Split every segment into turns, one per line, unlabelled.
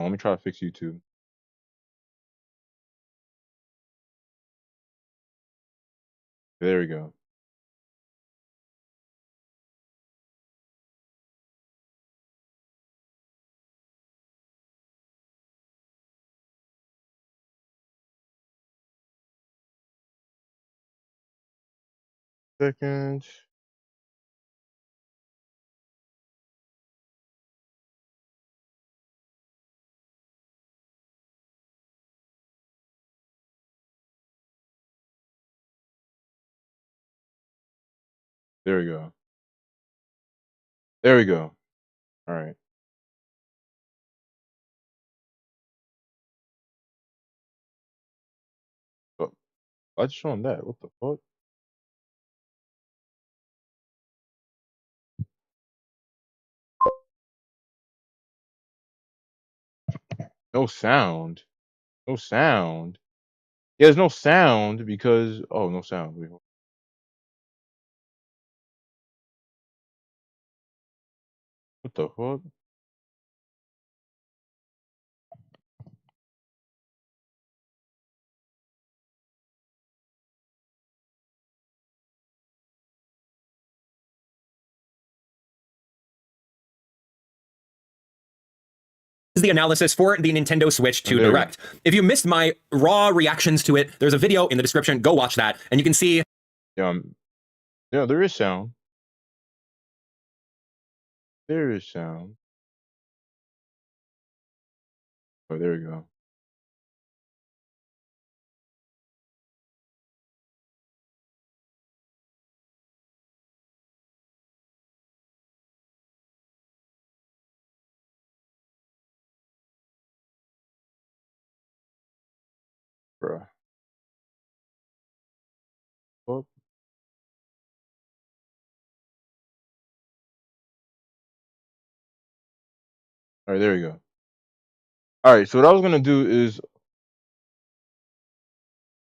Let me try to fix YouTube. There we go. Second. There we go. There we go. All right. Oh, I just shown that. What the fuck? No sound. No sound. Yeah, there's no sound because no sound. Wait, what the fuck?
Is the analysis for the Nintendo Switch 2
there you go.
Direct. If you missed my raw reactions to it, there's a video in the description. Go watch that, and you can see.
Yeah, yeah, there is sound. There is sound. Oh, there we go. Bruh. Fuck. All right, there we go. All right, so what I was gonna do is,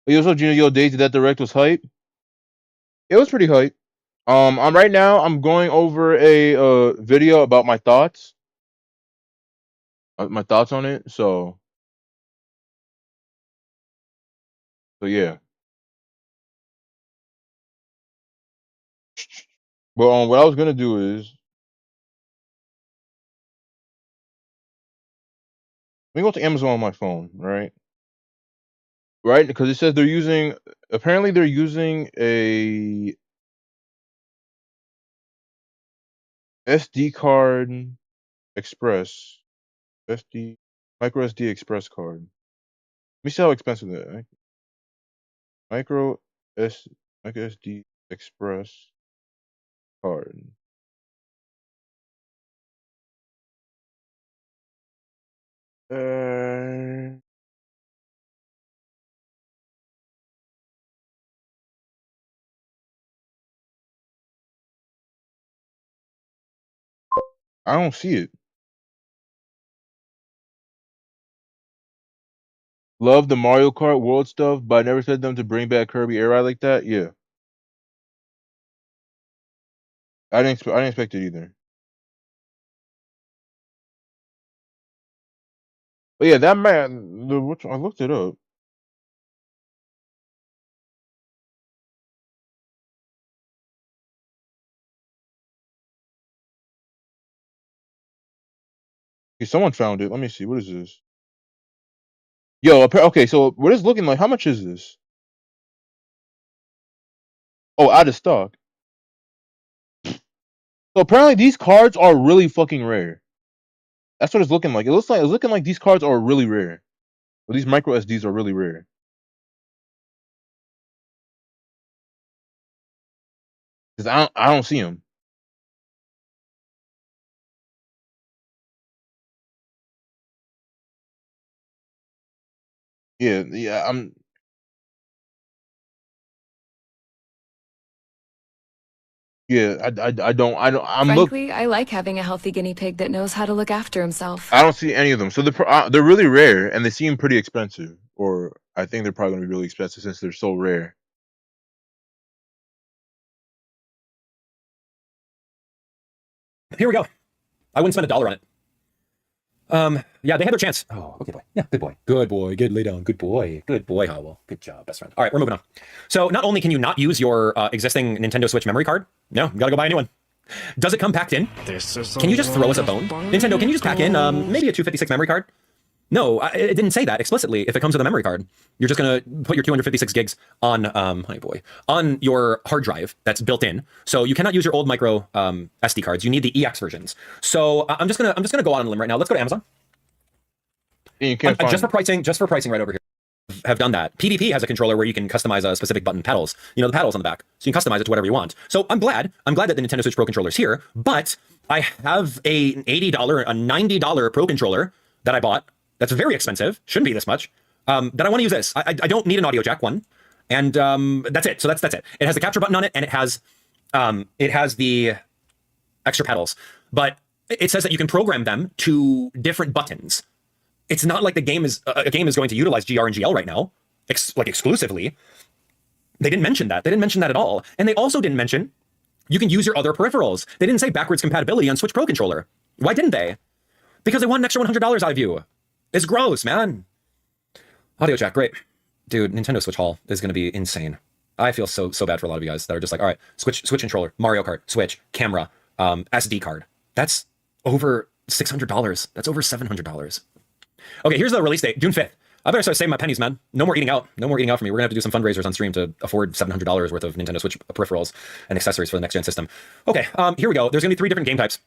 yo, so Junior, yo, Daisy, that direct was hype. It was pretty hype. I'm right now. I'm going over a video about my thoughts on it. So yeah. But what I was gonna do is let me go to Amazon on my phone, right? Right, because it says they're using. Apparently, they're using a SD card express, SD micro SD express card. Let me see how expensive that micro S micro SD express card. Uh, I don't see it. Love the Mario Kart World stuff, but I never said them to bring back Kirby Air Ride like that. Yeah, I didn't expect it either. But yeah, that man, I looked it up. Okay, someone found it. Let me see. What is this? Yo, okay. So what is looking like? How much is this? Oh, out of stock. So apparently these cards are really fucking rare. That's what it's looking like. It's looking like these cards are really rare. Or these micro SDs are really rare. Cause I don't see them. Yeah. I don't.
Frankly, I like having a healthy guinea pig that knows how to look after himself.
I don't see any of them. So they're really rare and they seem pretty expensive. Or I think they're probably gonna be really expensive since they're so rare.
Here we go. I wouldn't spend $1 on it. Yeah, they had their chance. Oh, okay, boy. Yeah, good boy. Good boy. Good lay down. Good boy. Good boy, Howell. Good job, best friend. All right, we're moving on. So not only can you not use your existing Nintendo Switch memory card, no, you gotta go buy a new one. Does it come packed in? Can you just throw us a bone? Nintendo, can you just pack in maybe a 256 memory card? No, it didn't say that explicitly. If it comes with a memory card, you're just gonna put your 256 gigs on, honey boy, on your hard drive that's built in. So you cannot use your old micro SD cards. You need the EX versions. So I'm just gonna go out on a limb right now. Let's go to Amazon.
You can't find
just for pricing right over here. Have done that. PvP has a controller where you can customize a specific button pedals. You know, the pedals on the back. So you can customize it to whatever you want. So I'm glad that the Nintendo Switch Pro controller is here, but I have an $80, a $90 Pro controller that I bought. That's very expensive. Shouldn't be this much. That I want to use this. I don't need an audio jack one. And that's it. So that's it. It has the capture button on it, and it has the extra pedals. But it says that you can program them to different buttons. It's not like a game is going to utilize GR and GL right now, like exclusively. They didn't mention that. They didn't mention that at all. And they also didn't mention you can use your other peripherals. They didn't say backwards compatibility on Switch Pro controller. Why didn't they? Because they want an extra $100 out of you. It's gross, man. Audio jack, great. Dude, Nintendo Switch Haul is going to be insane. I feel so bad for a lot of you guys that are just like, all right, Switch controller, Mario Kart, Switch, camera, SD card. That's over $600. That's over $700. Okay, here's the release date, June 5th. I better start saving my pennies, man. No more eating out. No more eating out for me. We're gonna have to do some fundraisers on stream to afford $700 worth of Nintendo Switch peripherals and accessories for the next gen system. Okay, here we go. There's gonna be 3 different game types.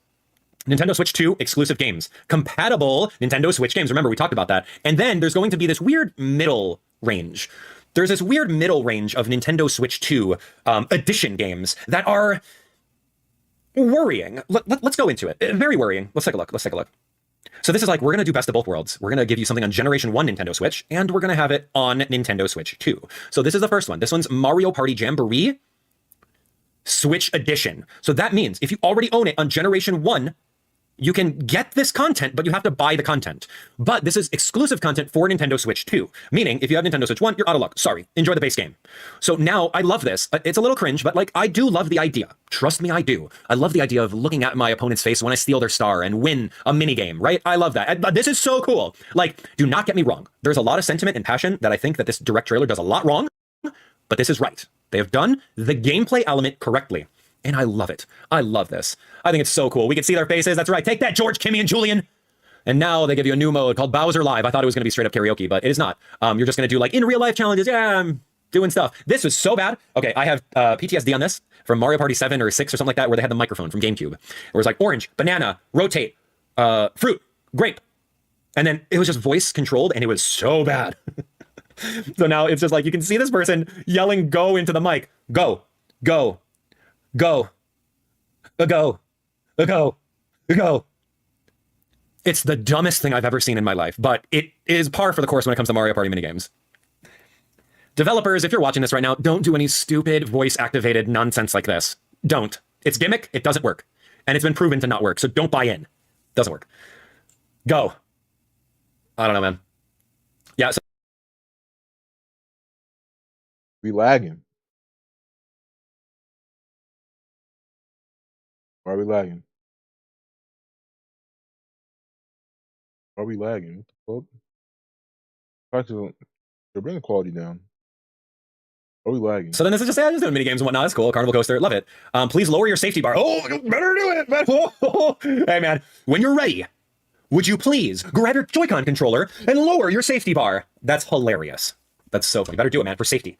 Nintendo Switch 2 exclusive games. Compatible Nintendo Switch games. Remember, we talked about that. And then there's going to be this weird middle range. There's this weird middle range of Nintendo Switch 2 edition games that are worrying. Let's go into it. Very worrying. Let's take a look. So this is like, we're going to do best of both worlds. We're going to give you something on Generation 1 Nintendo Switch, and we're going to have it on Nintendo Switch 2. So this is the first one. This one's Mario Party Jamboree Switch Edition. So that means if you already own it on Generation 1, you can get this content, but you have to buy the content. But this is exclusive content for Nintendo Switch 2, meaning if you have Nintendo Switch 1, you're out of luck. Sorry, enjoy the base game. So now I love this. It's a little cringe, but like I do love the idea. Trust me, I do. I love the idea of looking at my opponent's face when I steal their star and win a mini game, right? I love that. This is so cool. Like, do not get me wrong. There's a lot of sentiment and passion that I think that this direct trailer does a lot wrong, but this is right. They have done the gameplay element correctly. And I love it. I love this. I think it's so cool. We can see their faces. That's right. Take that, George, Kimmy, and Julian. And now they give you a new mode called Bowser Live. I thought it was going to be straight up karaoke, but it is not. You're just going to do like in real life challenges. Yeah, I'm doing stuff. This was so bad. Okay, I have PTSD on this from Mario Party 7 or 6 or something like that, where they had the microphone from GameCube. It was like orange, banana, rotate, fruit, grape. And then it was just voice controlled, and it was so bad. So now it's just like, you can see this person yelling go into the mic. Go, go, go, go, go, go. It's the dumbest thing I've ever seen in my life, but it is par for the course when it comes to Mario Party minigames. Developers, if you're watching this right now, don't do any stupid voice-activated nonsense like this. Don't. It's gimmick. It doesn't work. And it's been proven to not work, so don't buy in. Doesn't work. Go. I don't know, man. Yeah, so
we lagging. Why are we lagging? Why are we lagging? What the fuck? Practical. They're bringing the quality down. Why are we lagging?
So then this is just doing mini games and whatnot. It's cool. Carnival Coaster, love it. Please lower your safety bar. Oh, you better do it. Hey man, when you're ready, would you please grab your Joy-Con controller and lower your safety bar? That's hilarious. That's so funny. Better do it, man, for safety.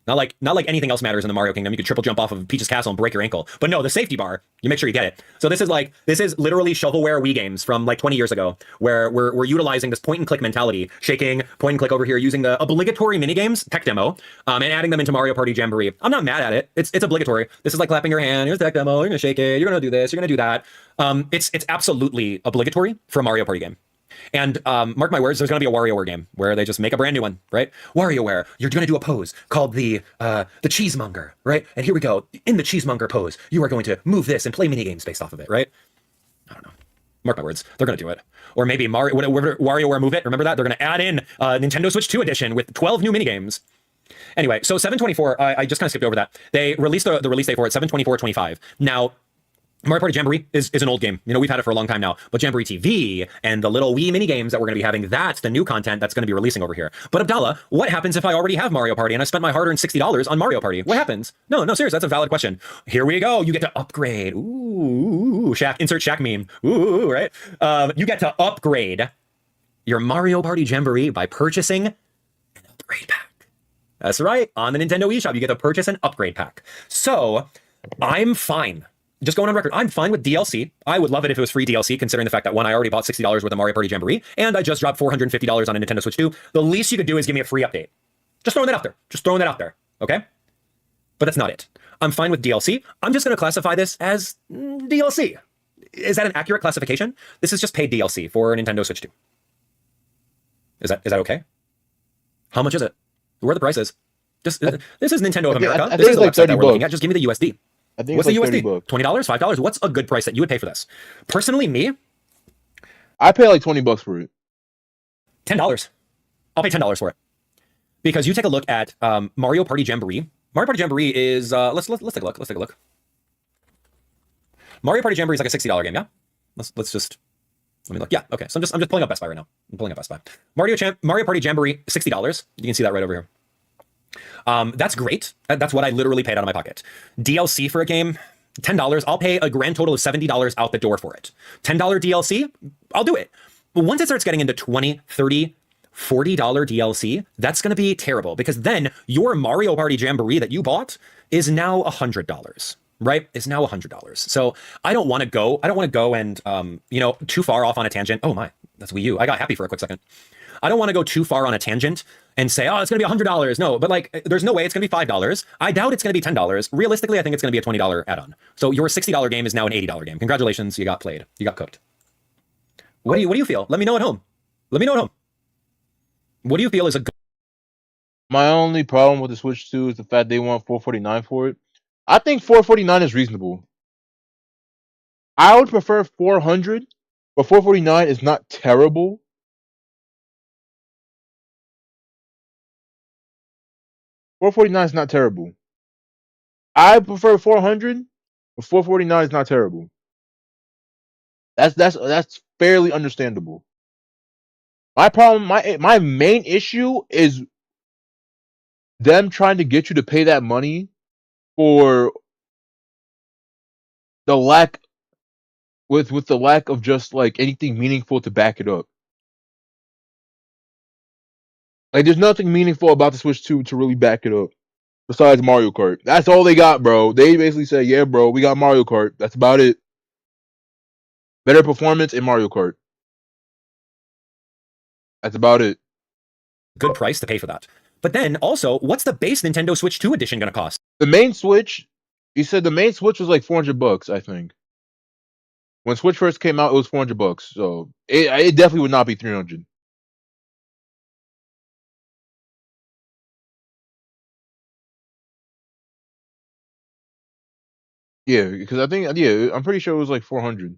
Not like anything else matters in the Mario Kingdom. You could triple jump off of Peach's castle and break your ankle. But no, the safety bar, you make sure you get it. So this is literally shovelware Wii games from like 20 years ago, where we're utilizing this point and click mentality, shaking point and click over here, using the obligatory minigames tech demo, and adding them into Mario Party Jamboree. I'm not mad at it. It's obligatory. This is like clapping your hand. Here's the tech demo. You're gonna shake it. You're gonna do this. You're gonna do that. It's absolutely obligatory for a Mario Party game. And mark my words, there's going to be a WarioWare game where they just make a brand new one, right? WarioWare, you're going to do a pose called the cheesemonger, right? And here we go. In the cheesemonger pose, you are going to move this and play mini games based off of it, right? I don't know. Mark my words, they're going to do it. Or maybe WarioWare Move It, remember that? They're going to add in Nintendo Switch 2 edition with 12 new mini games. Anyway, so 7/24, I just kind of skipped over that. They released the release date for it, 7/24/25. Now, Mario Party Jamboree is an old game. You know, we've had it for a long time now. But Jamboree TV and the little Wii mini games that we're going to be having, that's the new content that's going to be releasing over here. But Abdallah, what happens if I already have Mario Party and I spent my hard-earned $60 on Mario Party? What happens? No, seriously, that's a valid question. Here we go. You get to upgrade. Ooh, Shaq, insert Shaq meme. Ooh, right? You get to upgrade your Mario Party Jamboree by purchasing an upgrade pack. That's right. On the Nintendo eShop, you get to purchase an upgrade pack. So I'm fine. Just going on record, I'm fine with DLC. I would love it if it was free DLC, considering the fact that, one, I already bought $60 worth of Mario Party Jamboree, and I just dropped $450 on a Nintendo Switch 2. The least you could do is give me a free update. Just throwing that out there. Just throwing that out there, okay? But that's not it. I'm fine with DLC. I'm just going to classify this as DLC. Is that an accurate classification? This is just paid DLC for Nintendo Switch 2. Is that okay? How much is it? Where are the prices? This is Nintendo of America. This is the website that we're looking at. Just give me the USD.
I think
What's
it's like
the USD?
$30.
$20? $5? What's a good price that you would pay for this? Personally, me,
I pay like $20 for it.
$10. I'll pay $10 for it. Because you take a look at Mario Party Jamboree. Mario Party Jamboree is let's take a look. Let's take a look. Mario Party Jamboree is like a $60 game, yeah? Let's just let me look. Yeah, okay. So I'm just pulling up Best Buy right now. I'm pulling up Best Buy. Mario Party Jamboree, $60. You can see that right over here. That's great. That's what I literally paid out of my pocket. DLC for a game, $10. I'll pay a grand total of $70 out the door for it. $10 DLC, I'll do it. But once it starts getting into $20, $30, $40 DLC, that's going to be terrible, because then your Mario Party Jamboree that you bought is now $100, right? Is now $100. So I don't want to go and, too far off on a tangent. Oh my, that's Wii U. I got happy for a quick second. I don't want to go too far on a tangent and say, oh, it's going to be $100. No, but like, there's no way it's going to be $5. I doubt it's going to be $10. Realistically, I think it's going to be a $20 add-on. So your $60 game is now an $80 game. Congratulations, you got played. You got cooked. What do you feel? Let me know at home. What do you feel is a good...
My only problem with the Switch 2 is the fact they want $449 for it. I think $449 is reasonable. I would prefer $400, but $449 is not terrible. $449 is not terrible. I prefer $400, but $449 is not terrible. That's fairly understandable. My problem, my main issue is them trying to get you to pay that money for the lack with the lack of just like anything meaningful to back it up. Like, there's nothing meaningful about the Switch 2 to really back it up besides Mario Kart. That's all they got, bro. They basically say, yeah, bro, we got Mario Kart. That's about it. Better performance in Mario Kart. That's about it.
Good price to pay for that. But then also, what's the base Nintendo Switch 2 edition going to cost?
The main Switch, he said the main Switch was like $400, I think. When Switch first came out, it was $400. So it definitely would not be $300. Yeah, because I think, yeah, I'm pretty sure it was like $400 when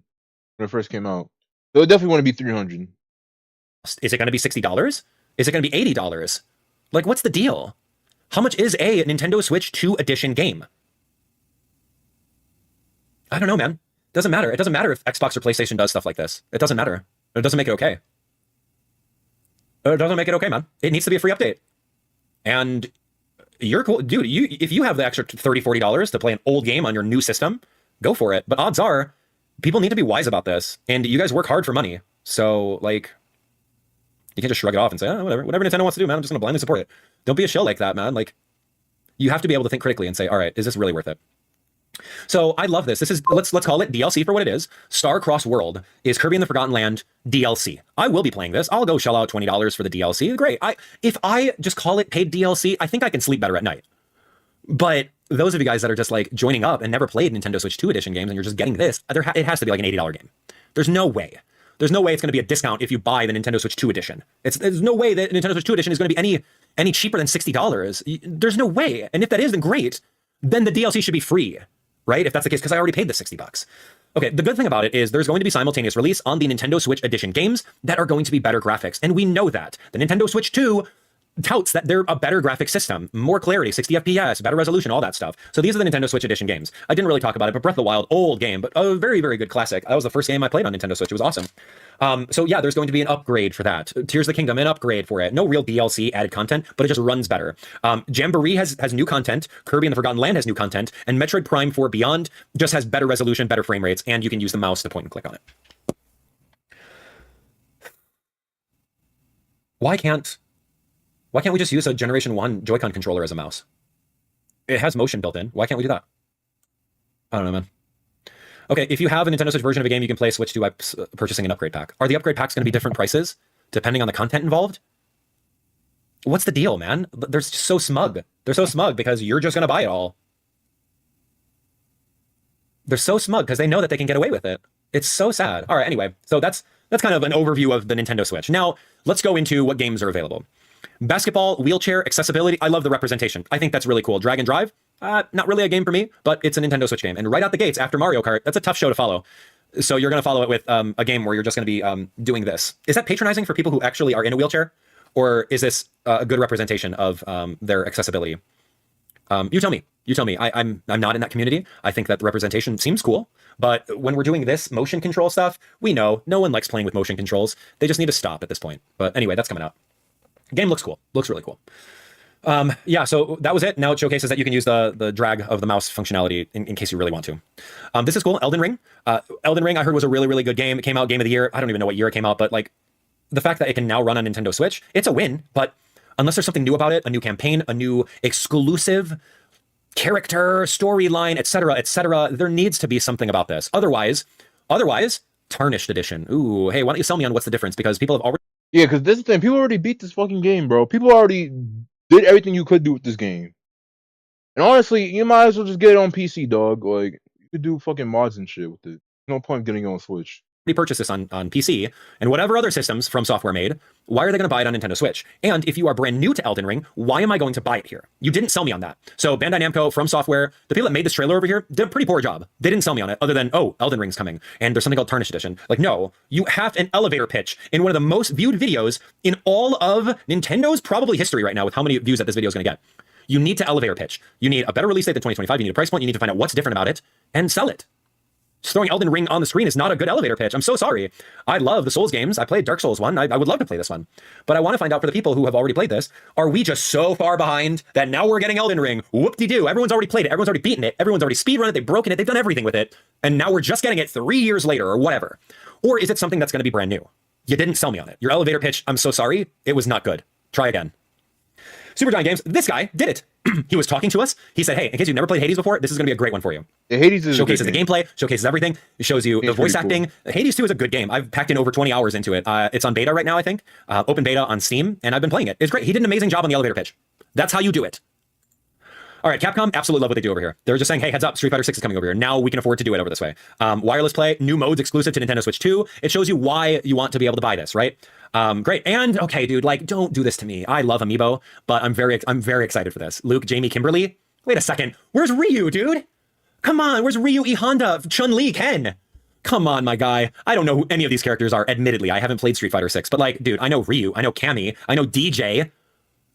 it first came out. So it definitely want to be $300.
Is it going to be $60? Is it going to be $80? Like, what's the deal? How much is a Nintendo Switch 2 edition game? I don't know, man. Doesn't matter. It doesn't matter if Xbox or PlayStation does stuff like this. It doesn't matter. It doesn't make it okay. It doesn't make it okay, man. It needs to be a free update. And you're cool. Dude, if you have the extra $30, $40 to play an old game on your new system, go for it. But odds are, people need to be wise about this. And you guys work hard for money. So, like, you can't just shrug it off and say, oh, whatever Nintendo wants to do, man, I'm just going to blindly support it. Don't be a shill like that, man. Like, you have to be able to think critically and say, all right, is this really worth it? So I love this. This is, let's call it DLC for what it is. Star Cross World is Kirby and the Forgotten Land DLC. I will be playing this. I'll go shell out $20 for the DLC. Great. If I just call it paid DLC, I think I can sleep better at night. But those of you guys that are just like joining up and never played Nintendo Switch 2 edition games and you're just getting this, it has to be like an $80 game. There's no way. There's no way it's going to be a discount if you buy the Nintendo Switch 2 edition. There's no way that Nintendo Switch 2 edition is going to be any cheaper than $60. There's no way. And if that is, then great. Then the DLC should be free, right? If that's the case, because I already paid the $60. Okay, the good thing about it is there's going to be simultaneous release on the Nintendo Switch edition games that are going to be better graphics. And we know that. The Nintendo Switch 2 touts that they're a better graphic system, more clarity, 60 FPS, better resolution, all that stuff. So these are the Nintendo Switch Edition games. I didn't really talk about it, but Breath of the Wild, old game, but a very, very good classic. That was the first game I played on Nintendo Switch. It was awesome. So yeah, there's going to be an upgrade for that. Tears of the Kingdom, an upgrade for it. No real DLC added content, but it just runs better. Jamboree has new content. Kirby and the Forgotten Land has new content, and Metroid Prime 4 Beyond just has better resolution, better frame rates, and you can use the mouse to point and click on it. Why can't we just use a Generation 1 Joy-Con controller as a mouse? It has motion built in. Why can't we do that? I don't know, man. Okay, if you have a Nintendo Switch version of a game, you can play Switch 2 by purchasing an upgrade pack. Are the upgrade packs going to be different prices depending on the content involved? What's the deal, man? They're so smug. They're so smug because you're just going to buy it all. They're so smug because they know that they can get away with it. It's so sad. All right, anyway, so that's kind of an overview of the Nintendo Switch. Now, let's go into what games are available. Basketball, wheelchair, accessibility. I love the representation. I think that's really cool. Dragon Drive, not really a game for me, but it's a Nintendo Switch game. And right out the gates after Mario Kart, that's a tough show to follow. So you're going to follow it with a game where you're just going to be doing this. Is that patronizing for people who actually are in a wheelchair? Or is this a good representation of their accessibility? You tell me. You tell me. I'm not in that community. I think that the representation seems cool. But when we're doing this motion control stuff, we know no one likes playing with motion controls. They just need to stop at this point. But anyway, that's coming out. Game looks cool. Looks really cool. Yeah, so that was it. Now it showcases that you can use the drag of the mouse functionality in case you really want to. This is cool. Elden Ring. Elden Ring, I heard, was a really, really good game. It came out Game of the Year. I don't even know what year it came out, but like the fact that it can now run on Nintendo Switch, it's a win. But unless there's something new about it, a new campaign, a new exclusive character, storyline, etc., there needs to be something about this. Otherwise, Tarnished Edition. Ooh, hey, why don't you sell me on what's the difference? Because people have already...
Yeah, because this is the thing. People already beat this fucking game, bro. People already did everything you could do with this game. And honestly, you might as well just get it on PC, dog. Like, you could do fucking mods and shit with it. No point getting it on Switch.
Purchase this on PC and whatever other systems From Software made. Why are they going to buy it on Nintendo Switch? And if you are brand new to Elden Ring, why am I going to buy it here? You didn't sell me on that. So Bandai Namco, From Software, the people that made this trailer over here did a pretty poor job. They didn't sell me on it other than, oh, Elden Ring's coming and there's something called Tarnished Edition. Like, no, you have an elevator pitch in one of the most viewed videos in all of Nintendo's probably history right now with how many views that this video is going to get. You need to elevator pitch. You need a better release date than 2025. You need a price point. You need to find out what's different about it and sell it. Just throwing Elden Ring on the screen is not a good elevator pitch. I'm so sorry. I love the Souls games. I played Dark Souls 1. I would love to play this one. But I want to find out for the people who have already played this, are we just so far behind that now we're getting Elden Ring? Whoop-de-doo. Everyone's already played it. Everyone's already beaten it. Everyone's already speedrun it. They've broken it. They've done everything with it. And now we're just getting it 3 years later or whatever. Or is it something that's going to be brand new? You didn't sell me on it. Your elevator pitch, I'm so sorry. It was not good. Try again. Supergiant Games, this guy did it. He was talking to us. He said, hey, in case you've never played Hades before, this is going to be a great one for you.
Yeah, Hades is
showcases the gameplay, showcases everything. It shows you the voice acting.
Cool.
Hades 2 is a good game. I've packed in over 20 hours into it. It's on beta right now, I think. Open beta on Steam, and I've been playing it. It's great. He did an amazing job on the elevator pitch. That's how you do it. All right, Capcom, absolutely love what they do over here. They're just saying, hey, heads up, Street Fighter 6 is coming over here. Now we can afford to do it over this way. Wireless play, new modes exclusive to Nintendo Switch 2. It shows you why you want to be able to buy this, right? Great. And okay, dude, like, don't do this to me. I love Amiibo, but I'm very excited for this. Luke, Jamie, Kimberly. Wait a second. Where's Ryu, dude? Come on, where's Ryu, E Honda, Chun-Li, Ken? Come on, my guy. I don't know who any of these characters are, admittedly. I haven't played Street Fighter 6, but like, dude, I know Ryu, I know Cammy, I know DJ.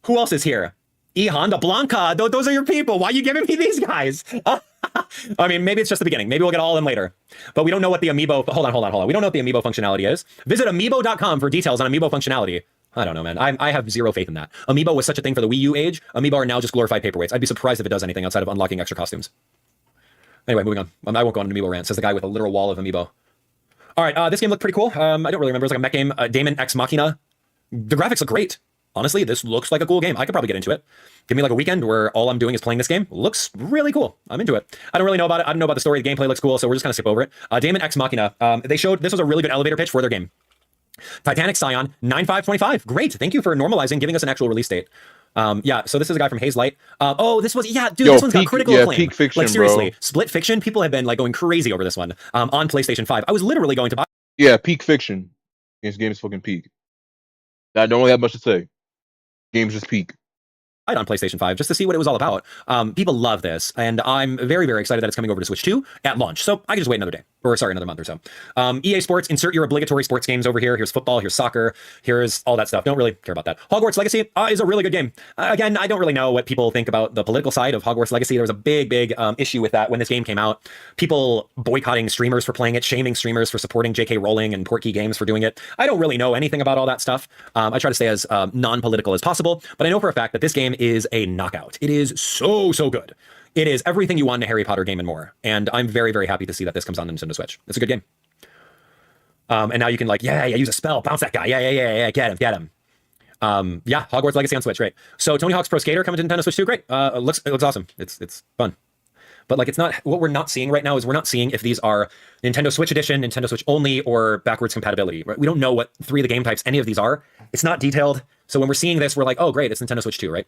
Who else is here? E Honda, Blanca. Those are your people. Why are you giving me these guys? I mean, maybe it's just the beginning. Maybe we'll get all of them later. But we don't know what the Amiibo... Hold on. We don't know what the Amiibo functionality is. Visit Amiibo.com for details on Amiibo functionality. I don't know, man. I have zero faith in that. Amiibo was such a thing for the Wii U age. Amiibo are now just glorified paperweights. I'd be surprised if it does anything outside of unlocking extra costumes. Anyway, moving on. I won't go on an Amiibo rant, says the guy with a literal wall of Amiibo. All right, this game looked pretty cool. I don't really remember. It was like a mech game. Daemon X Machina. The graphics look great. Honestly, this looks like a cool game. I could probably get into it. Give me like a weekend where all I'm doing is playing this game. Looks really cool. I'm into it. I don't really know about it. I don't know about the story. The gameplay looks cool, so we're just going to skip over it. Daemon X Machina. They showed this was a really good elevator pitch for their game. Titanic Scion 9/5/25. Great. Thank you for normalizing, giving us an actual release date. Yeah, so this is a guy from Haze Light. This was, yeah, dude, this one's got critical acclaim.
Peak Fiction,
like, seriously,
bro.
Split Fiction, people have been like going crazy over this one on PlayStation 5. I was literally going to buy.
Yeah, Peak Fiction. This game is fucking peak. I don't really have much to say. Game's just peak.
On PlayStation 5 just to see what it was all about. People love this, and I'm very, very excited that it's coming over to Switch 2 at launch. So I can just wait another day. or sorry, another month or so. EA Sports, insert your obligatory sports games over here. Here's football, here's soccer, here's all that stuff. Don't really care about that. Hogwarts Legacy is a really good game. Again, I don't really know what people think about the political side of Hogwarts Legacy. There was a big issue with that when this game came out. People boycotting streamers for playing it, shaming streamers for supporting J.K. Rowling and Portkey Games for doing it. I don't really know anything about all that stuff. I try to stay as non-political as possible, but I know for a fact that this game is a knockout. It is so good. It is everything you want in a Harry Potter game and more. And I'm very, very happy to see that this comes on the Nintendo Switch. It's a good game. And now you can like, use a spell, bounce that guy. Yeah, get him. Yeah, Hogwarts Legacy on Switch, great. So Tony Hawk's Pro Skater coming to Nintendo Switch 2, great. It looks awesome. It's fun. But like, it's not, what we're not seeing right now is we're not seeing if these are Nintendo Switch Edition, Nintendo Switch only, or backwards compatibility. Right? We don't know what 3 of the game types any of these are. It's not detailed. So when we're seeing this, we're like, oh, great, it's Nintendo Switch 2, right?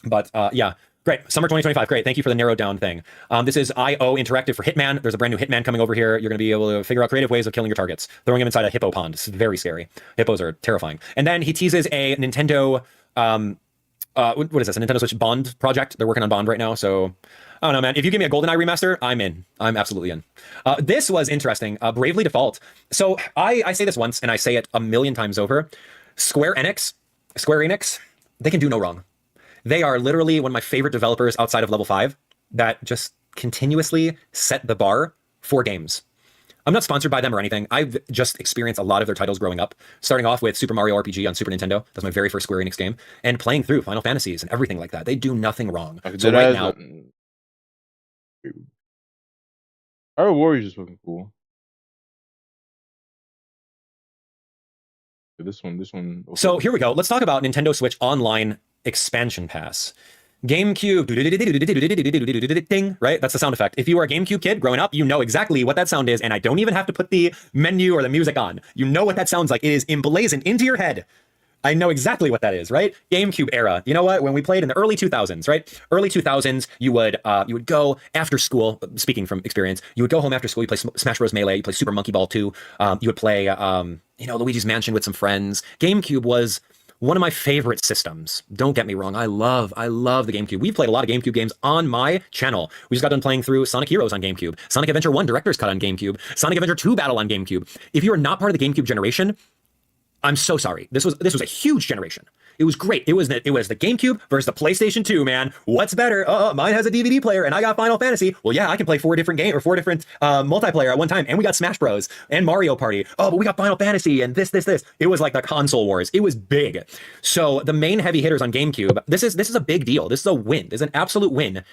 But yeah. Great. Summer 2025. Great. Thank you for the narrowed down thing. This is IO Interactive for Hitman. There's a brand new Hitman coming over here. You're going to be able to figure out creative ways of killing your targets. Throwing them inside a hippo pond. It's very scary. Hippos are terrifying. And then he teases a Nintendo, what is this? A Nintendo Switch Bond project. They're working on Bond right now. So I don't know, man. If you give me a GoldenEye remaster, I'm in. I'm absolutely in. This was interesting. Bravely Default. So I say this once and I say it a million times over. Square Enix, they can do no wrong. They are literally one of my favorite developers outside of Level 5 that just continuously set the bar for games. I'm not sponsored by them or anything. I've just experienced a lot of their titles growing up, starting off with Super Mario RPG on Super Nintendo. That's my very first Square Enix game, and playing through Final Fantasies and everything like that. They do nothing wrong. So right now,
Hyrule Warriors is looking cool. This one.
So here we go. Let's talk about Nintendo Switch Online Expansion Pass. GameCube, ding, right? That's the sound effect. If you are a GameCube kid growing up, you know exactly what that sound is, and I don't even have to put the menu or the music on. You know what that sounds like. It is emblazoned into your head. I know exactly what that is, right? GameCube era. You know what? When we played in the early 2000s, right? Early 2000s, you would go after school. Speaking from experience, you would go home after school. You play Smash Bros. Melee. You play Super Monkey Ball 2. You would play, Luigi's Mansion with some friends. GameCube was one of my favorite systems. Don't get me wrong. I love the GameCube. We've played a lot of GameCube games on my channel. We just got done playing through Sonic Heroes on GameCube, Sonic Adventure 1 Director's Cut on GameCube, Sonic Adventure 2 Battle on GameCube. If you are not part of the GameCube generation, I'm so sorry. This was a huge generation. It was great. It was the GameCube versus the PlayStation 2, man. What's better? Mine has a DVD player and I got Final Fantasy. Well, yeah, I can play 4 different multiplayer at one time. And we got Smash Bros. And Mario Party. Oh, but we got Final Fantasy and this. It was like the console wars. It was big. So the main heavy hitters on GameCube, this is a big deal. This is a win. This is an absolute win.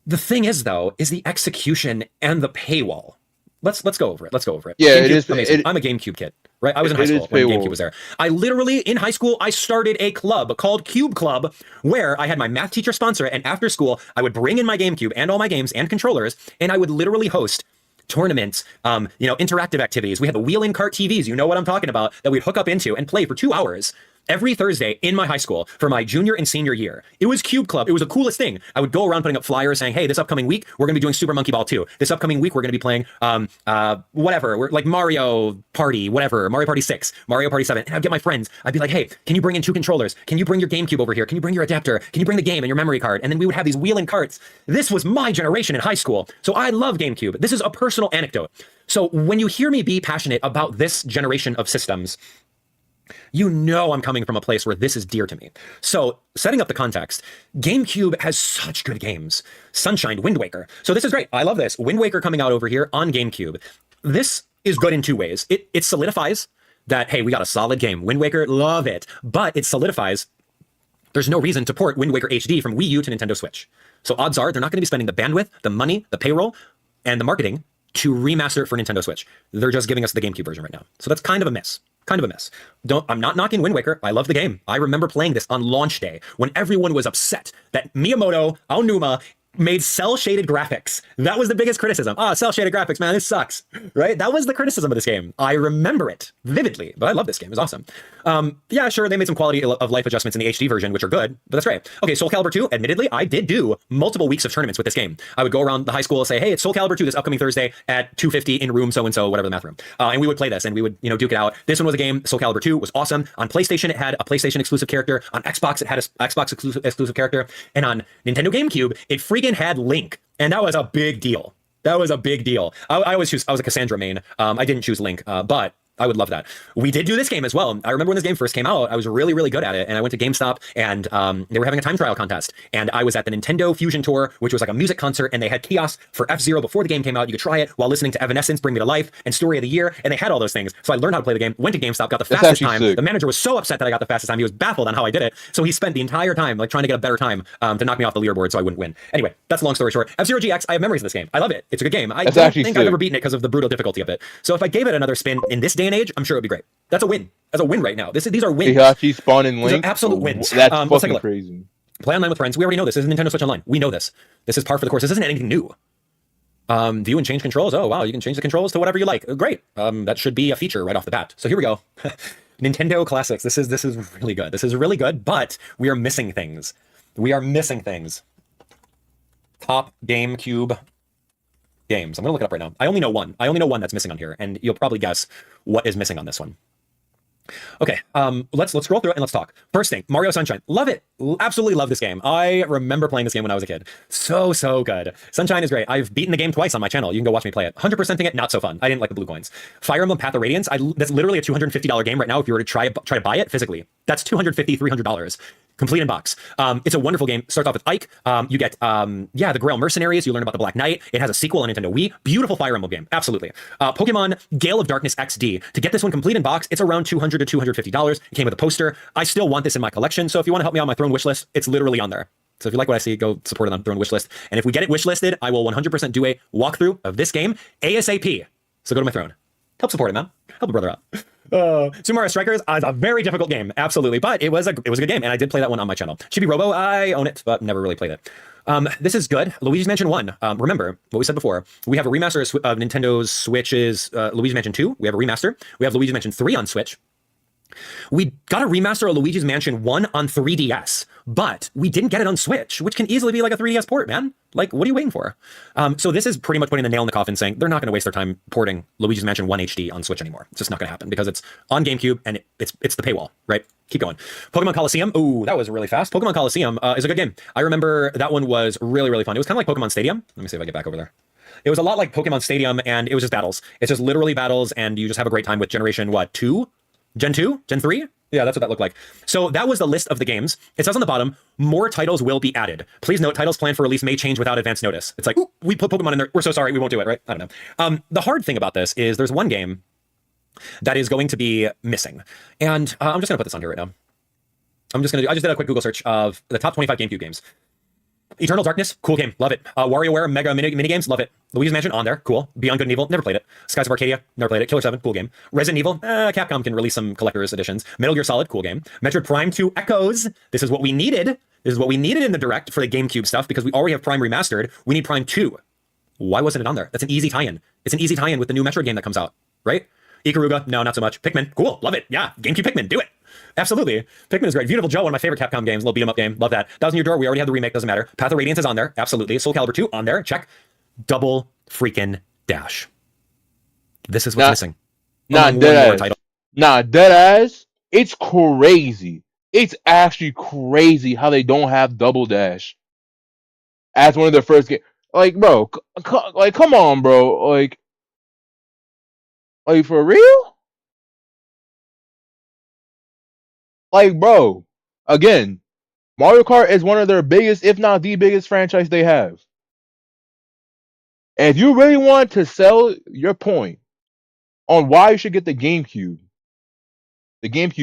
The thing is, though, is the execution and the paywall. Let's go over it.
Yeah,
GameCube,
it is
amazing. I'm a GameCube kid, right? I was in high school when GameCube was there. I literally, in high school, I started a club called Cube Club, where I had my math teacher sponsor it, and after school, I would bring in my GameCube and all my games and controllers, and I would literally host tournaments, interactive activities. We had the wheel-in cart TVs, you know what I'm talking about, that we'd hook up into and play for 2 hours. Every Thursday in my high school for my junior and senior year. It was Cube Club. It was the coolest thing. I would go around putting up flyers saying, hey, this upcoming week, we're going to be doing Super Monkey Ball 2. This upcoming week, we're going to be playing whatever. We're like Mario Party, whatever. Mario Party 6, Mario Party 7. And I'd get my friends. I'd be like, hey, can you bring in 2 controllers? Can you bring your GameCube over here? Can you bring your adapter? Can you bring the game and your memory card? And then we would have these wheel-in carts. This was my generation in high school. So I love GameCube. This is a personal anecdote. So when you hear me be passionate about this generation of systems, you know I'm coming from a place where this is dear to me. So, setting up the context, GameCube has such good games. Sunshine, Wind Waker. So this is great. I love this. Wind Waker coming out over here on GameCube. This is good in 2 ways. It solidifies that, hey, we got a solid game. Wind Waker, love it. But it solidifies there's no reason to port Wind Waker HD from Wii U to Nintendo Switch. So odds are they're not going to be spending the bandwidth, the money, the payroll, and the marketing to remaster it for Nintendo Switch. They're just giving us the GameCube version right now. So that's kind of a miss. I'm not knocking Wind Waker. I love the game. I remember playing this on launch day when everyone was upset that Miyamoto Aonuma made cel-shaded graphics. That was the biggest criticism. Cel-shaded graphics, man, this sucks, right? That was the criticism of this game. I remember it vividly, but I love this game. It was awesome. Yeah, sure, they made some quality of life adjustments in the HD version, which are good, but that's great. Okay, Soul Calibur 2, admittedly, I did do multiple weeks of tournaments with this game. I would go around the high school and say, hey, it's Soul Calibur 2 this upcoming Thursday at 2:50 in room so-and-so, whatever the math room. And we would play this, and we would, duke it out. This one was a game, Soul Calibur 2 was awesome. On PlayStation, it had a PlayStation exclusive character. On Xbox, it had a Xbox exclusive character. And on Nintendo GameCube, it freaking had Link. And that was a big deal. That was a big deal. I always choose. I was a Cassandra main. I didn't choose Link, but I would love that. We did do this game as well. I remember when this game first came out, I was really, really good at it. And I went to GameStop and they were having a time trial contest. And I was at the Nintendo Fusion Tour, which was like a music concert. And they had kiosks for F-Zero before the game came out. You could try it while listening to Evanescence, Bring Me to Life, and Story of the Year. And they had all those things. So I learned how to play the game, went to GameStop, got the
That's
fastest
actually
time.
sick.
The manager was so upset that I got the fastest time. He was baffled on how I did it. So he spent the entire time like trying to get a better time to knock me off the leaderboard so I wouldn't win. Anyway, that's a long story short. F-Zero GX, I have memories of this game. I love it. It's a good game. I
That's
don't
actually
think I've
sick.
ever beaten it because of the brutal difficulty of it. So if I gave it another spin in this day and age, I'm sure it'd be great. That's a win. That's a win right now. These are wins.
Heihachi spawning
These are
Link.
absolute wins.
That's
Let's take a
fucking
look.
crazy.
Play online with friends. We already know this. This is Nintendo Switch Online. We know this. This is par for the course. This isn't anything new. View and change controls. Oh, wow. You can change the controls to whatever you like. Great. That should be a feature right off the bat. So here we go. Nintendo Classics. This is really good. This is really good, but we are missing things. We are missing things. Top GameCube games. I'm going to look it up right now. I only know one. I only know one that's missing on here, and you'll probably guess what is missing on this one. Okay, let's scroll through it and let's talk. First thing, Mario Sunshine. Love it. Absolutely love this game. I remember playing this game when I was a kid. So good. Sunshine is great. I've beaten the game twice on my channel. You can go watch me play it. 100%ing it, not so fun. I didn't like the blue coins. Fire Emblem Path of Radiance. That's literally a $250 game right now. If you were to try to buy it physically, that's $250, $300. Complete in box. It's a wonderful game. Starts off with Ike. You get, the Grail Mercenaries. You learn about the Black Knight. It has a sequel on Nintendo Wii. Beautiful Fire Emblem game. Absolutely. Pokemon Gale of Darkness XD. To get this one complete in box, it's around $200 to $250. It came with a poster. I still want this in my collection. So if you want to help me out on my Throne wish list, it's literally on there. So if you like what I see, go support it on Throne wish list. And if we get it wish listed, I will 100% do a walkthrough of this game ASAP. So go to my Throne. Help support it, man. Help a brother out. Super Mario Strikers is a very difficult game, absolutely, but it was a good game, and I did play that one on my channel. Chibi Robo, I own it, but never really played it. This is good. Luigi's Mansion 1. Remember what we said before. We have a remaster of Nintendo's Switch's Luigi's Mansion 2. We have a remaster. We have Luigi's Mansion 3 on Switch. We got a remaster of Luigi's Mansion 1 on 3DS, but we didn't get it on Switch, which can easily be like a 3DS port, man. Like, what are you waiting for? So this is pretty much putting the nail in the coffin saying they're not going to waste their time porting Luigi's Mansion 1 HD on Switch anymore. It's just not going to happen because it's on GameCube and it's the paywall, right? Keep going. Pokemon Coliseum. Ooh, that was really fast. Pokemon Coliseum is a good game. I remember that one was really, really fun. It was kind of like Pokemon Stadium. Let me see if I get back over there. It was a lot like Pokemon Stadium, and it was just battles. It's just literally battles, and you just have a great time with Generation, 2? Gen 2? Gen 3? Yeah, that's what that looked like. So that was the list of the games. It says on the bottom, more titles will be added. Please note, titles planned for release may change without advance notice. It's like, ooh, we put Pokemon in there. We're so sorry, we won't do it, right? I don't know. The hard thing about this is there's one game that is going to be missing. And I'm just going to put this on here right now. I just did a quick Google search of the top 25 GameCube games. Eternal Darkness, cool game, love it. WarioWare Mega Minigames, love it. Luigi's Mansion, on there, cool. Beyond Good and Evil, never played it. Skies of Arcadia, never played it. Killer 7, cool game. Resident Evil, Capcom can release some collector's editions. Metal Gear Solid, cool game. Metroid Prime 2 Echoes, this is what we needed. This is what we needed in the Direct for the GameCube stuff because we already have Prime Remastered. We need Prime 2. Why wasn't it on there? That's an easy tie-in. It's an easy tie-in with the new Metroid game that comes out, right? Ikaruga, no, not so much. Pikmin, cool, love it. Yeah, GameCube Pikmin, do it. Absolutely. Pikmin is great. Beautiful Joe, one of my favorite Capcom games, little beat 'em up game. Love that. Thousand Year Door, we already have the remake, doesn't matter. Path of Radiance is on there. Absolutely. Soul Calibur 2 on there. Check. Double freaking dash. This is what's missing.
Dead ass. It's crazy. It's actually crazy how they don't have Double Dash as one of their first games. Like, bro, like, come on, bro. Like, for real? Like, bro, again, Mario Kart is one of their biggest, if not the biggest franchise they have. And if you really want to sell your point on why you should get the GameCube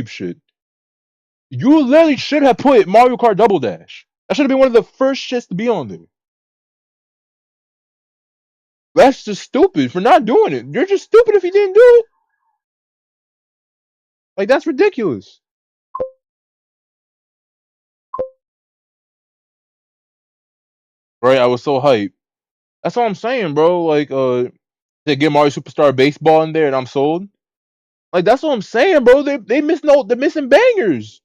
should, you literally should have put Mario Kart Double Dash. That should have been one of the first shits to be on there. That's just stupid for not doing it. You're just stupid if you didn't do it. Like, that's ridiculous. Right, I was so hyped. That's all I'm saying, bro. Like, they get Mario Superstar Baseball in there, and I'm sold. Like, that's what I'm saying, bro. They're missing bangers.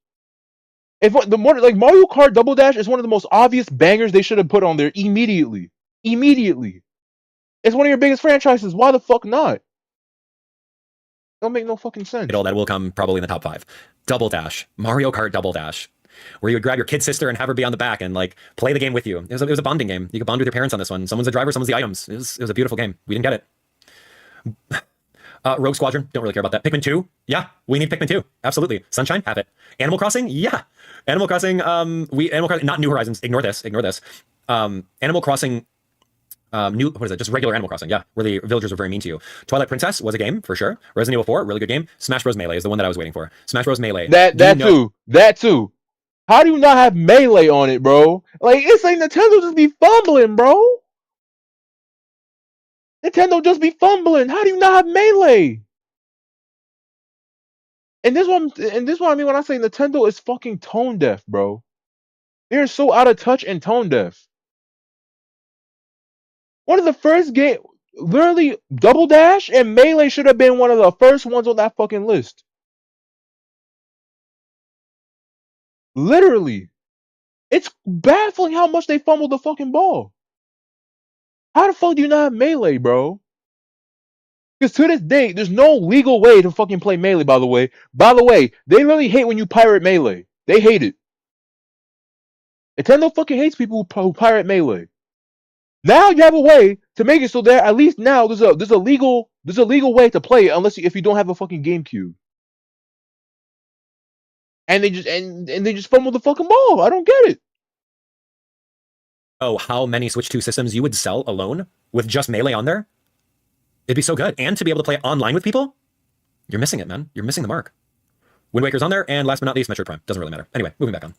Mario Kart Double Dash is one of the most obvious bangers they should have put on there immediately. Immediately. It's one of your biggest franchises. Why the fuck not? Don't make no fucking sense.
That will come probably in the top 5. Double Dash. Mario Kart Double Dash. where you would grab your kid sister and have her be on the back and like play the game with you. It was a bonding game. You could bond with your parents on this one. Someone's the driver, someone's the items. It was a beautiful game. We didn't get it. Rogue Squadron, don't really care about that. Pikmin 2, yeah, we need Pikmin 2. Absolutely. Sunshine, have it. Animal Crossing, yeah. Animal Crossing, Animal Crossing, not New Horizons. Ignore this. Animal Crossing, what is it? Just regular Animal Crossing, yeah, where the villagers are very mean to you. Twilight Princess was a game for sure. Resident Evil 4, really good game. Smash Bros. Melee is the one that I was waiting for. Smash Bros. Melee.
That too. How do you not have Melee on it, bro? Like, it's like Nintendo just be fumbling, bro. Nintendo just be fumbling. How do you not have Melee? And this one I mean when I say Nintendo is fucking tone deaf, bro. They're so out of touch and tone deaf. One of the first game, literally Double Dash and Melee should have been one of the first ones on that fucking list. Literally. It's baffling how much they fumbled the fucking ball. How the fuck do you not have Melee, bro? Because to this day, there's no legal way to fucking play Melee, by the way. By the way, they really hate when you pirate Melee. They hate it. Nintendo fucking hates people who pirate Melee. Now you have a way to make it so that at least now there's a legal way to play it unless if you don't have a fucking GameCube. And they just fumble the fucking ball. I don't get it.
Oh, how many Switch 2 systems you would sell alone with just Melee on there? It'd be so good. And to be able to play it online with people, you're missing it, man. You're missing the mark. Wind Waker's on there, and last but not least, Metroid Prime. Doesn't really matter. Anyway, moving back on.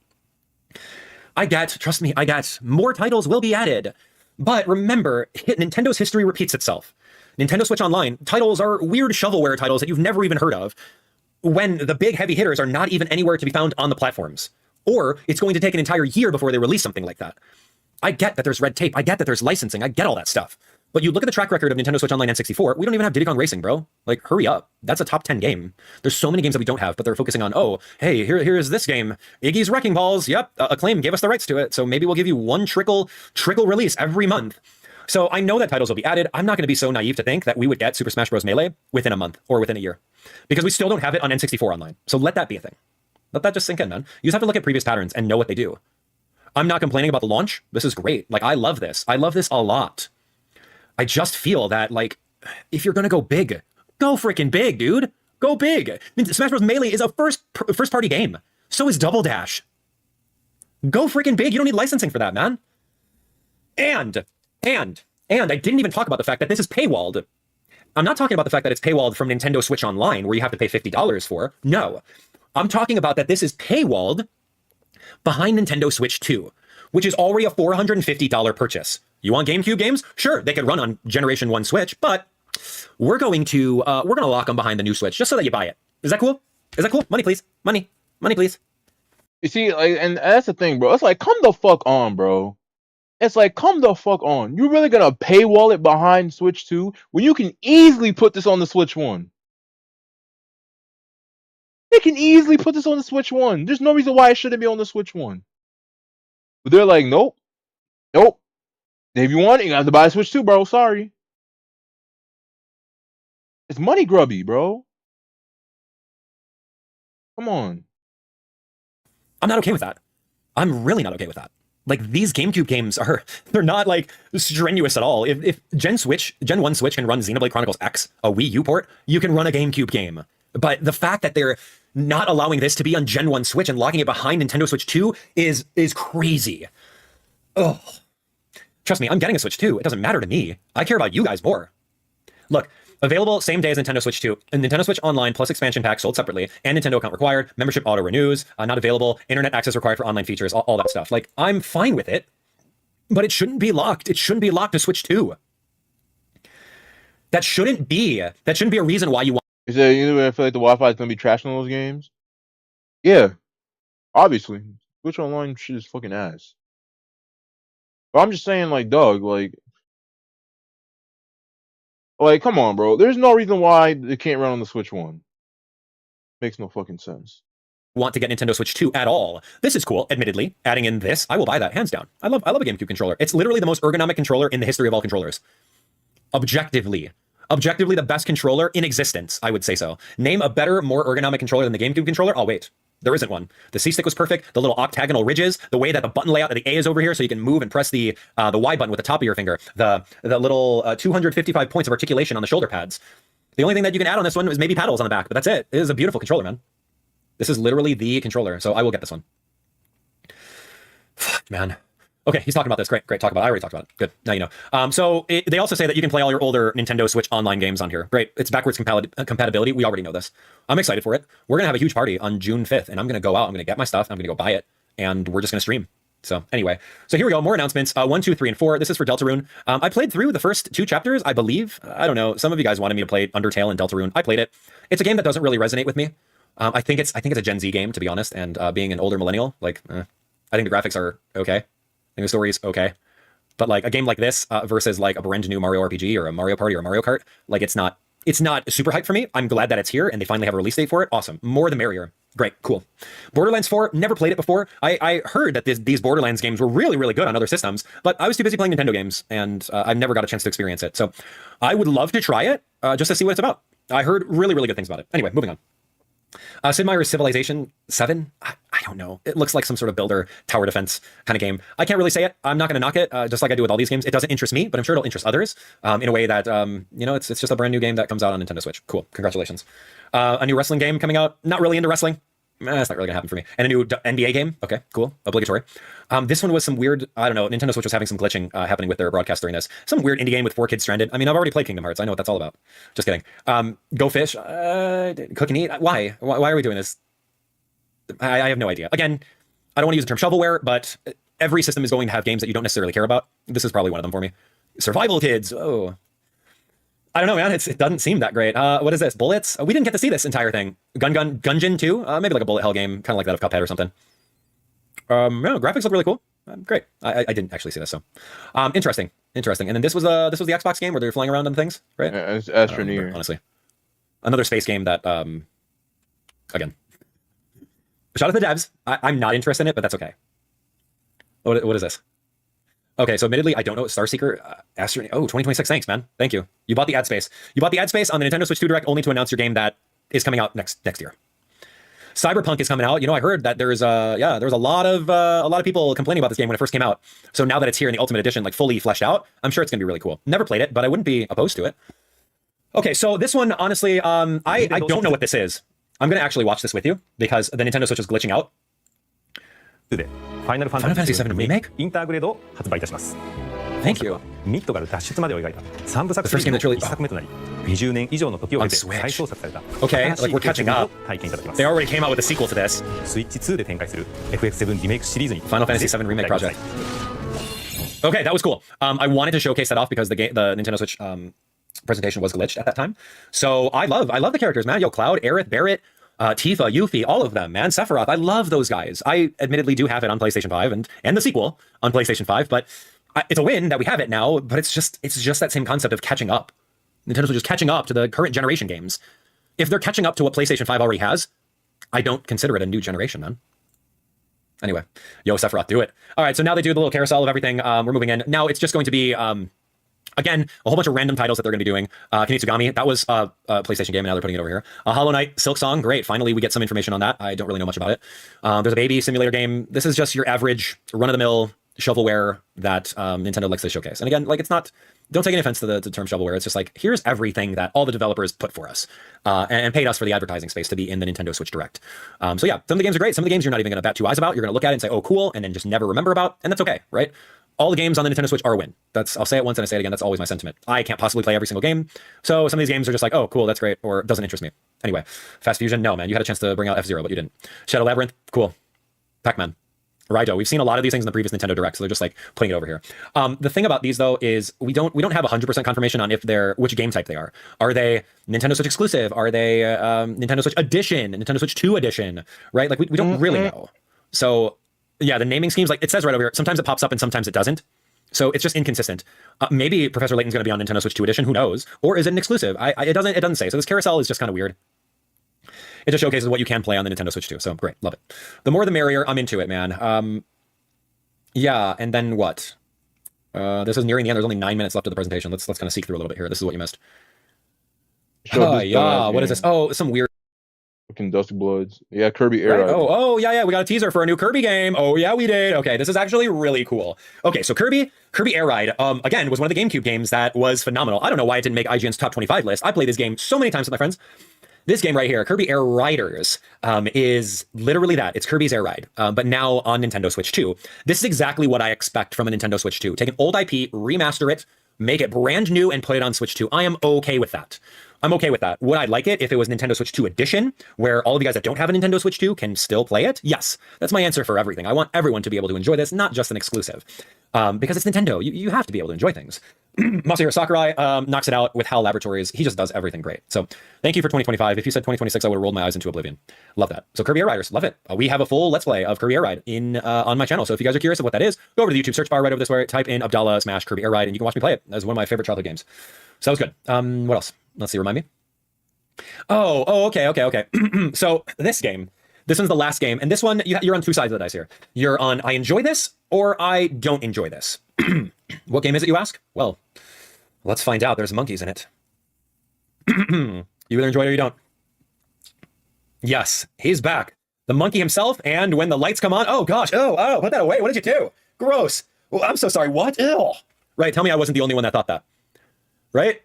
Trust me, more titles will be added. But remember, Nintendo's history repeats itself. Nintendo Switch Online titles are weird shovelware titles that you've never even heard of, when the big heavy hitters are not even anywhere to be found on the platforms. Or it's going to take an entire year before they release something like that. I get that there's red tape. I get that there's licensing. I get all that stuff. But you look at the track record of Nintendo Switch Online N64, we don't even have Diddy Kong Racing, bro. Like, hurry up. That's a top 10 game. There's so many games that we don't have, but they're focusing on, oh, hey, here's this game. Iggy's Wrecking Balls. Yep, Acclaim gave us the rights to it, so maybe we'll give you one trickle release every month. So I know that titles will be added. I'm not going to be so naive to think that we would get Super Smash Bros. Melee within a month or within a year, because we still don't have it on N64 Online. So let that be a thing. Let that just sink in, man. You just have to look at previous patterns and know what they do. I'm not complaining about the launch. This is great. Like, I love this. I love this a lot. I just feel that, like, if you're going to go big, go freaking big, dude. Go big. Smash Bros. Melee is a first-party game. So is Double Dash. Go freaking big. You don't need licensing for that, man. And I didn't even talk about the fact that this is paywalled. I'm not talking about the fact that it's paywalled from Nintendo Switch Online, where you have to pay $50 for. No. I'm talking about that this is paywalled behind Nintendo Switch 2, which is already a $450 purchase. You want GameCube games? Sure, they could run on Generation 1 Switch, but we're going to lock them behind the new Switch just so that you buy it. Is that cool? Is that cool? Money, please. Money, please.
You see, like, and that's the thing, bro. It's like, come the fuck on, bro. It's like, come the fuck on. You really gonna paywall it behind Switch 2 when you can easily put this on the Switch 1? They can easily put this on the Switch 1. There's no reason why it shouldn't be on the Switch 1. But they're like, nope. If you want it, you have to buy a Switch 2, bro. Sorry. It's money grubby, bro. Come on.
I'm not okay with that. I'm really not okay with that. Like, these GameCube games they're not, like, strenuous at all. If Gen 1 Switch can run Xenoblade Chronicles X, a Wii U port, you can run a GameCube game. But the fact that they're not allowing this to be on Gen 1 Switch and locking it behind Nintendo Switch 2 is crazy. Ugh. Trust me, I'm getting a Switch 2. It doesn't matter to me. I care about you guys more. Look, available same day as Nintendo Switch 2. And Nintendo Switch Online plus expansion pack sold separately, and Nintendo account required, membership auto renews, not available, internet access required for online features, all that stuff. Like, I'm fine with it, but it shouldn't be locked. It shouldn't be locked to Switch 2. That shouldn't be a reason why you want.
Is there any way I feel like the Wi-Fi is gonna be trashing those games? Yeah, obviously. Switch Online shit is fucking ass. But I'm just saying, like, dog, like, come on, bro. There's no reason why it can't run on the Switch 1. Makes no fucking sense.
Want to get Nintendo Switch 2 at all. This is cool, admittedly. Adding in this, I will buy that, hands down. I love a GameCube controller. It's literally the most ergonomic controller in the history of all controllers. Objectively the best controller in existence, I would say so. Name a better, more ergonomic controller than the GameCube controller? I'll wait. There isn't one. The C stick was perfect. The little octagonal ridges, the way that the button layout, the A is over here, so you can move and press the Y button with the top of your finger. The little 255 points of articulation on the shoulder pads. The only thing that you can add on this one is maybe paddles on the back, but that's it. It is a beautiful controller, man. This is literally the controller, so I will get this one. Fuck, man. Okay, he's talking about this. Great, talk about it. I already talked about it. Good, now you know. They also say that you can play all your older Nintendo Switch online games on here. Great, it's backwards compatibility. We already know this. I'm excited for it. We're going to have a huge party on June 5th, and I'm going to go out. I'm going to get my stuff. I'm going to go buy it, and we're just going to stream. So anyway, so here we go. More announcements. 1, 2, 3, and 4. This is for Deltarune. I played through the first 2 chapters, I believe. I don't know. Some of you guys wanted me to play Undertale and Deltarune. I played it. It's a game that doesn't really resonate with me. I think it's a Gen Z game, to be honest, and being an older millennial, like, I think the graphics are okay. I think the story is okay. But like a game like this versus like a brand new Mario RPG or a Mario Party or a Mario Kart, like it's not super hyped for me. I'm glad that it's here and they finally have a release date for it. Awesome. More the merrier. Great. Cool. Borderlands 4, never played it before. I heard that these Borderlands games were really, really good on other systems, but I was too busy playing Nintendo games and I've never got a chance to experience it. So I would love to try it just to see what it's about. I heard really, really good things about it. Anyway, moving on. Sid Meier's Civilization 7? I don't know. It looks like some sort of builder tower defense kind of game. I can't really say it. I'm not going to knock it, just like I do with all these games. It doesn't interest me, but I'm sure it'll interest others in a way that, you know, it's just a brand new game that comes out on Nintendo Switch. Cool. Congratulations. A new wrestling game coming out. Not really into wrestling. That's not really gonna happen for me. And a new NBA game. Okay, cool. Obligatory. This one was some weird, I don't know, Nintendo Switch was having some glitching happening with their broadcast during this. Some weird indie game with 4 kids stranded. I mean, I've already played Kingdom Hearts. I know what that's all about. Just kidding. Go Fish. Cook and Eat. Why are we doing this? I have no idea. Again, I don't want to use the term shovelware, but every system is going to have games that you don't necessarily care about. This is probably one of them for me. Survival Kids. Oh. I don't know, man. It doesn't seem that great. What is this? Bullets? We didn't get to see this entire thing. Gungeon 2? Maybe like a bullet hell game, kind of like that of Cuphead or something. No, graphics look really cool. Great. I didn't actually see this, so interesting. And then this was the Xbox game where they're flying around on things, right?
Astroneer.
Honestly, another space game that again. Shout out to the devs. I'm not interested in it, but that's okay. What is this? Okay, so admittedly, I don't know what Star Seeker, Astroneer. Oh, 2026. Thanks, man. Thank you. You bought the ad space. You bought the ad space on the Nintendo Switch 2 Direct only to announce your game that is coming out next year. Cyberpunk is coming out. You know, I heard that there was a lot of people complaining about this game when it first came out. So now that it's here in the Ultimate Edition, like fully fleshed out, I'm sure it's gonna be really cool. Never played it, but I wouldn't be opposed to it. Okay, so this one, honestly, I don't know what this is. I'm gonna actually watch this with you because the Nintendo Switch is glitching out.
Final Fantasy VII
Remake?
インターグレードを発売いたします。
Thank you.
ミッドから脱出までを描いた3部作
The first
シリ
game
ーズ
that
の
really-
1作目となり、20年以上の時を経て
On Switch.
再創作された
Okay,
新し
like
い
we're catching
ゲームを
up.
体験いただきます
They。already came out with a sequel to this.
スイッチ2で展開する FF7 リメイクシリーズに
Final Fantasy VII Remake
いただき
project.
ます。
Okay, that was cool. I wanted to showcase that off because the Nintendo Switch presentation was glitched at that time. So I love the characters, man. Yo, Cloud, Aerith, Barrett, Tifa, Yuffie, all of them, man. Sephiroth, I love those guys. I admittedly do have it on PlayStation 5 and the sequel on PlayStation 5, but it's a win that we have it now. But it's just that same concept of catching up. Nintendo's just catching up to the current generation games. If they're catching up to what PlayStation 5 already has, I don't consider it a new generation, man. Anyway, yo, Sephiroth, do it. All right, so now they do the little carousel of everything. We're moving in. Now it's just going to be, again, a whole bunch of random titles that they're going to be doing. Kinitsugami, that was a PlayStation game, and now they're putting it over here. Hollow Knight, Silksong, great. Finally, we get some information on that. I don't really know much about it. There's a baby simulator game. This is just your average run-of-the-mill shovelware that Nintendo likes to showcase. And again, like it's not, don't take any offense to the term shovelware. It's just like, here's everything that all the developers put for us and paid us for the advertising space to be in the Nintendo Switch Direct. So yeah, some of the games are great. Some of the games you're not even going to bat 2 eyes about. You're going to look at it and say, oh, cool, and then just never remember about, and that's okay, right? All the games on the Nintendo Switch are a win. I'll say it once and I say it again. That's always my sentiment. I can't possibly play every single game. So some of these games are just like, oh, cool, that's great, or doesn't interest me. Anyway, Fast Fusion, no, man. You had a chance to bring out F-Zero, but you didn't. Shadow Labyrinth, cool. Pac-Man. Raito. We've seen a lot of these things in the previous Nintendo Direct, so they're just like putting it over here. The thing about these though is we don't have 100% confirmation on if they're which game type they are. Are they Nintendo Switch exclusive? Are they Nintendo Switch Edition? Nintendo Switch 2 Edition? Right? Like we don't really know. So yeah, the naming schemes, like it says right over here, sometimes it pops up and sometimes it doesn't. So it's just inconsistent. Maybe Professor Layton's going to be on Nintendo Switch 2 Edition. Who knows? Or is it an exclusive? It doesn't say. So this carousel is just kind of weird. It just showcases what you can play on the Nintendo Switch 2. So great, love it. The more the merrier. I'm into it, man. Yeah, and then what? This is nearing the end. There's only 9 minutes left of the presentation. Let's kind of seek through a little bit here. This is what you missed.
Show this
Yeah, what is
game.
this? Oh, some weird
Fucking Dusty Bloods. Yeah, Kirby Air
Right?
Ride.
Oh, yeah. We got a teaser for a new Kirby game. Oh, yeah, we did. Okay, this is actually really cool. Okay, so Kirby Air Ride, again, was one of the GameCube games that was phenomenal. I don't know why it didn't make IGN's top 25 list. I played this game so many times with my friends. This game right here, Kirby Air Riders, is literally that. It's Kirby's Air Ride, but now on Nintendo Switch 2. This is exactly what I expect from a Nintendo Switch 2. Take an old IP, remaster it, make it brand new, and put it on Switch 2. I am okay with that. I'm okay with that. Would I like it if it was Nintendo Switch 2 Edition, where all of you guys that don't have a Nintendo Switch 2 can still play it? Yes. That's my answer for everything. I want everyone to be able to enjoy this, not just an exclusive. Because it's Nintendo. You have to be able to enjoy things. Masahiro Sakurai knocks it out with HAL Laboratories. He just does everything great. So thank you for 2025. If you said 2026, I would have rolled my eyes into oblivion. Love that. So Kirby Air Riders, love it. We have a full Let's Play of Kirby Air Ride on my channel. So if you guys are curious of what that is, go over to the YouTube search bar right over this way, type in Abdallah Smash Kirby Air Ride, and you can watch me play it. That was one of my favorite childhood games. So that was good. What else? Let's see, remind me. Okay. So this one's the last game, and this one, you're on two sides of the dice here. You're on, I enjoy this, or I don't enjoy this. What game is it, you ask? Well, let's find out. There's monkeys in it. You either enjoy it or you don't. Yes, he's back. The monkey himself, and when the lights come on, oh gosh, oh, put that away. What did you do? Gross. Oh, I'm so sorry. What? Ew. Right, tell me I wasn't the only one that thought that. Right?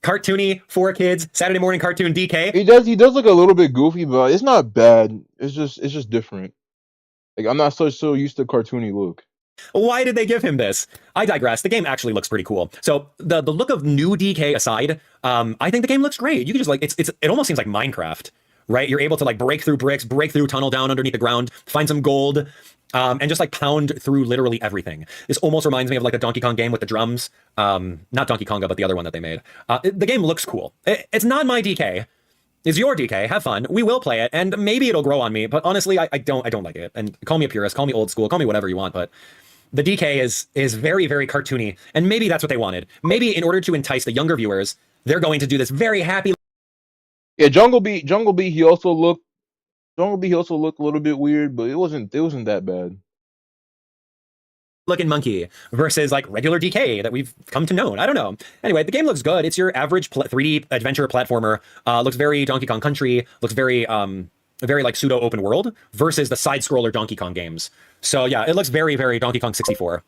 Cartoony, for kids, Saturday morning cartoon DK.
He does look a little bit goofy, but it's not bad. It's just different. Like, I'm not so used to cartoony look.
Why did they give him this? I digress. The game actually looks pretty cool. So the look of new DK aside, I think the game looks great. You can just like, it almost seems like Minecraft, right? You're able to like break through bricks, break through tunnel down underneath the ground, find some gold, and just like pound through literally everything. This almost reminds me of like a Donkey Kong game with the drums. Not Donkey Konga, but the other one that they made. The game looks cool. It's not my DK. It's your DK. Have fun. We will play it, and maybe it'll grow on me. But honestly, I don't like it. And call me a purist, call me old school, call me whatever you want. But the DK is very, very cartoony, and maybe that's what they wanted. Maybe in order to entice the younger viewers, they're going to do this very happy.
Yeah, Jungle Beat. He also looked a little bit weird, but it wasn't that bad.
Looking monkey versus like regular DK that we've come to know. I don't know. Anyway, the game looks good. It's your average 3D adventure platformer. Looks very Donkey Kong Country. Looks very like pseudo open world versus the side scroller Donkey Kong games. So yeah, it looks very, very Donkey Kong 64.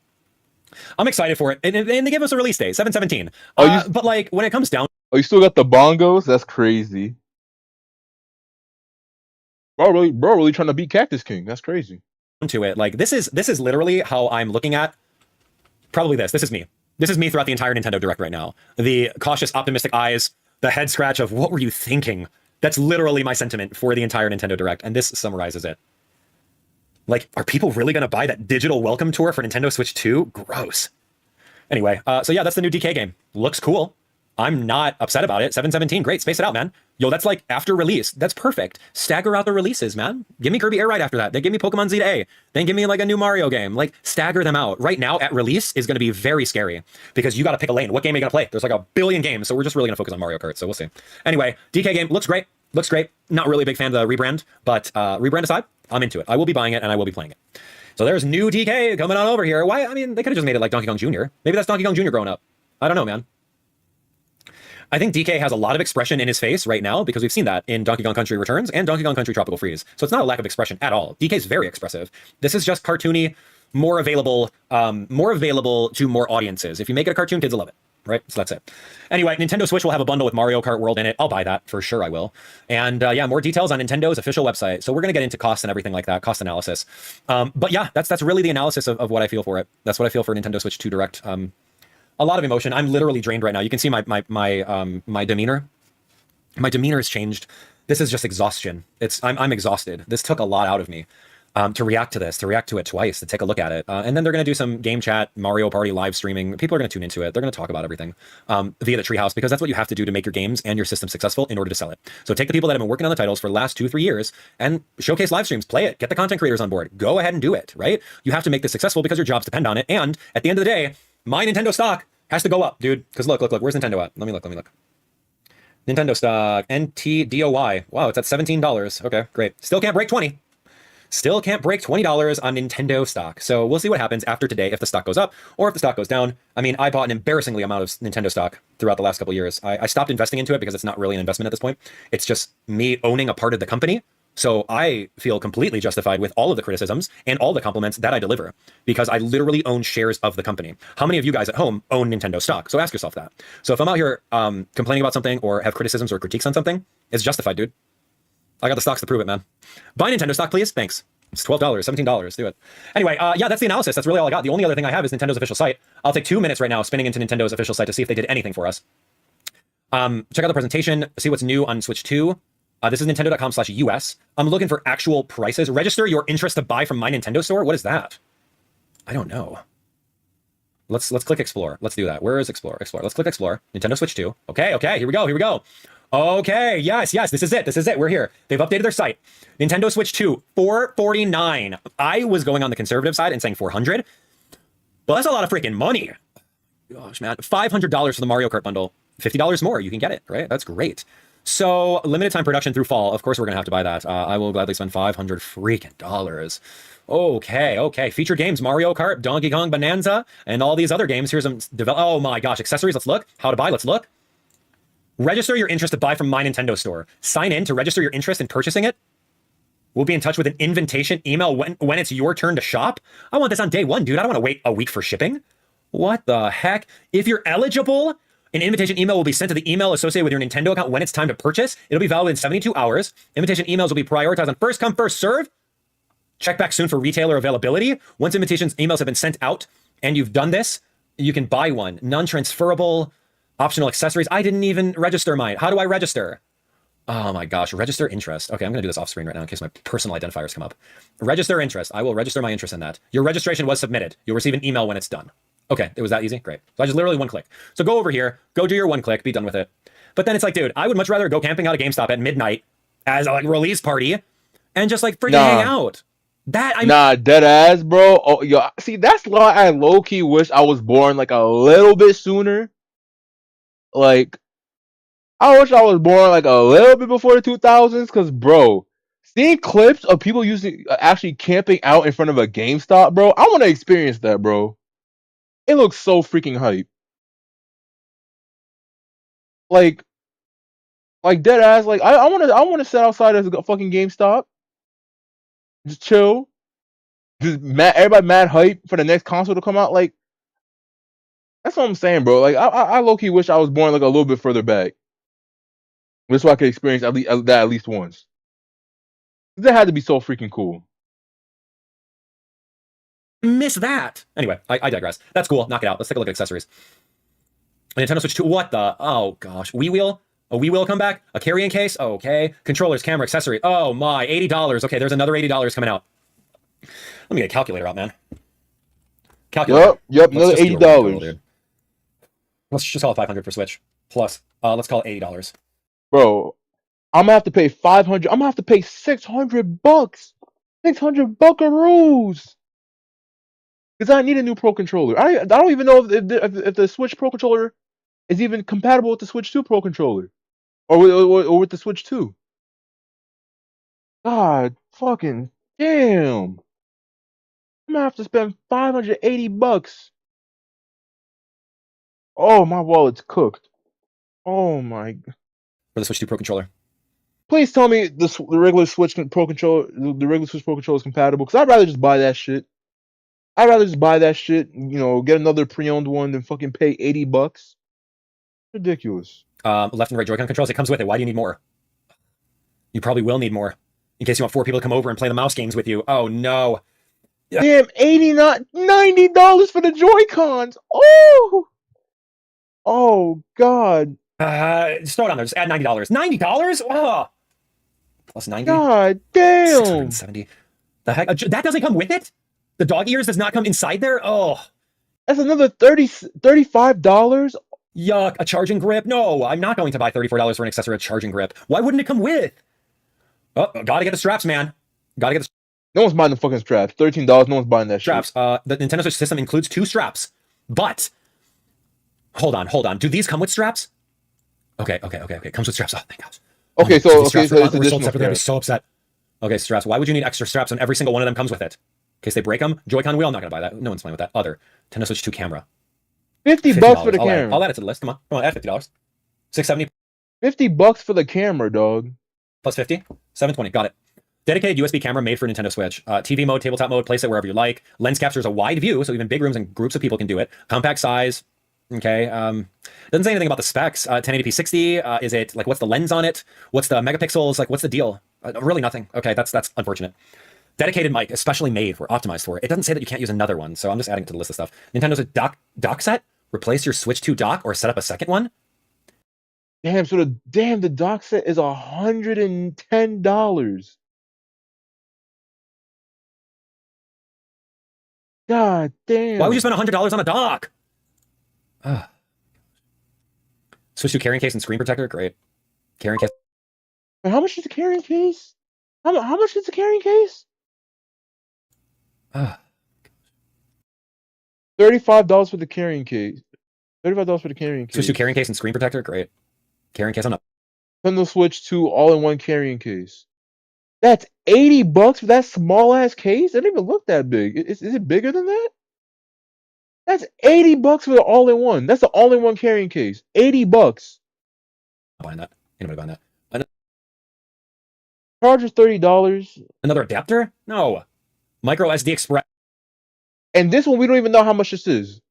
I'm excited for it, and they give us a release date, 7/17. But like when it comes down,
you still got the bongos? That's crazy. Bro, really trying to beat Cactus King. That's crazy.
to it, like this is literally how I'm looking at probably this is me throughout the entire Nintendo Direct right now. The cautious optimistic eyes, the head scratch of what were you thinking? That's literally my sentiment for the entire Nintendo Direct, and this summarizes it. Like, are people really gonna buy that digital welcome tour for Nintendo Switch 2? Gross. Anyway, so yeah, that's the new DK game. Looks cool. I'm not upset about it. 7/17, great. Space it out, man. Yo, that's like after release. That's perfect. Stagger out the releases, man. Give me Kirby Air Ride after that. Then give me Pokemon Z to A. Then give me like a new Mario game. Like, stagger them out. Right now, at release, is going to be very scary because you got to pick a lane. What game are you going to play? There's like a billion games, so we're just really going to focus on Mario Kart, so we'll see. Anyway, DK game looks great. Looks great. Not really a big fan of the rebrand, but rebrand aside, I'm into it. I will be buying it, and I will be playing it. So there's new DK coming on over here. Why? I mean, they could have just made it like Donkey Kong Jr. Maybe that's Donkey Kong Jr. growing up. I don't know, man. I think DK has a lot of expression in his face right now because we've seen that in Donkey Kong Country Returns and Donkey Kong Country Tropical Freeze. So it's not a lack of expression at all. DK is very expressive. This is just cartoony, more available to more audiences. If you make it a cartoon, kids will love it, right? So that's it. Anyway, Nintendo Switch will have a bundle with Mario Kart World in it. I'll buy that for sure. I will. And yeah, more details on Nintendo's official website. So we're gonna get into costs and everything like that, cost analysis. But yeah, that's really the analysis of what I feel for it. That's what I feel for Nintendo Switch 2 Direct. A lot of emotion. I'm literally drained right now. You can see my demeanor. My demeanor has changed. This is just exhaustion. I'm exhausted. This took a lot out of me to react to this, to react to it twice, to take a look at it. And then they're going to do some game chat, Mario Party live streaming. People are going to tune into it. They're going to talk about everything via the Treehouse because that's what you have to do to make your games and your system successful in order to sell it. So take the people that have been working on the titles for the last 2-3 years and showcase live streams, play it, get the content creators on board. Go ahead and do it, right? You have to make this successful because your jobs depend on it. And at the end of the day, my Nintendo stock has to go up, dude. Because look. Where's Nintendo at? Let me look. Nintendo stock, NTDOY. Wow, it's at $17. Okay, great. Still can't break 20. Still can't break $20 on Nintendo stock. So we'll see what happens after today if the stock goes up or if the stock goes down. I mean, I bought an embarrassingly amount of Nintendo stock throughout the last couple of years. I stopped investing into it because it's not really an investment at this point. It's just me owning a part of the company. So I feel completely justified with all of the criticisms and all the compliments that I deliver because I literally own shares of the company. How many of you guys at home own Nintendo stock? So ask yourself that. So if I'm out here complaining about something or have criticisms or critiques on something, it's justified, dude. I got the stocks to prove it, man. Buy Nintendo stock, please. Thanks. It's $12, $17. Do it. Anyway, yeah, that's the analysis. That's really all I got. The only other thing I have is Nintendo's official site. I'll take 2 minutes right now spinning into Nintendo's official site to see if they did anything for us. Check out the presentation. See what's new on Switch 2. This is nintendo.com/US. I'm looking for actual prices. Register your interest to buy from my Nintendo store. What is that? I don't know. Let's click Explore. Let's do that. Where is Explore? Explore. Let's click Explore. Nintendo Switch 2. Okay. Here we go. Okay, yes, this is it. We're here. They've updated their site. Nintendo Switch 2, $449. I was going on the conservative side and saying $400. Well, that's a lot of freaking money. Gosh, man. $500 for the Mario Kart bundle. $50 more. You can get it, right? That's great. So, limited time production through fall. Of course, we're going to have to buy that. I will gladly spend $500 freaking dollars. Okay. Featured games, Mario Kart, Donkey Kong Bonanza, and all these other games. Here's some oh my gosh, accessories. Let's look. How to buy. Let's look. Register your interest to buy from my Nintendo store. Sign in to register your interest in purchasing it. We'll be in touch with an invitation email when it's your turn to shop. I want this on day one, dude. I don't want to wait a week for shipping. What the heck? If you're eligible, an invitation email will be sent to the email associated with your Nintendo account when it's time to purchase. It'll be valid in 72 hours. Invitation emails will be prioritized on first come, first serve. Check back soon for retailer availability. Once invitations emails have been sent out and you've done this, you can buy one. Non-transferable. Optional accessories. I didn't even register mine. How do I register? Oh my gosh. Register interest. Okay, I'm going to do this off screen right now in case my personal identifiers come up. Register interest. I will register my interest in that. Your registration was submitted. You'll receive an email when it's done. Okay, it was that easy? Great. So I just literally one click. So go over here, go do your one click, be done with it. But then it's like, dude, I would much rather go camping out at GameStop at midnight as a like release party and just like freaking hang out.
Nah, dead ass, bro. Oh, yo, see, that's why I low key wish I was born like a little bit sooner. Like, I wish I was born like a little bit before the 2000s, because, bro, seeing clips of people actually camping out in front of a GameStop, bro, I want to experience that, bro. It looks so freaking hype. Like dead ass. Like, I want to sit outside as a fucking GameStop, just chill, just everybody mad hype for the next console to come out. Like, that's what I'm saying, bro. Like, I low key wish I was born like a little bit further back, just so I could experience that at least once. That had to be so freaking cool.
Miss that. Anyway, I digress. That's cool. Knock it out. Let's take a look at accessories. A Nintendo Switch 2. What the? Oh gosh. Wii wheel. A Wii wheel come back. A carrying case. Okay. Controllers, camera, accessory. Oh my. $80. Okay. There's another $80 coming out. Let me get a calculator out, man. Calculator.
Yep. Another $80.
Let's just call it $500 for Switch. Plus, let's call it $80.
Bro, I'm gonna have to pay $500. I'm gonna have to pay $600. 600 buckaroos. Because I need a new Pro controller. I don't even know if the Switch Pro controller is even compatible with the Switch 2 Pro controller, or with the Switch 2. God fucking damn! I'm gonna have to spend $580. Oh, my wallet's cooked. Oh my!
For the Switch 2 Pro controller.
Please tell me the regular Switch Pro controller, the regular Switch Pro controller is compatible. Because I'd rather just buy that shit. Get another pre-owned one than fucking pay $80. Ridiculous.
Left and right Joy-Con controls. It comes with it. Why do you need more? You probably will need more. In case you want 4 people to come over and play the mouse games with you. Oh, no.
Damn, $90 for the Joy-Cons. Oh! Oh, God.
Just throw it on there. Just add $90. $90? Oh! Plus 90?
God damn!
670. The heck? That doesn't come with it? The dog ears does not come inside there? Oh.
That's another $35?
Yuck, a charging grip? No, I'm not going to buy $34 for an accessory, a charging grip. Why wouldn't it come with? Oh, gotta get the straps, man. Gotta get the
No one's buying the fucking straps. $13, no one's buying that
straps.
shit.
The Nintendo Switch system includes 2 straps. But, hold on. Do these come with straps? Okay. It comes with straps. Oh, thank God.
Okay, so it's
I'd be
additional
so upset. Okay, straps. Why would you need extra straps when every single one of them comes with it? In case they break them. Joy-Con wheel, I'm not gonna buy that. No one's playing with that. Other. Nintendo Switch 2 camera.
$50 for the
I'll
camera.
add it to the list. Come on, add $50. $670
$50 for the camera, dog.
plus 50. $720. Got it. Dedicated USB camera made for Nintendo Switch. TV mode, tabletop mode, place it wherever you like. Lens captures a wide view, so even big rooms and groups of people can do it. Compact size. Okay. Doesn't say anything about the specs. 1080p 60. Is it like what's the lens on it? What's the megapixels? Like what's the deal? Really nothing. Okay, that's unfortunate. Dedicated mic, especially made for, optimized for. It doesn't say that you can't use another one, so I'm just adding it to the list of stuff. Nintendo's a dock set. Replace your Switch 2 dock or set up a second one.
Damn, so the dock set is $110. God damn.
Why would you spend $100 on a dock? Switch 2 carrying case and screen protector. Great. Carrying case.
And how much is the carrying case? How much is the carrying case? $35 for the carrying case. $35 for the carrying case.
Switch 2 carrying case and screen protector. Great. Carrying case on up.
Nintendo Switch 2 all-in-one carrying case. That's $80 for that small ass case? It doesn't even look that big. Is it bigger than that? That's $80 for the all-in-one. That's the all-in-one carrying case. $80.
Buying that. Anybody buying that?
Charger $30.
Another adapter? No. Micro SD Express.
And this one we don't even know how much this is.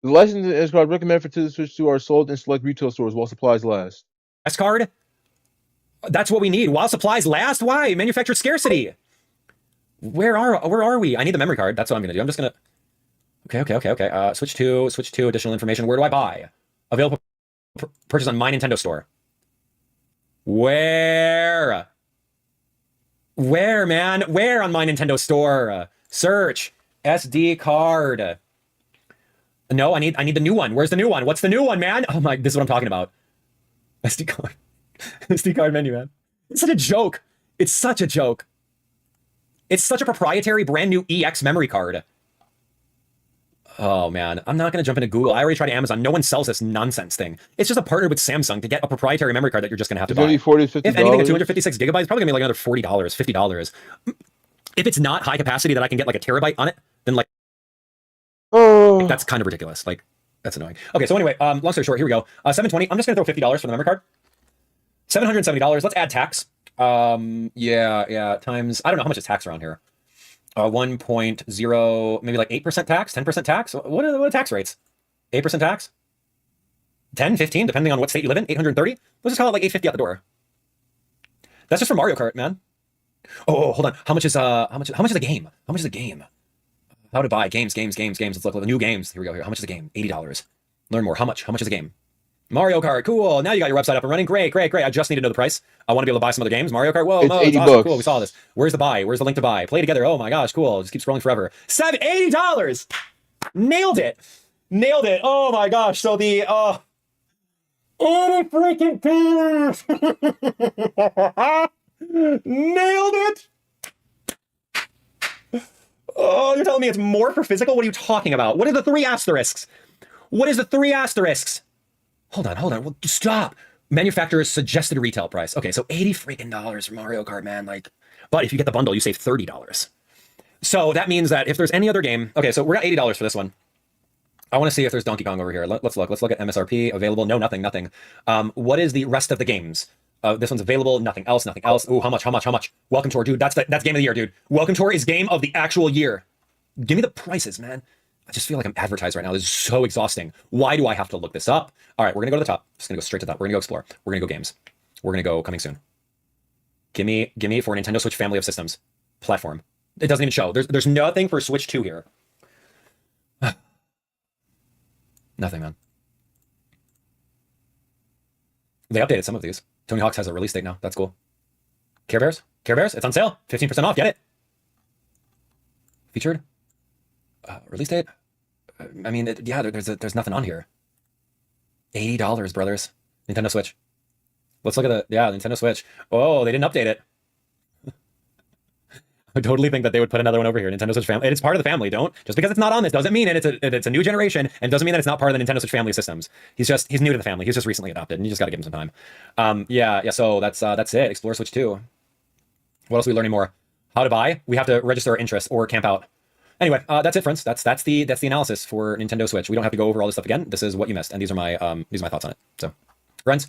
The license is called recommended for Nintendo Switch 2 are sold in select retail stores while supplies last.
S card? That's what we need. While supplies last? Why? Manufactured scarcity. Where are we? I need the memory card. That's what I'm gonna do. I'm just gonna. Okay. Switch 2 additional information. Where do I buy? Available purchase on My Nintendo Store. Where, man? Where on My Nintendo Store? Search SD card. No, I need the new one. Where's the new one? What's the new one, man? Oh my, this is what I'm talking about. SD card. SD card menu, man. It's such a joke. It's such a joke. It's such a proprietary brand new EX memory card. Oh man, I'm not gonna jump into Google. I already tried Amazon. No one sells this nonsense thing. It's just a partner with Samsung to get a proprietary memory card that you're just gonna have to buy.
It's gonna be $40, $50.
If anything, at 256 gigabytes, it's probably gonna be like another $40, $50. If it's not high capacity that I can get like a terabyte on it, then like that's kind of ridiculous. Like that's annoying. Okay, so anyway, long story short, here we go. 720. I'm just gonna throw $50 for the memory card. $770. Let's add tax. Yeah. Times. I don't know how much is tax around here. 1.0, maybe like 8% tax, 10% tax. What are the tax rates? 8% tax? 10, 15, depending on what state you live in. 830. Let's just call it like 850 out the door. That's just for Mario Kart, man. Oh, hold on. How much is the game? How much is the game? How to buy games. Let's look at the new games. Here we go. Here. How much is the game? $80. Learn more. How much? How much is the game? Mario Kart, cool. Now you got your website up and running. Great. I just need to know the price. I want to be able to buy some other games. Mario Kart, whoa,
it's
no,
$80.
it's awesome. Cool, we saw this. Where's the buy? Where's the link to buy? Play together. Oh my gosh, cool. Just keep scrolling forever. $80. Nailed it. Oh my gosh. So the $80 freaking dollars. Nailed it. Oh, you're telling me it's more for physical? What are you talking about? What are the 3 asterisks? Hold on. Well, stop. Manufacturer's suggested retail price. Okay, so $80 freaking dollars for Mario Kart, man. Like, but if you get the bundle, you save $30. So that means that if there's any other game, okay, so we're at $80 for this one. I want to see if there's Donkey Kong over here. Let's look. Let's look at MSRP available. No, nothing. What is the rest of the games? This one's available. Nothing else. Ooh, how much? Welcome Tour, dude. That's game of the year, dude. Welcome Tour is game of the actual year. Give me the prices, man. I just feel like I'm advertised right now. This is so exhausting. Why do I have to look this up? All right, we're gonna go to the top. Just gonna go straight to the top. We're gonna go explore. We're gonna go games. We're gonna go coming soon. Give me for Nintendo Switch family of systems. Platform. It doesn't even show. There's nothing for Switch 2 here. Nothing, man. They updated some of these. Tony Hawk's has a release date now. That's cool. Care Bears? It's on sale. 15% off. Get it. Featured. Release date? I mean, there's nothing on here. $80, brothers. Nintendo Switch. Let's look at the Nintendo Switch. Oh, they didn't update it. I totally think that they would put another one over here. Nintendo Switch family. It's part of the family. Just because it's not on this doesn't mean it's a new generation, and doesn't mean that it's not part of the Nintendo Switch family of systems. He's new to the family. He's just recently adopted, and you just got to give him some time. So that's it. Explore Switch 2. What else are we learning more? How to buy? We have to register our interest or camp out. Anyway, that's it, friends. That's the analysis for Nintendo Switch. We don't have to go over all this stuff again. This is what you missed, and these are my thoughts on it. So, friends,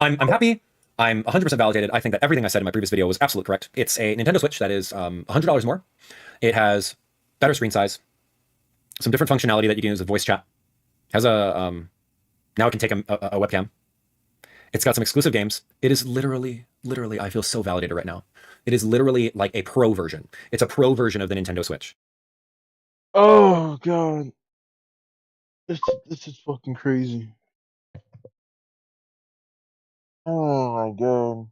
I'm happy. I'm 100% validated. I think that everything I said in my previous video was absolutely correct. It's a Nintendo Switch that is $100 more. It has better screen size, some different functionality that you can use with voice chat. Has a now it can take a webcam. It's got some exclusive games. It is literally, I feel so validated right now. It is literally like a pro version. It's a pro version of the Nintendo Switch.
Oh god, this is fucking crazy. Oh my god.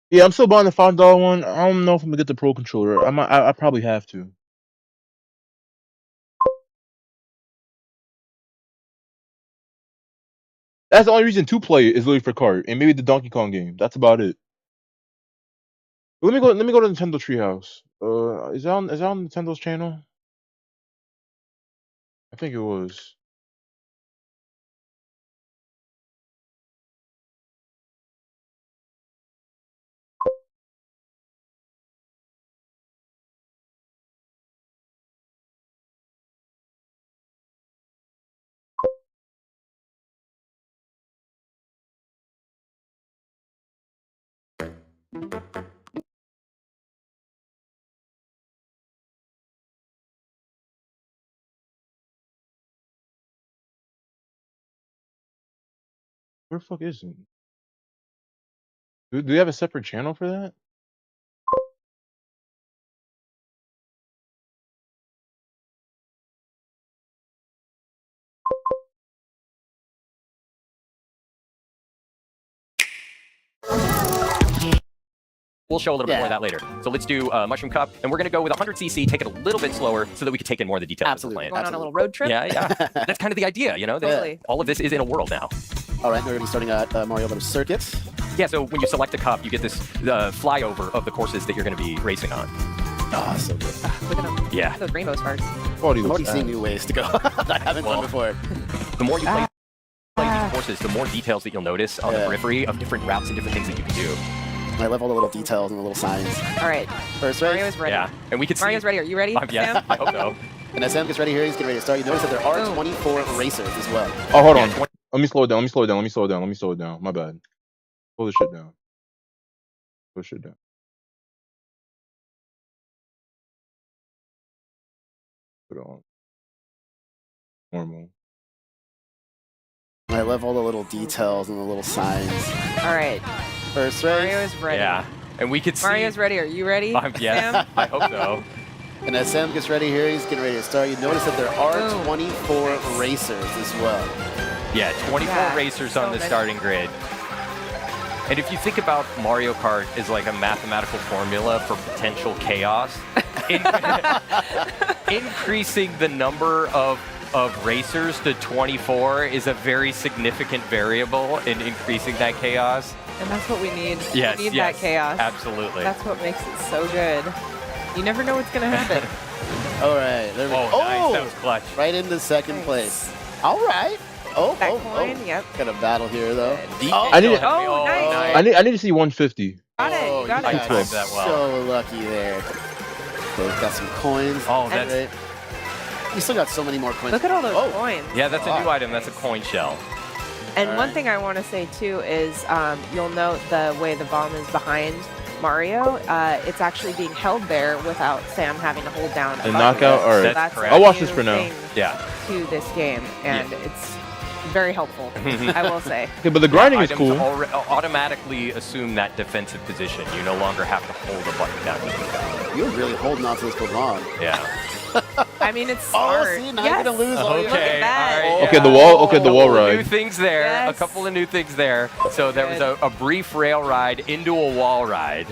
Yeah, I'm still buying the $5 one. I don't know if I'm gonna get the Pro Controller. I probably have to. That's the only reason to play it is literally for kart and maybe the Donkey Kong game. That's about it. Let me go to Nintendo Treehouse. Is that on Nintendo's channel? I think it was. Where the fuck is it? Do they have a separate channel for that?
We'll show a little bit more of that later. So let's do Mushroom Cup, and we're going to go with 100cc, take it a little bit slower so that we can take in more of the details
Absolutely.
of the plan.
Going on a little road trip?
Yeah. That's kind of the idea, you know?
Totally.
All of this is in a world now.
All right, we're going to be starting at Mario Brothers Circuit.
Yeah, so when you select a cup, you get this flyover of the courses that you're going to be racing on.
Oh, so good.
Look at them.
Yeah.
Those rainbow sparks.
Oh,
I'm already seeing new ways to go that I haven't done before.
The more you play these courses, the more details that you'll notice on the periphery of different routes and different things that you can do.
I love all the little details and the little signs.
All right.
First
Mario
race.
is ready.
Yeah, and we can see...
Mario's ready. Are you ready,
yeah,
Sam?
I hope so.
And as Sam gets ready here, he's getting ready to start. You notice that there are 24 racers as well.
Oh, hold on. Let me slow it down. My bad. Slow this shit down. Put it on. Normal.
I love all the little details and the little signs.
All right.
First
Mario
race.
is ready.
Yeah, and we could see...
Mario's ready. Are you ready,
yes,
Sam?
I hope so.
And as Sam gets ready here, he's getting ready to start. You notice that there are 24 racers as well.
Yeah, 24 racers on the starting grid. And if you think about Mario Kart as like a mathematical formula for potential chaos, increasing the number of racers to 24 is a very significant variable in increasing that chaos.
And that's what we need.
Yes,
we need that chaos.
Absolutely.
That's what makes it so good. You never know what's going to happen.
All right. There we go.
Nice. That was clutch.
Right into second place. All right.
That coin, yep.
Got a battle here, though.
I need
nice.
I need to see 150.
Got it. You got
I
it.
timed that well.
So lucky there. So we've got some coins.
Oh, that's...
Right. You still got so many more coins.
Look at all those coins.
Yeah, that's a new item. That's a coin shell.
And one thing I want to say, too, is you'll note the way the bomb is behind Mario. It's actually being held there without Sam having to hold down a
The
button.
knockout? All right.
That's
correct.
I'll watch this for now.
thing
Yeah.
To this game, and it's very helpful, I will say.
Okay, but the grinding is
Items
cool.
automatically assume that defensive position. You no longer have to hold a button down to do that.
You're really holding on to this for long.
Yeah.
I mean, it's smart.
Oh, see, now
yes.
you're going to lose all your...
Look at that.
All right,
Okay, the wall. Okay, the wall
New
ride.
things there.
Yes.
A couple of new things there. So there was a brief rail ride into a wall ride.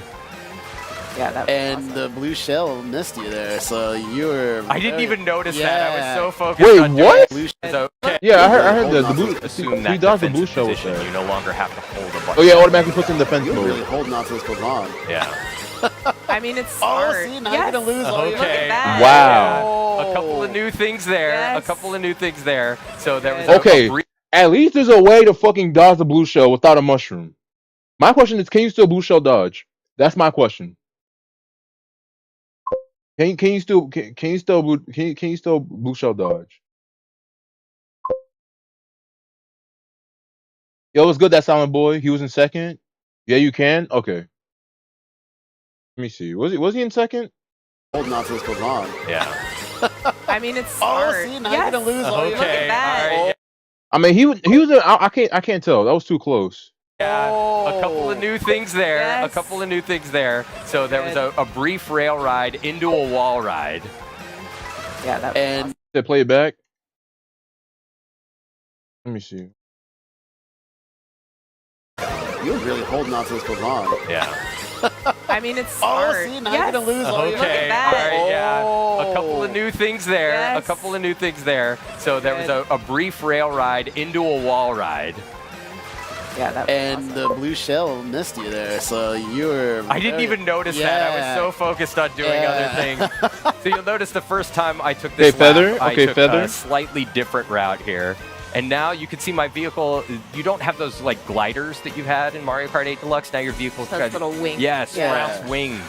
Yeah, that was
And
awesome.
the blue shell missed you there, so you were...
I didn't even notice that. I was so focused
Wait,
on
what?
Blue
So,
Yeah, I heard the blue.
assume
We
that
dodged the blue
defensive
shell with
position.
that.
You no longer have to hold a button.
Oh yeah, automatically puts in defense
You're
mode.
really holding on to this for long.
Yeah.
I I mean, it's
Oh,
smart.
see, now
yes.
you're gonna lose all your.
Look at that.
Wow.
A couple of new things there.
Yes.
A couple of new things there. So there was
Good.
a
Okay.
brief
At least there's a way to fucking dodge the blue shell without a mushroom. My question is, can you still blue shell dodge? That's my question. Can you still blue shell dodge? Yo, what's good? That Silent Boy. He was in second. Yeah, you can. Okay. Let me see. Was he in second?
Holding on to this for long.
Yeah.
I mean, it's
Oh,
smart.
see, now
yes.
you're gonna lose all your.
Look at that.
All right.
I mean, he was. I can't tell. That was too close.
Yeah, a couple of new things there.
Yes.
A couple of new things there. So there was
Good.
a brief rail ride into a wall ride.
Yeah, that was
And
awesome.
Did I play it back? Let me see.
you're really holding on to this for long.
Yeah.
I mean, it's
Oh,
smart.
see, now
yes.
you're gonna lose all your.
Look at that.
All right, yeah. A couple
Oh.
of new things there. A
Yes.
couple of new things there. So there was
Good.
a brief rail ride into a wall ride.
Yeah, that was
And
awesome.
the blue shell missed you there, so you were.
I didn't even notice that. I was so focused on doing
Yeah.
other things. So you'll notice the first time I took this
Okay, Feather.
lap, I
Okay,
took
Feather.
a slightly different route here. And now you can see my vehicle. You don't have those like gliders that you had in Mario Kart 8 Deluxe. Now your vehicle's
Those
got
little wings.
yes,
Yeah.
sprouts wings,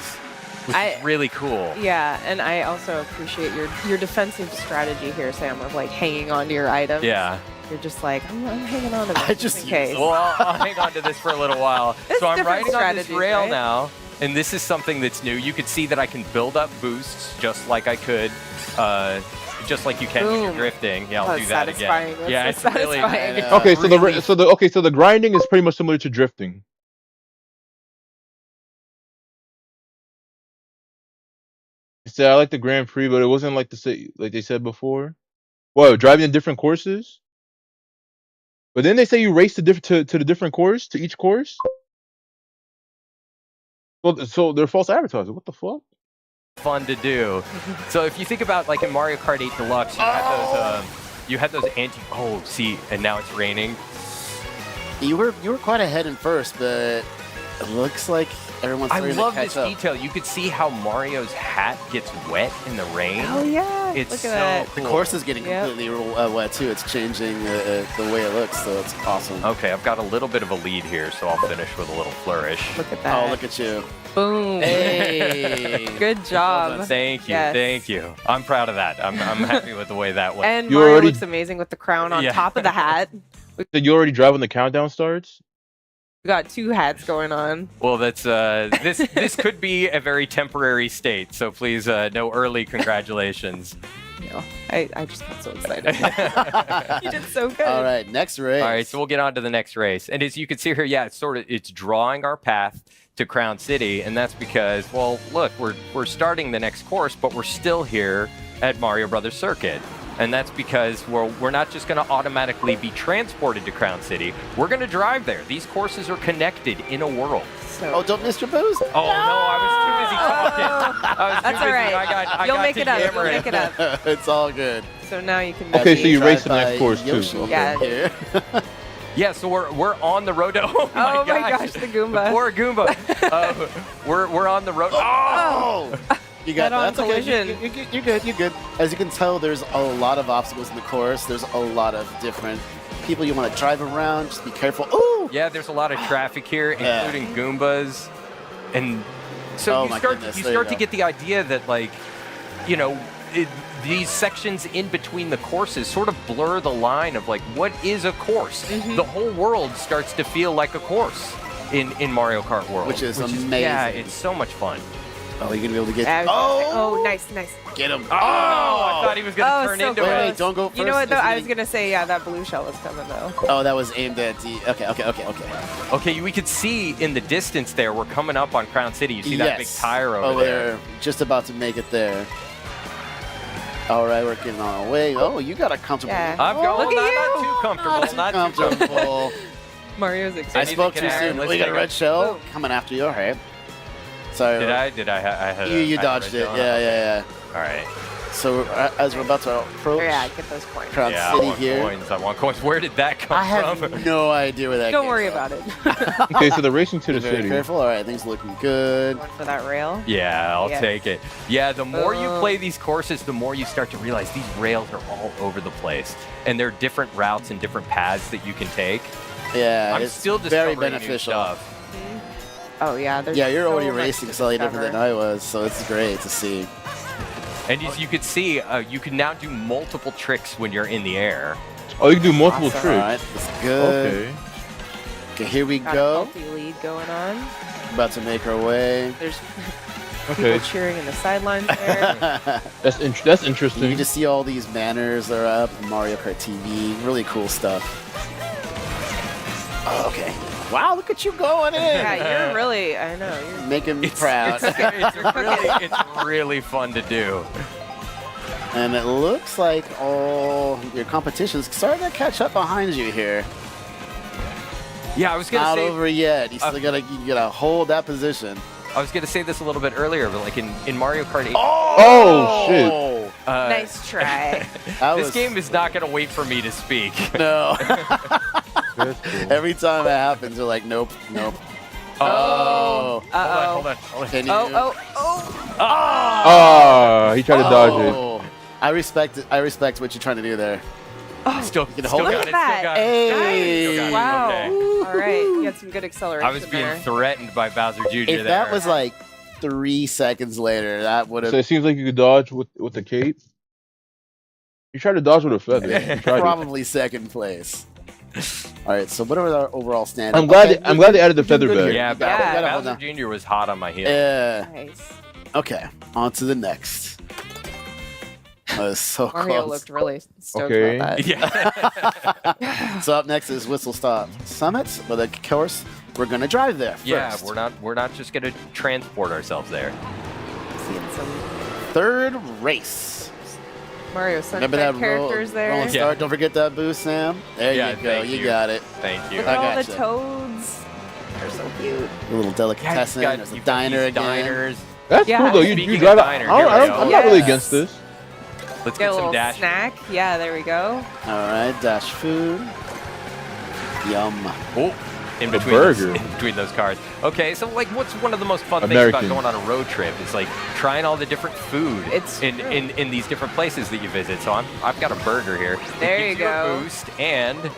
which is really cool.
Yeah, and I also appreciate your defensive strategy here, Sam, of like hanging on to your items.
Yeah.
You're just like, I'm hanging on to this
I just
in case.
Well, I'll hang on to this for a little while.
It's
So I'm
different
riding on this
strategies,
rail
right?
now, and this is something that's new. You can see that I can build up boosts just like I could, just like you can when you're
Boom.
drifting. Yeah, I'll
Oh,
do
it's
that
satisfying.
again.
That's
Yeah,
so
it's really.
satisfying.
I know.
Okay, so
really-
the grinding is pretty much similar to drifting. I like the Grand Prix, but it wasn't like like they said before. What, driving in different courses? But then they say you race to the different course, to each course. So they're false advertising. What the fuck?
Fun to do. So if you think about like in Mario Kart 8 Deluxe, you had those anti. Oh, see, and now it's raining.
You were quite ahead in first, but it looks like everyone's
I
starting
love
to catch
this
up.
detail. You could see how Mario's hat gets wet in the rain.
Oh yeah,
It's
look
so
at that.
cool.
The course is getting
Yep.
completely wet too. It's changing the way it looks, so it's awesome.
Okay, I've got a little bit of a lead here, so I'll finish with a little flourish.
Look at that.
Oh, look at you!
Boom.
Hey,
Good job.
Thank you,
Yes.
thank you. I'm proud of that. I'm happy with the way that went.
And
You
Mario
already-
looks amazing with the crown on
Yeah.
top of the hat.
Did you already drive when the countdown starts?
We got two hats going on.
Well, that's this could be a very temporary state, so please no early congratulations.
You know, I just got so excited. You did so good.
All right, next race.
All right, so we'll get on to the next race. And as you can see here, yeah, it's drawing our path to Crown City, and that's because, well, look, we're starting the next course, but we're still here at Mario Brothers Circuit. And that's because we're not just going to automatically be transported to Crown City. We're going to drive there. These courses are connected in a world.
So,
Oh, don't miss your boost.
Oh, no, I was too busy talking. I was too
that's
busy.
all right.
I
You'll
got
make
to
it up. You'll
yammering.
make it up.
It's all good.
So now you can.
Okay, so you
Drive
raced the next
by
course, too.
Yoshi
Okay.
Yeah.
here.
Yeah, so we're on the road. Oh
Oh my gosh, the Goomba.
Poor Goomba. We're on the road. Oh!
Oh! You got
Head-on
that. That's okay.
collision.
You're good. You're good. As you can tell, there's a lot of obstacles in the course. There's a lot of different people you want to drive around. Just be careful. Ooh!
Yeah, there's a lot of traffic here,
Yeah.
including Goombas, and so
Oh
you
my
start
goodness,
you
there you
start to
go.
get the idea that like, you know, these sections in between the courses sort of blur the line of like what is a course.
Mm-hmm.
The whole world starts to feel like a course in Mario Kart World,
Which is
Yeah,
amazing.
it's so much fun.
Oh, you're gonna be able to get.
Yeah,
Oh!
nice.
Get him!
Oh, I thought he was gonna
Oh,
turn
so
into
close.
it.
Wait, don't go
You know
first.
what though?
It's
I was
getting-
gonna say yeah, that blue shell is coming though.
Oh, that was aimed at the. Okay.
Okay, we could see in the distance there, we're coming up on Crown City. You see that big tire over there.
Just about to make it there. All right, we're getting on our way. Oh, you got a comfortable.
Yeah.
I'm going
Look at
not
you.
too comfortable. Not too comfortable.
comfortable.
Mario's
I
excited.
spoke
Anything
too
can happen.
soon.
Let's
We got a
take
red
it.
shell coming after you. All right. Sorry.
Did I? I had
You
I had
dodged
red
it.
zone.
Yeah.
All right.
So as we're about to approach
Yeah, get those coins.
Crown
Yeah, I
City
want
here,
coins. I want coins. Where did that come
I have
from?
no idea where that
Don't
came
worry
from.
about it.
Okay, so they're racing to
Be
the
very
city.
careful. All right, things looking good.
Going for that rail.
Yeah, I'll
Yes.
take it. Yeah, the more you
Boom.
play these courses, the more you start to realize these rails are all over the place. And there are different routes and different paths that you can take.
Yeah,
I'm
it's
still
very
discovering new
beneficial.
stuff.
Oh yeah, there's
Yeah, you're
so
already
much
racing
to
slightly different than
discover.
I was, so it's great to see.
And as you can see, you can now do multiple tricks when you're in the air.
Oh, you can do multiple
Awesome.
All
tricks.
right, that's good.
Okay.
Okay, here we
Got a
go.
healthy lead going on.
About to make our way.
There's
Okay.
people cheering in the sidelines there.
That's
You
interesting.
can just see all these banners that are up. Mario Kart TV, really cool stuff. Oh, okay. Wow, look at you going in.
Yeah, you're really. I know. You're
Making me proud.
It's really fun to do.
And it looks like all your competition's starting to catch up behind you here.
Yeah, I was gonna
Not
say
over yet. You still you gotta hold that position.
I was gonna say this a little bit earlier, but like in Mario Kart 8,
Oh, shit.
nice try.
That
this
was-
game is not gonna wait for me to speak.
No.
That's cool.
Every time it happens, they're like, nope, nope.
Oh.
Hold on,
Uh-oh.
hold on, hold on.
Can you?
Oh.
Ah, he tried to dodge it.
Oh. I respect it. I respect what you're trying to do there.
Still,
can
still
hold
got
it?
it.
Look
Still
at
got
that.
it.
Hey.
Still got it.
Wow.
Okay.
All right. You had some good acceleration
I was being
there.
threatened by Bowser Jr.
If
there.
that was like 3 seconds later, that would
So
have
it seems like you could dodge with the cape. You tried to dodge with a feather. You tried it.
probably second place. All right. So what are our overall standings?
I'm glad they added the feather back.
yeah,
You gotta hold
Bowser
on.
Jr. was hot on my heel.
Yeah.
Nice.
Okay. On to the next. That was so
Mario
close.
looked really stoked
Okay.
about that.
Yeah.
So up next is Whistle Stop Summit, but of course we're gonna drive there first.
Yeah, we're not just gonna transport ourselves there.
Seeing some
Third race.
Mario Sunshine
Remember that
characters there.
rolling
Yeah.
start? Don't forget that boost, Sam. There
Yeah,
you go.
thank
You
you.
got it.
Thank you.
Look
I
at all the
gotcha.
toads. They're so cute.
A little delicatessen. There's a
you've got
diner
these
again.
Diners.
That's
Yeah,
cool though. You
speaking
drive.
of diner, here we
I'm not
go.
really
Yes.
against this.
Let's
Get
get
a
some
little
dash.
snack. Yeah, there we go.
All right, dash food. Yum.
Oh, in
The
between
burger.
Those, in between those cars. Okay, so like, what's one of the most fun
American.
things about going on a road trip? Is like trying all the different food
It's
in,
true.
in these different places that you visit. So I've got a burger here. It
There
gives
you go.
A boost and it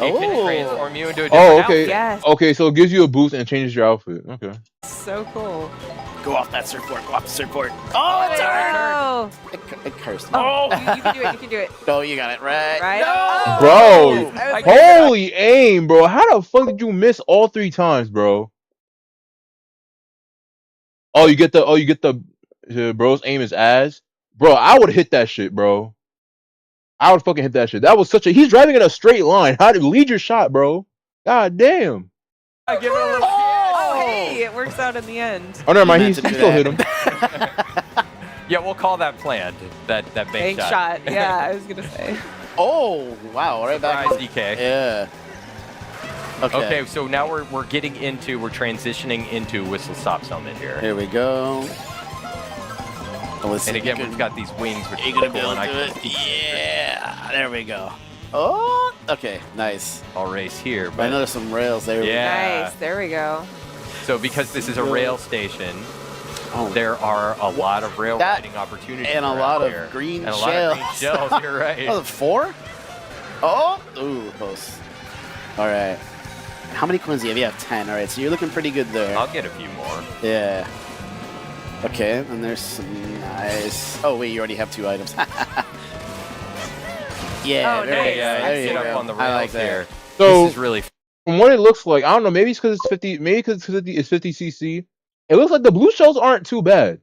Oh.
can transform you into a different
Oh, okay.
outfit.
Yes.
Okay, so it gives you a boost and changes your outfit. Okay.
So cool.
Go off that surfboard. Go off the surfboard. Oh, it's
There we
hard.
go.
It cursed.
Oh, you can do it. You can do it.
No, you got it right.
Right?
No.
Bro,
I was
I-
like,
holy aim, bro. How the fuck did you miss all 3 times, bro? Oh, you get the bro's aim is ass. Bro, I would hit that shit, bro. I would fucking hit that shit. That was such a he's driving in a straight line. How to lead your shot, bro? God damn.
I give it a little
Oh, hey, it works out in the end.
Oh never mind, he
meant to do
still
that.
hit him.
Yeah, we'll call that planned. That bank
Bank shot. Yeah, I was gonna say.
Oh, wow. Right back.
Surprise, DK.
Yeah.
Okay, so now we're transitioning into Whistle Stop Summit here.
Here we go. Oh, let's
And
see,
again,
you
we've got these wings, which
Are you
is
gonna
cool,
be able
and
to
I
do
can
it? Yeah. There we go. Oh, okay. Nice.
I'll race here.
I
But
know there's some rails there.
Yeah.
Nice. There we go.
so because this is a rail station,
Oh,
there are a lot of rail
That-
riding opportunities.
and a
around
lot of
here.
green
and a lot of green
shells.
shells. You're right.
Oh, 4? Oh, ooh, close. All right. How many coins do you have? You have 10. All right, so you're looking pretty good there.
I'll get a few more.
Yeah. Okay, and there's some nice. Oh wait, you already have 2 items. Yeah,
Oh,
there
nice.
you go.
Yeah,
There
I
you
get
go.
up on the
I
rails
like that.
here.
So
This is really
from what it looks like, I don't know, maybe it's because it's 50, maybe because it's 50 cc. It looks like the blue shells aren't too bad.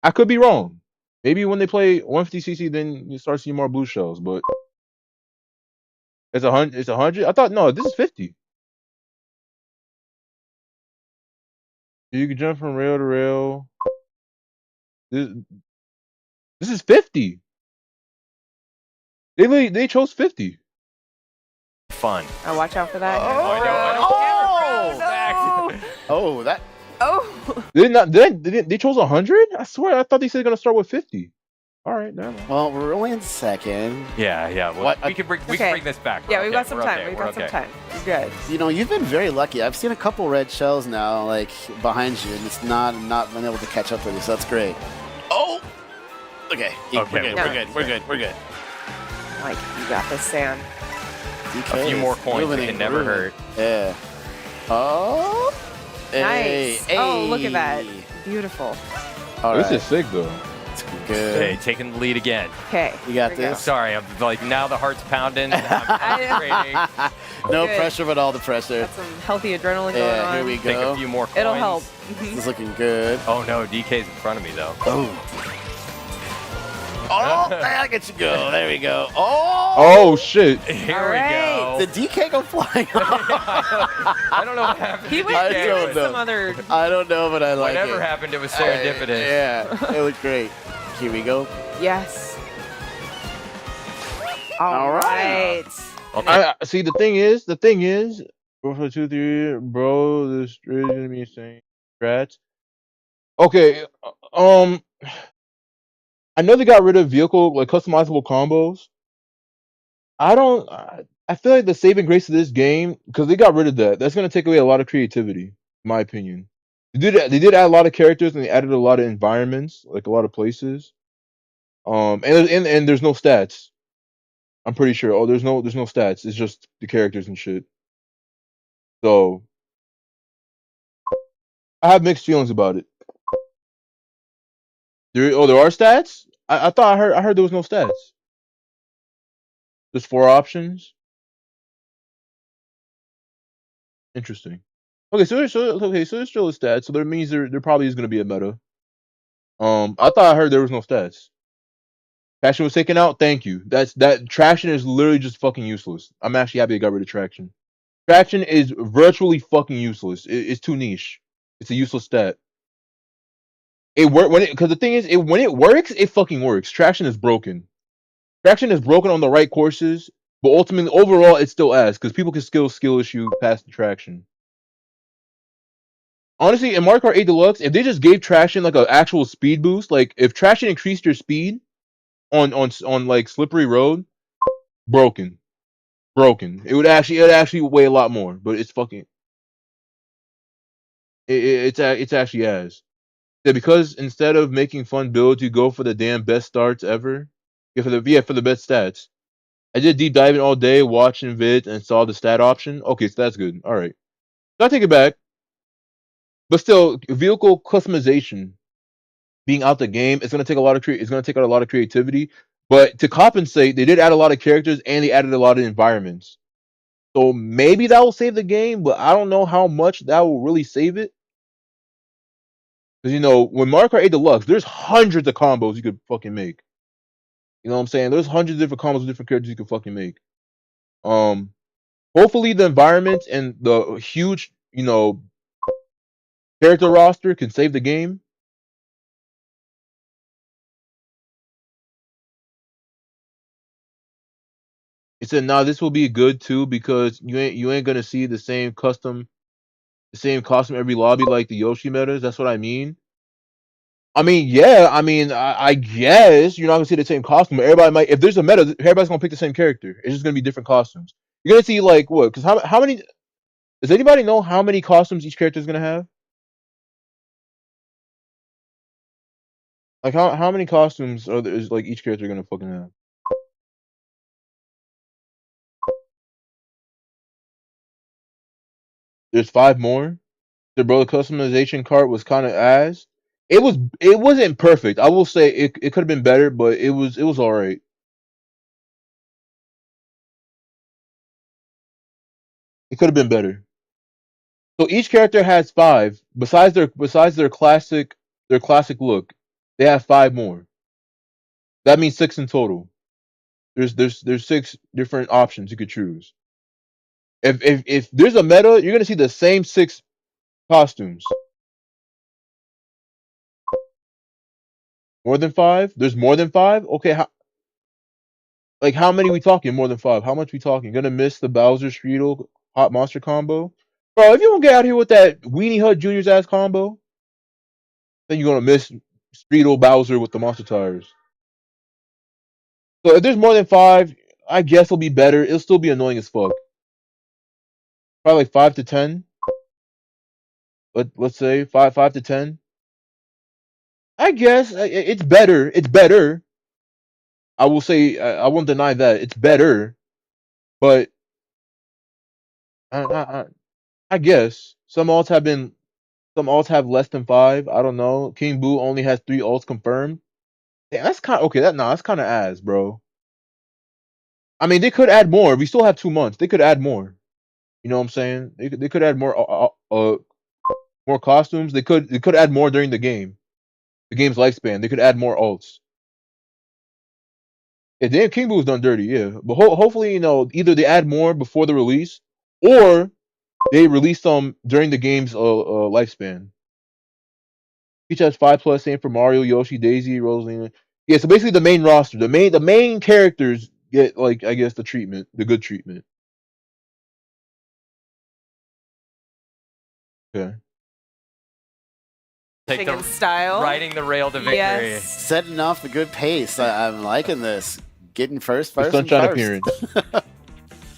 I could be wrong. Maybe when they play 150 cc, then you start seeing more blue shells. But it's 100. It's 100. I thought no, this is 50. You can jump from rail to rail. This is 50. They chose 50.
fun.
Oh, watch out for that.
Oh,
I know, I know.
Oh,
Oh, that.
Oh.
They chose 100? I swear, I thought they said they're gonna start with 50. All right, never mind.
Well, we're only in second.
Yeah, yeah. Well,
What?
we can bring
Okay.
this back.
Yeah,
We're
we've
okay,
got some
we're
time.
okay,
We've
we're
got some
okay.
time. You're good.
You know, you've been very lucky. I've seen a couple red shells now, like behind you, and it's not been able to catch up with you. So that's great. Oh. Okay. Yeah,
Okay,
we're good.
no.
We're good. We're good. We're good.
Like, you got this, Sam.
DK
A few
is
more coins,
moving
it can
and
never
grooving.
hurt.
Yeah. Oh.
Nice.
Hey,
Oh, look at that.
hey.
Beautiful.
All
This
right.
is sick though.
Good.
Hey, taking the lead again.
Okay.
You got
here we go.
this.
Sorry, I'm like now the heart's pounding. I'm concentrating.
No
Good.
pressure, but all the pressure.
Got some healthy adrenaline going
Yeah,
on.
here we
Take a
go.
few more coins.
It'll help.
This is looking good.
Oh no, DK's in front of me though.
Oh. Oh, there gets you go. There we go. Oh.
Oh shit!
Here
All right.
we
Did DK go flying?
I don't know what happened.
He
to
went,
I
DK,
he
don't
went
but
know.
some other.
I don't know, but I like
Whatever
it.
happened, it was serendipitous.
Yeah, it looked great. Here we go.
Yes.
All
All
right.
right.
I see. The thing is, bro, for 2-3, bro, this is gonna be insane. Congrats. Okay, I know they got rid of vehicle like customizable combos. I feel like the saving grace of this game because they got rid of that. That's gonna take away a lot of creativity, in my opinion. They did add a lot of characters and they added a lot of environments, like a lot of places. And there's no stats. I'm pretty sure. Oh, there's no stats. It's just the characters and shit. So I have mixed feelings about it. There are stats. I thought I heard there was no stats. There's 4 options. Interesting. Okay, so there's still a stat. So that means there probably is gonna be a meta. I thought I heard there was no stats. Traction was taken out. Thank you. That traction is literally just fucking useless. I'm actually happy they got rid of traction. Traction is virtually fucking useless. It's too niche. It's a useless stat. It work because the thing is, when it works, it fucking works. Traction is broken. Traction is broken on the right courses, but ultimately, overall, it's still ass because people can skill issue past the traction. Honestly, in Mario Kart 8 Deluxe, if they just gave traction like an actual speed boost, like if traction increased your speed on like slippery road, broken. It would actually weigh a lot more, but it's fucking it's actually ass. Yeah, because instead of making fun builds, you go for the damn best starts ever. For the best stats. I did deep diving all day, watching vids, and saw the stat option. Okay, so that's good. All right, so I take it back. But still, vehicle customization being out the game, it's gonna take out a lot of creativity. But to compensate, they did add a lot of characters and they added a lot of environments. So maybe that will save the game, but I don't know how much that will really save it. Because when Mario Kart 8 Deluxe, there's hundreds of combos you could fucking make. You know what I'm saying? There's hundreds of different combos with different characters you could fucking make. Hopefully the environments and the huge, character roster can save the game. It said, "Nah, this will be good too because you ain't gonna see the same costume every lobby like the Yoshi metas." That's what I mean. I mean, yeah. I mean, I guess you're not gonna see the same costume. But everybody might. If there's a meta, everybody's gonna pick the same character. It's just gonna be different costumes. You're gonna see like what? Because how many? Does anybody know how many costumes each character is gonna have? Like how many costumes is like each character gonna fucking have? There's 5 more. The bro customization cart was kind of ass. It wasn't perfect. I will say it could have been better, but it was all right. It could have been better. So each character has 5 besides their classic look. They have 5 more. That means 6 in total. There's 6 different options you could choose. If there's a meta, you're gonna see the same 6 costumes. More than 5? There's more than 5? Okay, how many we talking? More than 5? How much we talking? Gonna miss the Bowser Streetle Hot Monster combo? Bro, if you don't get out here with that Weenie Hut Junior's ass combo, Then you're gonna miss Speedo Bowser with the monster tires. So if there's more than 5, I guess it'll be better. It'll still be annoying as fuck. Probably like 5 to 10. Let's say 5 to 10. I guess it's better. It's better. I will say I won't deny that it's better, but I guess some alts have less than 5. I don't know. King Boo only has 3 alts confirmed. Damn, that's kind of okay. That's kind of ass, bro. I mean, they could add more. We still have 2 months. They could add more. You know what I'm saying? They could add more costumes. They could add more during the game's lifespan. They could add more alts. Yeah, damn, King Boo's done dirty, yeah. But hopefully, either they add more before the release, or they release them during the game's lifespan. Each has 5+, same for Mario, Yoshi, Daisy, Rosalina. Yeah, so basically the main roster, the main characters get, like, I guess, the good treatment. Okay.
Take the
in style.
riding the rail to victory.
Yes.
Setting off the good pace. I'm liking this. Getting first.
The
And
sunshine
first.
appearance.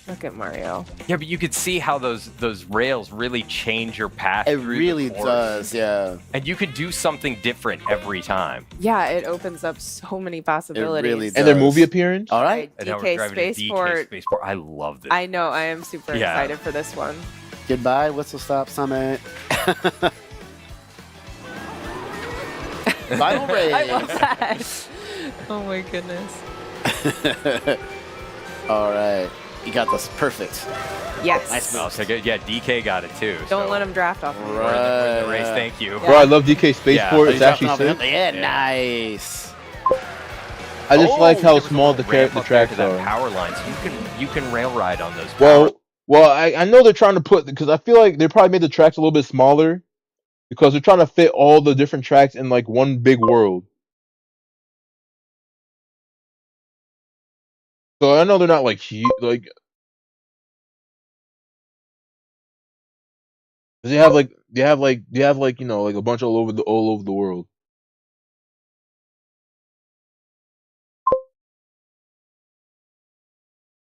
Look at Mario.
Yeah, but you could see how those rails really change your path.
It
through the
really
course.
does, yeah.
And you could do something different every time.
Yeah, it opens up so many possibilities.
really
And their
does.
movie appearance.
All right.
And now we're
DK
driving to
Spaceport.
DK Spaceport. I love this.
I know. I am super
Yeah.
excited for this one.
Goodbye, Whistle Stop Summit. Final race.
I love that. Oh my goodness.
All right. You got this perfect.
Yes.
Nice
Oh, so good. Yeah, DK got it too.
Don't
so
let him draft off. of you.
We're in the race.
Right.
Thank you.
Bro, I love DK Spaceport.
Yeah,
It's actually
Dropping off
sick.
the- Yeah, nice.
I just like how
There was a
small
little
the
ramp up there
tracks
to that
are.
power line, so you can rail ride on those. power
Well, I know they're trying to put, because I feel like they probably made the tracks a little bit smaller because they're trying to fit all the different tracks in like one big world. So I know they're not like huge, like they have like like a bunch all over the world.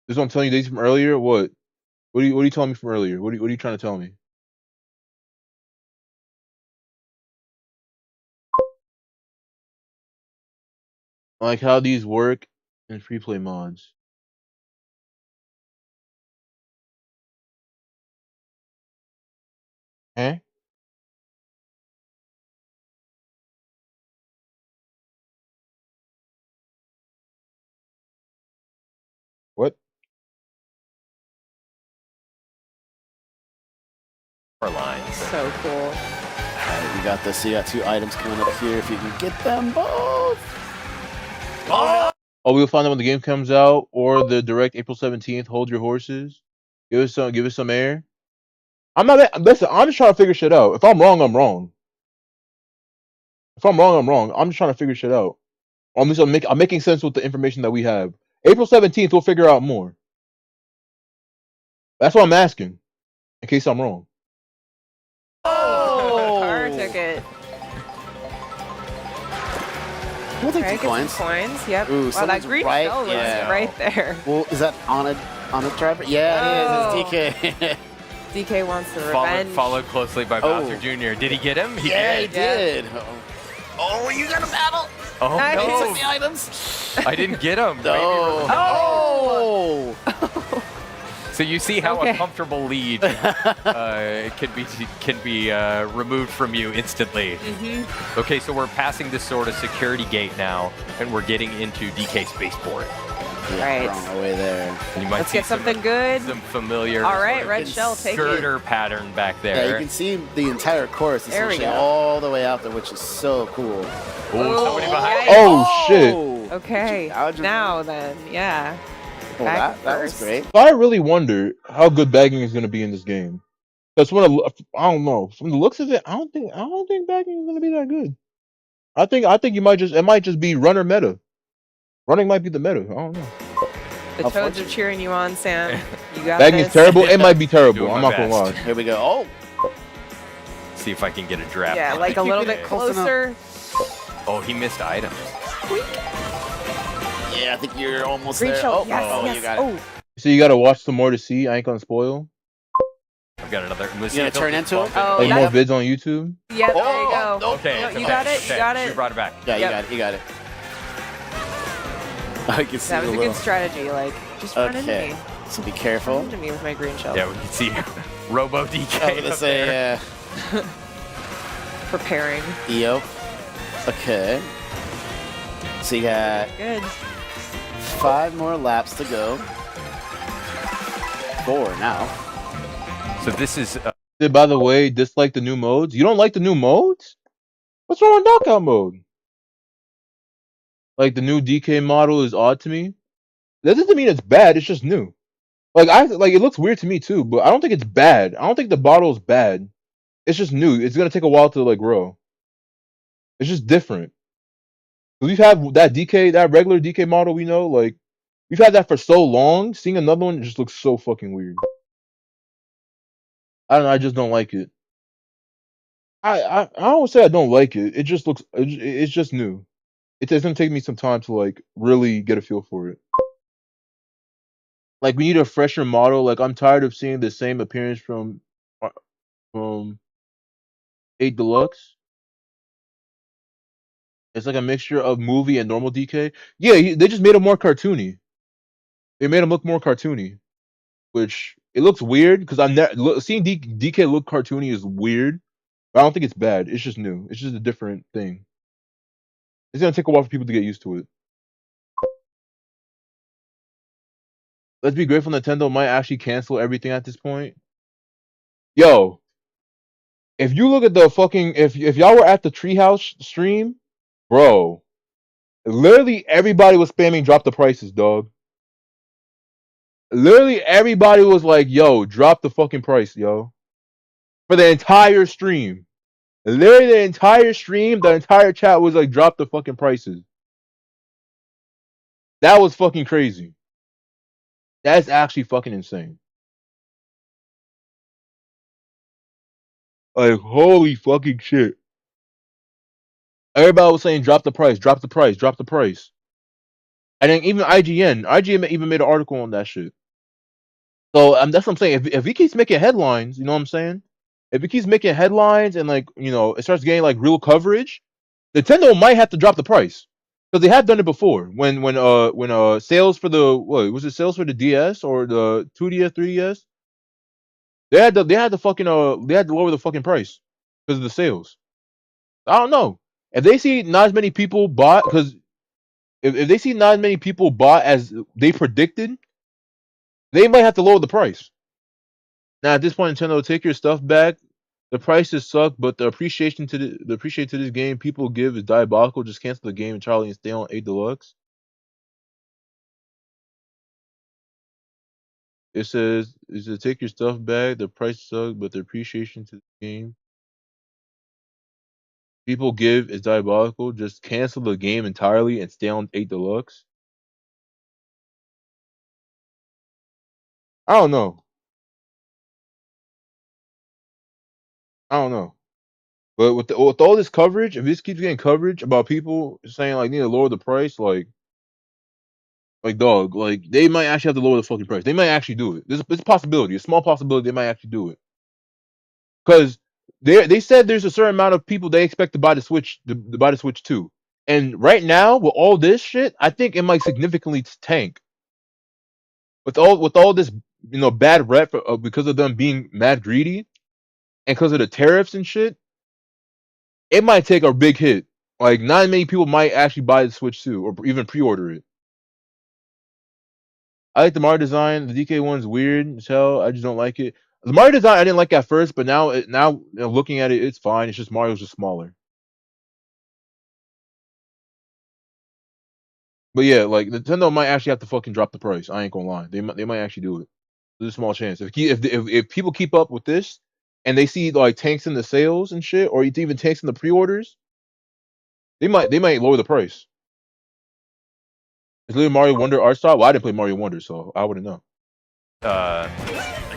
This is what I'm telling you days from earlier. What? What are you telling me from earlier? What are you trying to tell me? Like how these work in free play mods. Eh? What?
lines.
So cool.
All right, you got this. You got 2 items coming up here. If you can get them both.
Oh, we'll find out when the game comes out or the direct April 17th. Hold your horses. Give us some air. Listen, I'm just trying to figure shit out. If I'm wrong, I'm wrong. If I'm wrong, I'm wrong. I'm just trying to figure shit out. Or at least I'm making sense with the information that we have. April 17th, we'll figure out more. That's what I'm asking. In case I'm wrong.
Oh!
Car ticket.
We'll take
Okay,
2
get
coins.
some coins. Yep.
Ooh,
Wow, that
someone's
green
right-
shell was
yeah.
right there.
Well, is that on a driver? Yeah, it is. It's DK.
DK wants the revenge.
Followed closely by
Oh.
Bowser Jr. Did he get him?
Yeah, he
did.
did. Oh, you got a battle.
Oh
Nice.
He took
no!
the items.
I didn't get him. Maybe
No.
Oh!
So you see how
Okay.
a comfortable lead can be removed from you instantly.
Mm-hmm.
Okay, so we're passing this sort of security gate now, and we're getting into DK Spaceport.
Yeah,
Right.
we're on our way there.
And you might
Let's
see
get something good.
some familiar
All right,
sort of
red shell, take it.
girder pattern back
Yeah,
there.
you can see the entire course
There we
essentially
go.
all the way out there, which is so cool.
Oh, somebody behind.
yikes.
Oh, shit.
Okay.
Algebra.
Now then, yeah.
Oh,
Back
that was
first.
great.
So I really wonder how good bagging is going to be in this game. Because I don't know. From the looks of it, I don't think bagging is going to be that good. I think it might just be runner meta. Running might be the meta. I don't know.
The
How
toads are
fortunate.
cheering you on, Sam. You got
Bagging
this.
is terrible. It might be terrible.
Doing
I'm
my
not gonna lie.
best.
Here we go. Oh,
see if I can get a draft.
Yeah,
on
like a little
DK.
bit closer.
Oh, he missed items.
Yeah, I think you're almost
Green
there.
shell.
Oh,
Yes,
oh,
yes.
you got it.
Oh,
So you gotta watch some more to see. I ain't gonna spoil.
I've got another.
You gonna turn into it?
Oh,
Like
yeah.
more vids on YouTube.
yeah, there you
Oh,
go.
Okay,
No,
it's
you
okay,
got it,
okay.
you got
She
it.
brought it back.
Yeah,
Yep.
you got it. You got it. I can see
That was
the
a
little-
good strategy. Like, just run into
Okay.
me.
So be
Run
careful.
into me with my green shell.
Yeah, we can see Robo DK.
I was gonna
up there.
say,
Preparing.
Yep. Okay. So you got
Good.
5 more laps to go. 4 now.
So this is.
By the way, dislike the new modes. You don't like the new modes? What's wrong with knockout mode? Like the new DK model is odd to me. That doesn't mean it's bad. It's just new. Like it looks weird to me too, but I don't think it's bad. I don't think the bottle is bad. It's just new. It's gonna take a while to like grow. It's just different. We've had that regular DK model we know, like we've had that for so long. Seeing another one just looks so fucking weird. I don't know. I just don't like it. I don't say I don't like it. It just looks. It's just new. It's gonna take me some time to like really get a feel for it. Like we need a fresher model. Like I'm tired of seeing the same appearance from 8 Deluxe. It's like a mixture of movie and normal DK. Yeah, they just made him more cartoony. They made him look more cartoony, which it looks weird because seeing DK look cartoony is weird. But I don't think it's bad. It's just new. It's just a different thing. It's gonna take a while for people to get used to it. Let's be grateful Nintendo might actually cancel everything at this point. Yo, if you look at the fucking if y'all were at the Treehouse stream, bro, literally everybody was spamming drop the prices, dog. Literally everybody was like, yo, drop the fucking price, yo. For the entire stream. Literally the entire stream, the entire chat was like, drop the fucking prices. That was fucking crazy. That's actually fucking insane. Like, holy fucking shit. Everybody was saying, drop the price, drop the price, drop the price. And then even IGN even made an article on that shit. So that's what I'm saying. If he keeps making headlines, you know what I'm saying? If he keeps making headlines and like, you know, it starts getting like real coverage, Nintendo might have to drop the price. Because they have done it before. When sales for sales for the DS or the 2DS, 3DS? They had to lower the fucking price because of the sales. I don't know. If they see not as many people bought, because if they see not as many people bought as they predicted, they might have to lower the price. Now at this point, Nintendo, take your stuff back. The prices suck, but the appreciation to this game people give is diabolical. Just cancel the game entirely and stay on 8 Deluxe. It says take your stuff back. The price sucks, but the appreciation to the game people give is diabolical. Just cancel the game entirely and stay on 8 Deluxe. I don't know. But with all this coverage, if this keeps getting coverage about people saying like need to lower the price, like dog, like they might actually have to lower the fucking price. They might actually do it. There's a possibility, a small possibility they might actually do it. Because they said there's a certain amount of people they expect to buy the Switch to buy the Switch 2. And right now, with all this shit, I think it might significantly tank. With all this, you know, bad rep because of them being mad greedy and because of the tariffs and shit, it might take a big hit. Like not many people might actually buy the Switch 2 or even pre-order it. I like the Mario design. The DK one's weird as hell. I just don't like it. The Mario design I didn't like at first, but now you know, looking at it, it's fine. It's just Mario's just smaller. But yeah, like Nintendo might actually have to fucking drop the price. I ain't gonna lie. They might actually do it. There's a small chance. If people keep up with this and they see like tanks in the sales and shit, or even tanks in the pre-orders, they might lower the price. Is Little Mario Wonder art style? Well, I didn't play Mario Wonder, so I wouldn't know.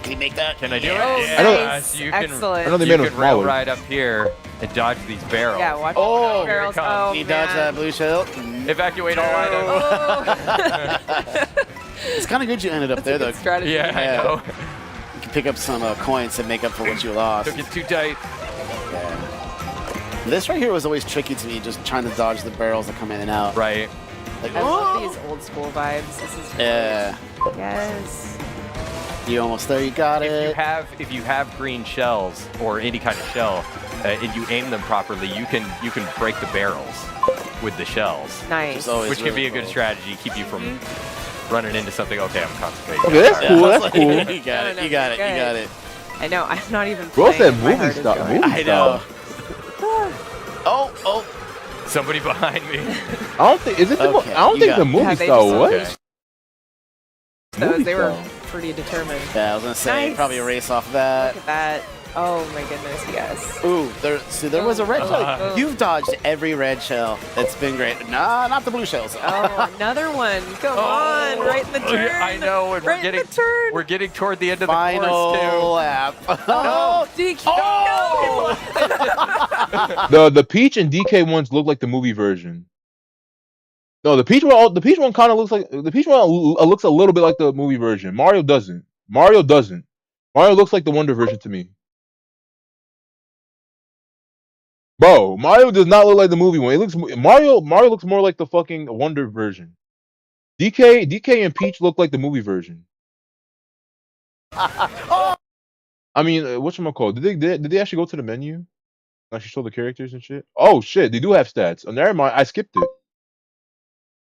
Can he make that?
Can I do
Yeah.
it?
Oh,
Yeah,
nice.
you can.
Excellent.
I know they
You
made him
can rail
smaller.
ride up here and dodge these barrels.
Yeah, watch
Oh,
the barrels.
here it comes.
Oh,
He dodged that
man.
blue shell.
Evacuate all items.
Oh.
It's kind of good you ended up there, though.
Good strategy.
Yeah, I
Yeah.
know.
You can pick up some coins to make up for what you lost.
Took it too tight.
Yeah. This right here was always tricky to me, just trying to dodge the barrels that come in and out.
Right.
Like,
I love these old school vibes. This is great.
Yeah.
Yes.
You almost there. You got
If
it.
you have green shells or any kind of shell, and you aim them properly, you can break the barrels with the shells,
Nice.
Just always
which can be
really
a good
cool.
strategy, keep you from running into something. Okay, I'm concentrating.
Okay, that's
Yeah,
cool.
I was
That's
like,
cool.
You got it.
No,
You got it.
good.
You got it.
I know. I'm not even.
Bro
playing.
said
My
movie
heart is
style.
going.
Movie
I know.
style.
Oh.
Somebody behind me.
I don't think is it the
Okay,
I don't
you
think
got
the
it.
movie
Yeah, they
style.
just-
What?
Okay.
Those, they were
style.
pretty determined.
Yeah, I was gonna say
Nice.
probably erase off that.
Look at that. Oh my goodness, yes.
Ooh, there was a red shell.
Uh.
You've dodged every red shell. It's been great. Nah, not the blue shells.
Oh, another one. Come on, right in the
Oh, yeah,
turn.
I know, and
right in the turn.
we're getting toward the end of the
Final
course
lap.
Oh, DQ.
The Peach and DK ones look like the movie version. No, the Peach one kind of looks like the Peach one looks a little bit like the movie version. Mario doesn't. Mario looks like the Wonder version to me. Bro, Mario does not look like the movie one. Mario looks more like the fucking Wonder version. DK and Peach look like the movie version. I mean, whatchamacallit? Did they actually go to the menu? And actually show the characters and shit? Oh shit, they do have stats. Oh, never mind, I skipped it.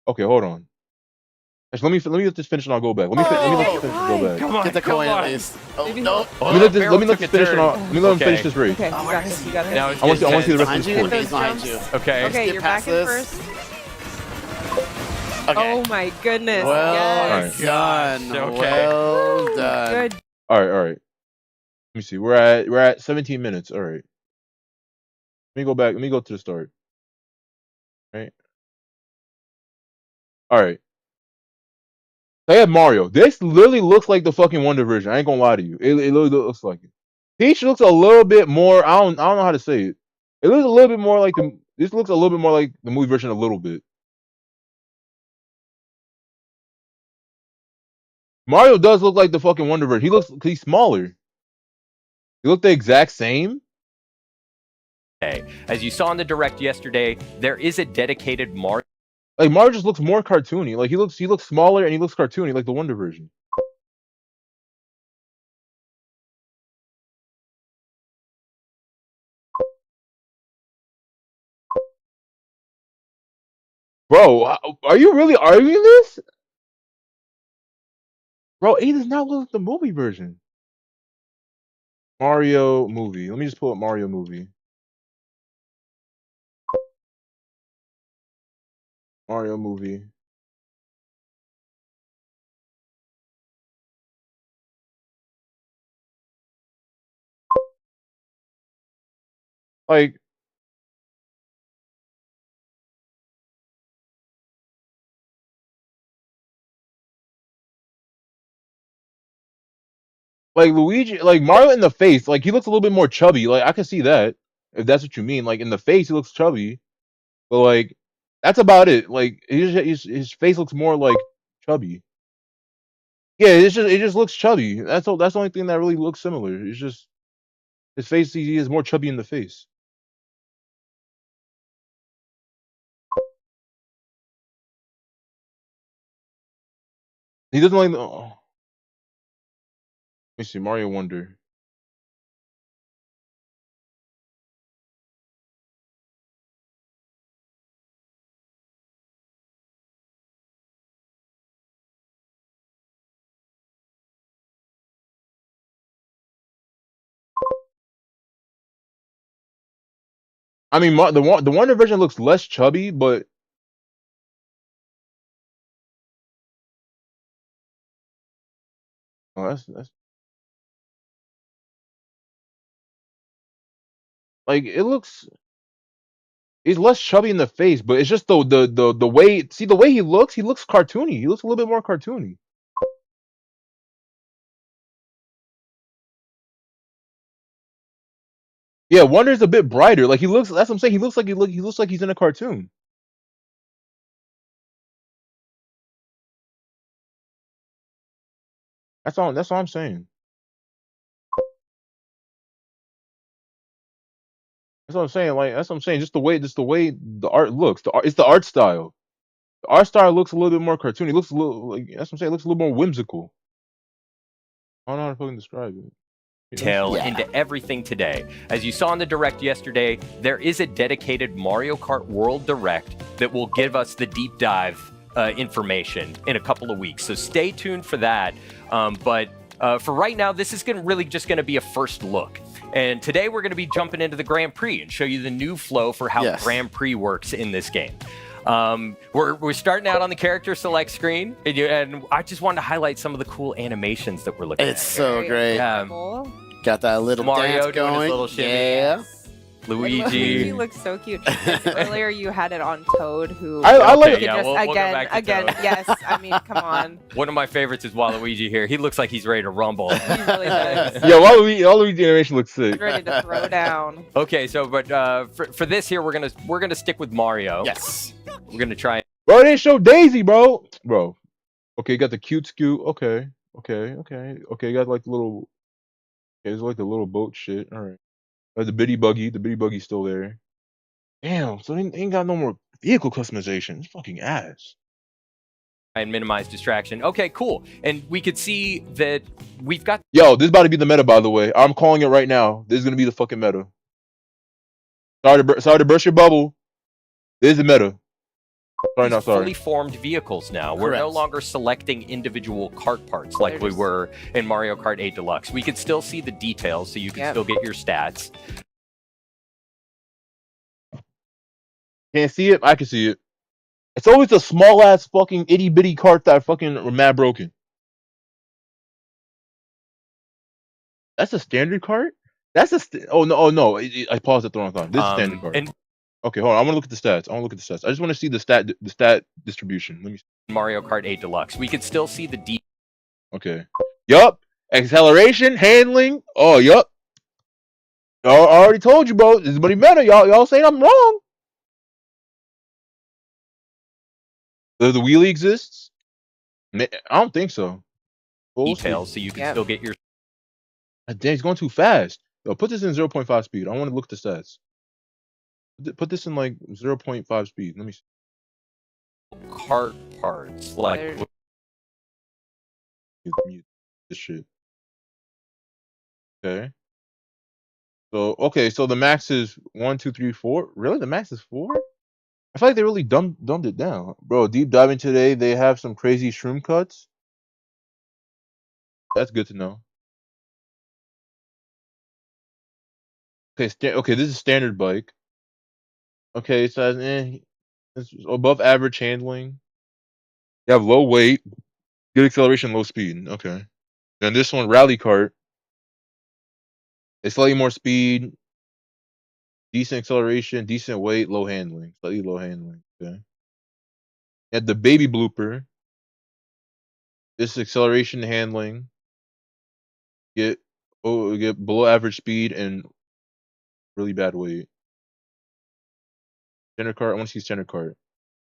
Okay, hold on. Actually, let me let this finish and I'll go back. Let me let this finish and go back.
Come on,
Get the
come
coin
on.
at least. Oh,
Maybe-
no.
Let me let this
Barrel
let me let
took
this
a
finish and
turn.
let me let him
Okay.
finish this race.
Okay, you
Oh,
got
where
this.
is
You got
he?
this.
Now it's
I want to see the rest of
Behind
this
you.
course.
Those
He's behind you.
jumps.
Okay.
Okay,
Skip
you're
past
back in
this.
first.
Okay.
Oh my goodness.
Well
yes.
done.
Done.
Okay.
Well done.
Good.
All right. Let me see. We're at 17 minutes. All right. Let me go back. Let me go to the start. Right. All right. I have Mario. This literally looks like the fucking Wonder version. I ain't gonna lie to you. It literally looks like it. Peach looks a little bit more. I don't know how to say it. It looks a little bit more like the. This looks a little bit more like the movie version a little bit. Mario does look like the fucking Wonder version. He's smaller. He look the exact same.
As you saw in the direct yesterday, there is a dedicated Mario
Like Mario just looks more cartoony. Like he looks smaller and he looks cartoony like the Wonder version. Bro, are you really arguing this? Bro, it does not look like the movie version. Mario movie. Let me just pull up Mario movie. Mario movie. Like Luigi, like Mario in the face, like he looks a little bit more chubby. Like I can see that if that's what you mean. Like in the face, he looks chubby, but like that's about it. Like his face looks more like chubby. Yeah, it just looks chubby. That's all. That's the only thing that really looks similar. It's just his face. He is more chubby in the face. He doesn't like. Let me see Mario Wonder. I mean, the Wonder version looks less chubby, but oh, that's like it looks. He's less chubby in the face, but it's just the way. See the way he looks. He looks cartoony. He looks a little bit more cartoony. Yeah, Wonder's a bit brighter. Like he looks. That's what I'm saying. He looks like he's in a cartoon. That's all I'm saying. That's what I'm saying. Like that's what I'm saying. Just the way the art looks. It's the art style. The art style looks a little bit more cartoony. It looks a little like that's what I'm saying. It looks a little more whimsical. I don't know how to fucking describe it.
Detail
Yeah.
into everything today. As you saw in the Direct yesterday, there is a dedicated Mario Kart World Direct that will give us the deep dive information in a couple of weeks. So stay tuned for that. But for right now, this is really just going to be a first look. And today we're going to be jumping into the Grand Prix and show you the new flow for how
Yes.
Grand Prix works in this game. We're starting out on the character select screen, and I just wanted to highlight some of the cool animations that we're looking
It's
at.
so
Very
great.
Yeah.
adorable.
Got that little
Mario
dance
doing his
going.
little shimmy.
Yeah.
Luigi
Luigi.
looks so cute. Earlier you had it on Toad, who
I like-
could
yeah,
just,
we'll go
again,
back to
again,
Toad.
yes. I mean, come on.
One of my favorites is Waluigi here. He looks like he's ready to rumble.
He really does.
Yeah, Waluigi animation looks sick.
He's ready to throw down.
Okay, so but for this here, we're gonna stick with Mario.
Yes.
We're gonna try.
Bro, they didn't show Daisy, bro. Okay, you got the cute scoot. Okay. You got like the little. Okay, it's like the little boat shit. All right. The bitty buggy. The bitty buggy's still there. Damn. So they ain't got no more vehicle customization. It's fucking ass.
And minimize distraction. Okay, cool. And we could see that we've got
Yo, this is about to be the meta, by the way. I'm calling it right now. This is gonna be the fucking meta. Sorry to burst your bubble. This is the meta. Sorry,
these
not sorry.
fully formed vehicles now. We're no
Correct.
longer selecting individual kart parts like
They're
we
just-
were in Mario Kart 8 Deluxe. We can still see the details, so you can
Yep.
still get your stats.
Can't see it. I can see it. It's always a small ass fucking itty bitty cart that fucking are mad broken. That's a standard cart. That's a oh no. I paused at the wrong time. This is a standard cart.
And
Okay, hold on. I want to look at the stats. I just want to see the stat distribution. Let me.
Mario Kart 8 Deluxe, we could still see the details.
Okay. Yup. Acceleration, handling. Oh, yup. I already told you, bro. This is money meta. Y'all saying I'm wrong. The wheelie exists? I don't think so. We'll see.
Details, so you can
Yep.
still get your
Damn, he's going too fast. Yo, put this in 0.5 speed. I want to look at the stats. Put this in like 0.5 speed. Let me see.
kart parts. Like
There-
Mute this shit. Okay. So the max is 1, 2, 3, 4. Really? The max is 4? I feel like they really dumbed it down. Bro, deep diving today, they have some crazy shroom cuts. That's good to know. Okay, this is standard bike. Okay, so it's above average handling. You have low weight, good acceleration, low speed. Okay. And this one, rally cart. It's slightly more speed, decent acceleration, decent weight, low handling, slightly low handling. Okay. At the baby blooper, this is acceleration, handling. Get below average speed and really bad weight. Standard cart. I want to see standard cart.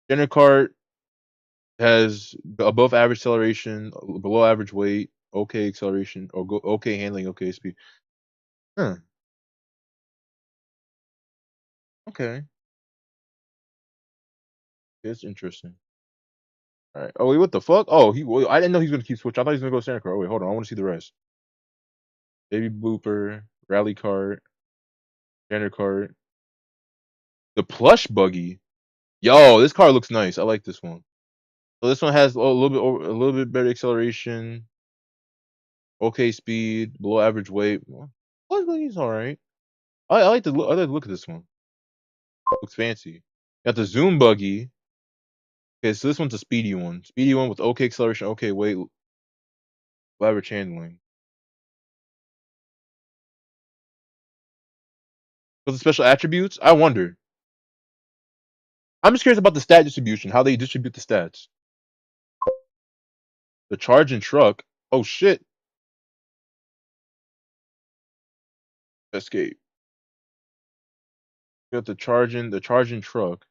Standard cart has above average acceleration, below average weight, okay acceleration, or okay handling, okay speed. Huh. Okay. That's interesting. All right. Oh wait, what the fuck? Oh, I didn't know he was gonna keep switching. I thought he was gonna go standard cart. Oh wait, hold on. I want to see the rest. Baby blooper, rally cart, standard cart. The plush buggy. Yo, this car looks nice. I like this one. So this one has a little bit better acceleration, okay speed, below average weight. Plush buggy's all right. I like the look at this one. Looks fancy. Got the zoom buggy. Okay, so this one's a speedy one. Speedy one with okay acceleration, okay weight, low average handling. For the special attributes, I wonder. I'm just curious about the stat distribution, how they distribute the stats. The charge and truck. Oh shit. Escape. Got the charging truck.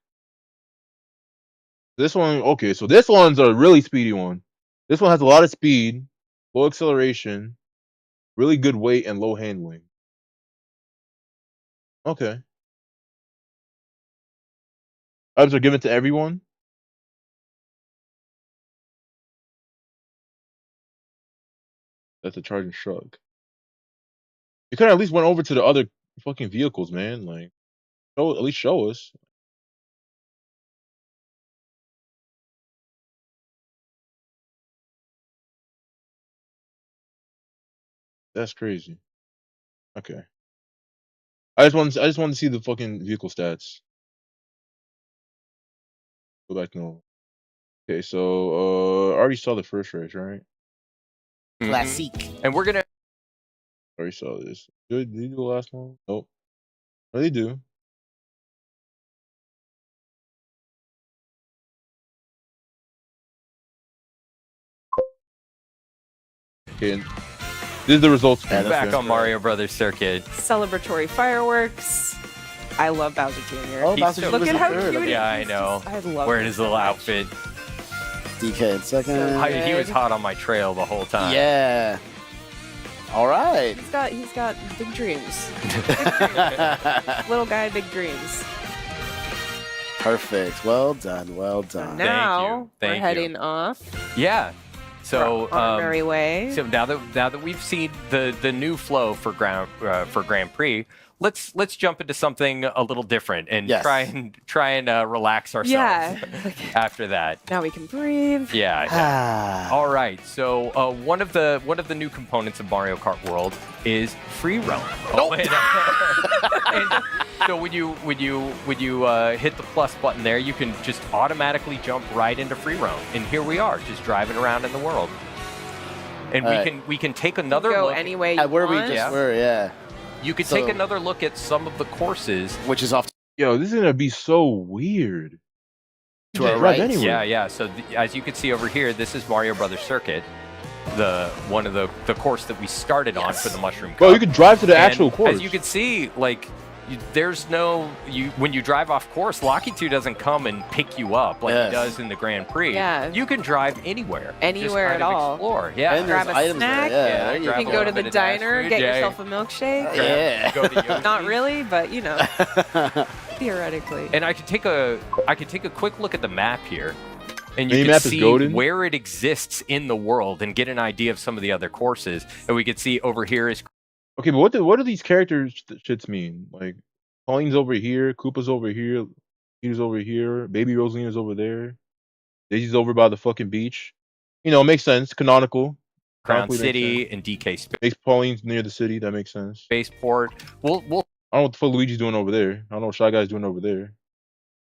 This one, okay, so this one's a really speedy one. This one has a lot of speed, low acceleration, really good weight, and low handling. Okay. Items are given to everyone. That's a charging truck. You could have at least went over to the other fucking vehicles, man. Like, at least show us. That's crazy. Okay. I just wanted to see the fucking vehicle stats. Go back no. Okay, so I already saw the first race, right?
Mhm.
Classique.
And we're gonna.
Already saw this. Did you do the last one? Nope. No, they do. Okay, and this is the results.
Yeah, that's
Back
good.
on Mario Brothers Circuit.
Celebratory fireworks. I love Bowser Jr.
Oh,
He's
Bowser
so
Look
Jr.
at how
third.
cute he is.
Yeah, I know.
I love
Wearing
him
his
so
little
much.
outfit.
DK in second.
So
He was hot on my trail the whole time.
Yeah. All right.
He's got big dreams. Little guy, big dreams.
Perfect. Well done. Well done.
Now
Thank
we're
you.
heading off
Yeah. So
on our merry way.
So now that we've seen the new flow for Grand Prix, let's jump into something a little different and
Yes.
try and relax ourselves.
Yeah.
After that.
Now we can breathe.
Yeah.
Ah.
All right. So one of the new components of Mario Kart World is free roam.
Nope.
And so when you hit the plus button there, you can just automatically jump right into free roam. And here we are, just driving around in the world. And
All
we
right.
can take another
Go
look.
any way you
Where we
want.
just
Yeah.
were, yeah.
You could
So-
take another look at some of the courses.
Which is off
Yo, this is gonna be so weird.
to
Just
our
drive
right.
anywhere.
Yeah. So as you can see over here, this is Mario Brothers Circuit, one of the course that we started on
Yes.
for the Mushroom Cup.
Bro, you could drive to the
And
actual course.
As you can see, like, when you drive off course, Locky 2 doesn't come and pick you up like
Yes.
he does in the Grand Prix.
Yeah.
You can drive anywhere.
Anywhere
Just
at
kind of
all.
Explore. Yeah.
And there's
Grab a
items
snack.
there. Yeah,
Yeah,
there you
You
grab
can
a
go
little
to the
bit of dash
diner,
food,
get
yeah.
yourself a milkshake.
Yeah.
Go to Yoshi.
Not really, but you know, theoretically.
And I could take a quick look at the map here, and you
Mini
can
map is
see
golden.
where it exists in the world and get an idea of some of the other courses. And we could see over here is
Okay, but what do these characters shits mean? Like, Pauline's over here, Koopa's over here, Peter's over here, Baby Rosalina's over there, Daisy's over by the fucking beach. You know, it makes sense. Canonical.
Crown
Canonically makes
City
sense.
and DK
Makes Pauline's near the city. That makes sense.
Spaceport. We'll
I don't know what the fuck Luigi's doing over there. I don't know what Shy Guy's doing over there.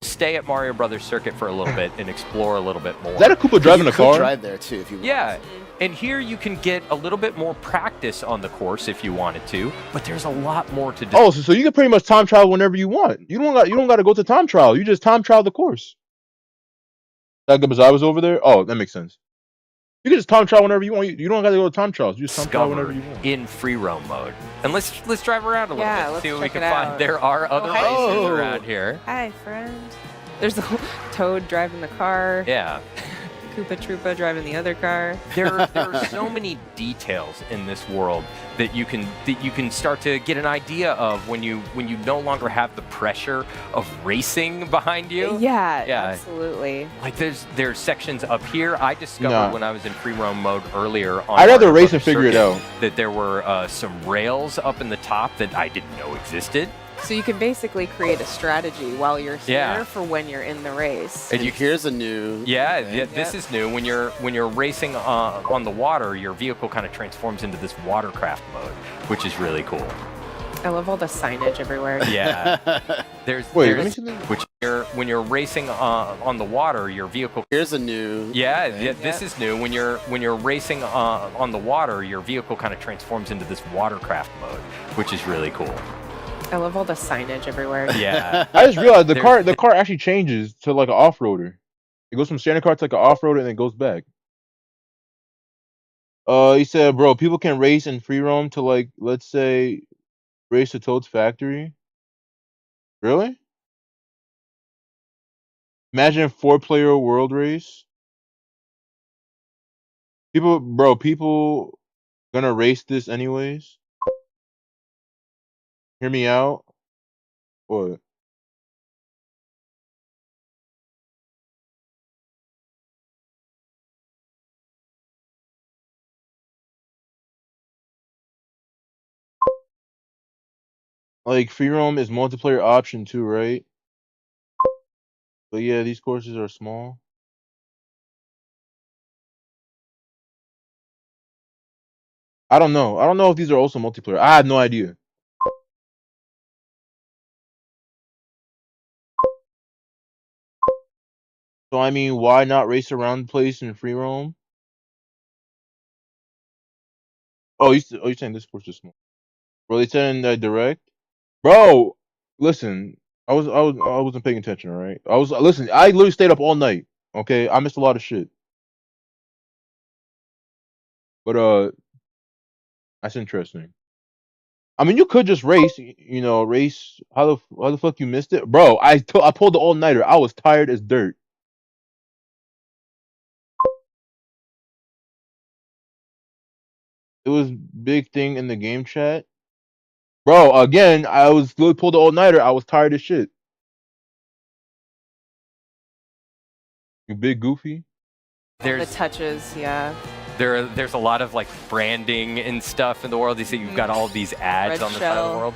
stay at Mario Brothers Circuit for a little bit and explore a little bit more.
Is that a Koopa driving
you
a
could
car?
drive there too if you want.
Yeah, and here you can get a little bit more practice on the course if you wanted to, but there's a lot more to do.
Oh, so you can pretty much time travel whenever you want. You don't got to go to time trial. You just time trial the course. That Gabazai was over there. Oh, that makes sense. You can just time trial whenever you want. You don't got to go to time trials. You just time trial whenever you want.
in free roam mode. And let's drive around a little
Yeah,
bit,
let's
see what we
check
can
it
find.
out.
There are other
hi.
races
Oh.
around here.
Hi, friend. There's a Toad driving the car.
Yeah.
Koopa Troopa driving the other car.
There are so many details in this world that you can start to get an idea of when you no longer have the pressure of racing behind you.
Yeah,
Yeah.
absolutely.
Like there's sections up here I discovered
Nah.
when I was in free roam mode earlier on.
I'd rather
Mario
race and
Brothers
figure it
Circuit,
out.
That there were some rails up in the top that I didn't know existed.
So you can basically create a strategy while you're here
Yeah.
for when you're in the race.
And
And
you
here's a new.
Yeah,
thing.
yeah, this is new. When you're racing on the water, your vehicle kind of transforms into this watercraft mode, which is really cool.
I love all the signage everywhere.
Yeah, there's
Wait, let me see that.
which when you're racing on the water, your vehicle.
Here's a new.
Yeah,
thing.
yeah, this is new. When you're racing on the water, your vehicle kind of transforms into this watercraft mode, which is really cool.
I love all the signage everywhere.
Yeah,
I just realized the
There's-
car actually changes to like an off-roader. It goes from standard car to like an off-roader and then goes back. He said, bro, people can race in free roam to like, let's say, race to Toad's factory. Really? Imagine 4-player world race. People gonna race this anyways. Hear me out. What? Like free roam is multiplayer option too, right? But yeah, these courses are small. I don't know. I don't know if these are also multiplayer. I have no idea. So I mean, why not race around the place in free roam? Oh, you're saying this course is small? Bro, they said in the direct. Bro, listen. I wasn't paying attention. All right. Listen. I literally stayed up all night. Okay, I missed a lot of shit. But that's interesting. I mean, you could just race. You know, race. How the fuck you missed it, bro? I pulled the all nighter. I was tired as dirt. It was big thing in the game chat. Bro, again, I was literally pulled the all nighter. I was tired as shit. You big goofy.
The touches, yeah.
There's a lot of like branding and stuff in the world. You see, you've got all of these ads
Red
on the side of the
shell.
world.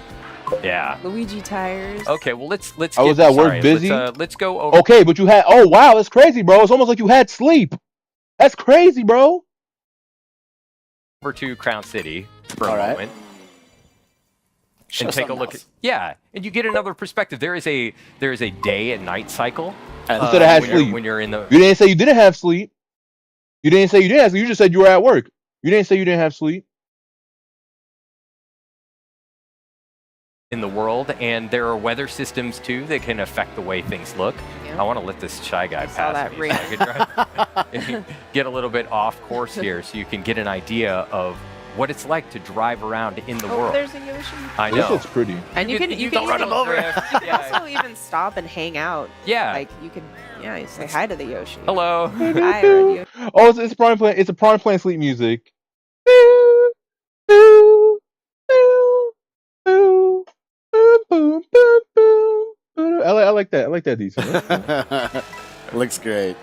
Yeah.
Luigi tires.
Okay, well let's.
I was at work
sorry,
busy.
Let's go over.
Okay, but you had. Oh wow, that's crazy, bro. It's almost like you had sleep. That's crazy, bro.
Over to Crown City for
All
a
right.
moment
Show
and take a
something
look
else.
at and you get another perspective. There is a day and night cycle.
You
said I had
when
sleep.
when you're in the
You didn't say you didn't have sleep. You didn't say you didn't have sleep. You just said you were at work. You didn't say you didn't have sleep.
in the world, and there are weather systems too that can affect the way things look.
Yeah.
I want to let this shy guy
I saw
pass
that
me,
ring.
so I could drive- get a little bit off course here, so you can get an idea of what it's like to drive around in the
Oh,
world.
there's a Yoshi.
I
This
know.
looks pretty.
And you can
don't run
even-
him over.
You can
Yeah.
also even stop and hang out.
Yeah.
Like you can, yeah, you say hi to the Yoshi.
Hello.
Hi, Yoshi.
Oh, it's a prawn playing sleep music. I like that. I like that decent.
Looks great.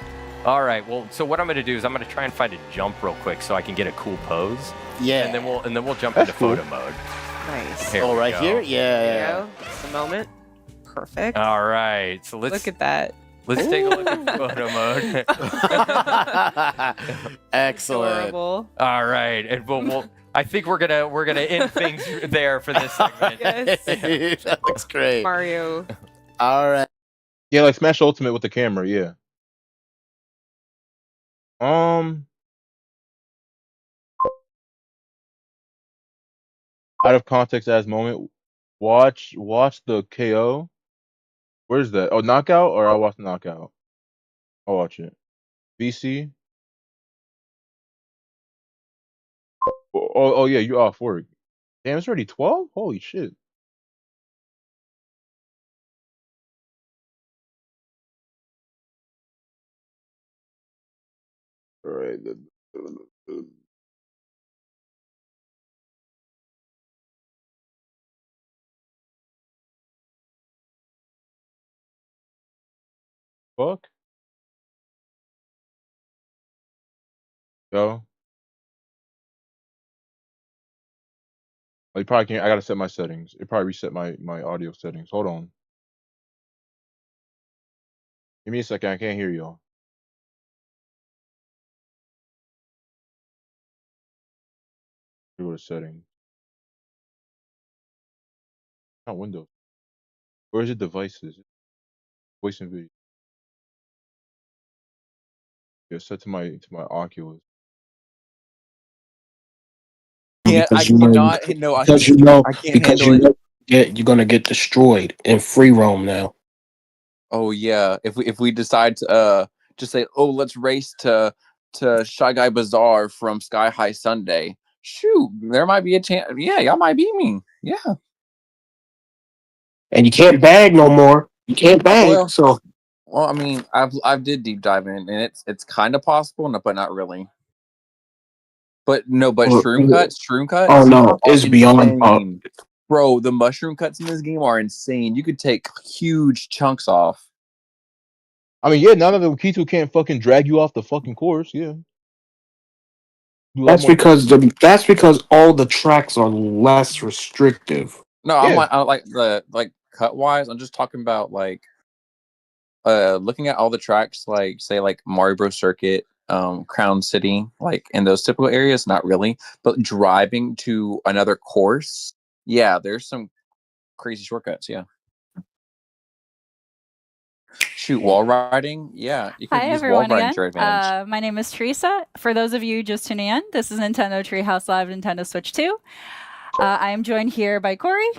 All right. Well, so what I'm going to do is I'm going to try and find a jump real quick so I can get a cool pose,
Yeah.
and then we'll jump
That's
into
cool.
photo mode.
Nice.
Here
Oh,
we
right
go.
here?
There
Yeah.
you go. That's the moment. Perfect.
All right. So let's
Look at that.
let's take a look at photo mode.
Excellent.
Adorable.
All right, and we'll I think we're gonna end things there for this segment.
Yes.
That looks great.
Mario.
All right.
Yeah, like Smash Ultimate with the camera. Yeah. Out of context as moment. Watch the KO. Where's that? Oh, knockout, or I'll watch the knockout. I'll watch it. BC. Oh yeah, you off work. Damn, it's already 12? Holy shit. Alright. Fuck? Yo. Oh, you probably can't. I gotta set my settings. It probably reset my audio settings. Hold on. Give me a second. I can't hear y'all. Go to settings. Not Windows. Where is it? Devices. Voice and video. Yeah, set to my Oculus.
I
Because you
cannot. No, I
because
I can't handle it.
you're gonna get destroyed in free roam now.
Oh yeah, if we decide to just say, oh, let's race to Shy Guy Bazaar from Sky High Sunday. Shoot, there might be a chance. Yeah, y'all might beat me. Yeah.
And you can't bag no more. You can't bag.
Well,
so
Well, I mean, I did deep dive in, and it's kind of possible, but not really. But no, but shroom cuts.
Oh no, it's beyond.
insane. Bro, the mushroom cuts in this game are insane. You could take huge chunks off.
I mean, yeah, now that the Kitu can't fucking drag you off the fucking course, yeah. Do a lot
That's
more-
because all the tracks are less restrictive.
No,
Yeah.
I like the cut wise. I'm just talking about like looking at all the tracks, like say like Mario Bros Circuit, Crown City, like in those typical areas, not really. But driving to another course, yeah, there's some crazy shortcuts. Yeah. Shoot, wall riding. Yeah, you can
Hi
use
everyone
wall riding
again.
to your advantage.
My name is Teresa. For those of you just tuning in, this is Nintendo Treehouse Live Nintendo Switch 2. I am joined here by Corey,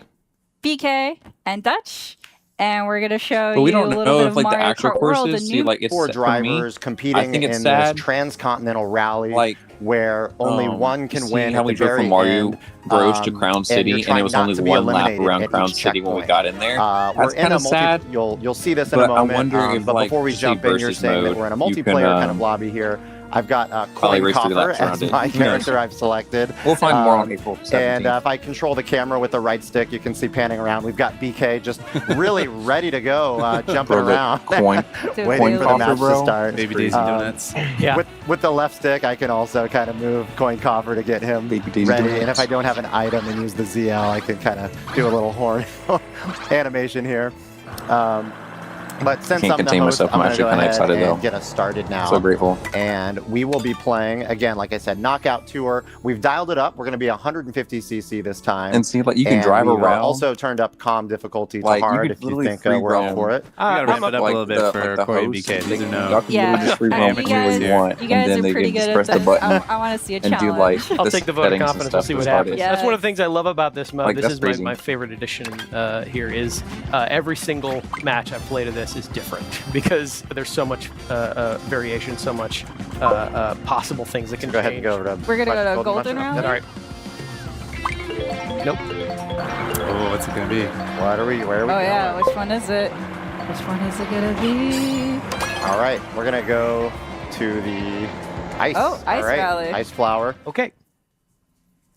BK, and Dutch, and we're gonna show
But we
you a
don't
little
know
bit
if
of
like the
Mario
actual
Kart World, the
courses. See,
new
like it's
four
for me,
drivers competing
think it's
in
sad.
this transcontinental rally
like
where only one
you
can
see
win
how
at
we
the
drove
very
from Mario
end,
Bros to
and
Crown
you're
City, and it
trying
was
not
only
to be
one lap
eliminated
around
at
Crown
each
City when we
checkpoint.
got in there.
We're
That's
in
kind
a
of sad.
You'll see this in a
But I
moment.
wonder if,
but
like,
before we
just say
jump in, you're
versus
saying that
mode,
we're in a
you can,
multiplayer kind of lobby here. I've got
probably
Coin
race 3
Coffer
laps
as
around it.
my
Who knows?
character I've selected.
We'll find more on
Um,
April
And
17th.
if I control the camera with the right stick, you can see panning around. We've got BK just really ready to go, jumping
Bro, the
around,
coin
waiting for the
coffer,
match
bro.
to start.
Baby Daisy Donuts.
Yeah. With the left stick, I can also kind of move Coin Coffer to get him
Baby Daisy
ready.
Donuts.
And if I don't have an item and use the ZL, I can kind of do a little horn animation here. But since
Can't
I'm the
contain
host,
myself.
I'm
I'm
going to
actually
go
kinda
ahead
excited,
and
though.
get us started now.
So grateful.
And we will be playing, again, like I said, Knockout Tour. We've dialed it up. We're going to be 150cc this time.
And see, like you can
And
drive
we've
around.
also turned up calm difficulty to
Like, you
hard
could
if you
literally
think
free
we're up
roam.
for it.
You gotta ramp it up a little bit
like
for
the
Corey and
host,
BK. These are
y'all
no.
can literally free roam
you
anywhere
guys,
you want,
you guys
and then
are
they
pretty
can just
good
press
at
the
this.
button
I want to see a
and
challenge.
do like
I'll
the
take the vote of
settings and
confidence. We'll
stuff
see
to
what
start
happens.
it.
Yeah.
That's one of the things I love about this mode.
Like,
This
that's
is
crazy.
my favorite addition here is every single match I've played of this is different because there's so much variation, so much possible things that can
Go ahead
change.
and go over to
We're gonna go to
Golden
Golden
Mushroom.
Round.
All right. Nope.
Oh, what's it gonna be?
Where are we
Oh
going?
yeah, which one is it? Which one is it gonna be?
All right, we're going to go to the ice.
Oh, Ice
All right,
Valley.
Ice Flower.
Okay.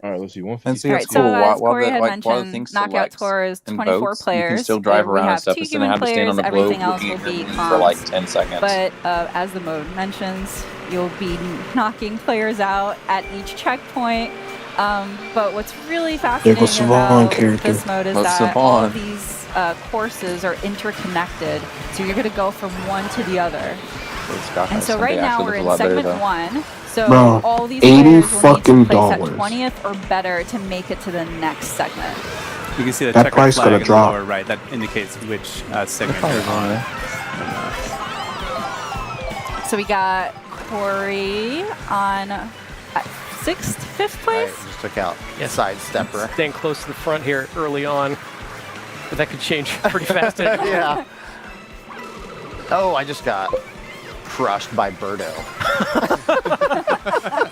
All right, let's see.
And
150.
see,
All
that's
right, so
cool.
as
While
Corey
the,
had
like, while the
mentioned,
things
Knockout
selects
Tour is
and
24
votes,
players.
You can still drive
We
around and
have
stuff
2
instead of
human
having to stand on
players.
the globe
Everything else
looking
will
at your
be
view for like
comms.
10 seconds.
But as the mode mentions, you'll be knocking players out at each checkpoint. But what's really fascinating
goes Savon
about
character.
this mode is
Look,
that all of
Savon.
these courses are interconnected. So you're going to go from one to the other. And so right now we're in segment 1. So
Bro,
all these
$80
players will need to
fucking
place at
dollars.
20th or better to make it to the next segment.
You can see the
That
checkered
price
flag
gonna
in the
drop.
lower right. That indicates which segment you're on.
So we got Corey on 6th, 5th
All right,
place.
just took out
Yes.
side stepper.
Staying close to the front here early on. But that could change pretty fast.
Yeah. Oh, I just got crushed by Birdo.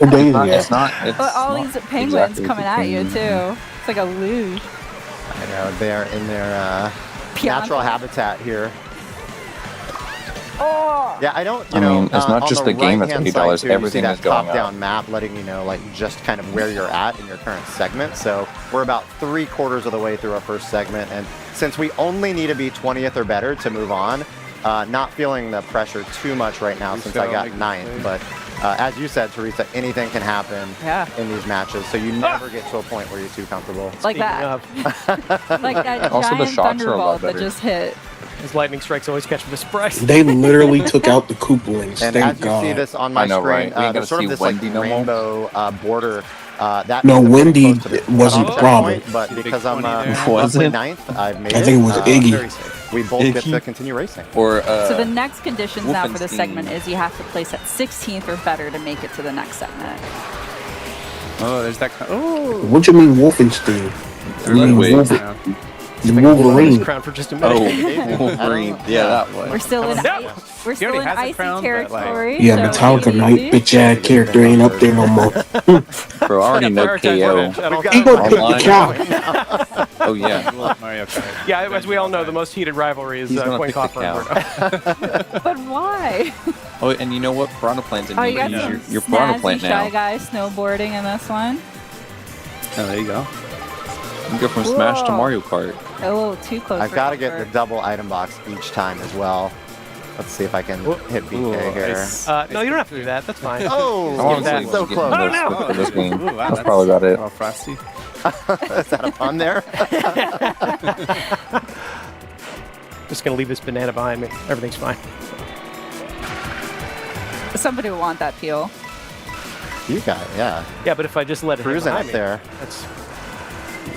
It's not. It's
But all
not
these penguins
exactly
coming at you
the
too. It's like a luge.
I know they're in their natural habitat here.
Oh!
Yeah, I don't.
I mean, it's not
on
just the game that's
right-hand
$80,
side, too, you see
everything
that
is going up.
top-down map letting you know, like, just kind of where you're at in your current segment. So we're about 3/4 of the way through our first segment, and since we only need to be 20th or better to move on, not feeling the pressure too much right now since I got 9th. But as you said, Teresa, anything can happen in these matches, so you never get to a point where you're too comfortable.
Like that. Like that
Also, the
giant
shots are a lot
thunderbolt that
better.
just hit.
His lightning strikes always catch him a surprise.
They literally took out the Koopalings.
And
Thank
as you
God.
see this on my
I know,
screen,
right? We ain't
there's
gonna
sort of
see
this like
Wendy no more.
rainbow border. That
No,
means I'm
Wendy
getting close to the
wasn't
cutoff
the problem.
checkpoint, but
Big
because I'm
20 there.
Was
roughly
it?
9th, I've made
I think it was Iggy.
very safe. We both get to continue racing.
Or
So the next conditions now for this
Wolfenstein.
segment is you have to place at 16th or better to make it to the next segment.
Oh, there's that. Oh,
What you mean Wolfenstein?
there's
mean
that
Wolfen-
now.
The
Hold on
Wolverine.
his crown for just a minute.
Oh, Wolverine. Yeah, that one.
We're still in
Yeah.
we're
He
still
already
in
has a
icy
crown, but,
territory.
Yeah,
so
Metallica Knight,
easy.
bitch ass character ain't up there no more.
Bro, I already know KO.
He gonna pick the
Online.
cow.
Oh yeah.
Mario Kart.
Yeah, as we all know, the most heated rivalry is
He's gonna
Coin
pick the
Coffer and Murdo.
But why?
Oh, and you know what? Piranha Plant's in
Oh, you
here.
got
You're,
some
you're Piranha
snazzy
Plant
Shy
now.
Guy snowboarding in this one.
Oh, there you go.
You go from Smash to
Whoa.
Mario Kart.
A little too close.
I've
for
got to get the
comfort.
double item box each time as well. Let's see if I can hit BK
Ooh,
here.
nice.
No, you don't have to do that. That's fine.
Oh,
I want to
that's
see
so
what you
close.
get
Oh, no.
for this game.
Ooh, wow,
That's probably about it.
Oh, Frosty.
Is that a pun there?
Just gonna leave this banana behind me. Everything's fine.
Somebody will want that peel.
You got it, yeah.
Yeah, but if I just let it hit
Cruising
behind
up
me,
there.
that's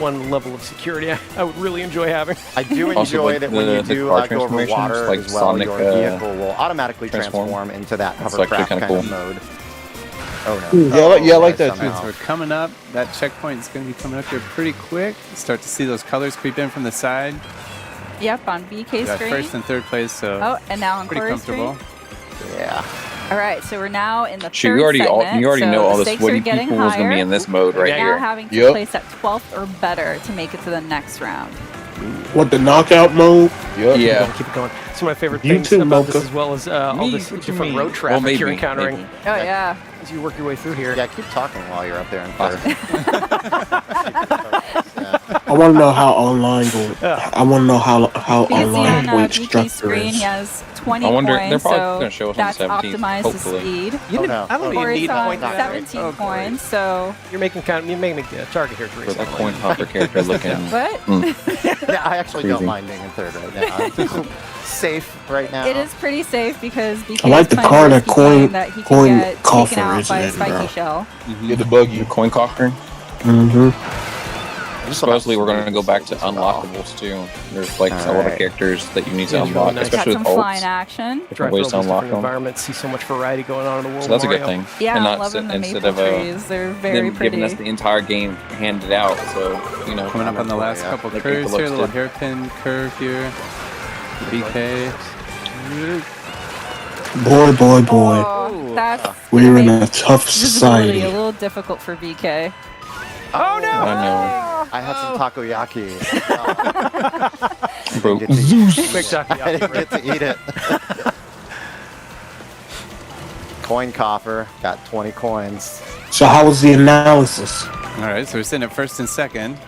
one level of security I would really enjoy having.
I do
Also,
enjoy
like,
that when you
the
do
car
go over
transformations,
water
like
as well,
Sonic,
your vehicle will automatically transform into that
That's actually
hovercraft
kinda
kind of
cool.
mode. Oh no.
Yeah, I like
Oh,
that too.
somehow.
So we're coming up. That checkpoint is going to be coming up here pretty quick. Start to see those colors creep in from the side.
Yep, on BK
Got
screen.
first and third place, so
Oh, and now on
pretty
Corey's
comfortable.
screen.
Yeah.
All right, so we're now in the
Shoot,
third
you already
segment.
you already
so
know all
the
the
stakes
sweaty
are getting
people is gonna be
higher.
in this mode right
Now
here.
having to
Yep.
place at 12th or better to make it to the next round.
What, the knockout mode?
Yep.
Yeah.
Keep it going. It's one of my favorite
You
things
too,
about this,
Mocha.
as well as all
Me?
this
What you
different
mean?
road traffic
Well,
you're
maybe,
encountering
maybe.
Oh, yeah.
as you work your way through here.
Yeah, keep talking while you're up there in third.
I want to know how online go. I want to know how
You can see
online
on
wage
BK's
structure
screen, he
is.
has 20
I wonder- they're
points,
probably
so
gonna show us on
that's
the 17th,
optimized the
hopefully.
speed.
You
Oh,
didn't,
no.
I don't think you
Corey's
need
on
point that.
17 points, so...
You're making a target here,
For
Teresa.
that coin hopper character looking.
What?
Yeah, I actually don't
Crazy.
mind being in third right now. Safe right now.
It is pretty safe because BK
I like the
playing
car
risky
that coin-
game that he
coin
can get
coffer
taken out
is
by a
in,
spiky
bro.
shell.
Get the buggy.
The coin coffer.
Mm-hmm.
Supposedly we're gonna go back to unlockables too. There's like a lot of
Alright.
characters that you need to
Yeah, it's
unlock,
really nice.
Got
especially
some
with
flying
ults.
action.
Drive
Different
through all
ways
these
to unlock
different
them.
environments, see so much variety going on in the world
So that's a
of
good
Mario.
thing.
Yeah,
and
I'm
not
loving the
instead
maple
of
trees. They're very
them
pretty.
giving us the entire game handed out. So you know,
Coming up on the last
Yeah.
couple
Make
curves
people
here, a little
look
hairpin curve here. BK.
Boy.
Oh, that's
We're in
gonna
a
make
tough
visibility
society.
a little difficult for BK.
Oh no!
I know.
I had some takoyaki.
Bro,
I didn't get to-
Quick talkie.
I didn't get to eat it. Coin coffer, got 20 coins.
So how was the analysis?
All right, so we're sitting at first and second.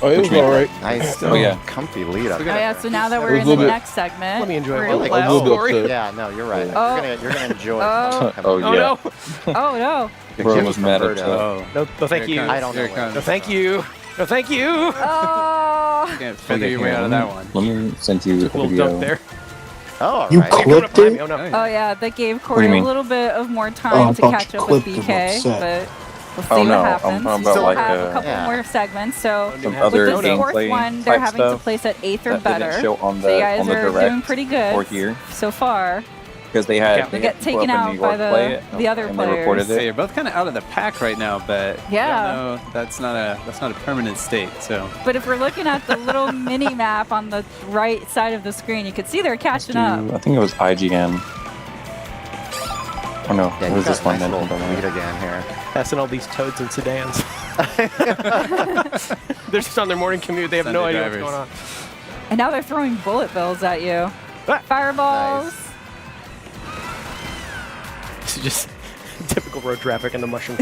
Oh, it was
Which
all right.
Nice,
Oh, yeah.
comfy lead up.
Oh yeah, so now that
It
we're
was
in
a
the
little bit-
next segment,
Let me enjoy
we're
it.
in
Like
the
I was a
last
little bit
story.
upset.
Yeah, no, you're right.
Oh.
You're gonna enjoy.
Oh.
Oh,
Oh
yeah.
no!
Oh no!
Bro was mad at
Oh,
No, thank
here it
you.
comes,
I don't
here
know
it
where.
comes.
No, thank you. No, thank you.
Oh!
Can't figure your way out of that one.
Let me send you a
Little
video.
dump there.
Oh, all
You
right.
Coming up
clipped
behind me.
it?
Oh no!
Oh yeah, that gave
do
Corey
you
a
mean?
little bit of more
Oh, I
time to
thought
catch
you
up with
clipped him
BK,
upset.
but we'll see
Oh,
what
no, I'm
happens.
talking
We
about,
still
like,
have a couple
yeah.
more segments, so
Some
With
other
with this fourth
gameplay
one, they're
type
having to
stuff
place at 8th or
that
better.
didn't show on
So you
the
guys
on the
are doing
direct
pretty good
or here
so far.
because they had
Yeah.
they
They
had
get
people
taken
up in
out
New
by
York play it,
the other
and they reported
players.
So
it.
you're both kind of out of the pack right now, but
Yeah.
no, that's not a permanent state. So
But if we're looking at the little mini map on the right side of the screen, you can see they're catching up.
I think it was IGN. Oh no,
Yeah,
what
you
is
got
this
a
one
nice
then?
little
Hold on.
lead again here.
Passing all these toads and sedans. They're just on their morning commute. They have no
Sunday
idea
drivers.
what's going on.
And now they're throwing bullet bills at you.
Ah.
Fireballs.
It's just typical road traffic in the mushroom.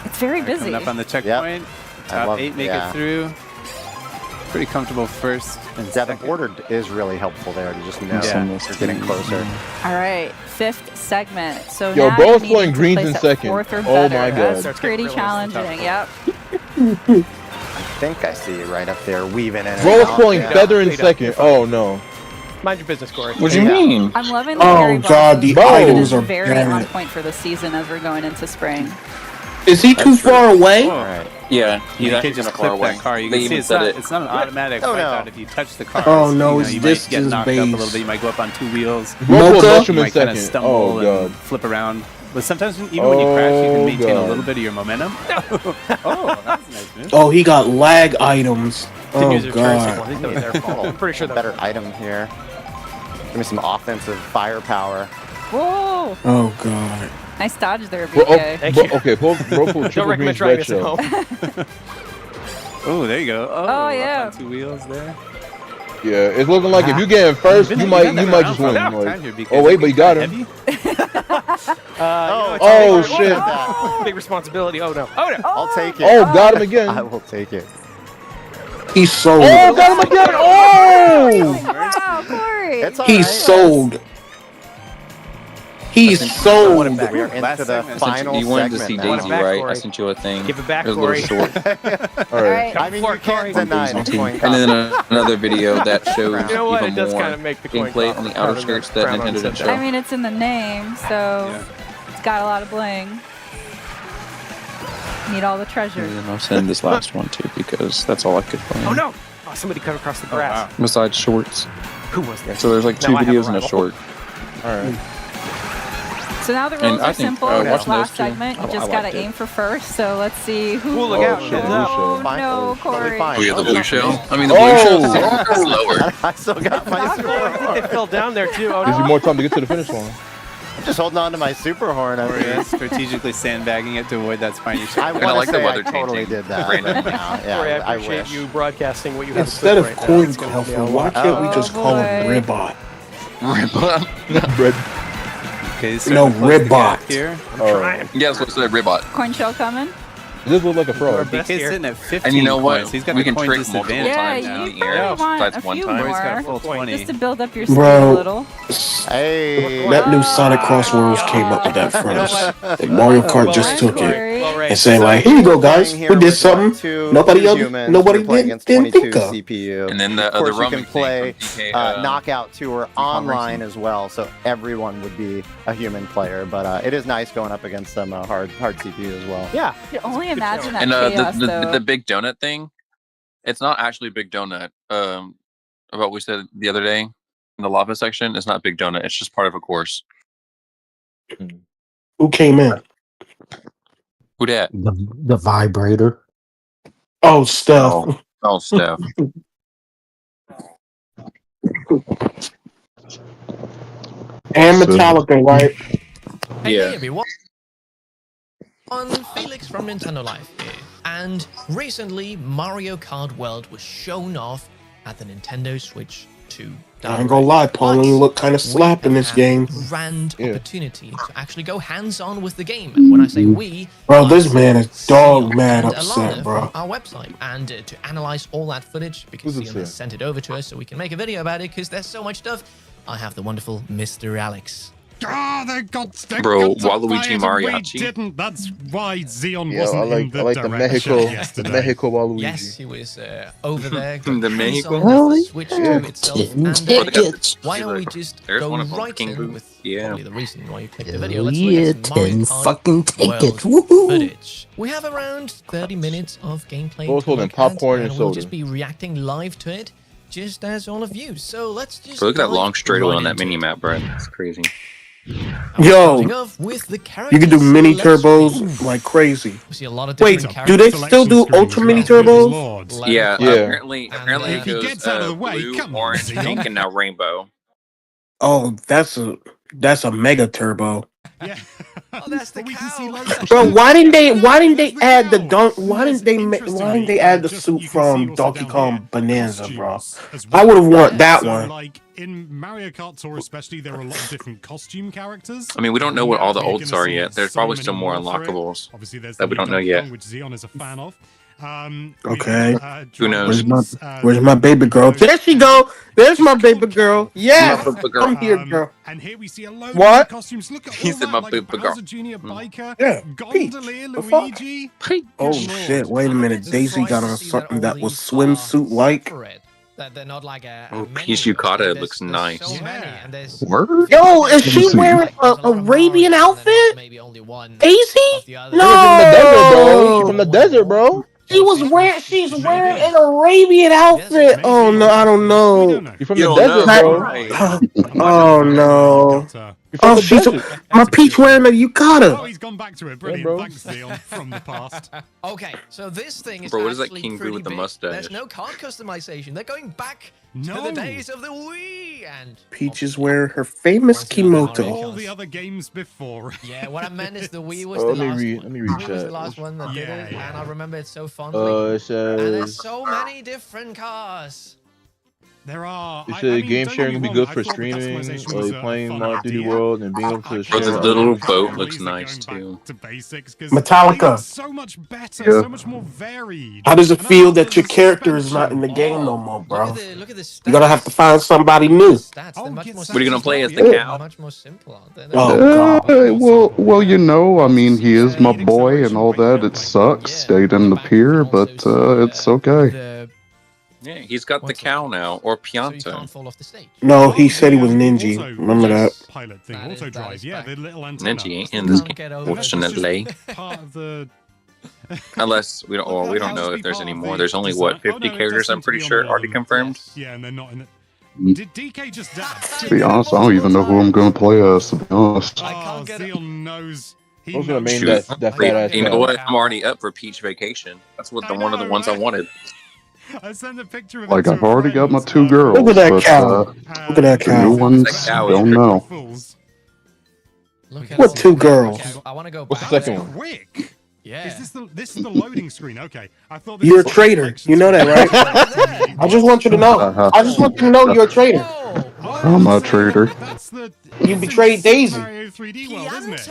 It's very
they're
busy.
coming up on the checkpoint.
I
Top
love-
8 make
yeah.
it through. Pretty comfortable first and
Yeah, the
second.
border is really helpful there to just know
Yeah.
you're getting closer.
All right, 5th segment. So
Yo,
now
both
you need
playing
to
greens
place
in
at
second.
4th or
Oh
better.
my
That's
God.
pretty
Really
challenging. Yep.
I think I see you right up there weaving in and
Both
out.
pulling
Yeah.
feather in
Lead up.
second. Oh no.
Mind your business, Corey.
What do you
Yeah.
mean?
I'm loving the
Oh,
berry
God, the
blossoms. It
items
is
are
very on
bad.
point for the season as we're going into spring.
Is he too far away?
All right.
Yeah, he's
You
actually
can't just
kind of far
clip
away.
that car. You
They
can see
even
it's
said
not,
it.
it's not an automatic
Oh,
wipe
no.
out if you touch the car.
Oh, no,
you,
it's
you
this
might get
is
knocked up a little
base.
bit. You might go up on 2 wheels.
Both pull
Mocha?
mushroom
You
in
might kind of
second.
stumble
Oh
and
god.
flip around. But sometimes even when you crash, you
Oh,
can maintain
God.
a little bit of your momentum. Oh, that was a nice move.
Oh, he got lag items. Oh,
use their turn
God.
signal. I think that was their fault. I'm pretty sure that
Better item here. Give me some offensive firepower.
Whoa!
Oh god.
Nice dodge there,
Bro,
BK.
okay, pull triple
Don't recommend
greens
trying
red
this at
shell.
home.
Oh, there you go.
Oh,
up
yeah.
on 2 wheels there.
Yeah, it's looking like if you get in first, you might just win. Like, oh wait, but you got him.
Oh
shit!
Big responsibility. Oh no! Oh no!
I'll take it.
Oh, got him again.
I will take it.
He's sold.
Oh, got him again. Oh!
Wow, Corey!
It's all
He's
right.
sold. He's sold.
We are into the final
You wanted to
segment
see
now.
Daisy,
back,
right? I
Corey.
sent you a thing.
Give it back,
It was a little
Corey.
short.
All right.
I mean, you can't deny the coin
And then another video that shows
You know what?
even
It does
more
kind of make the coin
gameplay
toss
on the
part
outer
of the
skirts that
crown on
Nintendo didn't
Sunday.
show.
I mean, it's in the name, so it's got a lot of bling. Need all the treasures.
And then I'll send this last one too because that's all I could find.
Oh no! Oh, somebody cut across the grass.
Besides shorts.
Who was that?
So there's like
Now
2
I have a
videos and a
rival.
short.
All right.
So now the
And
rules
I
are
think,
simple.
watching
This
those
last
two,
segment, you
I
just
liked
gotta
it.
aim for first. So let's see who.
Ooh, look out.
shit,
Oh
Fine.
no, Corey!
Fine.
Oh yeah, the
Oh,
blue shell. I mean, the blue
Oh!
shell is slower.
I still got my super
I think
horn.
they fell down there too. Oh
Gives you
no!
more time to get to the finish line.
I'm just holding on to my super horn over
Or
here.
strategically sandbagging it to avoid that spiny shell.
I
And I
want
like
to
the
say
weather
I totally
changing
did that.
randomly.
But now,
Corey,
yeah,
I
I
appreciate
wish.
you broadcasting what you have
Instead
to
of
clip right
coin
now. It's gonna be a
cover, why
lot.
can't we just
Oh,
call him
boy.
Ribbot?
Red.
Okay, so
No,
to close the gap
Ribbot.
here.
Oh.
Yeah, that's what's the ribbot.
Coin shell coming.
This look like a fraud.
Best
BK's
here.
sitting at 15
And you know what?
coins. He's got
We
the
can
coin
trick multiple
disadvantage
Yeah,
times
now.
in
you
the air.
probably want
Besides
a
one
few
time.
Corey's got a
more,
full 20.
just to build up your speed
Bro.
a little.
Hey.
That new Sonic Crossworlds came up with that first. And Mario Kart just took it and saying like, here you go, guys. We did something nobody else, nobody didn't think of.
CPU.
And then the
Of course, you
other
can
roaming
play
thing from DK,
Knockout Tour online as well, so everyone would be a human player. But it is nice going up against some hard CPU as well.
Yeah.
You can only imagine that
And
chaos, though.
the big donut thing, it's not actually big donut. About what we said the other day in the lava section, it's not big donut. It's just part of a course.
Who came in?
Who dat?
The vibrator. Oh, stuff.
Oh, Steph.
And Metallica, right?
Yeah.
Hey everyone, I'm Felix from Nintendo Life here, and recently Mario Kart World was shown off at the Nintendo Switch 2.
I ain't gonna lie, Pauline looked kind of slap in this game.
Grand opportunity to actually go hands-on with the game. And when I say we,
Bro, this man is dog mad
and
upset,
Alana
bro.
from our website, and to analyze all that footage because
Who's this
Sion has
here?
sent it over to us so we can make a video about it because there's so much stuff. I have the wonderful Mr. Alex.
They got
Bro,
got to
Waluigi
fire it, and
Mariachi.
We didn't. That's why Xeon
Yeah,
wasn't
I like
in the
the
direction
Mexico
yesterday.
Waluigi.
Yes, he was over there.
The Mexico?
hands-on with the Switch
Yeah.
2 itself. And why don't we just
There's
go
one of them,
right
King
in
Boo.
with
Yeah.
probably the reason why you clicked the video. Let's look at some Mario Kart
fucking
World
tickets. Woohoo!
footage. We have around 30 minutes of gameplay.
Both
to
holding
look at,
popcorn and
we'll
soda.
just be reacting live to it, just as all of you. So let's just
Bro, look at that
dive
long straightaway
right
on that
into
mini
it.
map, bro. That's crazy.
Yo,
Starting off with the
you can do
characters
mini
selection.
turbos like crazy.
We see a lot of
Wait,
different
do they
character
still do
selection
ultra mini
screens as well.
turbos?
Lord.
Yeah,
Yeah.
apparently
And,
it
if he
goes
gets out of the way,
blue,
come on,
orange,
Xeon.
pink, and now rainbow.
Oh, that's a mega turbo.
Yeah.
Oh, that's the
But we can see
cow.
loads-
Bro, why didn't they
There's
add the
cows.
dunk? Why
There's
didn't they add the
just-
suit
you can see
from
also
Donkey
down
Kong
here,
Bonanza, bro?
costumes as
I
well.
would have want that
So,
one.
like in Mario Kart Tour, especially, there are a lot of different costume characters.
I mean, we don't know what all the
We're
ults
gonna
are
see
yet. There's
so
probably
many
still more
for it.
unlockables
Obviously, there's
that we
the
don't know
Donkey
yet.
Kong, which Xeon is a fan of.
Okay.
Who knows?
Where's my baby girl? There she go. There's my baby girl. Yes,
My baby girl.
I'm here, girl.
And here we see a load
What?
of costumes. Look at
He
all
said
that,
my
like
baby girl.
Bowser Jr. Biker,
Yeah,
Gondolier,
The fuck?
Luigi.
Oh
Good lord.
shit! Wait a minute.
Just
Daisy
nice
got
to
on
see
something
all
that was
these are
swimsuit like.
separate. That they're not like a
Oh,
menu.
Peach Yukata
There's-
looks
there's
nice.
So many,
Yeah.
and there's
Word?
Yo, is
Let me
she
see.
wearing
There's
a
lot of
Arabian
Mario, and then
outfit?
maybe only one
Daisy?
of the others.
From the desert, bro. She
No.
from the desert, bro.
She's wearing an Arabian outfit. Oh no, I don't
We
know.
don't know.
You from
You
the
don't
desert,
know,
bro.
right?
Oh no.
You
Oh, she's my Peach wearing a
Oh,
yukata.
he's gone back to it.
Yeah,
Brilliant.
bro.
Thanks, Leon, from the past.
Okay, so this thing is
Bro, what is that
actually
King Boo
pretty
with the
big.
mustache?
There's no card customization. They're going back to
No.
the days of the Wii and
Peach is wearing her famous kimoto.
All the other games before.
yeah, what I meant is the Wii was
Oh,
the last.
let me read
Wii was the
chat.
last one that did it,
Yeah.
and I remember it so fondly.
It
and there's
says
so many different cars.
There are.
it
I
said
mean,
game
don't
sharing
get
will
me
be good
wrong,
for
I thought the
streaming,
customization was a
playing
fun
Call of Duty
idea.
World, and being able to
Bro,
share.
the
Share
little
it.
boat
Ways
looks
of
nice
going
too.
back to basics, 'cause
Metallica.
they look so much better,
Yeah.
so much more varied.
How does it
And I
feel
love
that
the
your character is not in
suspension.
the game no more, bro?
Look at this.
You're gonna have to find somebody new.
Stats. They're much more
What are you gonna play as the
simple.
cow?
Much more simple, aren't they?
Oh god.
Well, you know, I mean, he is my boy and all that. It sucks. They didn't appear, but it's okay.
Yeah, he's got the cow now, or
So you
Pianta.
can't fall off the stage.
No, he said he was ninja. Remember that?
Pilot thing,
That is-
auto
that
drive.
is
Yeah,
back.
the little antenna.
Ninja ain't in this
Can't get
game,
over it.
fortunately.
Part of the.
Unless we don't, well, we don't know if there's any more. There's only what 50 characters, I'm pretty sure, already confirmed.
Yeah, and they're not in it. Did DK just die?
To be honest, I don't even know who I'm gonna play as. To be honest.
Oh, Zeon knows. He
I was gonna
knows.
main
Shoot.
that fat ass
You know
guy.
what? I'm already up for Peach Vacation. That's what one of the ones I wanted.
I sent a picture of
Like
it to
I've
a
already got my
friend,
2 girls.
Look at that
but,
cow. Look at that
The
cow.
new ones
That cow is
don't know.
Fools.
Look at
What
all
2
the-
girls?
Okay, I want to go
What's the
back.
second one?
Quick.
Yeah.
This is the loading screen? Okay, I thought this
You're a
was
traitor.
selection
You know that,
screen.
right? I just want you to know. I just want you to know you're a traitor.
I'm a traitor.
That's the.
You betrayed Daisy.
Mario 3D world, isn't it?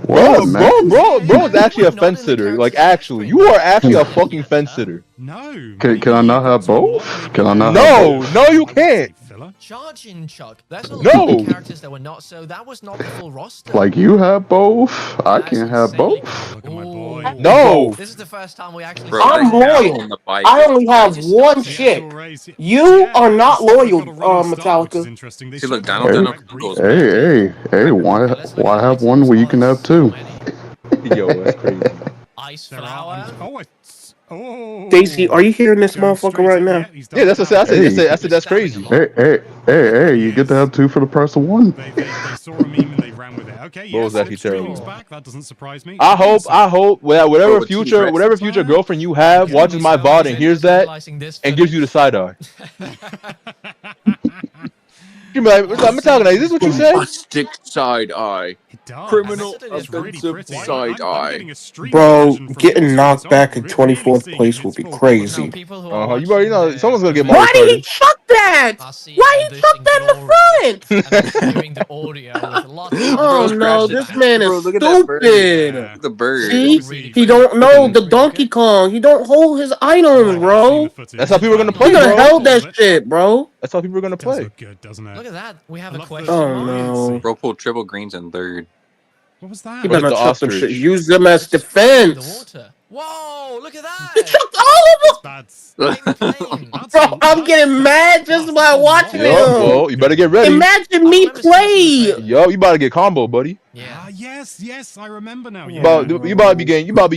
What, man?
Bro is actually a fence sitter. Like, actually, you are actually a fucking fence sitter.
No.
Can I not have both? Can I not have
No,
both?
no, you can't.
Charging Chuck. There's a lot
No.
of characters that were not so. That was not the full roster.
Like you have both? I can't have both?
No.
This is the first time we actually.
Bro,
I'm
that cow
loyal.
on the bike
I
is
only have
crazy.
one chick. You are not loyal, Metallica.
See, look, Donald Duck goes
Hey, why have one where you can have 2?
Yo, that's crazy.
Ice flower.
Daisy, are you hearing this motherfucker right now?
Yeah, that's what I said. That's crazy.
Hey, you get to have 2 for the price of 1.
They saw a meme and they ran with it. Okay,
Bro
yeah,
is actually
streaming's
terrible.
back. That doesn't surprise me.
I hope whatever
Bro, with
future
T-Rex.
girlfriend you have watches my VOD and hears that and gives you the side eye. You be like, I'm talking like, is this what you said?
A stick side eye. Criminal offensive side eye.
Bro, getting knocked back in 24th place would be crazy.
You already know someone's gonna get Mario
Why did he
Kart.
chuck that? Why he chuck that in the front? Oh no, this man is
Look at that bird.
stupid.
The bird.
See, he don't know the Donkey Kong. He don't hold his items, bro.
That's how people are gonna play,
He could have
bro.
held that shit, bro.
That's how people are gonna play.
Look good, doesn't it?
Look at that. We have a question.
Oh no.
Bro pulled triple greens in 3rd.
What was that?
He
Where's
better
the
chuck some
ostrich?
shit. Use them as
The
defense.
water. Whoa! Look at that.
He chucked all of them.
That's
Bro, I'm getting mad just by watching
Yo,
him.
well, you better get ready.
Imagine me play.
Yo, you about to get combo, buddy.
Yeah.
Yes, I remember now.
You about to be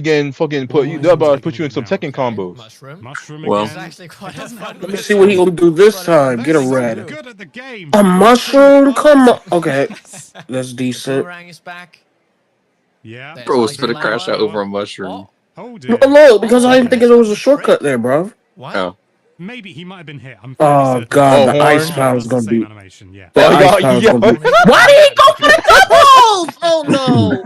getting fucking put. You about to put you in some Tekken combos.
Mushroom
Well.
It's
again.
actually quite a fun.
Let me see what he gonna do this time. Get a red.
Good at the game.
A mushroom? Come on. Okay, that's decent.
Boomerang is back.
Yeah.
There's
Bro was
ice
gonna crash out
flower.
over a mushroom.
Oh dear.
Look, because I didn't think there was a shortcut there, bro.
What?
Oh.
Maybe he might have been hit. I'm
Oh
fairly
god,
Oh,
the
horn.
ice power's gonna be.
animation, yeah.
The
Oh,
ice
yeah,
power's
yeah.
gonna be. Why did he go for the doubles? Oh no!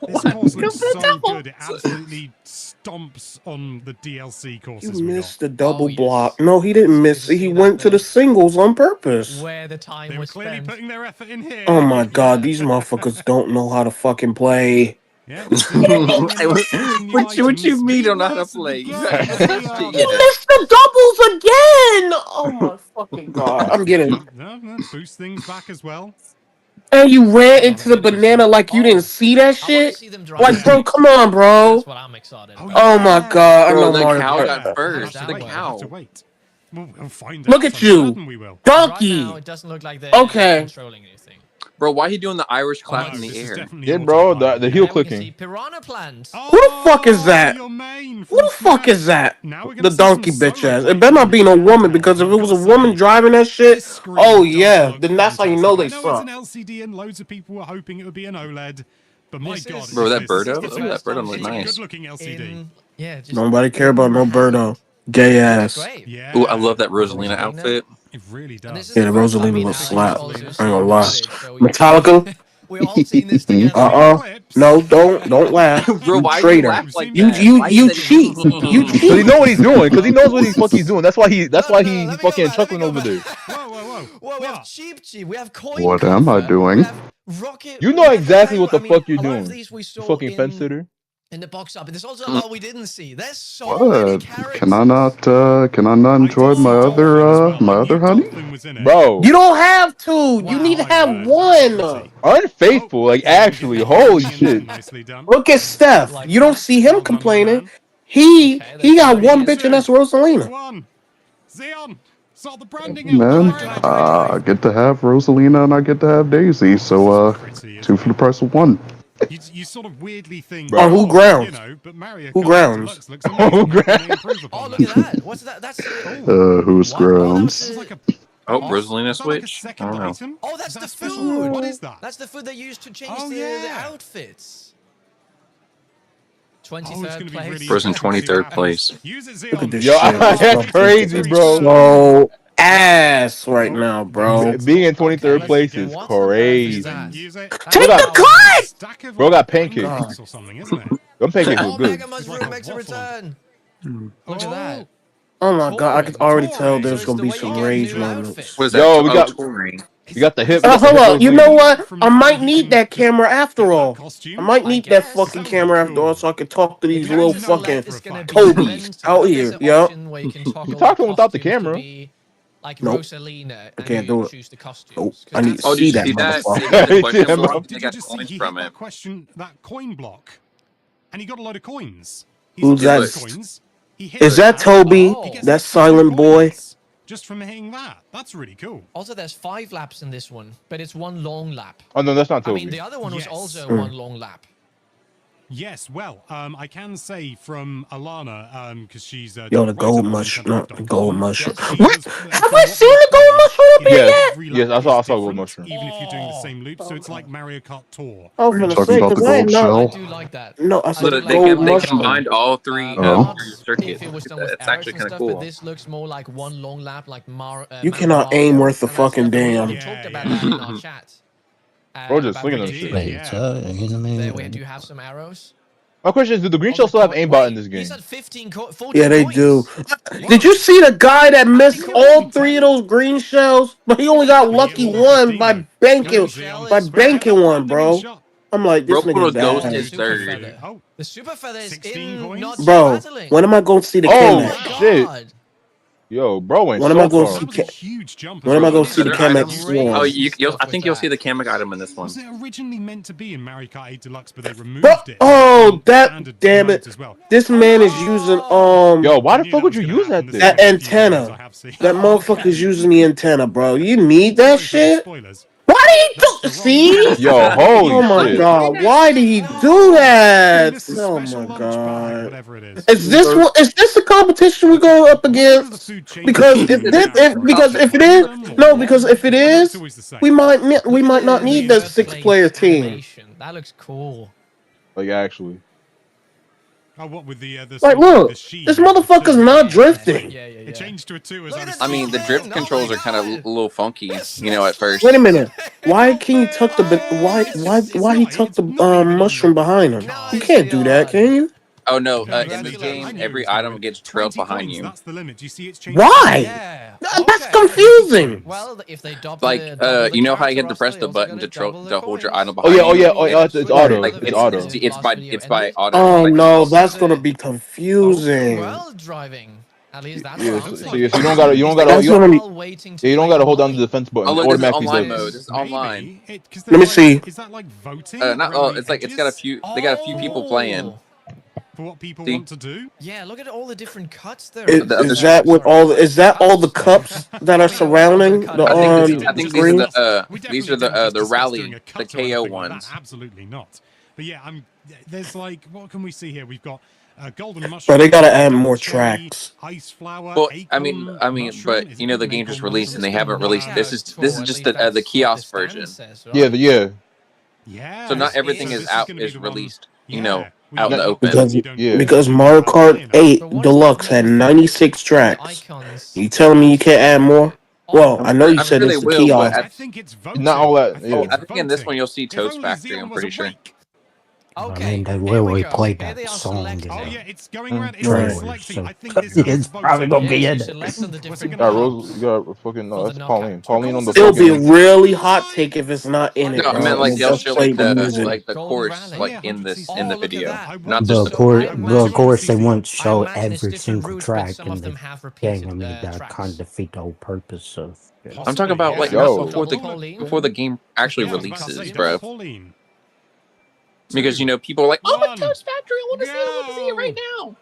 This course looks so good. It absolutely stomps on the DLC courses.
You
we
missed
got.
the double
yes.
block. No, he didn't miss it. He went to the singles on purpose.
Where the time
They were
was
clearly
spent.
putting their effort in here.
Oh my god, these motherfuckers don't know how to fucking play.
Yeah.
What you mean don't know how to play? You haven't touched it
You
yet.
missed the doubles again! Oh my fucking god. I'm getting.
No, boost things back as well.
And you ran into the banana like you didn't see that
I want
shit?
to see them drive.
Like, bro, come on, bro.
That's what I'm excited about.
Oh my god, I
Bro,
know
the
Mario
cow
Kart.
got first.
That
The
way.
We'll
cow.
have to wait. We'll find
Look
out.
at you.
I'm certain we will.
Right
Donkey!
now, it doesn't look like they're
Okay.
controlling anything.
Bro, why he doing the Irish clap in the air?
Yeah, bro, the heel clicking.
Piranha Plant.
Who the fuck is that? Who the fuck is that? The donkey bitch ass. It better not be no woman, because if it was a woman driving that shit, oh yeah, then that's how you know they
It's
suck.
an LCD, and loads of people were hoping it would be an OLED. But my God,
Bro, that
this is
Birdo?
the
Look at that
first
Birdo
time
look
it's a
nice.
good-looking LCD.
Yeah, just
Nobody care about no Birdo. Gay ass.
Yeah.
Ooh, I love that Rosalina outfit.
It really does.
Yeah, the Rosalina looks slap. I ain't gonna lie. Metallica.
We all seen this together.
No, don't laugh.
Bro,
You
why
traitor.
you laugh like
You
that?
you
Why
you
said-
cheat. You
Cause he
cheat.
know what he's doing. Cause he knows what he's fucking doing. That's why he fucking chuckling over there.
Well, we have Cheap Cheap, we have Coin
What am I doing?
Rocket.
You know exactly what the fuck you're
a lot of
doing.
these we
You
saw
fucking
in-
fence sitter.
In the box up, and there's also a lot we didn't see. There's so many
What?
characters.
Can I not enjoy my other honey?
Bro.
You don't have to. You need to have one.
Unfaithful, like actually, holy shit.
Look at Steph. You don't see him complaining. He got one bitch, and that's Rosalina.
Zion, sort the branding
Man, I get to have Rosalina and I get to have Daisy, so 2 for the price of 1.
You sort of weirdly think.
On who grounds?
You know, but Mario
Who
Kart
grounds?
Deluxe looks amazing.
Oh, look at that. What's that? That's
Who's grounds?
Oh, Rosalina switch? I don't know.
Oh, that's the food.
What is that?
That's the food they used to change
Oh,
the
yeah.
outfits.
Oh, it's
23rd
gonna be
place.
really
Bro's in
interesting to see
23rd
what
place.
happens. Use it,
Look at
Zion.
this
Yo,
shit.
that's crazy, bro.
So ass right now, bro.
Being in 23rd place is crazy.
Use it.
Take the cut.
Stack of
Bro got
like
pancakes.
pancakes or something, isn't it?
Them pancakes
Oh,
look good.
Mega Mushroom makes a return. Look at that.
Oh my god, I can already tell there's gonna be some rage moments.
What is that?
Yo, we
Oh,
got
touring.
you got the hip.
Hold up, you know what? I might need that camera after all. I might need that fucking camera after all so I can talk to these little fucking Tobys out here, yo.
You talk to him without the camera.
Like
Nope.
Rosalina,
I can't do it.
choose the costumes.
Nope. I need to
Oh,
see
did you
that
see that?
motherfucker.
He got the question
Yeah,
block,
Did
they
you
got
just see
coins
he
from
hit
it.
that question, that coin block, and he got a load of coins?
Who's
got
that?
coins. He hit
Is that Toby?
Oh.
He gets
That
1,000
silent boy?
coins just from hitting that. That's really cool.
Also, there's 5 laps in this one, but it's one long lap.
Oh no, that's not
I mean,
Toby.
the other one was
Yes.
also
Mm.
one long lap.
Yes, well, I can say from Alana, because she's
Yo, the gold mushroom, not the gold mushroom. What?
Have
Have I seen the gold mushroom up here yet?
Yes, I saw gold mushroom.
Even if you're doing the same loop, so it's like Mario Kart Tour.
I was gonna
Talking
say,
about the
because I
gold
didn't know.
shell?
I do like that.
No, I
So
said
that
the
they,
gold
they
mushroom.
combined all three
Oh.
circuits.
If it was done with
It's actually
arrows and
kind of
stuff, but
cool.
this looks more like one long lap, like
You
Map
cannot
Mario,
aim worth a
and that's
fucking
definitely-
damn.
We talked about that in our chat.
Bro just
about
slinging them
Brigade.
shit.
There we do have some arrows.
My question is, do the green shell still have aimbot in this game?
He's at 14
Yeah, they
coins.
do. Did you see the guy that missed all 3 of those green shells? But he only got lucky one by banking one, bro. I'm like, this
Bro put a
nigga
ghost
bad.
is third.
Oh,
The super feather is
16
in,
coins?
not
Bro,
battling.
when am I going to see the
Oh,
Kamek?
shit.
God.
Yo, bro went
When am
so
I gonna
far.
see
that was a huge jump.
When am I
as
going
well.
to see the
Other
Kamek
items?
swarm?
Oh, I think you'll see the Kamek item in this one.
Was it originally meant to be in Mario Kart 8 Deluxe, but they removed
Bro,
it?
oh,
in
that
standard
damn
modes
it!
as well.
This man is using
Yo, why
I
the
knew
fuck would
was
you
gonna
use
happen.
that
This
thing?
is one of the few
antenna.
videos I have seen.
That motherfucker's using the antenna, bro. You need that
Sorry for the
shit?
spoilers.
Why did he do? See?
Yo, holy
Oh my
shit.
god! Why did he do that?
Missed the
Oh
special
my
lunch bag,
god!
whatever it is.
Is this what? Is this the competition we go up against? Because if it is, no, because if it is, we might not need the 6-player team.
Animation. That looks cool.
Like actually.
Oh, what with the
Like, look, this motherfucker's not drifting.
It changed to a 2 as I was
I mean, the drift controls are kind of a little funky, you know, at first.
Wait a minute. Why can you tuck the why he tucked the mushroom behind him? You can't do that, can you?
Oh no, in the game, every item gets trailed behind you.
That's the limit. You see it's changed.
Why?
Yeah.
That's confusing.
Well, if they double
Like, you know how you have to press the button to hold your item behind
Oh
you?
yeah, it's auto.
Like,
It's auto.
It's by auto.
Oh
like,
no, that's gonna be confusing.
Well, driving. At least that's
Yeah,
what I'm
so
thinking.
you don't gotta
That's gonna be.
While waiting
Yeah, you don't gotta hold down the defense button.
Oh,
It
look, this is
automatically
online
does.
mode. This is online.
Let me see.
Is that like voting?
Not,
around the
it's like it's got a
edges?
few. They got a few people playing.
for what people
See?
want to do.
Yeah, look at all the different cuts there.
Is that what all? Is that all the cups that are surrounding the
I think these
green?
are these are the rally, the KO ones.
Absolutely not. But yeah, there's like, what can we see here? We've got golden mushroom.
But they gotta add more tracks.
Ice flower.
Well, I mean, but you know the game just released and they haven't released. This is just the kiosk version.
Yeah.
Yeah.
So not everything is out is released. You know, out in the open.
Because Mario Kart 8 Deluxe had 96 tracks. You telling me you can't add more? Well, I know you said
sure
it's
they
the
will,
kiosk.
but
Not all that. Yeah.
I think in this one you'll see Toast Factory. I'm pretty sure.
I mean, they literally played that song.
Oh yeah, it's going around. It's
Right.
selecting. I think
It's probably gonna be in it.
Rose,
you got fucking no. That's Pauline. Pauline on the.
It'll be a really hot take if it's not in it.
No, I
bro.
meant like
And
they'll
just
show
play
like
the
the
music.
course like in the video, not
But
just
of course, they won't show every single track in the game. I mean, that kind of defeat the whole purpose of.
I'm talking about like before the game actually releases, bro. Because you know people are like, oh, my Toast Factory, I want to see it right now.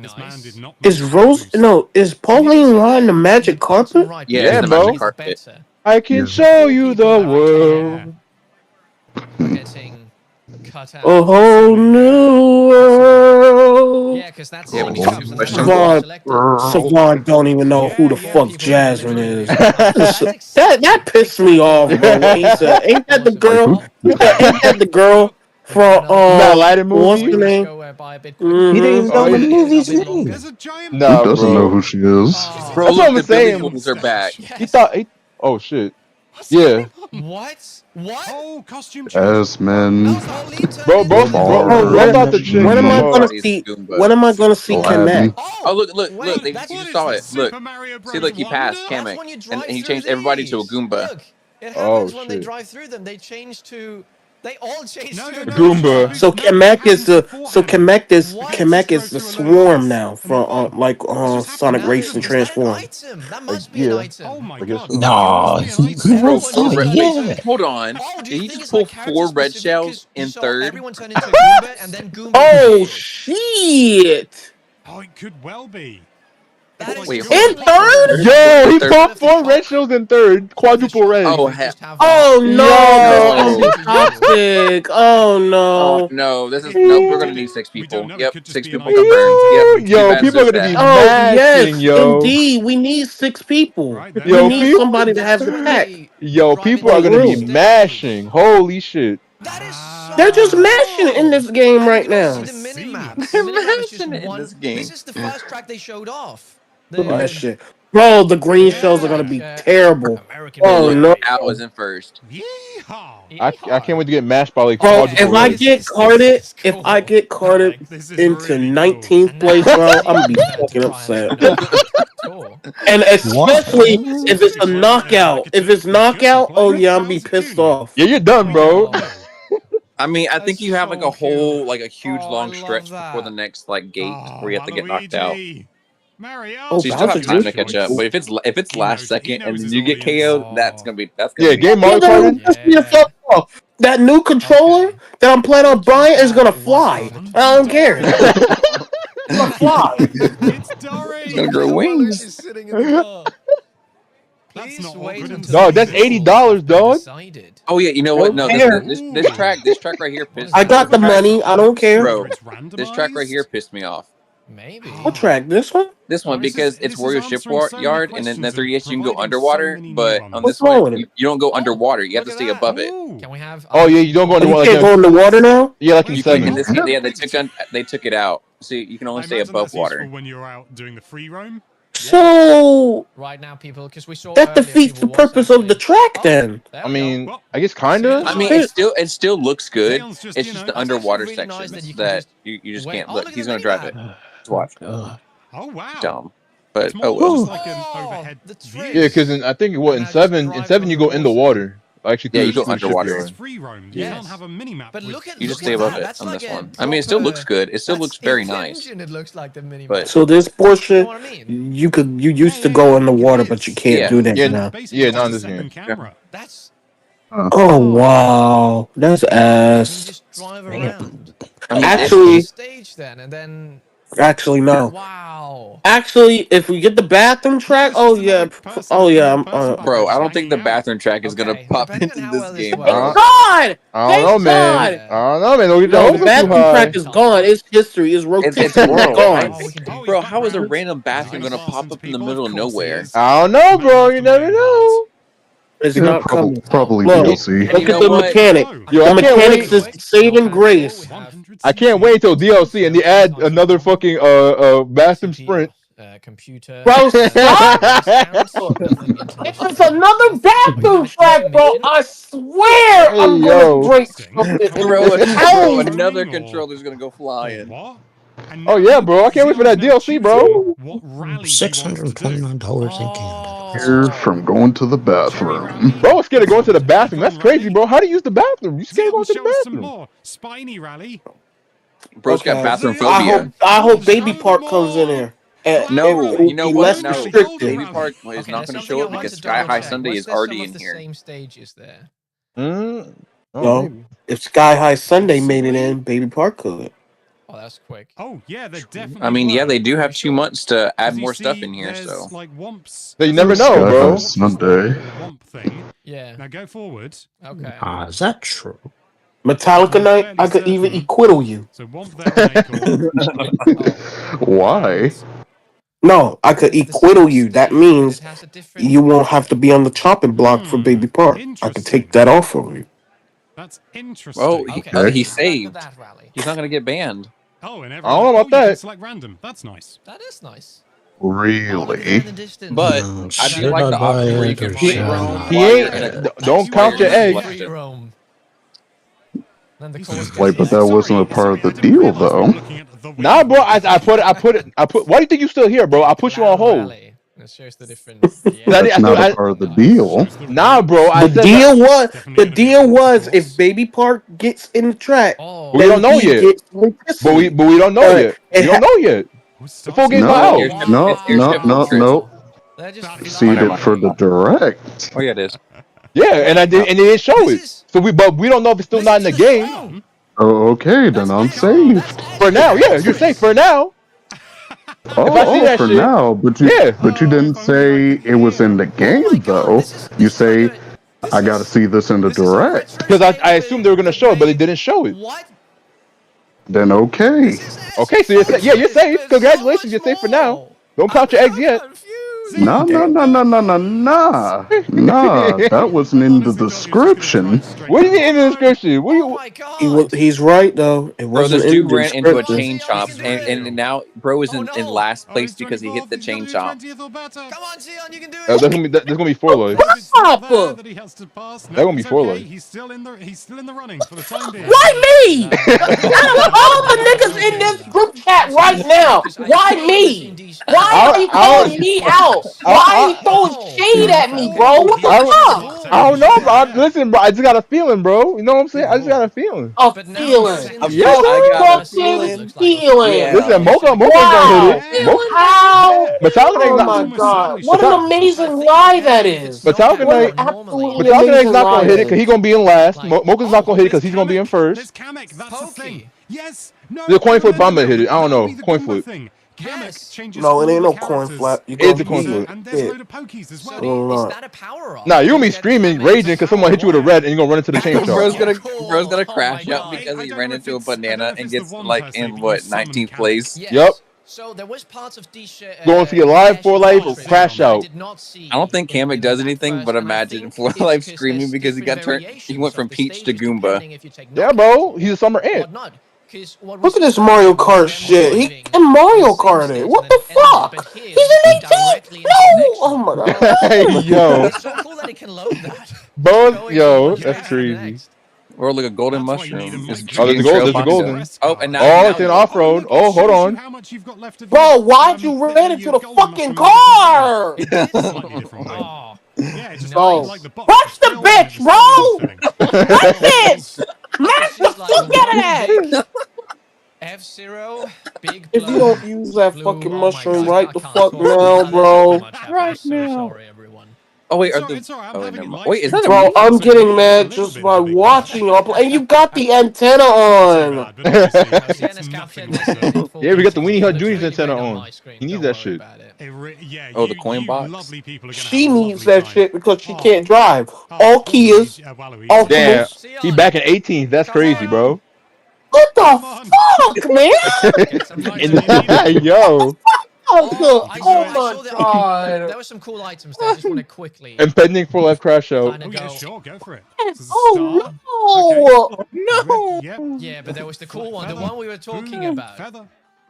This man did not.
Is Rose? No, is Pauline riding the magic carpet?
Yeah, the
bro.
magic carpet.
I can show you the world.
A whole new world.
Yeah, because that's
Savon don't even know who the fuck Jasmine is. that pissed me off, bro. When he said, ain't that the girl? Ain't that the girl from
Aladdin
what's
movie?
the name?
He didn't even know the movie's name.
No,
Who doesn't know who she is?
Bro,
That's what I'm
the
saying.
Billy Fools are back.
He thought. Oh shit. Yeah.
What?
Oh, costume.
As men.
Bro, what about the chick?
When am I gonna
It's
see?
Goomba.
When am I gonna see
Aladdin.
Connect?
Oh, look! You just saw it. Look, see, look, he passed Kamek, and he changed everybody to a Goomba.
Look, it
Oh,
happens when they
shit.
drive through them. They change to. They all change to a
Goomba.
So Kamek is the swarm now from Sonic Racing Transform.
That must be an
Yeah.
item.
Oh my
I guess
god.
so.
No, he
Bro,
was so yeah.
hold on.
Oh, do
Did
you
he
think
just
it's
pull
like character
4 red
specific?
shells
'Cause you
in
saw
third?
Everyone turned into Goomba, and then Goomba.
Oh
disappeared.
shit!
Oh, it could well be.
That is
Wait,
just
In third?
Yo, he
Third.
pulled 4 red shells in third. Quadruple red.
Oh,
Just have
Oh no!
Yo.
Toxic! Oh
Oh
no!
no, this is no. We're gonna need 6
We
people.
don't know, it
Yep,
could just
6
be an
people
item.
confirmed. Yep,
Yo,
T-Baz
people are
is
gonna be
back.
Oh
Mashing,
yes,
yo.
indeed. We need 6 people.
Right there.
Yo,
We need
people-
somebody to have the pack.
Yo, people are gonna be mashing. Holy shit.
That is so
They're just mashing in this game right now.
See the mini-map.
They're
The mini-map is just
mashing it in
one.
this game.
This is the first track they showed off.
Look at that shit. Bro, the green shells are gonna be terrible.
American
Oh
Look,
no.
Al was in first.
Yeehaw.
I can't wait to get mashed by like
Bro,
quadruple
if I
red.
get carded
This is
into
really
19th place, bro, I'm gonna be fucking upset. And especially if it's a knockout. If it's knockout, oh yeah, I'm gonna be pissed off.
Yeah, you're done, bro.
I mean, I think you have like a whole, like a huge
Oh, I
long
love
stretch
that.
before the next like gate
Oh,
where you have to get knocked out.
Waluigi. Mario.
Oh,
So you still have
Bowser's
time to
good.
catch up. But if it's last
He
second
knows
and
his
you get
audience.
KO'd, that's gonna be
Yeah, game
You're
Mario
gonna
Kart.
piss me the fuck off. That new controller that I'm planning on buying is gonna fly. I don't care. It's gonna fly.
It's Dory.
It's gonna grow wings.
Sitting in the car.
That's
Please
not
wait
awkward
until
Dog,
the
that's
rules
$80,
have been
dog.
decided.
Oh yeah, you know what? No,
Don't
this track right here pissed.
I got the money. I don't care.
Bro,
It's
this track right
randomized.
here pissed me off.
Maybe.
What track? This one?
This one
Oh, this
because
is-
it's
this
Wario
is answering so many
Shipyard, and then the
questions
3DS you can go
and providing
underwater,
so many
but
new
on
ones.
this
What's wrong with
one
it?
you don't go underwater. You have to
look
stay
at
above
that.
it.
Ooh.
Can we have?
Oh yeah, you don't go
Oh,
into
you
water.
can't go in the water now?
Yeah, like in
You can, in
7.
this, yeah, they took it out. So you can only
I
stay
imagine
above
that's useful
water.
when you're out doing the free roam.
So
Right now, people, because we saw
that
earlier
defeats the
people was
purpose of the
actually-
track
Oh,
then.
there
I
we
mean,
Well,
I guess kinda.
I mean, it still looks good.
Zane's just,
It's
you
just
know-
the underwater
That's actually really nice
sections
that you
that
can
you just
wait.
can't
Oh,
look.
look at
He's
the
gonna drive it.
mini-map.
Just watch.
Oh wow.
Dumb, but
It's more
oh well.
just like an overhead
the
view.
trick.
Yeah, because I think what in
Now just
7
drive
you go in the water. Actually,
Yeah,
through
you go
through the
underwater.
shipyard.
It's free roam. You
Yes.
can't have a mini map.
But look at
You just
look
stay
at
above
that.
it
That's
on
like
this
a
one. I mean, it still looks
proper-
good. It still
that's
looks very
in
nice.
engine, It looks like the mini
But-
So this portion,
You know what I mean?
you used to go in the water, but you can't
Yeah.
do that
Yeah,
now.
Basically
Yeah,
just
not in
a
this
second
game.
camera.
That's
Oh wow, that's ass.
Drive around.
I mean,
Actually,
Stage then, and then
actually no.
wow.
Actually, if we get the bathroom track, oh yeah,
bro, I don't think the bathroom track is gonna pop into this game.
Thank
Bro.
God!
I don't know, man.
God!
I don't know, man. Don't get
No,
the
the bathroom track is gone. It's history. It's rotation.
It's
It's
world.
gone.
Bro, how is a random bathroom gonna pop up in the middle of nowhere?
I don't know, bro. You never know.
It's
Yeah,
not
probably,
coming.
probably
Look,
DLC.
look at the mechanic.
Yo,
The mechanics is saving grace.
I can't wait till DLC and they add another fucking bathroom sprint.
Computer.
Bro, stop! If it's another bathroom track, bro, I swear I'm
Hey,
gonna
yo.
break something.
Bro, another controller's gonna go flying.
Oh yeah, bro. I can't wait for that DLC, bro.
$629 in Canada.
Here from going to the bathroom.
Bro, scared of going to the bathroom. That's crazy, bro. How do you use the bathroom? You scared of going to the bathroom?
Spiny rally.
Bro's got bathroom
I
phobia.
hope Baby Park comes in there.
No, you know what? No,
restricted.
Baby Park is not going to show it because Sky High Sunday is already in here.
Same stages there.
No, if Sky High Sunday made it in, Baby Park could.
Oh, that's quick.
Oh yeah, they're definitely.
I mean, yeah, they do have 2 months to add more stuff in here, so.
So you never know,
Sky
bro.
High Sunday.
Yeah.
Now go forward.
Okay.
Is that true?
Metallica Night, I could even equiddle you.
So womp there,
Why?
No, I could equiddle you. That means you won't have to be on the chopping block for Baby Park. I could take that off of you.
That's interesting.
Oh,
Okay.
he's saved. He's not going to get banned.
Oh, and
I don't know about that.
It's like random. That's nice.
That is nice.
Really?
But I do like the option where you can free roam.
He ain't. Don't count your eggs.
Free roam. Then the course
Wait, but that wasn't a part of the deal, though.
Nah, bro. I put. Why do you think you still here, bro? I put you on hold.
That shows the difference.
That's not a part of the deal.
Nah, bro. I
The
said
deal was if Baby Park gets in the track,
we don't know yet. But we don't know yet. We don't know yet. The full game's not out.
No. Seed it for the direct.
Oh yeah, it is.
Yeah, and they didn't show it. So we don't know if it's still not in the game.
Oh, okay, then I'm saved.
For now, yeah, you're safe for now.
Oh, for now, but you didn't say it was in the game though. You say I got to see this in the direct.
Because I assumed they were gonna show it, but they didn't show it.
Then okay.
Okay, so you're safe. Congratulations, you're safe for now. Don't count your eggs yet.
Nah. That wasn't in the description.
What do you mean in the description?
He's right though. It
Bro,
wasn't
this
in
dude
the
ran into a
description.
chain chomp, and now bro is in last place because he hit the chain chomp.
That's gonna be 4 lives. That's gonna be 4 lives.
He's still in the running for the time being.
Why me? Out of all the niggas in this group chat right now, why me? Why are you calling me out? Why are you throwing shade at me, bro? What the fuck?
I don't know, bro. Listen, bro. I just got a feeling, bro. You know what I'm saying? I just got a feeling.
A feeling.
Yes,
I got a
feeling.
feeling.
Listen, Mocha gonna hit it.
How?
Metallica
Oh my god! What an amazing lie that is.
Metallica
What an
Knight,
absolutely
Metallica Knight's
amazing
not gonna
lie
hit it
that
because he's gonna be in last. Mocha's not gonna hit it because he's gonna be in first.
Kamek, that's the thing. Yes. No.
The coin flip, I'm gonna hit it. I don't know. Coin flip.
No, it ain't no coin flap. You
It's a
gonna
coin flip.
And there's a load of pokies as well.
Hold
Is
on.
that a power off?
Nah, you gonna be screaming, raging because someone hit you with a red and you're gonna run into the chain
Bro's
shot.
gonna crash out because he ran into a banana and gets like in what 19th place.
Yep.
So there was parts of
Going to get live 4 life or crash out.
I don't think Kamek does anything, but imagine 4 life screaming because he got turned. He went from Peach to Goomba.
Yeah, bro. He's a summer ant.
Look at this Mario Kart shit. He in Mario Kart it. What the fuck? He's in 18. No. Oh my god.
Hey, yo.
It's so cool that it can load that.
Bro, yo, that's crazy.
Or like a golden mushroom.
Oh, there's a golden.
Oh, and now
Oh, it's in off-road. Oh, hold on.
Bro, why'd you run into the fucking car? Oh. Watch the bitch, bro! Watch this! Smash the fuck out of that!
F-Zero, big
If you don't use that fucking mushroom right the fuck now, bro.
Right now. Sorry, everyone.
Oh wait,
It's all right. I'm having it live
wait, is that a
Bro,
meme?
I'm getting mad just by watching y'all play. And you got the antenna on.
Yeah, we got the Weenie Hut Junior's antenna on. He needs that shit.
Oh, the coin box.
She needs that shit because she can't drive. All Kias, all
Damn,
Kias.
he back in 18th. That's crazy, bro.
What the fuck, man?
Yo.
Oh,
I
my
saw that.
god.
There were some cool items there. I just want to quickly.
Impending for life crash out.
Oh yeah, sure, go for it.
Oh no! No!
Yeah, but there was the cool one, the one we were talking about.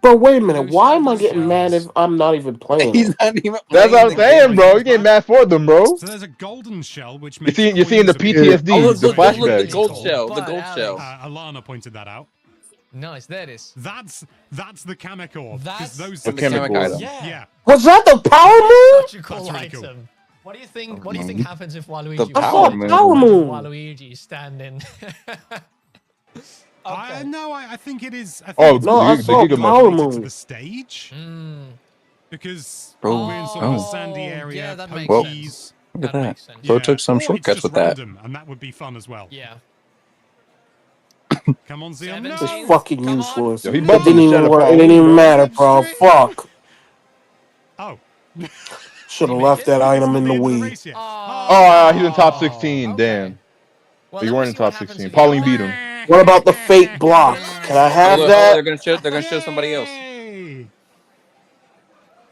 Bro, wait a minute. Why am I getting mad if I'm not even playing?
He's not even.
That's what I'm saying, bro. You getting mad for them, bro.
So there's a golden shell which
You're
makes
seeing the PTSD,
Oh,
the
look,
flashback.
the gold shell. The gold shell.
Alana pointed that out.
Nice, there it is.
That's the Kamek orb.
That's
Those
the Kamek orb.
Yeah.
Was that the power move?
Such a cool
That's really
item.
cool.
What do you think? What do you think happens if Waluigi?
The
was
power
standing?
move.
Power move.
Waluigi is standing.
I think it is. I think
Oh,
it's
no, I saw
related
power
to
move.
the stage because
Bro,
we're in sort of
oh.
a sandy area.
Yeah, that makes
Well,
sense.
Look at
That
that.
makes sense.
So it took some
Or it's
shortcuts
just
with that.
random, and that would be fun as well.
Yeah.
Come on, Zion. No!
This is fucking useless.
Yo, he
It
bumped
didn't
the
even
shadow
work. It
power.
didn't even matter, bro. Fuck.
Oh.
Should have left that item in the Wii.
Oh, he's in top 16. Damn.
Well,
But you
then
weren't
we'll
in
see what
top
happens
16.
if
Pauline
you-
beat him.
What about the fake block? Can I have
Oh,
that?
they're gonna show somebody else.
Hey.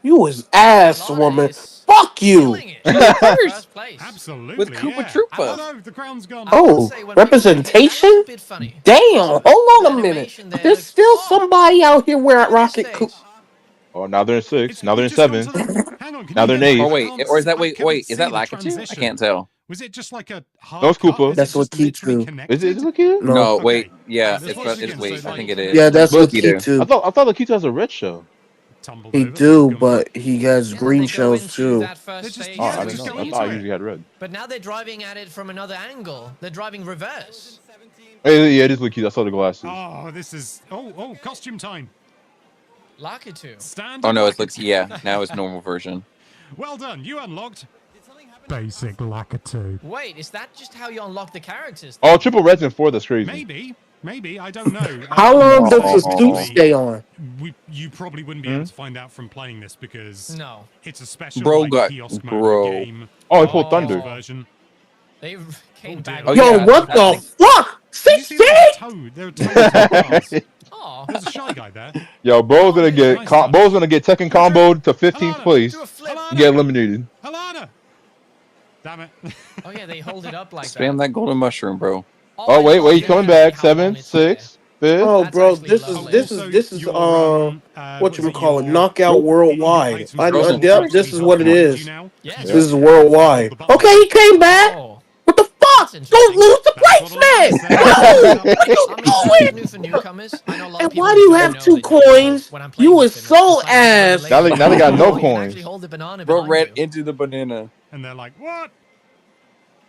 You was ass, woman. Fuck you.
Killing it. First place.
Absolutely.
With Koopa
yeah.
Troopa.
Oh no, the crown's gone.
Oh, representation?
Bit funny.
Damn. Hold on a minute.
Animation there
There's
looks-
still somebody out here wearing Rocket
Stage.
Coop.
Oh, now they're in 6.
It's-
Now they're in
we've just gone
7.
to the- Hang on, can
Now
you
they're
hear
in
that?
Oh
8.
wait, or is that
I
wait?
couldn't
Wait,
see
is that
the
Lakitu? I
transition.
can't tell.
Was it just like a hard
No, it's
cut?
Koopa.
Was
That's
it
what
just literally
Keith
Is it
connected?
Lakitu?
No.
No,
Okay.
wait. Yeah,
That's
it's
what
it's
it's
wait.
against,
I
so
think
like-
it is.
Yeah, that's what
Lakitu.
he
I
do.
thought Lakitu has a red shell.
Tumbled
He
over,
do,
gone.
but he has green
They go
shells
into
too.
that first
They're just-
stage,
Oh,
Yeah,
I
which
didn't
is
know.
go
I
cool.
thought I
into
usually had red.
But now they're driving at it from another angle. They're driving reverse.
Hey, yeah, it is Lakitu. I saw the glasses.
Oh, this is costume time.
Lakitu.
Stand.
Oh no,
up,
it looks now it's normal version.
Well done. You unlocked basic Lakitu.
Wait, is that just how you unlock the characters?
Oh, triple reds in 4. That's crazy.
Maybe. I don't know.
How long does the
Oh.
suit stay on?
You probably wouldn't be able to find out from playing this because
No.
it's a special
Bro got-
kiosk mode
bro.
game.
Oh, he pulled Thunder.
Version.
They came back.
Oh,
Yo,
yeah,
what
I
the fuck?
Did you see
16?
that toad? There were toads.
Oh,
There's a shy guy there.
Yo, bro's gonna get bro's gonna get Tekken comboed to 15th place.
do a flip.
and get eliminated.
Alana! Damn it.
Oh yeah, they hold it up like
Spam that golden mushroom, bro.
Oh wait, he's coming back. 7, 6, 5th.
Oh,
That's
bro,
actually
this
lovely.
is
Also,
what you
was it
call it,
your-
knockout worldwide.
items
I
version
yep, this is what it is.
now?
Yes.
This is worldwide. Okay, he came back.
Oh.
What the fuck? Don't lose the
That's
place,
what
man.
I'm
No, what you
I
doing?
mean, new for newcomers. I know a lot of
And
people
why do you
don't
have
know
2
that
coins?
when I'm playing
You
with
was
them,
so
it's like a
ass.
Now they got no
you can
coins.
actually hold the banana
Bro
behind
ran
you.
into the banana.
And they're like, what?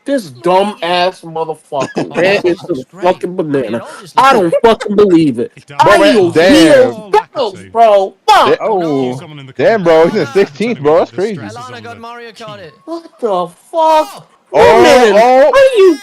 This dumb ass motherfucker ran into the
Great.
fucking banana.
It all just
I don't fucking believe it.
It does.
Bro,
Heels,
damn.
heels, bells, bro. Fuck.
Oh,
Someone in the
damn, bro, he's in
comments
16th, bro. That's crazy.
This is
Alana
on
got
the
Mario Kart it.
What the fuck?
Oh,
Woman,
oh.
what are you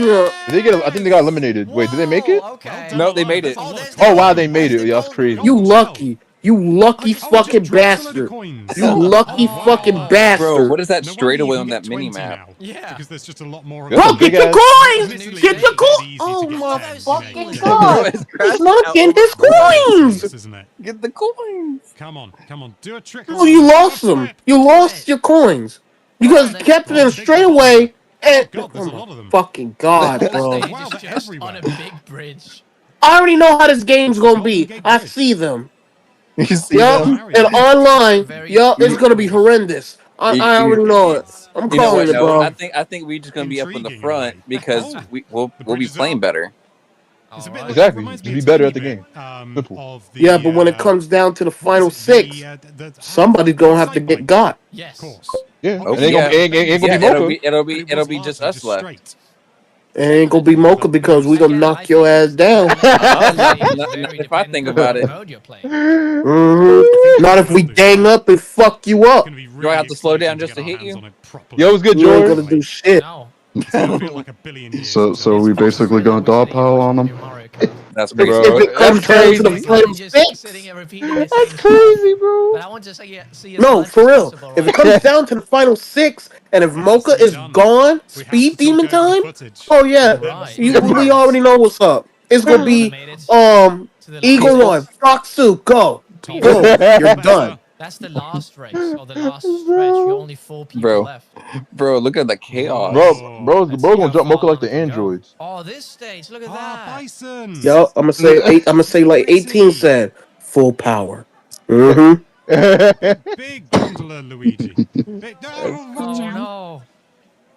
doing?
Did they get? I think they got eliminated. Wait, did they make it?
Whoa, okay.
No, they made it.
there's
Oh wow, they made it. Yeah, that's crazy.
You lucky. You lucky fucking bastard. You lucky fucking bastard.
Bro, what is that
No wonder
straightaway
you
on
can
that
get
mini
20
map?
now,
Yeah.
Because there's just a lot more.
That's
Bro,
a big
get your
ass-
coins! Get your coins! Oh my fucking god!
It's
He's not getting his coins!
Isn't it?
Get the coins.
Come on, do a trick.
Oh, you lost them. You lost your coins. Because you kept them straight away and...
God, there's a
Oh
lot of
my
them.
fucking god,
This
bro.
stage
Wow,
is
they're
just
everywhere.
on a big bridge.
I already know how this game's gonna be. I see them.
You see
Yup,
them?
and online,
Very
yup, it's
You-
gonna be horrendous. I already know it. I'm
You know
calling
what?
it,
No,
bro.
I think we just gonna be up in the
Intriguing,
front
right?
because
Oh,
we'll
the
be
bridge is
playing
up.
better.
It's a bit
Alright.
like-
Exactly.
reminds me
Be
a
better
tiny
at the
bit,
game. Simple.
of the,
Yeah, but when it comes down to the final
what's it,
6,
the
somebody's gonna have to get got.
Yes.
Of course.
Yeah,
Oh,
and ain't
yeah.
gonna be
Yeah,
Mocha.
it'll be just us left.
It ain't gonna be Mocha because we gonna knock your ass down.
If I think about it,
Not if we gang up and fuck you up.
do I have to slow down just to hit you?
Yo, what's good,
You ain't
George?
gonna do shit.
So we basically gonna dog pile on them.
That's
If
crazy.
it comes down to the final six,
That's crazy, bro.
But I want to see as
no,
much
for
as
real.
possible,
If
right?
it comes down to the final six, and if Mocha is gone, speed demon time. Oh yeah, we already know what's up. It's gonna be Eagle One, Foxu, go. You're done.
That's the last race or the last stretch. You're only 4 people left.
Bro, look at the chaos.
Bro gonna jump Mocha like the androids.
Oh, this stage, look at that.
Bison.
Yo, I'm gonna say like 18 said, full power. Mm-hmm.
Big gondola, Luigi.
Oh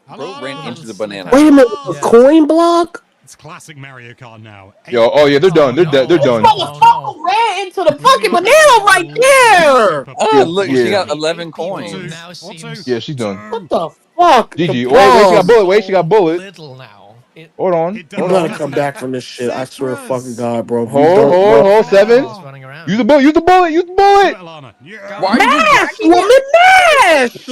no.
Bro ran into the banana.
Wait a minute, a coin block?
It's classic Mario Kart now.
Yo, oh yeah, they're done. They're done.
Motherfucker ran into the fucking banana right there.
Oh, look, she
Yeah.
got 11 coins.
Now seems
Yeah, she's done.
What the fuck?
GG.
The
Wait, she got
bomb.
bullet. Wait, she got bullet.
little now.
Hold on.
I'm gonna come back from this shit. I swear to fucking God, bro. If you
Hold,
don't,
hold,
bro.
hold. 7.
Running around.
Use the bullet. Use the bullet. Use the bullet.
Mash, woman, mash.
6,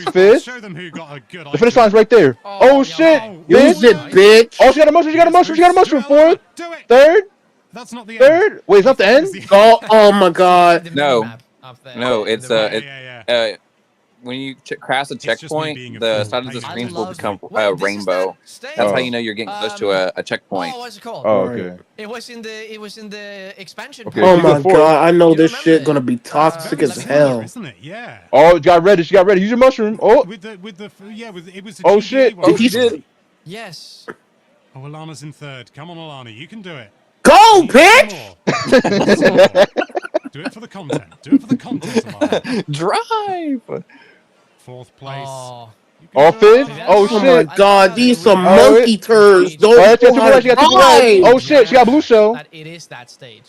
5th.
Show them who got a good
The finish line's right there. Oh shit.
Use it, bitch.
Oh, she got a mushroom. She got a mushroom. She got a mushroom. 4th.
Do it.
3rd.
That's not the end.
3rd. Wait, is that the end?
Oh my God.
No, no, it's
Yeah.
when you cross a
just me
checkpoint,
being a
the
fool.
side of the
I
screens will
love
become
it. Wait, this is
rainbow.
that stage?
That's how you know you're getting close to a checkpoint.
Oh, what's it called?
Oh, okay.
It was in the expansion.
Okay,
pack.
Oh
she's
my
a 4th.
God, I know
You
this
remember
shit
it?
gonna be toxic
Very
as
similar,
hell.
isn't it? Yeah.
Oh, she got ready. She got ready. Use your mushroom. Oh,
With the it was the
Oh,
GBA
shit.
one.
Oh, she did.
Yes.
Oh, Alana's in 3rd. Come on, Alana, you can do it.
Go,
Need
bitch.
some more. Do it for the content. Do it for the content, Alana.
Drive.
4th place.
Oh.
You can
Oh,
do it,
5th.
Alana.
Oh
Oh my
shit.
God, these some
Oh,
monkey turds.
Oh,
Don't
yeah, she
know
got
how
2
to
reds. She got 2 reds.
drive.
Oh shit. She got blue shell.
That it is that stage.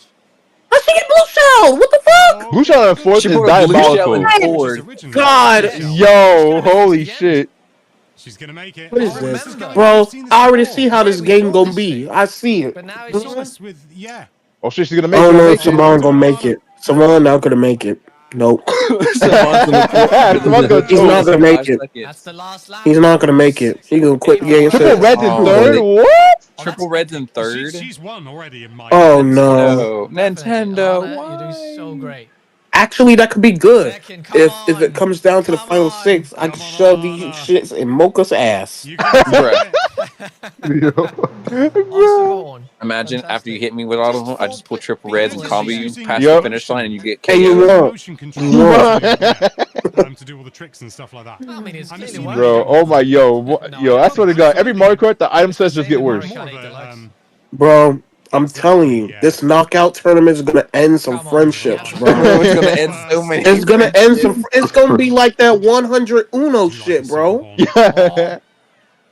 I see a blue shell. What the fuck?
Blue shell in 4th
She
is
put a blue shell
diabolical.
in
Hey,
forward.
God.
Yo, holy shit.
She's gonna make it.
What is
Oh,
this?
is gonna-
Bro,
we've seen this
I already
before.
see how this game gonna be. I see it.
But now
We
it's
saw this with
Oh shit, she's gonna
I
make it.
don't
Gonna
know
make
if
it.
Simone gonna make it. Simone not gonna make it. Nope.
Simone's gonna
He's not
choke.
gonna make it.
That's the last lap.
He's not gonna make it. He gonna quit the game.
Triple reds in
Oh,
3rd.
really?
What?
Triple reds in 3rd.
She's won already in my.
Oh no.
No, Nintendo.
Alana, you're doing so great.
Actually, that could be good.
Second, come
If it
on.
comes down to the final six, I can shove these shits in Mocha's ass.
You can do
Bruh.
Osborne.
Imagine after you hit me with all of them, I just pull triple reds and combo you past
Yup.
the finish line and you get
Hey, you
KO.
know.
motion control to do all the tricks and stuff like that.
I mean, it's
I'm
clearly
assuming-
working.
Bro, oh my yo, I swear to God, every Mario Kart, the item sets just get worse.
More of a,
Bro, I'm telling you, this knockout tournament is gonna end some
Come on,
friendships,
yeah.
bro.
It's gonna end so many.
It's gonna end some. It's gonna be like that 100 Uno shit, bro.
Yeah.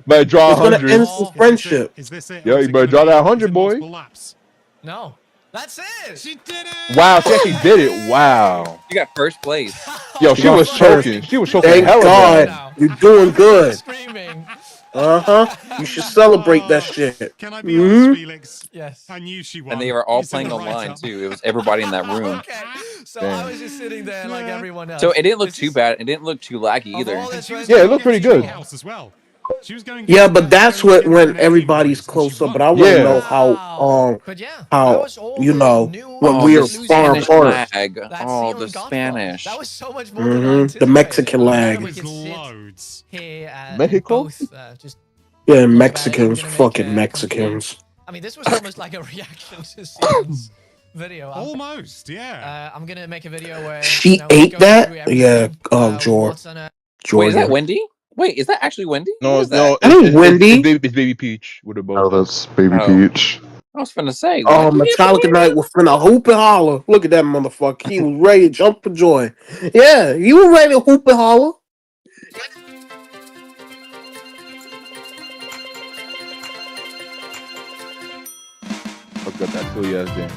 Better draw
It's gonna
100.
end some friendship.
Is this it?
Yo,
Or is
you
it
better
gonna
draw that
be-
100,
is it
boy.
multiple laps?
No. That's it.
She did it.
Wow, she actually did it. Wow.
You got first place.
Yo, she
got
was
first.
choking. She was choking
Thank
hella
God,
bad.
you're doing good.
Screaming.
You should celebrate that shit.
Can I be honest, Felix?
Yes.
I knew she won.
And they were all
You said
playing
the
online
write-up.
too. It was everybody in that room.
Okay. So
Damn.
I was just sitting there like everyone else.
So it didn't look
This
too
is-
bad. It didn't look too laggy
of
either.
all the
And she was
trends
Yeah, it
going
looked pretty
against
good.
everyone else as well. She was going
Yeah,
against
but that's
going
what
against
when
everyone
everybody's
anyways, and
close
she
up. But
won.
I want to
Yeah.
know how
But yeah, that
how
was all
you
the
know
new
when
Oh,
we
the
were far
Spanish
apart.
lag.
that
Oh,
Sion
the
got from.
Spanish.
That was so much more than I anticipated.
The Mexican
I'm glad
lag.
we
There's
could sit
loads.
here and
Mexico?
both just
Yeah,
look about it.
Mexicans,
I'm gonna make
fucking
a
Mexicans.
I mean, this was almost like a reaction to Sion's video.
Almost, yeah.
I'm gonna make a video where
She
you know, we
ate
go
that?
through
Yeah,
everything,
George.
what's on a-
Wait, is that
Georgia.
Wendy? Wait, is that actually Wendy?
No,
What is that?
no,
That ain't Wendy.
It's Baby Peach with a bow.
Oh, that's Baby
Oh.
Peach.
I was finna say.
Oh,
Wendy?
Metallica Knight was finna hoop and holler. Look at that motherfucker. He was ready to jump for joy. Yeah, you were ready to hoop and holler.
I've got that silly ass game.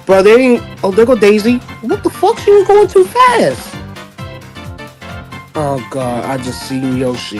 Bro, they ain't. Oh, there go Daisy. What the fuck? She was going too fast. Oh god, I just seen Yoshi.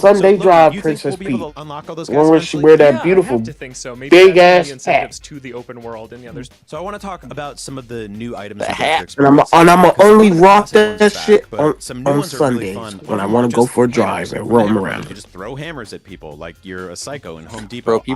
Sunday Drive Princess Peach. One where she wear that beautiful
to think so. Maybe
big
that's
ass
the incentives
hat.
to the open world, and yeah, there's.
So I want to talk about some of the new items.
The hat, and I'ma only rock that shit on Sundays when I want to go for a drive and roam around.
You just throw hammers at people like you're a psycho in Home Depot.
Bro, people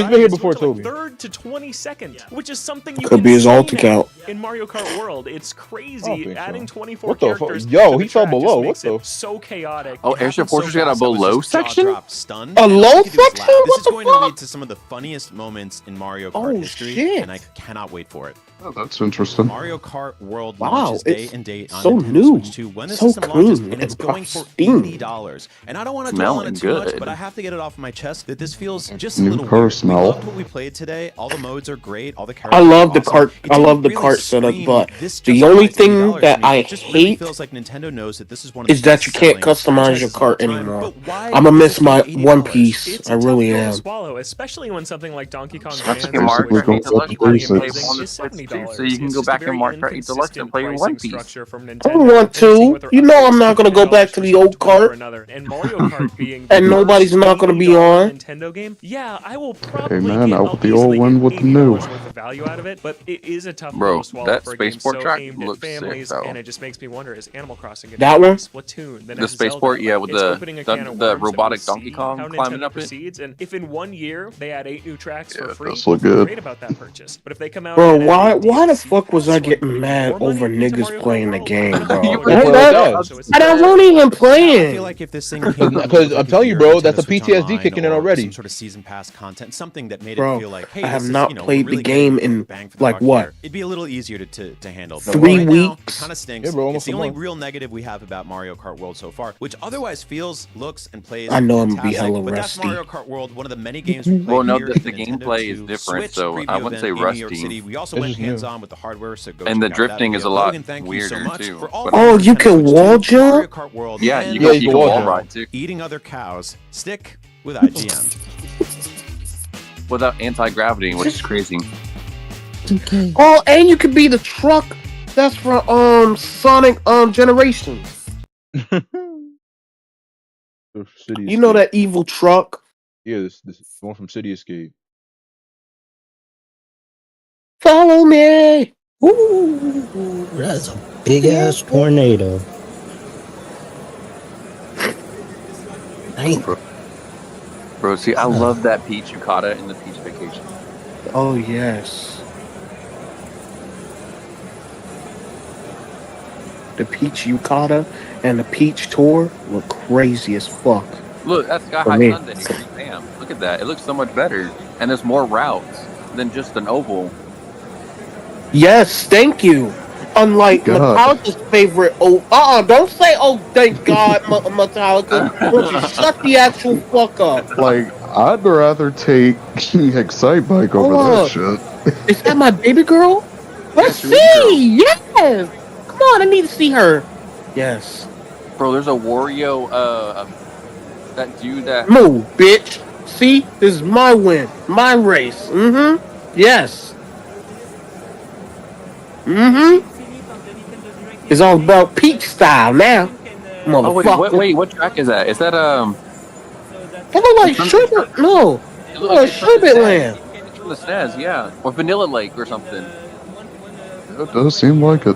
he's been here before Toby.
3rd to 22nd, which is something you
Could
can
be his
see
alt
now
account.
in Mario Kart World. It's crazy. Adding 24
What the fuck?
characters.
Yo,
to
he
the
fell
track just
below. What
makes
the?
it so chaotic.
Oh, Airship Fortress got a below section?
A low section?
This
What
is
the
going to
fuck?
lead to some of the funniest moments in Mario Kart history,
shit.
and I cannot wait for it.
Oh, that's interesting.
Mario Kart World
Wow,
launches day
it's
and date on
so
Nintendo
new.
Switch 2 when the
So
system launches,
clean
and it's
and
going for
pristine.
$80. And I don't want to dwell on it too
Smelling
much, but
good.
I have to get it off my chest that this feels just a
New
little
car
weird. We
smell.
loved what we played today. All the modes are great. All the
I
characters
love
are
the
awesome.
cart.
It
I
didn't
love the
really
cart setup,
scream,
but
this
the only
justifies
thing
$80
that
to me.
I
It just really
hate
feels like Nintendo knows that this is one of
is
the
that you can't
best-selling
customize your
franchises of all
cart
time.
anymore.
But why
I'm gonna
is
miss
this
my
game
One
$80?
Piece.
It's
I
a tough
really
pill to
am.
swallow, especially when something like Donkey Kong
That's
Advance
okay, Mario
or
Kart 8
Super
Deluxe
Mario
you can
Bros.
play on the
is
Switch too,
$70.
so you can
It's
go
just a
back in
very
Mario Kart 8 Deluxe and
inconsistent
play your One
pricing
Piece.
structure from
I
Nintendo.
don't want
and seeing
to.
what their
You know I'm
updates
not
to
gonna go
$10
back
for
to the
some
old
20 for
cart.
another. And Mario Kart being the
And nobody's
first
not gonna be
$80
on.
Nintendo game, yeah, I will
Hey
probably
man,
get,
out
I'll
with the old
easily
one
get
with the
$80
new.
worth of value out of it, but it is a tough pill
Bro,
to swallow
that
for a game
spaceport
so
track
aimed at
looks sick
families,
though.
and it just makes me wonder, is Animal Crossing gonna
That
be
one?
like Splatoon, the
The
next Zelda?
spaceport, yeah,
Like,
with
it's opening a can of
the
worms that we'll
robotic
see
Donkey Kong
how
climbing
Nintendo
up it.
proceeds, and if in 1 year they add 8 new tracks for free,
does look
I feel
good.
great about that purchase. But if they come out
Bro,
and add
why
big
the
DLC
fuck was I
pass, or
getting
put
mad
more
over
money into
niggas
Mario
playing
Kart
the
World,
game,
I'm
bro?
You were
And
pissed
that-
off.
so it's
and I wasn't even playing.
I feel like if this thing
Because I'm telling you, bro, that's the PTSD kicking in already.
Some sort of season pass content, something that made
Bro,
it feel like, hey,
I have
this is,
not
you know,
played
really
the game
getting
in,
bang for the
like,
buck
what?
here. It'd be a little easier to handle.
3
Right now, it
weeks?
kind of stinks.
Yeah, bro,
It's
almost
the
a
only
month.
real negative we have about Mario Kart World so far, which otherwise feels, looks, and plays
I know I'm gonna be
fantastic.
hella
But that's
rusty.
Mario Kart World, one of the many games we played
Well, no,
here
the
at the
gameplay
Nintendo
is
2
different,
Switch
so
preview
I wouldn't
event
say
in New York
rusty.
City. We also
It's
went
just new.
hands-on with the hardware, so go
And the
check out that
drifting is a
video.
lot
Logan, thank you so
weirder,
much
too,
for all
but-
the
Oh,
Nintendo
you can
Switch 2,
wall
Mario
jump?
Kart World,
Yeah,
and
you
Yeah,
can,
you
you
can
can
wall
wall
jump.
ride too
eating other cows. Stick with IGN.
without anti-gravity, which is crazy.
Oh, and you could be the truck that's from Sonic Generations.
The City
You know
Escape.
that evil truck?
Yeah, this one from City Escape.
Follow me.
Ooh, that's a big ass tornado. Dang.
Bro, see, I love that Peach Yukata in the Peach Vacation.
Oh yes. The Peach Yukata and the Peach Tour look crazy as fuck.
Look, that's Sky
For
High
me.
Sunday. Damn, look at that. It looks so much better. And there's more routes than just an oval.
Yes, thank you. Unlike
God.
Metallica's favorite. Don't say oh thank God, Metallica. Won't you shut the actual fuck up?
Like, I'd rather take Excite Bike over
Oh,
that shit.
Is that my baby girl? Let's
That's your
see. Yes. Come on, I need to see her. Yes.
Bro, there's a Wario, that dude that...
Move, bitch. See, this is my win, my race. Mm-hmm. Yes. Mm-hmm. It's all about Peach style now,
Oh,
motherfucker.
wait, what track is that? Is that,
That look like Sherbet. No,
it
look like
it's from the
Sherbet
SNES.
Land.
It's from the SNES, yeah. Or Vanilla Lake or something.
It does seem like it.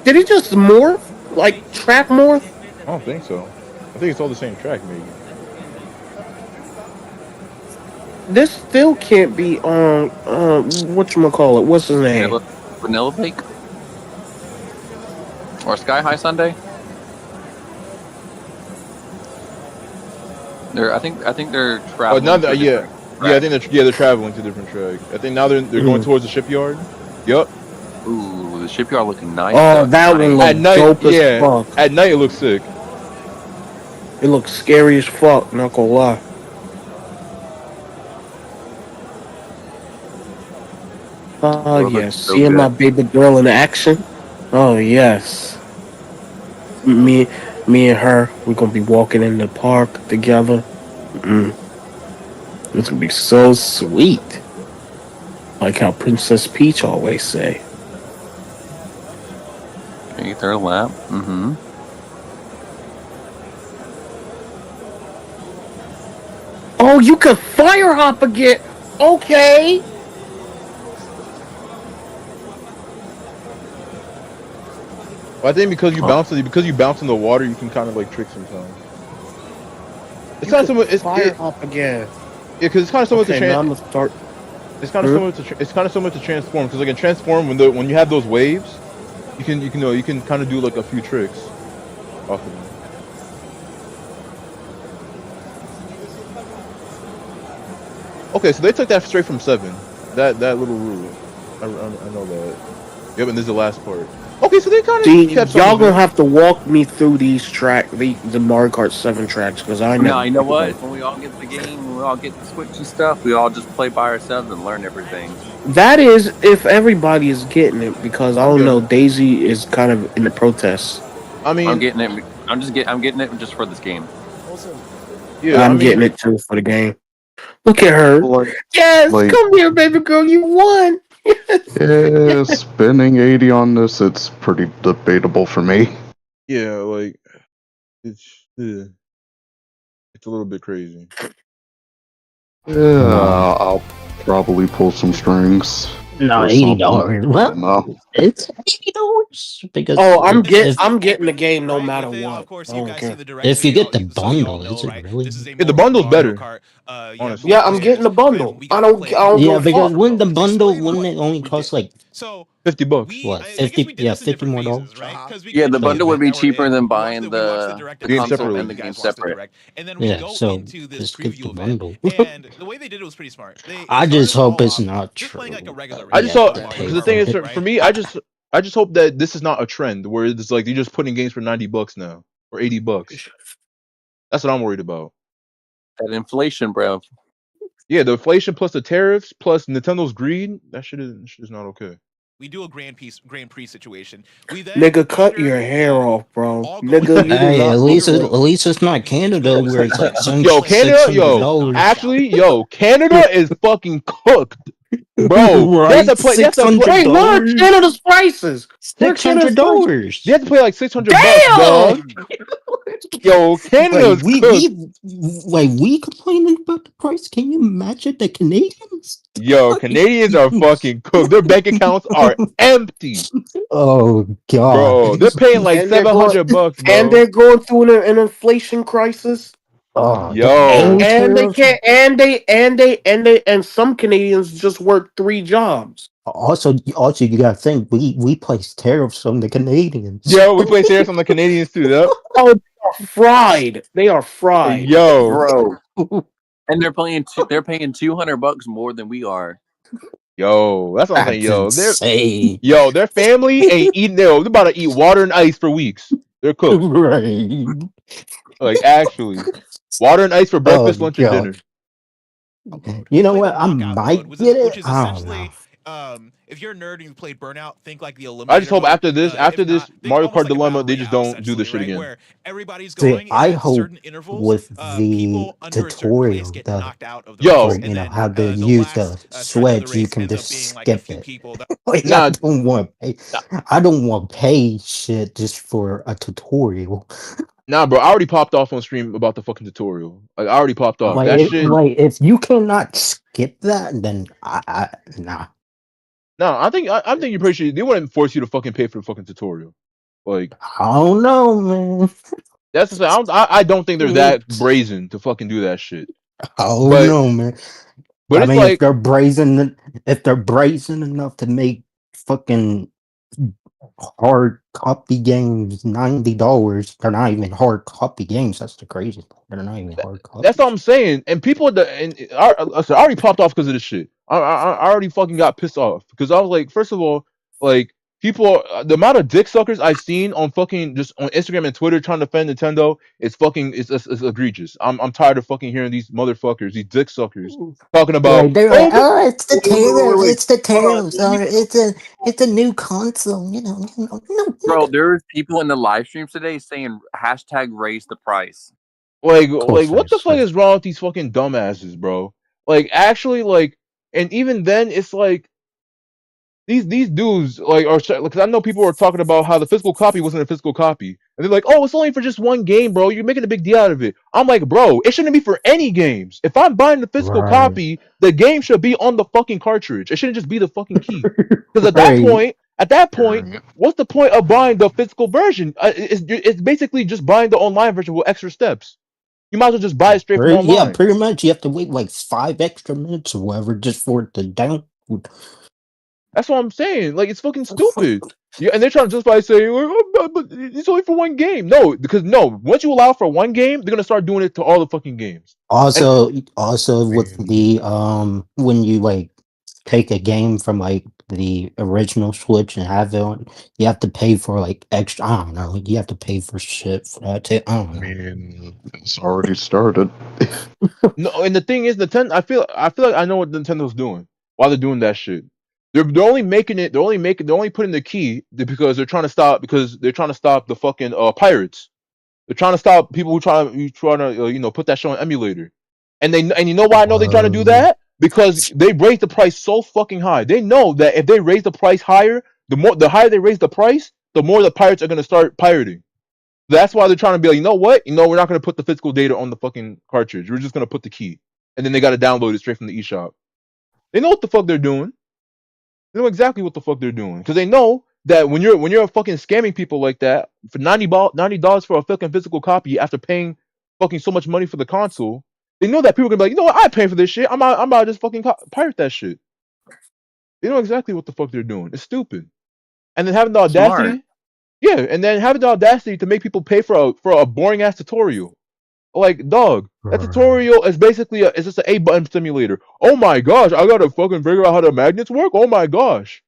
Did it just morph? Like track morph?
I don't think so. I think it's all the same track, maybe.
This still can't be on. Whatchamacallit? What's his name?
Vanilla Lake? Or Sky High Sunday? I think they're
Oh,
traveling.
now
to
that,
different
I think they're traveling to different tracks. I think now they're going towards the shipyard. Yup.
Ooh, the shipyard looking nice.
Oh, that one
At
looks
night,
dope as
yeah.
fuck.
At night, it looks sick.
It looks scary as fuck. Not gonna lie. Oh
looks
yes,
so
seeing
good.
my baby girl in action. Oh yes. Me and her, we're gonna be walking in the park together. It's gonna be so sweet. Like how Princess Peach always say.
Take their lap. Mm-hmm.
Oh, you can fire hop again. Okay.
Well, I think because you bounce in the water, you can kind of like trick sometimes. It's not so much. It's
fire hop again.
Yeah, because it's kind of similar
Okay,
to
now I'm gonna start.
It's kind of similar to it's kind of similar to transform because like in transform when you have those waves, you can kind of do like a few tricks off of them. Okay, so they took that straight from 7. That little rule. I know that. Yep, and this is the last part. Okay, so they kind of
See,
kept
y'all
some of
gonna
it.
have to walk me through the Mario Kart 7 tracks because I
No,
never.
you know what? When we all get the game, when we all get the Switch and stuff, we all just play by ourselves and learn everything.
That is if everybody is getting it because I don't know. Daisy is kind of in the protests.
I mean,
I'm getting it. I'm getting it just for this game.
Yeah,
I'm getting it too for the game. Look at her. Yes,
like-
come here, baby girl. You won.
Yeah, spending 80 on this, it's pretty debatable for me.
Yeah, like it's a little bit crazy.
Yeah, I'll probably pull some strings.
No,
or
$80.
something.
Well,
No.
it's $80 because
I'm
if,
getting the game no matter what. I don't care.
if you get the bundle, is it really?
Yeah, the bundle's better. Honestly.
Yeah, I'm getting the bundle. I don't
Yeah,
go
because
far.
when the bundle, wouldn't it only cost like
$50?
What, 50? Yeah, $50 more dollars.
Yeah, the bundle would be cheaper than buying the
Game
console
separately.
and the game separate.
Yeah, so just get the bundle.
And the way they did it was pretty smart.
I just hope it's not true.
I just
Yeah,
hope
to pay
because the thing
for
is
it.
for me, I just hope that this is not a trend where it's like you're just putting games for $90 now or $80. That's what I'm worried about.
That inflation, bro.
Yeah, the inflation plus the tariffs plus Nintendo's greed. That shit is not okay.
We do a Grand Prix situation. We then
Nigga, cut your hair off, bro. Nigga, you do
Hey,
not
at
look
least it's not Canada where it's like
Yo, Canada, yo,
$600.
actually, yo, Canada is fucking cooked, bro.
Right,
They have to play. They have to play.
Wait, what are Canada's prices?
$600.
They have to play like $600,
Damn!
dog. Yo, Canada's
we complaining about the price. Can you imagine the Canadians?
Yo, Canadians are fucking cooked. Their bank accounts are empty,
Oh god,
bro. They're paying like
And they're
$700, bro.
And they're going through an inflation crisis.
Oh,
Yo,
And they can't. And some Canadians just work 3 jobs.
Also, you gotta think we place tariffs on the Canadians.
yo, we play serious on the Canadians too, though.
Oh, they are fried. They are fried.
Yo,
Bro. And they're paying $200 more than we are.
yo, that's what I'm saying. Yo,
insane.
their family ain't eating. They're about to eat water and ice for weeks. They're cooked.
Right.
Like actually, water and ice for breakfast, lunch, and
God.
dinner.
You know what? I might get
which
it.
is
I don't
essentially,
know.
if you're a nerd and you played Burnout, think like the Eliminator.
I just hope
mode.
after this
If not, think
Mario
almost
Kart
like a
Dilemma,
battle
they just
royale,
don't do this shit
essentially, right?
again.
Where everybody's
See,
going
I
at
hope
certain intervals.
with the
People under a certain
tutorial
place get
that
knocked out of the
Yo,
race,
you
and
know
then,
how to
the
use
last,
the
turn of
switch,
the
you
race
can
ends up
just
being like a
skip
few
it.
people that
Like,
nah,
I don't want pay. I don't want pay shit just for a tutorial.
nah, bro. I already popped off on stream about the fucking tutorial. Like, I already popped off.
Like,
That shit.
if you cannot skip that, then I nah.
No, I think you're pretty sure they wouldn't force you to fucking pay for the fucking tutorial. Like,
I don't know, man.
that's the thing. I don't think they're that brazen to fucking do that shit.
I don't
But
know, man.
but
I
it's
mean,
like
if they're brazen enough to make fucking hard copy games $90, they're not even hard copy games. That's the crazy thing. They're not even hard copy.
that's what I'm saying. And people I already popped off because of this shit. I already fucking got pissed off because I was like, first of all, like people, the amount of dick suckers I've seen on fucking just on Instagram and Twitter trying to defend Nintendo is fucking it's egregious. I'm tired of fucking hearing these motherfuckers, these dick suckers, talking about
Like they're like,
but-
oh, it's the tariffs,
wait.
it's the tariffs, or it's a new console, no.
Bro, there's people in the live streams today saying hashtag raise the price.
Like what the fuck is wrong with these fucking dumbasses, bro? Like actually, like, and even then, it's like these dudes like are because I know people are talking about how the physical copy wasn't a physical copy, and they're like, oh, it's only for just one game, bro. You're making a big deal out of it. I'm like, bro, it shouldn't be for any games. If I'm buying the physical
Right.
copy, the game should be on the fucking cartridge. It shouldn't just be the fucking key. Because
Right.
at that point, what's the point of buying the physical version? It's basically just buying the online version with extra steps. You might as well just buy it straight from online.
Yeah, pretty much. You have to wait like 5 extra minutes or whatever just for it to download.
That's what I'm saying. Like, it's fucking stupid. Yeah, and they're trying to justify saying, but it's only for one game. No, because once you allow for one game, they're gonna start doing it to all the fucking games.
Also with the when you like take a game from like the original Switch and have it on, you have to pay for like extra. I don't know. Like, you have to pay for shit for that too. I don't know.
mean, it's already started.
No, and the thing is, Nintendo. I feel like I know what Nintendo's doing while they're doing that shit. They're only making it. They're only putting the key because they're trying to stop the fucking pirates. They're trying to stop people who trying to put that shit on emulator. And you know why I know they're trying to do that? Because they raised the price so fucking high. They know that if they raise the price higher, the higher they raise the price, the more the pirates are gonna start pirating. That's why they're trying to be like, you know what? We're not gonna put the physical data on the fucking cartridge. We're just gonna put the key, and then they gotta download it straight from the eShop. They know what the fuck they're doing. They know exactly what the fuck they're doing because they know that when you're fucking scamming people like that for $90 for a fucking physical copy after paying fucking so much money for the console, they know that people are gonna be like, you know what? I paying for this shit. I'm about to just fucking pirate that shit. They know exactly what the fuck they're doing. It's stupid. And then having the audacity,
Smart.
yeah, and then having the audacity to make people pay for a boring ass tutorial. Like, dog, that tutorial is basically it's just an A button simulator. Oh my gosh, I gotta fucking figure out how the magnets work. Oh my gosh,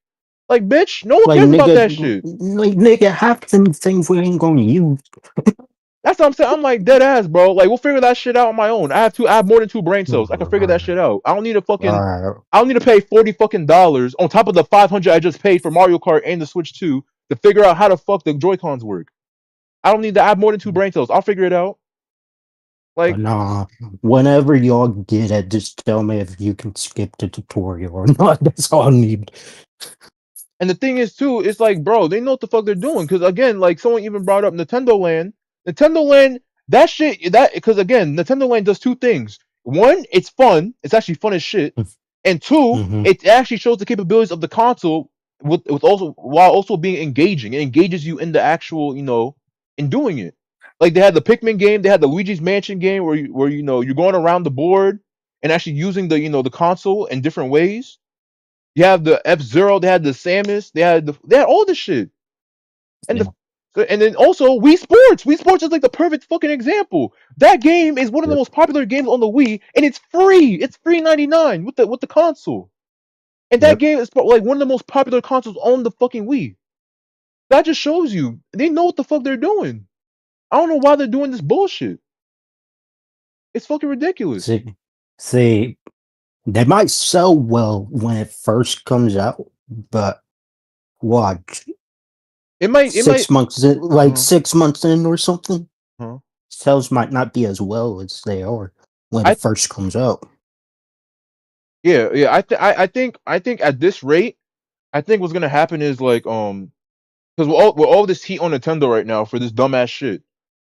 like, bitch, no one
Like,
cares about that shit.
like nigga, half them things we ain't gonna use.
That's what I'm saying. I'm like dead ass, bro. Like, we'll figure that shit out on my own. I have more than 2 brain cells. I can figure that shit out. I don't need to pay $40 fucking on top of the $500 I just paid for Mario Kart and the Switch 2 to figure out how the fuck the Joy-Cons work. I don't need to have more than 2 brain cells. I'll figure it out. Like,
But nah, whenever y'all get it, just tell me if you can skip the tutorial or not. That's all I need.
and the thing is too, it's like, bro, they know what the fuck they're doing. Because again, like someone even brought up Nintendo Land. Nintendo Land, that shit, because again, Nintendo Land does 2 things. One, it's fun. It's actually fun as shit. And 2, it actually shows the capabilities of the console with also while also being engaging. It engages you in the actual, in doing it. Like they had the Pikmin game, they had the Luigi's Mansion game where you're going around the board and actually using the console in different ways. You have the F-Zero, they had the Samus, they had all this shit. And and then also Wii Sports. Wii Sports is like the perfect fucking example. That game is one of the most popular games on the Wii, and it's free. It's free $3.99 with the console. And that game is like one of the most popular consoles on the fucking Wii. That just shows you they know what the fuck they're doing. I don't know why they're doing this bullshit. It's fucking ridiculous.
See, they might sell well when it first comes out, but watch.
It might
6 months in, like 6 months in or something.
Huh?
Sales might not be as well as they are when it first comes out.
Yeah. I think at this rate, I think what's gonna happen is like because with all this heat on Nintendo right now for this dumbass shit.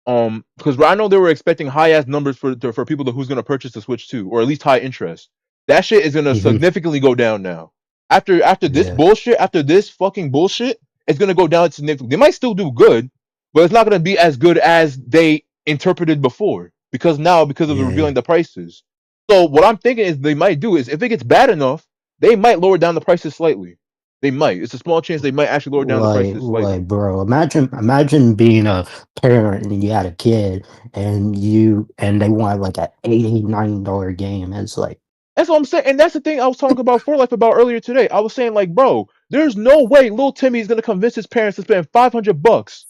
Because I know they were expecting high ass numbers for people who's gonna purchase the Switch 2, or at least high interest. That shit is gonna significantly go down now. After this bullshit, after this fucking bullshit, it's gonna go down significantly. They might still do good, but it's not gonna be as good as they interpreted before because of revealing the prices. So what I'm thinking is they might do is if it gets bad enough, they might lower down the prices slightly. They might. It's a small chance they might actually lower down the prices slightly.
Like, bro, imagine being a parent and you had a kid and they want like an $80-$90 game. It's like,
that's what I'm saying, and that's the thing I was talking about For Life about earlier today. I was saying like, bro, there's no way little Timmy is gonna convince his parents to spend $500.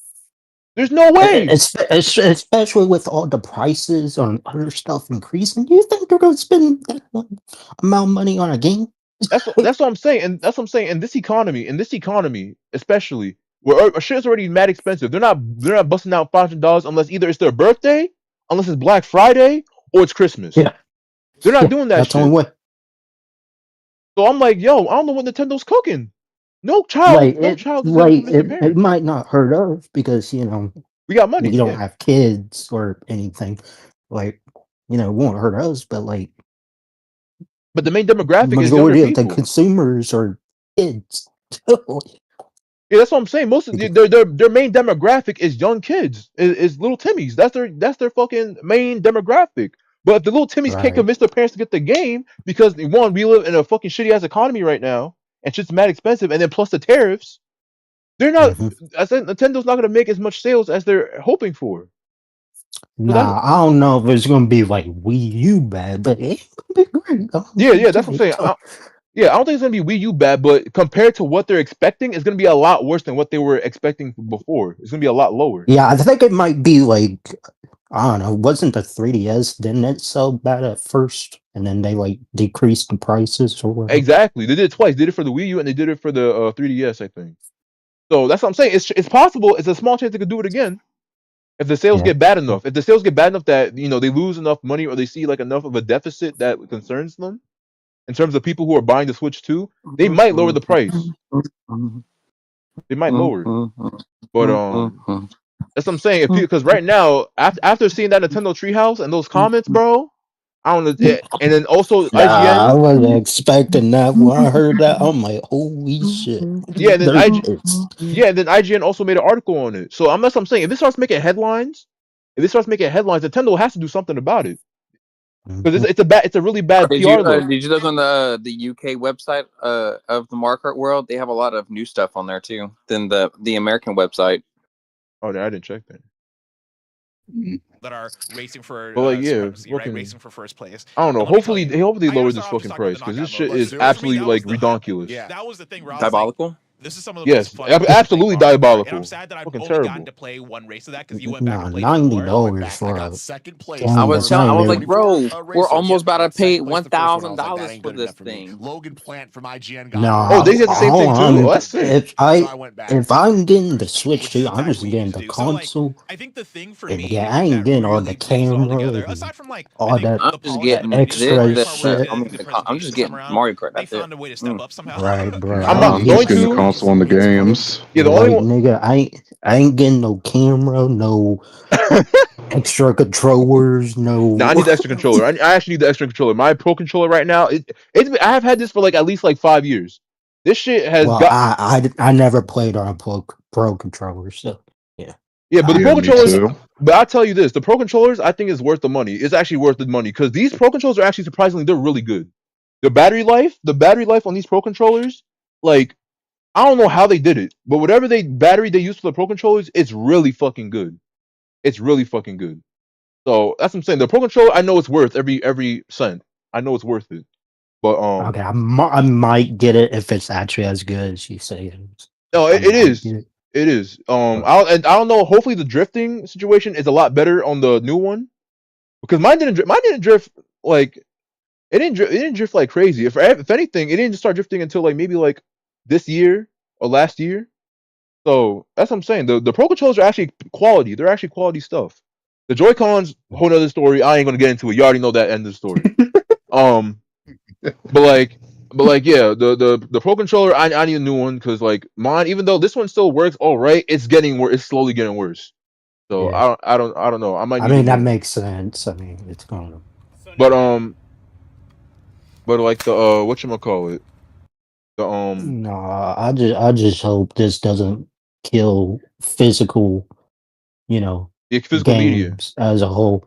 There's no way.
Especially with all the prices on other stuff increasing. Do you think they're gonna spend that amount of money on a game?
That's what I'm saying, and that's what I'm saying. In this economy, especially where shit's already mad expensive, they're not busting out $500 unless either it's their birthday, unless it's Black Friday, or it's Christmas.
Yeah,
they're not doing that.
That's the only way.
So I'm like, yo, I don't know what Nintendo's cooking. No child is gonna convince their parents.
It might not hurt us because
we got money.
You don't have kids or anything. Like, it won't hurt us, but like.
But the main demographic is
majority
younger
of
people.
the consumers are kids.
Yeah, that's what I'm saying. Most of their main demographic is young kids, is little Timmies. That's their fucking main demographic. But if the little Timmies can't convince their parents to get the game because one, we live in a fucking shitty ass economy right now, and shit's mad expensive, and then plus the tariffs, they're not. I said Nintendo's not gonna make as much sales as they're hoping for.
Nah, I don't know if it's gonna be like Wii U bad, but it's gonna be great.
Yeah, that's what I'm saying. Yeah, I don't think it's gonna be Wii U bad, but compared to what they're expecting, it's gonna be a lot worse than what they were expecting before. It's gonna be a lot lower.
Yeah, I think it might be like, I don't know, wasn't the 3DS, didn't it sell bad at first? And then they like decreased the prices or whatever.
Exactly. They did it twice. They did it for the Wii U and they did it for the 3DS, I think. So that's what I'm saying. It's possible. It's a small chance they could do it again if the sales
Yeah.
get bad enough. If the sales get bad enough that they lose enough money or they see like enough of a deficit that concerns them in terms of people who are buying the Switch 2, they might lower the price. They might lower it. But that's what I'm saying. Because right now, after seeing that Nintendo Treehouse and those comments, bro, I don't know. And then also
Nah, I
IGN.
wasn't expecting that. When I heard that, I'm like, holy shit.
Yeah, and then
There-
and then IGN also made an article on it. So I'm saying if it starts making headlines, Nintendo has to do something about it. Because it's a really bad
Did
PR
you,
look.
did you look on the UK website of the Mario Kart World? They have a lot of new stuff on there too than the American website.
Oh, I didn't check that.
That are racing for
But like, yeah,
supremacy, right?
fucking-
Racing for first place.
I don't know.
And let me tell
Hopefully,
you,
hopefully
I
they
never
lower
saw
this
him just
fucking
talk about
price
the
because this
knockout
shit
mode.
is
For me,
absolutely
that
like
was the-
redonkulous.
Yeah, that was the thing where I was
Diabolical?
like, this is some of the
Yes,
most fun
absolutely diabolical.
And I'm sad that I've
Fucking
only
terrible.
gotten to play one race of that because you went back
Nah,
and played it more.
$90 for
got
a
second place.
game
I was
that's not
like,
even-
bro, we're
racer.
almost about to pay
Second place the first one, I was like, that
$1,000
ain't
for
good
this
enough for me.
thing.
Logan Plant from IGN got
No,
Oh, they did the same thing too?
I'm-
Oh, that's sick.
if
So I went back.
I'm getting the Switch too, I'm
exactly
just
what you
getting
need
the
to do. So, like,
console.
I think the thing for
And
me
yeah, I ain't getting all the camera,
together,
and
aside from like
all that
I'm just getting
extra
the
shit.
I'm just getting Mario Kart. That's it.
Right, bro.
I'm
I
not
ain't
going
just getting
to.
the console and the games.
Yeah, the
like,
only one.
nigga, I ain't getting no camera, no extra controllers, no.
No, I need the extra controller. I actually need the extra controller. My Pro controller right now, I have had this for like at least like 5 years. This shit has
Well,
got.
I never played on a pro controller, so yeah.
Yeah, but the
Yeah,
Pro
me
controllers.
too.
But I'll tell you this: the Pro controllers, I think, is worth the money. It's actually worth the money because these Pro controllers are actually surprisingly they're really good. The battery life on these Pro controllers, like I don't know how they did it, but whatever battery they use for the Pro controllers, it's really fucking good. It's really fucking good. So that's what I'm saying. The Pro controller, I know it's worth every cent. I know it's worth it. But
Okay, I might get it if it's actually as good as you say it is.
no,
I
it
might
is.
get it.
It is. I don't know. Hopefully, the drifting situation is a lot better on the new one because mine didn't drift like it didn't drift like crazy. If anything, it didn't just start drifting until like maybe like this year or last year. So that's what I'm saying. The Pro controllers are actually quality. They're actually quality stuff. The Joy-Cons, whole nother story. I ain't gonna get into it. You already know that end of the story. But like, yeah, the Pro controller, I need a new one because like mine, even though this one still works all right, it's getting worse. It's slowly getting worse. So
Yeah.
I don't know. I might.
I
Need
mean,
a new
that
one.
makes sense. I mean, it's gonna.
But like the whatchamacallit? The
No, I just hope this doesn't kill physical,
physical media.
games as a whole.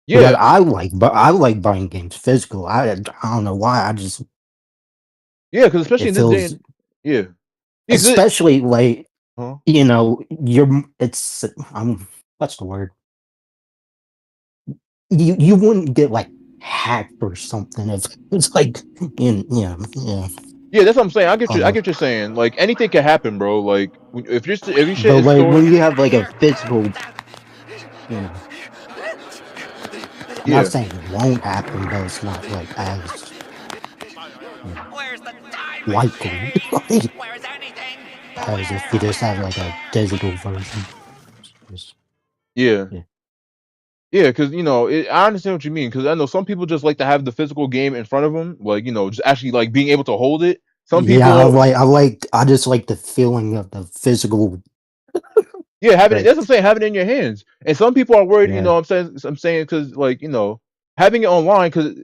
Yeah.
Because I like buying games physical. I don't know why. I just
Yeah, because especially in
it
this day,
feels,
and, yeah. Yeah, 'cause
especially like
Huh?
it's what's the word? You wouldn't get like hacked or something if it's like yeah.
Yeah, that's what I'm saying. I get
Uh-huh.
what you're saying. Like anything can happen, bro. Like if you shit
But
is
like
stored,
when you have like a physical,
yeah.
not saying it won't happen, but it's not like as likely as if you just have like a digital version.
Yeah. Yeah, because I understand what you mean. Because I know some people just like to have the physical game in front of them, like just actually like being able to hold it. Some people,
I just like the feeling of the physical.
yeah, having it. That's what I'm saying. Having it in your hands, and some people are worried.
Yeah.
I'm saying because like having it online because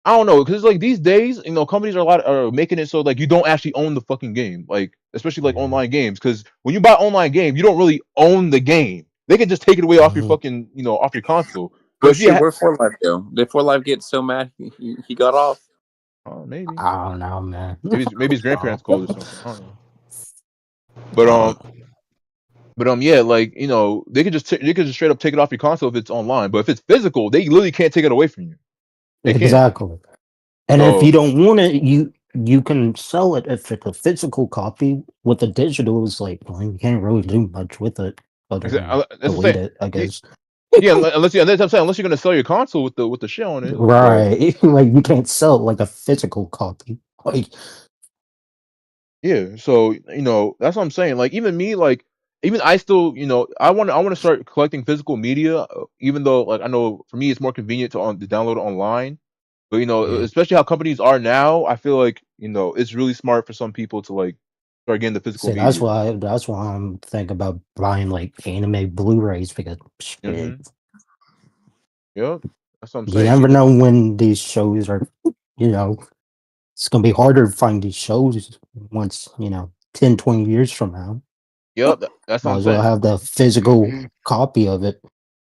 I don't know because like these days companies are making it so like you don't actually own the fucking game, like especially like online games because when you buy online game you don't really own the game. They can just take it away off your fucking off your console. But if you
Where'd 4Life go? Did 4Life get so mad he got off?
Oh, maybe.
I don't know, man.
Maybe his grandparents called or something. I don't know. But yeah, like they could just straight up take it off your console if it's online. But if it's physical, they literally can't take it away from you. They can't.
Exactly. And
So-
if you don't want it, you can sell it if it's a physical copy. With the digital, it's like, well, you can't really do much with it other than
That's what I'm
delete
saying.
it, I guess.
Yeah, unless I'm saying unless you're gonna sell your console with the shit on it.
Right. Like, you can't sell it like a physical copy. Like,
Yeah, so that's what I'm saying. Like even me, like even I still, I want to start collecting physical media, even though like I know for me it's more convenient to download it online. But especially how companies are now, I feel like it's really smart for some people to like start getting the physical
see,
media.
that's why I'm thinking about buying like anime Blu-rays because shit,
Yep, that's what I'm
you
saying.
never know when these shows are. It's gonna be harder to find these shows once 10, 20 years from now.
Yep, that's what
Might
I'm
as well
saying.
have the physical copy of it.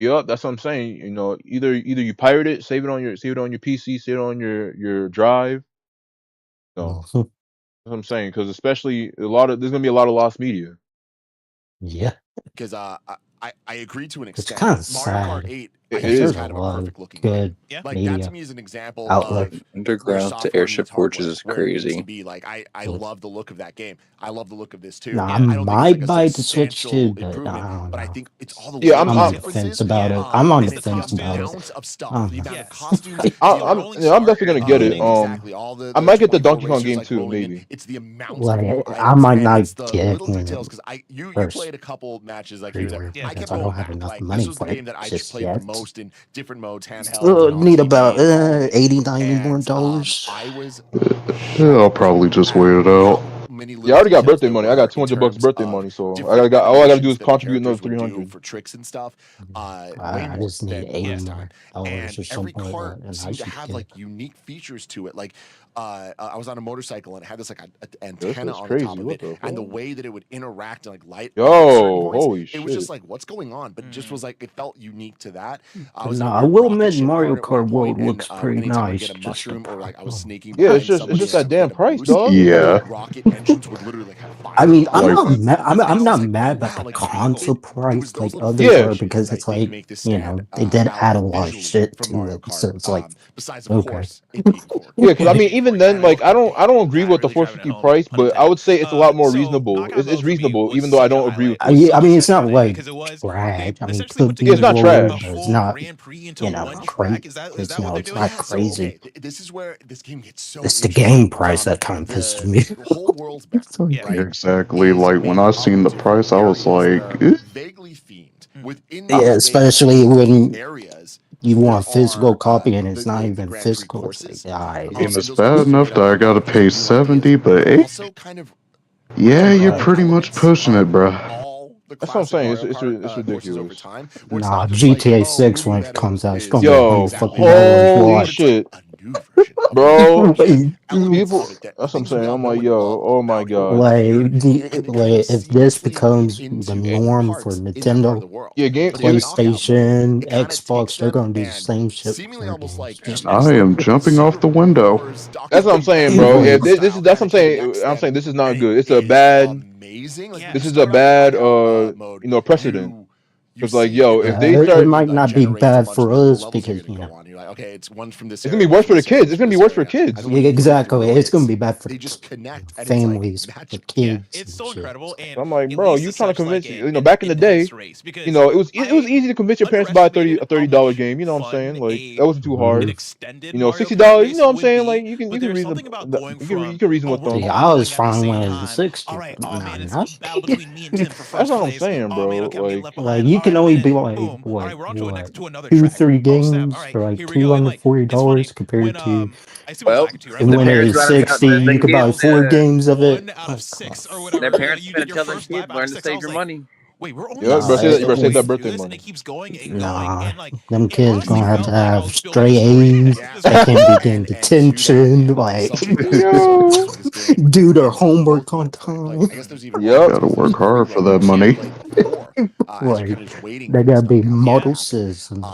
Yep, that's what I'm saying. Either you pirate it, save it on your PC, save it on your drive. No,
Mhm.
that's what I'm saying. Because especially there's gonna be a lot of lost media.
Yeah,
Because I agree to an
it's
extent.
kind of
Mario Kart
sad.
8, I
'cause
think, is
there's a
kind of a
lot of
perfect looking
good
game. Like that
media
to me is an example
outlet.
of
Underground to
software
Airship
meets hardware,
Forges is
where it needs
crazy.
to be. Like I love the look of that game. I love the look of this too.
No, I
I don't think it's
might
like a
buy the Switch
substantial
too, but I
improvement,
don't
but I
know.
think it's all the
Yeah,
little
I'm on the
differences.
fence about it. I'm on
And
the
it's the
fence about it.
amount of stuff,
I don't
the
know.
amount of costumes, the
I'm definitely gonna get it.
exactly all the
I might get the
24
Donkey Kong
racers,
game
like,
too,
rolling in.
maybe.
It's the amount of
Like,
cool
I
items,
might
and
not
it's the
get
little details. Because you
first
played a couple matches like here and there. I
because
kept
I don't
going
have
back.
enough
Like
money
this was the
for it
game that I
just
played
yet.
the most in different modes, handheld,
Still
on
need
TV,
about
and
80, 90 more
and
dollars.
I was
Yeah, I'll probably just wait it out.
many
Yeah, I
little
already got
details
birthday
there
money. I got
were in
$200
terms
birthday
of
money, so
different
all I gotta do is
animations that the
contribute another
characters would do
300.
for tricks and stuff.
I
Way more
just need
than
80
last
more
time.
dollars
And
or
every
something like
cart
that, and I
seemed to
should
have
get
like unique features to it. Like I was on a motorcycle and it had this like
This
antenna
is
on the top
crazy.
of
What
it,
the
and the
fuck?
way that it would interact and like light up at certain
Yo,
points,
holy
it was just
shit.
like, what's going on? But it just was like, it felt unique to that. I
But
was in
no,
a
I
weird
will
rocket
admit
ship
Mario
part at one
Kart
point,
World
and
looks pretty
anytime I would
nice.
get a
Just the
mushroom or like I was sneaking
Yeah,
behind somebody
it's just that
to
damn
get a
price,
boost,
dog.
Yeah.
the rocket engines would literally like have fire.
I mean, I'm
Like,
not mad. I'm
And I
not
was like,
mad
oh
about
wow,
the
like
console
it
price
was those
like
little
others are
Yeah,
because
that
it's
I think
like
make this stand
they did
out
add a lot of
visually
shit
from
to
Mario
it,
Kart.
so it's like
Besides, of
okay.
course, it being core.
yeah, because I mean, even then, like I don't agree with the 450 price, but I would say it's a lot more reasonable. It's reasonable, even though I don't agree with it.
I mean, it's not like trash. I mean, could be
Yeah, it's not
lower,
trash.
but it's not crazy. It's not crazy.
This is where this game gets so.
It's the game price that kind of pissed me.
The whole world's best, right?
exactly. Like when I seen the price, I was like,
Vaguely themed within
Yeah, especially when
areas.
you want a physical copy and it's not even physical. It's like,
I mean, it's bad enough that I gotta pay 70, but 80? Yeah, you're pretty much pushing it, bruh.
That's what I'm saying. It's ridiculous.
Nah, GTA 6 when it comes out, it's gonna be
Yo,
$150
holy
watch.
shit, bro. People,
That's
that's what I'm saying. I'm like, yo, oh my god.
Like if this becomes the norm for Nintendo,
Yeah,
PlayStation, Xbox, they're gonna do the same shit. Just
I am jumping off the window.
That's what I'm saying, bro. Yeah, this is that's what I'm saying. I'm saying this is not good. It's a bad. This is a bad, precedent. Because like, yo, if they
it
start,
might not be bad for us because
Okay, it's one from this.
it's gonna be worse for the kids. It's gonna be worse for kids.
yeah, exactly. It's gonna be bad for
connect
families, the kids.
It's so incredible. And
So I'm like, bro, you trying to convince back in the day, it was easy to convince your parents to buy a $30 game. You know what I'm saying? Like that wasn't too hard. $60. You know what I'm saying? Like you can reason, you can reason with them.
Yeah, I was fine when it was 60.
That's what I'm saying, bro.
Like you can only be like what 2-3 games for like $240 compared to
Well,
when it was 60, you could buy 4 games of it.
Their parents are gonna tell their kids learn to save your money.
Wait, we're only
Yeah, you better save that birthday money.
and it keeps going and
Nah,
going. And like,
them kids gonna have straight A's. They can't be getting detention. Like, do their homework on time.
Gotta work hard for that money.
Like, they gotta be model citizens.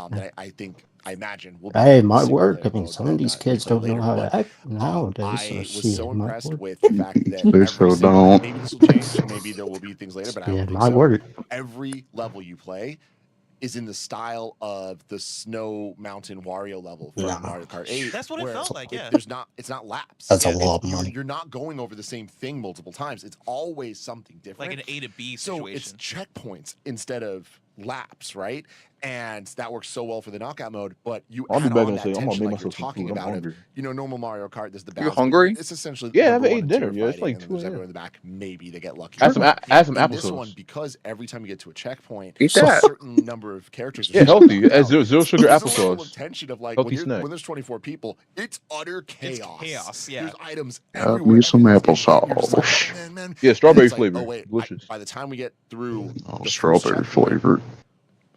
I imagine.
Hey, it might work. I mean, some of these kids don't know how to act nowadays.
I
So
was
shit,
so
it might
impressed
work.
with the fact that
They still don't.
maybe this will change, maybe there will be things later, but I
Yeah,
don't
it
think
might
so.
work.
Every level you play, is in the style of the Snow Mountain Wario level from
Nah.
Mario Kart 8.
That's what it
where
felt like, yeah.
It's not laps.
That's a
It's-
lot of money.
You're not going over the same thing multiple times. It's always something different.
Like an A to B
So
situation.
it's checkpoints instead of laps, right? And that works so well for the knockout mode, but you
I'll be
add
back
on
and
that
say, I'm gonna
tension
make
like you're
myself some
talking
food. I'm
about it.
hungry.
You know, normal Mario Kart, there's the
You
balance.
hungry?
It's essentially
Yeah, I
number
haven't
one
eaten
and
dinner
two
yet. It's
fighting,
like
and then
2
there's
a.m.
everyone in the back. Maybe they get lucky.
Add some
In this
applesauce.
one, because every time you get to a checkpoint,
Eat
a
that.
certain number of characters.
Yeah, healthy. Add
Zero
zero sugar
There's a level of
applesauce.
tension of like
Healthy
when
snack.
there's 24 people, it's utter chaos.
chaos, yeah.
There's items
Got
everywhere.
me some
everything's getting hit, you're just like,
applesauce.
oh, man.
Yeah,
And
strawberry
it's like,
flavor.
oh wait,
Delicious.
by the time we get through
Oh,
the first
strawberry
checkpoint,
flavored.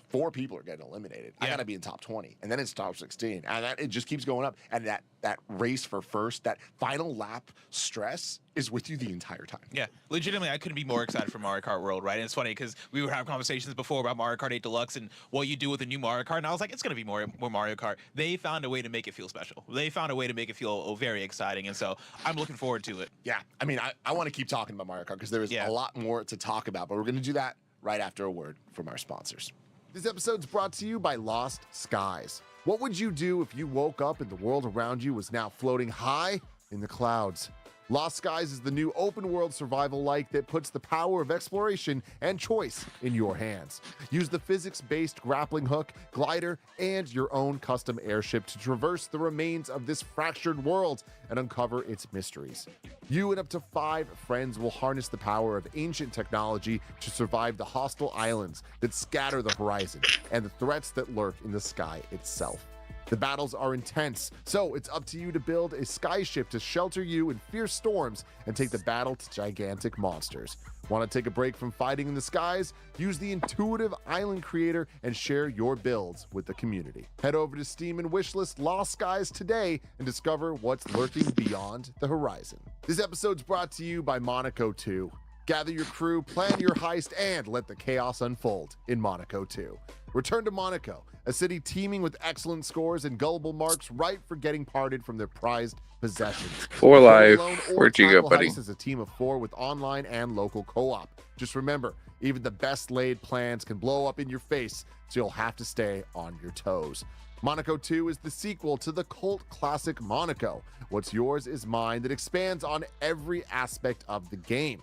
4 people are getting eliminated. I gotta be in top 20, and then it's top 16, and it just keeps going up. And that race for first, that final lap stress is with you the entire time.
Yeah, legitimately, I couldn't be more excited for Mario Kart World, right? And it's funny because we were having conversations before about Mario Kart 8 Deluxe and what you do with the new Mario Kart, and I was like, it's going to be more Mario Kart. They found a way to make it feel special. They found a way to make it feel very exciting, and so I'm looking forward to it.
Yeah, I mean, I want to keep talking about Mario Kart because there is a lot more to talk about, but we're going to do that right after a word from our sponsors. This episode's brought to you by Lost Skies. What would you do if you woke up and the world around you was now floating high in the clouds? Lost Skies is the new open-world survival-like that puts the power of exploration and choice in your hands. Use the physics-based grappling hook, glider, and your own custom airship to traverse the remains of this fractured world and uncover its mysteries. You and up to 5 friends will harness the power of ancient technology to survive the hostile islands that scatter the horizon and the threats that lurk in the sky itself. The battles are intense, so it's up to you to build a skyship to shelter you in fierce storms and take the battle to gigantic monsters. Want to take a break from fighting in the skies? Use the intuitive island creator and share your builds with the community. Head over to Steam and wishlist Lost Skies today and discover what's lurking beyond the horizon. This episode's brought to you by Monaco 2. Gather your crew, plan your heist, and let the chaos unfold in Monaco 2. Return to Monaco, a city teeming with excellent scores and gullible marks ripe for getting parted from their prized possessions.
For
Go
life.
alone or
Where'd you go,
tackle
buddy?
heists as a team of 4 with online and local co-op. Just remember, even the best laid plans can blow up in your face, so you'll have to stay on your toes. Monaco 2 is the sequel to the cult classic Monaco. What's yours is mine that expands on every aspect of the game.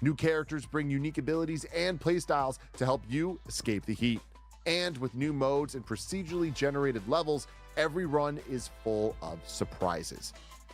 New characters bring unique abilities and playstyles to help you escape the heat. And with new modes and procedurally generated levels, every run is full of surprises.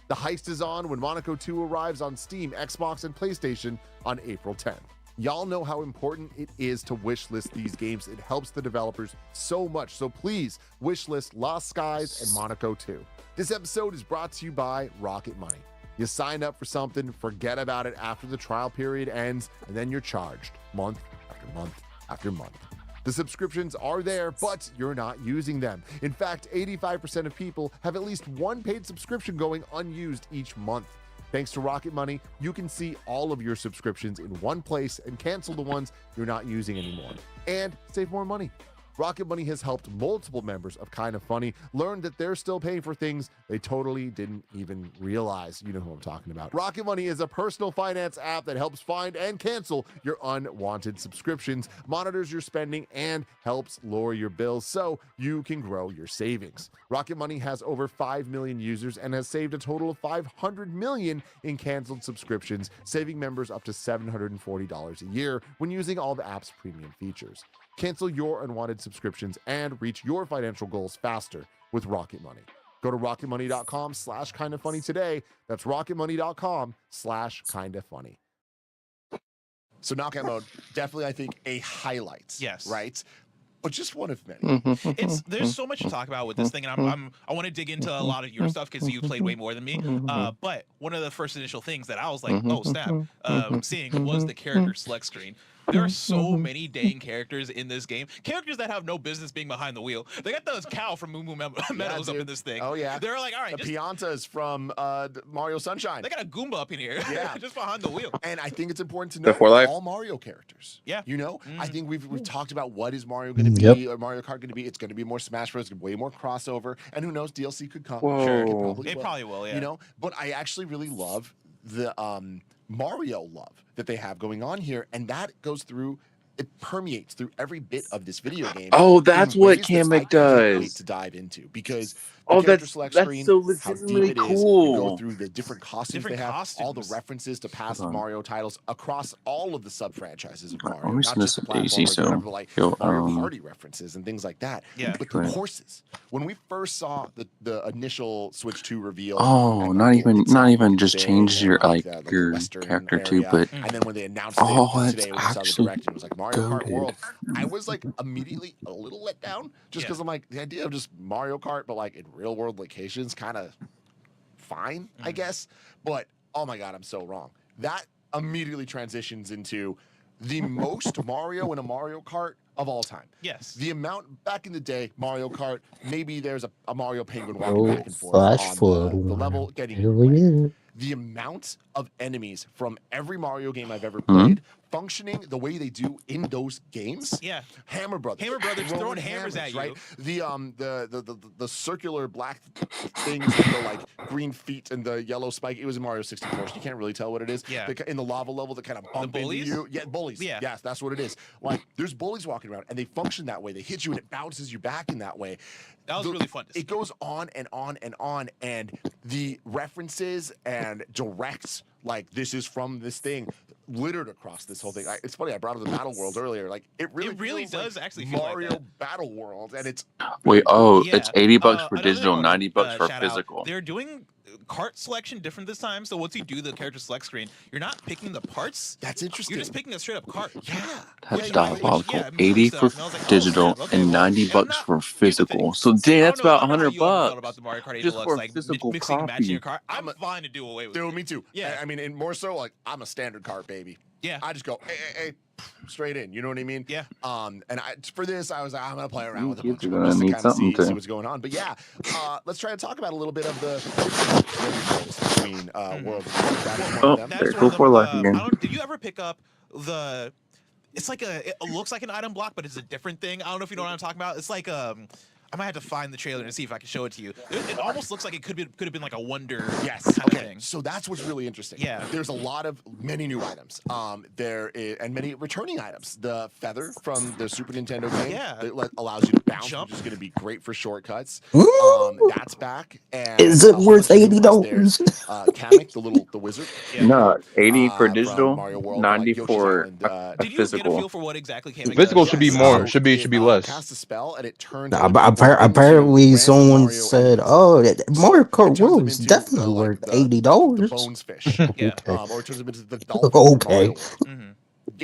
The heist is on when Monaco 2 arrives on Steam, Xbox, and PlayStation on April 10th. Y'all know how important it is to wishlist these games. It helps the developers so much. So please wishlist Lost Skies and Monaco 2. This episode is brought to you by Rocket Money. You sign up for something, forget about it after the trial period ends, and then you're charged month after month after month. The subscriptions are there, but you're not using them. In fact, 85% of people have at least one paid subscription going unused each month. Thanks to Rocket Money, you can see all of your subscriptions in one place and cancel the ones you're not using anymore, and save more money. Rocket Money has helped multiple members of Kind of Funny learn that they're still paying for things they totally didn't even realize. You know who I'm talking about. Rocket Money is a personal finance app that helps find and cancel your unwanted subscriptions, monitors your spending, and helps lower your bills so you can grow your savings. Rocket Money has over 5 million users and has saved a total of $500 million in canceled subscriptions, saving members up to $740 a year when using all the app's premium features. Cancel your unwanted subscriptions and reach your financial goals faster with Rocket Money. Go to rocketmoney.com/kindafunny today. That's rocketmoney.com/kindafunny. So knockout mode, definitely I think a highlight.
Yes.
Right? But just one of many.
There's so much to talk about with this thing, and I want to dig into a lot of your stuff because you played way more than me. But one of the first initial things that I was like, oh snap, seeing was the character select screen. There are so many dang characters in this game. Characters that have no business being behind the wheel. They got those cow from Moo Moo Meadows up in this thing.
Oh yeah.
They're like, all right,
the Piantas from Mario Sunshine.
They got a Goomba up in here.
Yeah.
Just behind the wheel.
And I think it's important to
The
know
For Life.
all Mario characters.
Yeah.
You know, I think we've talked about what is Mario going to be or Mario Kart going to be. It's going to be more Smash Bros. Way more crossover. And who knows, DLC could come.
Whoa.
Sure,
It probably will, yeah.
You know, but I actually really love the Mario love that they have going on here, and that goes through it permeates through every bit of this video game.
Oh,
in
that's what
ways that I
Kamek
can't wait
does.
to dive into, because the
Oh,
character
that's
select
that's
screen,
so
how deep
legitimately
it is, you go
cool.
through the different costumes
Different
they have, all the
costumes.
references to past
Hold on.
Mario titles across all of the sub-franchises of
Let
Mario,
me
not
send
just
this
the
to Daisy.
platformers,
So
whatever, but like
he'll
Mario Party references and things like that.
Yeah.
But the
Right.
courses, when we first saw the initial Switch 2 reveal,
Oh,
and
not
like
even
it's like Wicked
just
Bay
change
and
your
like the
your
Western
character too,
area,
but
and then when they announced
oh,
it
that's
today, when we saw the
actually
direct, it was like Mario Kart
goated.
World. I was like immediately a little let down, just because I'm like, the idea of just Mario Kart, but like in real world locations, kind of fine, I guess. But oh my god, I'm so wrong. That immediately transitions into the most Mario in a Mario Kart of all time.
Yes.
The amount back in the day, Mario Kart, maybe there's a Mario Penguin walking
Oh,
back and forth
flash
on
flood.
the level getting
Here
your
we
way.
go.
The amount of enemies from every Mario game I've ever
Hmm?
played functioning the way they do in those games.
Yeah.
Hammer Brothers.
Hammer Brothers throwing hammers at you.
right? The circular black things with the like green feet and the yellow spike. It was in Mario 64, so you can't really tell what it is.
Yeah.
In the lava level that kind of bump into
bullies?
you. Yeah, bullies.
Yeah.
Yes, that's what it is. Like there's bullies walking around and they function that way. They hit you and it bounces you back in that way.
That was really fun to see.
It goes on and on and on, and the references and directs, like this is from this thing, littered across this whole thing. It's funny, I brought up the Battle World earlier. Like it really feels
does
like
actually feel like
Mario
that.
Battle World, and it's
Wait, oh,
Yeah.
it's $80 for
Another
digital,
thing I wanna,
$90 for
shout out,
physical.
They're doing cart selection different this time. So once you do the character select screen, you're not picking the parts.
That's interesting.
You're just picking a straight up cart.
Yeah.
That's
Which,
diabolical.
yeah, it
80
makes
for
sense. And I was like, oh,
digital
snap, okay,
and
well,
$90
and I'm not-
for physical. So dang, that's about
I don't know how
$100
you all felt about the Mario Kart 8
just
Deluxe,
for a
like
physical
mixing and matching your
copy.
car. I'm fine to do away with
Dude,
it.
me too.
Yeah.
I mean, and more so, like I'm a standard cart baby.
Yeah.
I just go hey, straight in. You know what I mean?
Yeah.
And for this, I was like, I'm gonna play around with a
Kids
bunch
are
of
gonna
them just to
need
kind of
something
see
to.
what's going on. But yeah, let's try and talk about a little bit of the between worlds. That is one
Oh,
of them.
there's go for life again.
Did you ever pick up the? It's like it looks like an item block, but it's a different thing. I don't know if you know what I'm talking about. It's like I might have to find the trailer and see if I can show it to you. It almost looks like it could have been like a wonder
Yes.
kind
Okay.
of thing.
So that's what's really interesting.
Yeah.
There's many new items. There is, and many returning items. The feather from the Super Nintendo game.
Yeah.
That allows you to bounce,
Jump.
which is going to be great for shortcuts.
Ooh.
That's back. And
Is it
a whole
worth
bunch of new ones. There's,
$80?
Kamek, the wizard.
No, 80 for
from
digital,
Mario World,
90
like Yoshi's
for
Island,
a
Did you get a
physical.
feel for what exactly came?
Physical should be more. Should be less.
Cast a spell and it turns.
Apparently, someone said, "Oh, Mario Kart World is definitely worth $80."
Bones fish.
Yeah.
Or it turns them into the dolphin from
Okay.
Mario World.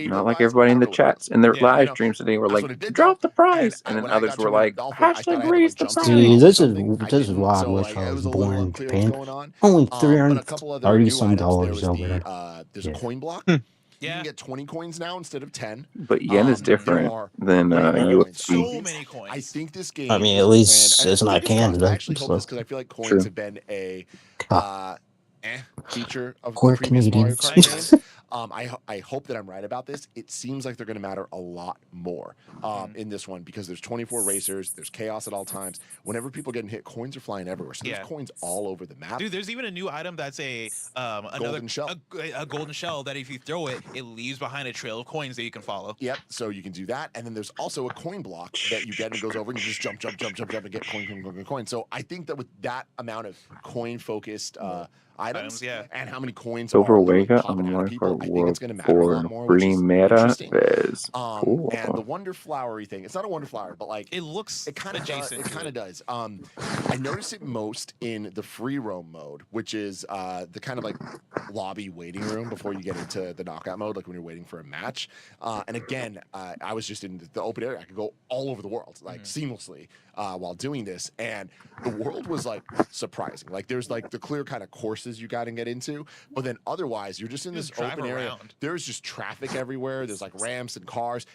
Not like everybody in the chats in their
Yeah,
live streams today were
That's what it
like,
did,
drop the
though.
price,
And
and then
when I
others
got
were
turned into
like,
Dolphin, I thought I had
hashtag
to,
raise the
jump
price.
in
See,
or
this
something.
is why I
So,
wish
like,
I
it
was
was a little
born in
unclear what's
Japan.
going on.
Only
But a couple other new
$330
items. There
some
was
over there.
there's a coin block. You
Yeah.
can get 20 coins now instead of 10.
But yen is
There
different
are
than
way more coins.
USD.
So many coins.
I think this game.
I mean,
is
at least
planned- and
it's not
fingers crossed,
Canada,
I actually hope
so-
this because I feel like coins
True.
have been a feature of
Poor
the previous Mario
Canadians.
Kart games. I hope that I'm right about this. It seems like they're going to matter a lot more in this one because there's 24 racers, there's chaos at all times. Whenever people getting hit, coins are flying everywhere. So
Yeah.
there's coins all over the map.
Dude, there's even a new item that's another
Golden shell.
a golden shell that if you throw it, it leaves behind a trail of coins that you can follow.
Yep. So you can do that, and then there's also a coin block that you get and it goes over, and you just jump, and get coin. So I think that with that amount of coin-focused items,
yeah.
and how many coins
Over
are literally
Vega
popping
on
out of
Mario
people,
Kart
I think
World
it's going to matter a lot
4
more, which is
Primera
interesting.
vez. Cool.
And the Wonder Flowery thing, it's not a Wonder Flower, but like
It looks
it kind of does.
adjacent.
It kind of does. I notice it most in the free roam mode, which is the kind of like lobby waiting room before you get into the knockout mode, like when you're waiting for a match. And again, I was just in the open area. I could go all over the world, like seamlessly while doing this, and the world was like surprising. Like there's like the clear kind of courses you got to get into, but then otherwise you're just in this
Just drive
open area.
around.
There's just traffic everywhere. There's like ramps and cars.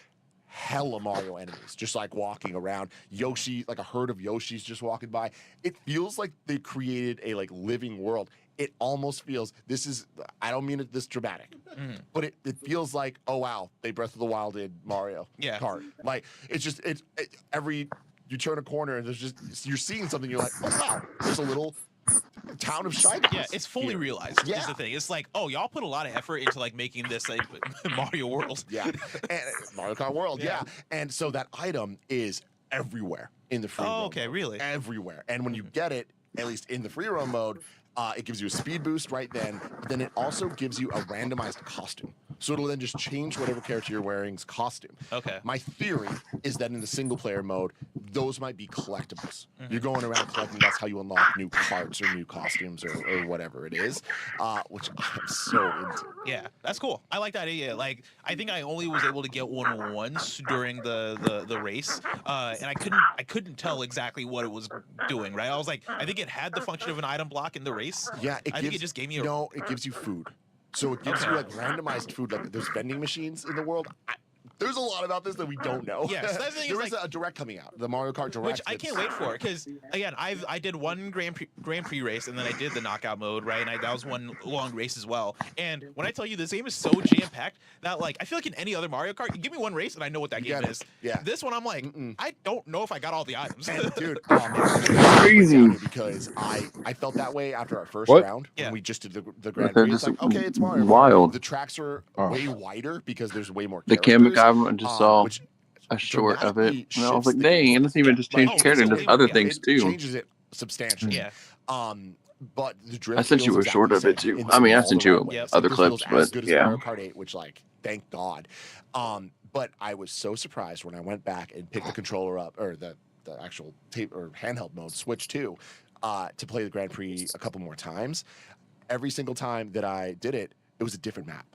Hella Mario enemies just like walking around. Yoshi, like a herd of Yoshis just walking by. It feels like they created a like living world. It almost feels I don't mean it this dramatic, but it feels like, oh wow, they Breath of the Wild did Mario Kart. Like it's just every you turn a corner and there's just you're seeing something, you're like, oh wow, there's a little town of Shy Guys.
Yeah, it's fully realized.
Yeah.
Is the thing. It's like, oh, y'all put a lot of effort into like making this like Mario World.
Yeah, and Mario Kart World. Yeah. And so that item is everywhere in the free roam.
okay,
mode.
really?
Everywhere. And when you get it, at least in the free roam mode, it gives you a speed boost right then. But then it also gives you a randomized costume. So it'll then just change whatever character you're wearing's costume.
Okay.
My theory is that in the single player mode, those might be collectibles. You're going around collecting. That's how you unlock new carts or new costumes or whatever it is, which I'm so into.
Yeah, that's cool. I like that idea. Like, I think I only was able to get one once during the race, and I couldn't tell exactly what it was doing. Right? I was like, I think it had the function of an item block in the race.
Yeah,
I think it just gave me a
no. It gives you food. So it gives you like randomized food, like there's vending machines in the world. There's a lot about this that we don't know.
Yes, that's the thing.
There
is
is
like,
a Direct coming out, the Mario Kart Direct.
which I can't wait for, because again, I did one Grand Prix race, and then I did the knockout mode, right? And that was one long race as well. And when I tell you this game is so jam packed that like I feel like in any other Mario Kart, you give me one race and I know what that game is.
Yeah.
This one I'm like, I don't know if I got all the items.
And dude, crazy because I felt that way after our first round when we just did the Grand Prix. It's like, okay, it's Mario.
Wild.
The tracks are way wider because there's way more.
The
characters,
Gimmick I just saw
which
a short of it. And I was
shifts
like,
the
dang, it doesn't even just change
like,
character, there's other
yeah,
things
it
too.
Changes it substantially.
Yeah.
But the drift
I sent you
feels
a short
exactly
of
the
it
same
too.
in
I mean, I
all the
sent you
right ways.
other
It feels
clips,
as
but
good as
yeah.
Mario Kart 8, which like, thank God. But I was so surprised when I went back and picked the controller up, or the actual tape or handheld mode, Switch 2, to play the Grand Prix a couple more times. Every single time that I did it, it was a different map.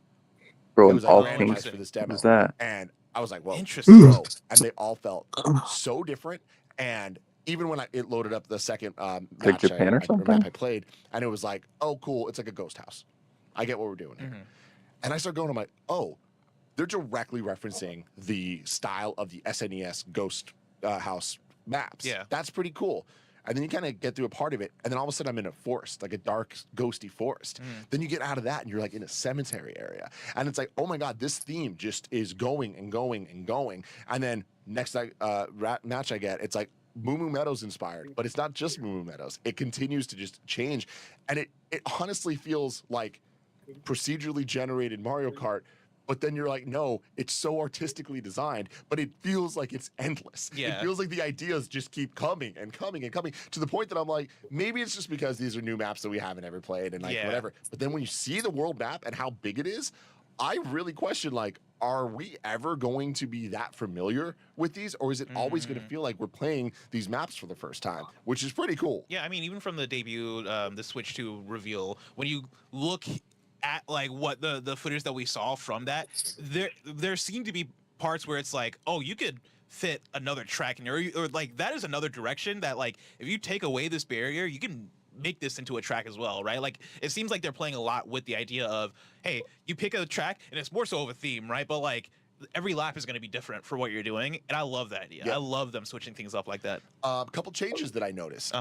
Bro,
it was
all
randomized
pink.
for this demo.
What is that?
And I was like, well,
interesting,
bro. And they all felt so different. And even when it loaded up the second match
Japan or something?
map I played, and it was like, oh, cool, it's like a ghost house. I get what we're doing here. And I started going, I'm like, oh, they're directly referencing the style of the SNES ghost house maps.
Yeah.
That's pretty cool. And then you kind of get through a part of it, and then all of a sudden I'm in a forest, like a dark, ghosty forest. Then you get out of that, and you're like in a cemetery area. And it's like, oh my God, this theme just is going and going and going. And then next match I get, it's like Moo Moo Meadows inspired, but it's not just Moo Moo Meadows. It continues to just change. And it honestly feels like procedurally generated Mario Kart. But then you're like, no, it's so artistically designed, but it feels like it's endless.
Yeah.
It feels like the ideas just keep coming and coming and coming to the point that I'm like, maybe it's just because these are new maps that we haven't ever played and like whatever. But then when you see the world map and how big it is, I really question, like, are we ever going to be that familiar with these? Or is it always going to feel like we're playing these maps for the first time, which is pretty cool.
Yeah, I mean, even from the debut, the Switch 2 reveal, when you look at like what the footage that we saw from that, there seemed to be parts where it's like, oh, you could fit another track in there, or like that is another direction that like if you take away this barrier, you can make this into a track as well, right? Like it seems like they're playing a lot with the idea of, hey, you pick a track and it's more so of a theme, right? But like every lap is going to be different for what you're doing, and I love that idea. I love them switching things up like that.
A couple changes that I noticed.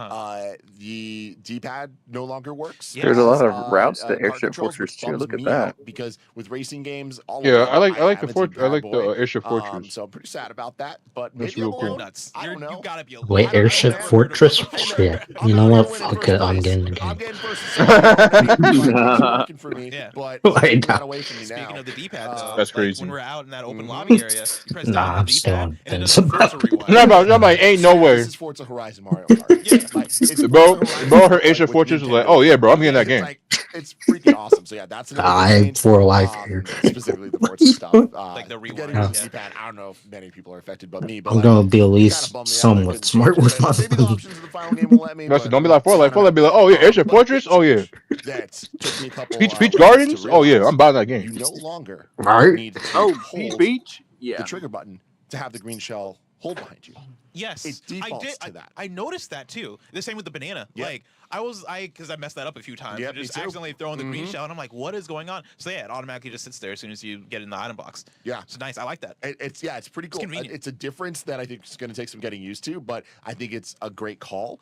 The D-pad no longer works.
There's a lot of routes to
Kart
Airship
controls,
Fortress
which
too.
bums
Look at
me
that.
out because with racing games, all
Yeah,
of
I like the
haven't seen Bad Boy.
Airship Fortress.
So I'm pretty sad about that. But
That's
maybe
real
I'm
cool.
alone.
Nuts.
I don't know.
You gotta be a
Wait, Airship Fortress? Shit. You know what? Fuck it. I'm getting the
I'm
game.
getting first and second. It's working for me, but
Wait,
it's
no.
not away from me now.
Speaking of the D-pad, though,
That's
like,
crazy.
when we're out in that open lobby area, you press down
Nah,
on
I'm
the
still
D-pad,
on
and it
Vince.
does the Forza Rewind.
I'm like, ain't no way.
This is Forza Horizon Mario Kart. Like, it's
Bro,
Forza Horizon,
bro, her
like,
Airship
with
Fortress was like,
Nintendo.
oh yeah, bro, I'm getting that
It's
game.
like, it's freaking awesome. So yeah, that's another
I'm
change,
for life here.
specifically the Forza stuff.
Like the
Getting
rewind.
rid of
Yeah.
the D-pad, I don't know if many people are affected but me. But
I'm
like,
gonna be at
it
least
kinda bummed me out that I
somewhat
couldn't
smart
change
with
it.
my
Maybe the
money.
options of the final game will let me.
Listen,
but
don't be like
I
Fortnite.
don't
Fortnite be like, oh yeah, Airship
but
Fortress, oh yeah.
that took me a couple.
Peach
rounds
Gardens,
to
oh yeah,
realize
I'm buying that
you
game.
no longer
Right?
need to
Oh,
hold
Beach? Yeah.
the trigger button to have the green shell hold behind you.
Yes,
It defaults to that.
I noticed that too. The same with the banana.
Yeah.
Like because I messed that up a few times.
Yep,
I just
me too.
accidentally throwing the green
Mhm.
shell, and I'm like, what is going on? So yeah, it automatically just sits there as soon as you get in the item box.
Yeah.
It's nice. I like that.
It's pretty cool.
convenient.
It's a difference that I think is going to take some getting used to, but I think it's a great call.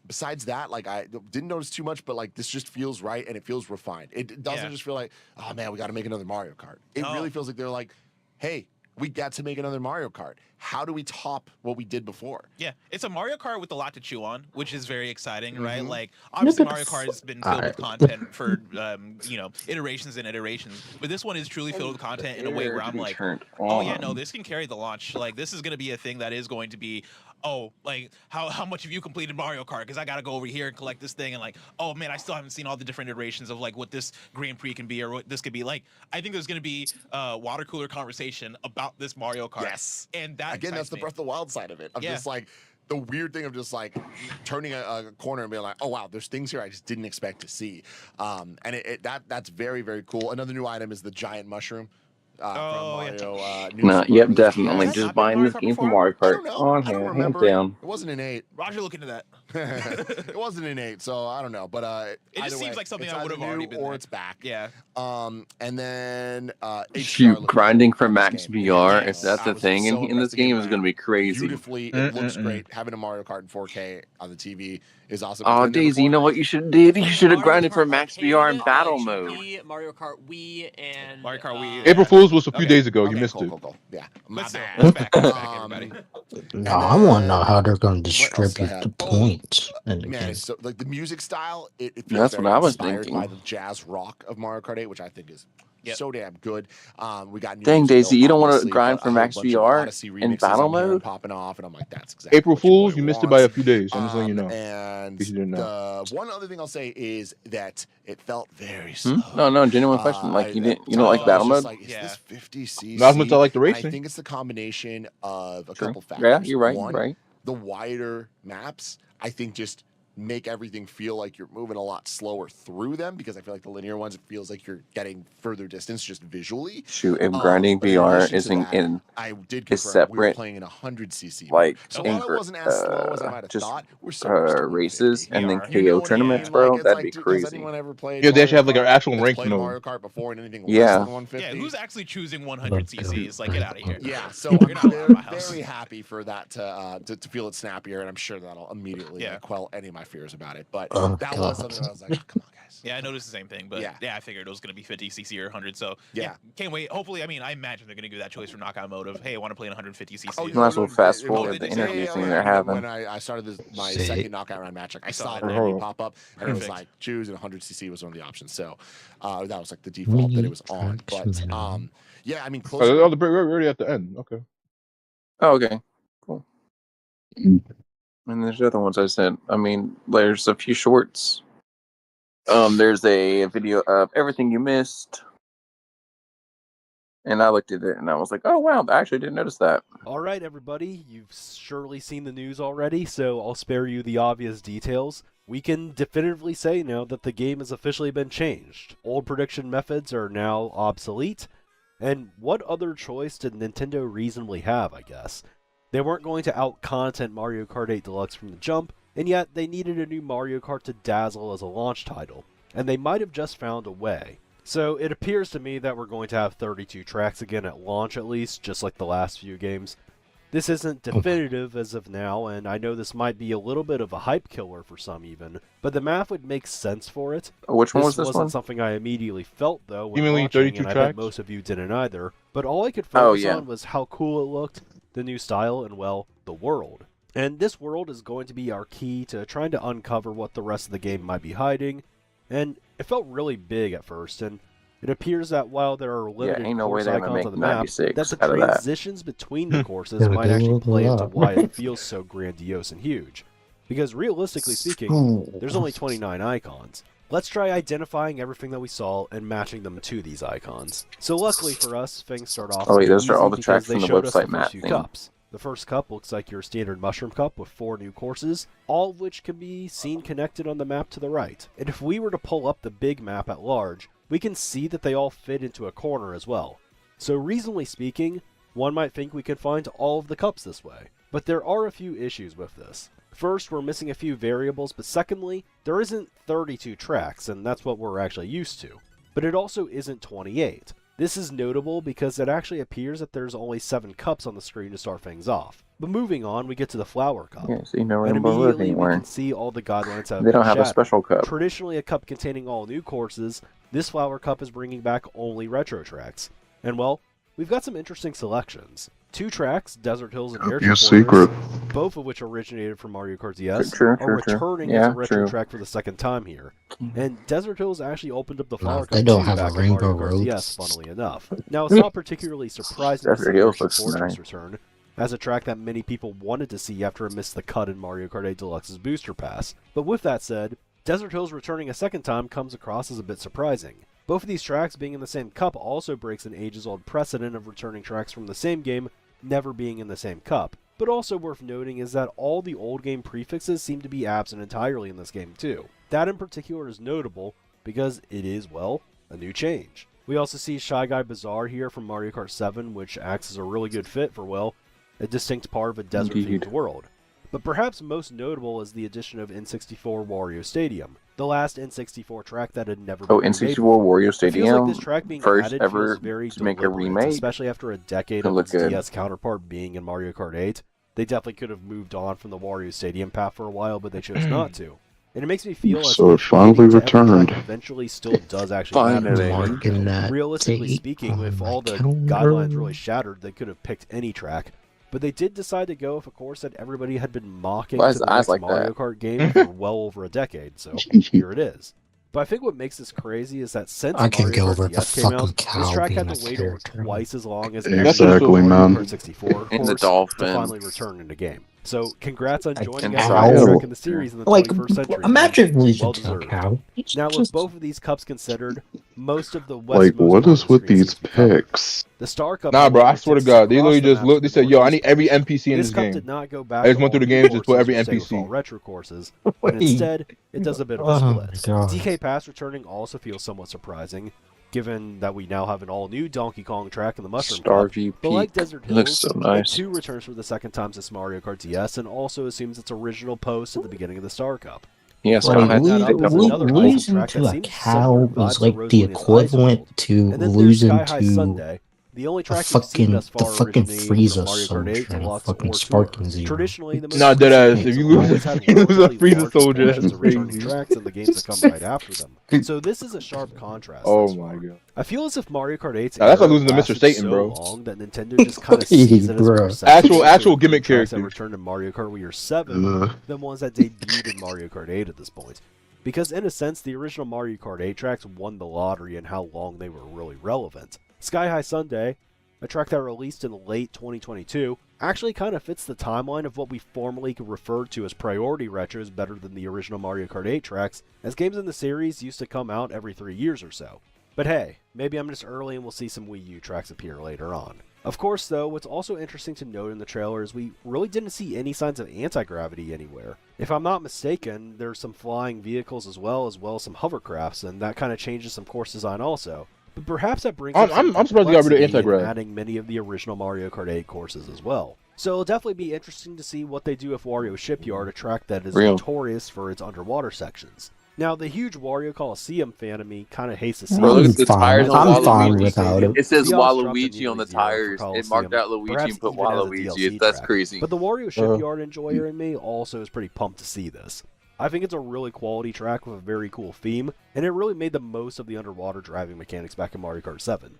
Besides that, like I didn't notice too much, but like this just feels right and it feels refined. It doesn't
Yeah.
just feel like, oh man, we got to make another Mario Kart. It
No.
really feels like they're like, hey, we get to make another Mario Kart. How do we top what we did before?
Yeah, it's a Mario Kart with a lot to chew on, which is very exciting, right?
Mhm.
Like, obviously,
Look at
Mario
the
Kart has
f-
been filled with
Alright.
content for, iterations and iterations. But this one is truly filled with content in a way where I'm like, oh yeah, no, this can carry the launch. Like, this is going to be a thing that is going to be, oh, like, how much have you completed Mario Kart? Because I got to go over here and collect this thing. And like, oh man, I still haven't seen all the different iterations of like what this Grand Prix can be or what this could be. Like, I think there's going to be water cooler conversation about this Mario Kart.
Yes.
And that
Again, that's
excites
the
me.
Breath of the Wild side of it. Of
Yeah.
just like the weird thing of just like turning a corner and being like, oh wow, there's things here I just didn't expect to see. And that's very, very cool. Another new item is the giant mushroom. From Mario, New
No,
Super
yep,
Mario
definitely.
Bros.
Just buying this game for Mario Kart. On
I don't
hand, hands
remember
down.
It wasn't an 8.
Roger, look into that.
It wasn't an 8, so I don't know. But
It just
either
seems
way,
like something
it's
I would have
either
already
new
been
or
there.
it's back.
Yeah.
And then
Shoot, grinding for max VR, if that's a thing in this game, is going to be crazy.
Beautifully, it looks great. Having a Mario Kart in 4K on the TV is awesome.
Oh,
And then
Daisy, you know what you should have did? You should have grinded for max VR in battle mode.
Mario Kart Wii and
Mario Kart Wii.
April Fool's was a few days ago. You missed it.
Yeah, my bad.
It's back, everybody.
No, I want to know how they're going to distribute the points in the
Man,
game.
it's so like the music style, it feels
That's
very
what I was
inspired
thinking.
by the jazz rock of Mario Kart 8, which I think is so damn good. We got new
Dang,
music,
Daisy, you don't want to
obviously,
grind
but
for
a
max
whole bunch of
VR
Odyssey
in
remixes
battle
I'm hearing
mode?
popping off, and I'm like, that's exactly
April
what your
Fools,
boy
you missed it
wants.
by a few days. I'm just letting you know.
And
If you didn't know.
the one other thing I'll say is that it felt very slow.
No, genuine question. Like you don't like battle mode?
Like, is this 50 cc?
Not as much I like the
And I
racing.
think it's the combination of a
Sure.
couple factors.
Yeah, you're right.
One,
You're right.
the wider maps, I think, just make everything feel like you're moving a lot slower through them, because I feel like the linear ones, it feels like you're getting further distance just visually.
Shoot, if grinding
But in
VR
addition to
isn't
that,
in
I did
is
confirm we were
separate,
playing in 100cc.
like
So while it wasn't as slow as I might have
just
thought, we're still
races and then
You know
KO
what I
tournaments,
mean?
bro,
Like, it's
that'd
like,
be
dude,
crazy.
Has anyone ever played
Yeah, they actually have
Mario
like an
Kart
actual
that's
ranked
played
mode.
Mario Kart before and anything
Yeah.
less than 150?
Yeah, who's actually choosing 100 cc's? Like, get out of here.
Yeah, so
You're
I'm
not allowed in my house.
very happy for that to feel it snappier, and I'm sure that'll immediately like, quell any of my fears about it. But that was something that I was like, come on, guys.
Yeah, I noticed the same thing, but
Yeah.
yeah, I figured it was going to be 50 cc or 100. So
Yeah.
can't wait. Hopefully, I mean, I imagine they're going to give that choice for knockout mode of, hey, I want to play in 150 cc.
Oh,
Might as well fast
it-
forward
it-
the
it-
interview
yeah,
thing
yeah,
they're
when-
having.
When I started my
Sick.
second knockout round match, like I saw it
that.
maybe pop up, and it was
Perfect.
like choose, and 100cc was one of the options. So that was like the default that it was on. But yeah, I mean, close.
Oh, we're already at the end. Okay.
Oh, okay. Cool. And there's the other ones I said. I mean, there's a few shorts. There's a video of everything you missed. And I looked at it and I was like, oh wow, I actually didn't notice that.
All right, everybody, you've surely seen the news already, so I'll spare you the obvious details. We can definitively say now that the game has officially been changed. Old prediction methods are now obsolete. And what other choice did Nintendo reasonably have, I guess? They weren't going to out-content Mario Kart 8 Deluxe from the jump, and yet they needed a new Mario Kart to dazzle as a launch title. And they might have just found a way. So it appears to me that we're going to have 32 tracks again at launch at least, just like the last few games. This isn't definitive as of now, and I know this might be a little bit of a hype killer for some even, but the math would make sense for it.
Which one was this
wasn't
one?
something I immediately felt though when
You mean
watching,
32
and I bet
tracks?
most of you didn't either. But all I could
Oh,
focus
yeah.
on was how cool it looked, the new style, and well, the world. And this world is going to be our key to trying to uncover what the rest of the game might be hiding, and it felt really big at first, and it appears that while there are limited
ain't no way
course
they're gonna
icons
make
on the map,
96
that the
out of that.
transitions between the courses might actually play into why it feels so grandiose and huge. Because realistically speaking, there's only 29 icons. Let's try identifying everything that we saw and matching them to these icons. So luckily for us, things start off
Oh, wait,
pretty
those are all
easy
the tracks
because they
from the
showed us
website
the
map
first few
thing.
cups. The first cup looks like your standard mushroom cup with 4 new courses, all of which can be seen connected on the map to the right. And if we were to pull up the big map at large, we can see that they all fit into a corner as well. So reasonably speaking, one might think we could find all of the cups this way. But there are a few issues with this. First, we're missing a few variables, but secondly, there isn't 32 tracks, and that's what we're actually used to. But it also isn't 28. This is notable because it actually appears that there's only 7 cups on the screen to start things off. But moving on, we get to the flower cup.
Yeah, see, no
And
Rainbow Road
immediately we
anywhere.
can see all the guidelines have
They don't
been
have a
shattered.
special cup.
Traditionally a cup containing all new courses, this flower cup is bringing back only retro tracks. And well, we've got some interesting selections. 2 tracks, Desert Hills and Air
Your
Supporters,
secret.
both of which originated from Mario Kart DS,
True,
are
true, true.
returning
Yeah,
as a retro
true.
track for the second time here. And Desert Hills actually opened up the
Well,
Flower
if they
Cup
don't
2
have a
back in
Rainbow
Mario Kart
Road.
DS, funnily enough. Now, it's not particularly surprising to see
Desert Hills
Ocean
looks
Fortress
nice.
return, as a track that many people wanted to see after it missed the cut in Mario Kart 8 Deluxe's Booster Pass. But with that said, Desert Hills returning a second time comes across as a bit surprising. Both of these tracks being in the same cup also breaks an ages-old precedent of returning tracks from the same game never being in the same cup. But also worth noting is that all the old game prefixes seem to be absent entirely in this game too. That in particular is notable because it is, well, a new change. We also see Shy Guy Bazaar here from Mario Kart 7, which acts as a really good fit for, well, a distinct part of a desert-themed world. But perhaps most notable is the addition of N64 Wario Stadium, the last N64 track that had never been
N64
remade before.
Wario
It feels like
Stadium,
this track being
first
added
ever
feels very
to make a
deliberate,
remake.
especially after a decade
Could
of
look
its
good.
DS counterpart being in Mario Kart 8. They definitely could have moved on from the Wario Stadium path for a while, but they chose not to. And it makes me feel as
So
if
it finally
getting to every track
returned.
eventually still does actually matter.
Finally.
Marking that
Realistically
date
speaking,
on
with
my
all the
calendar.
guidelines really shattered, they could have picked any track. But they did decide to go with a course that everybody had been mocking
Why
to
is
the
the eyes
next
like
Mario
that?
Kart game for well over a decade, so here it is. But I think what makes this crazy is that since
I can
Mario
go
Kart
over the
DS came out,
fucking
this
cow
track
being
had
a
to wait over
character.
twice as long as
Exactly,
every Mario
man.
Kart 64
And the
course to
dolphin.
finally return in the game. So congrats on joining
can
us
try
on
it.
the track in the series in the
Like,
21st century.
imagine
man.
losing
Well
to a
deserved.
cow.
Now, with
Just-
both of these cups considered, most of the
Like,
westmost
what
part
is
of the
with
screen
these
seems to be covered.
picks?
The Star Cup.
Nah, bro, I
however,
swear to
takes
God, they
across
literally
the
just
maps
looked. They
of
said, "Yo, I need
courses.
every NPC in
This
this
cup
game."
did not go back
I just
to
went through
all
the
new
game, just put
courses
every
or stay with
NPC.
all retro courses, and instead it does a bit of a
Oh
split.
my God.
DK Pass returning also feels somewhat surprising, given that we now have an all-new Donkey Kong track in the Mushroom Cup.
Starview
But like
Peak.
Desert
It looks
Hills,
so nice.
it too returns for the second time since Mario Kart DS, and also assumes its original post at the beginning of the Star Cup.
Yes,
Well,
I
Like,
had
that
to
up
take
is
that
another
one.
ice
losing
track
to
that
a
seems
cow
similar vibes
is
to
like the
Rosalina's Ice
equivalent
World.
to
And then there's
losing
Sky High
to
Sunday, the only
the
track we've seen
fucking
thus
the
far
fucking
originating from
Frieza
Mario Kart 8
soldier and
Deluxe
fucking
or Tour.
Sparking Zero.
Traditionally, the most
Nah, deadass.
recent
If
games
you
have
lose,
always had
if you lose a
relatively
Frieza
large
soldier,
portions
that's
of returning
crazy.
tracks in the games that come right after them. So this is a sharp contrast.
Oh
thus
my
far.
God.
I feel as if Mario Kart 8's
Nah, that's like
era
losing to Mr.
lasted
Satan,
so
bro.
long that Nintendo just kind of sees it as more
Bruh.
sensible
Actual
to
gimmick
tracks that
characters.
returned in Mario Kart Wii U 7
Ugh.
than ones that debuted in Mario Kart 8 at this point. Because in a sense, the original Mario Kart 8 tracks won the lottery in how long they were really relevant. Sky High Sunday, a track that released in late 2022, actually kind of fits the timeline of what we formerly referred to as priority retros better than the original Mario Kart 8 tracks, as games in the series used to come out every 3 years or so. But hey, maybe I'm just early and we'll see some Wii U tracks appear later on. Of course, though, what's also interesting to note in the trailer is we really didn't see any signs of anti-gravity anywhere. If I'm not mistaken, there's some flying vehicles as well as some hovercrafts, and that kind of changes some course design also. But perhaps that brings up some
I'm surprised they got rid of
complexity in
anti-grav.
adding many of the original Mario Kart 8 courses as well. So it'll definitely be interesting to see what they do with Wario Shipyard, a track that is
Real.
notorious for its underwater sections. Now, the huge Wario Coliseum fan of me kind of hates to see
Bro, look
this.
at the
fine.
tires of
I'm fine
Waluigi.
without it.
It says
Seahawks dropped a
Waluigi
new
on the
zero for
tires. It
Coliseum,
marked out Luigi
perhaps
and put
even as a
Waluigi.
DLC
That's
track.
crazy.
But the Wario Shipyard enjoyer in me also is pretty pumped to see this. I think it's a really quality track with a very cool theme, and it really made the most of the underwater driving mechanics back in Mario Kart 7.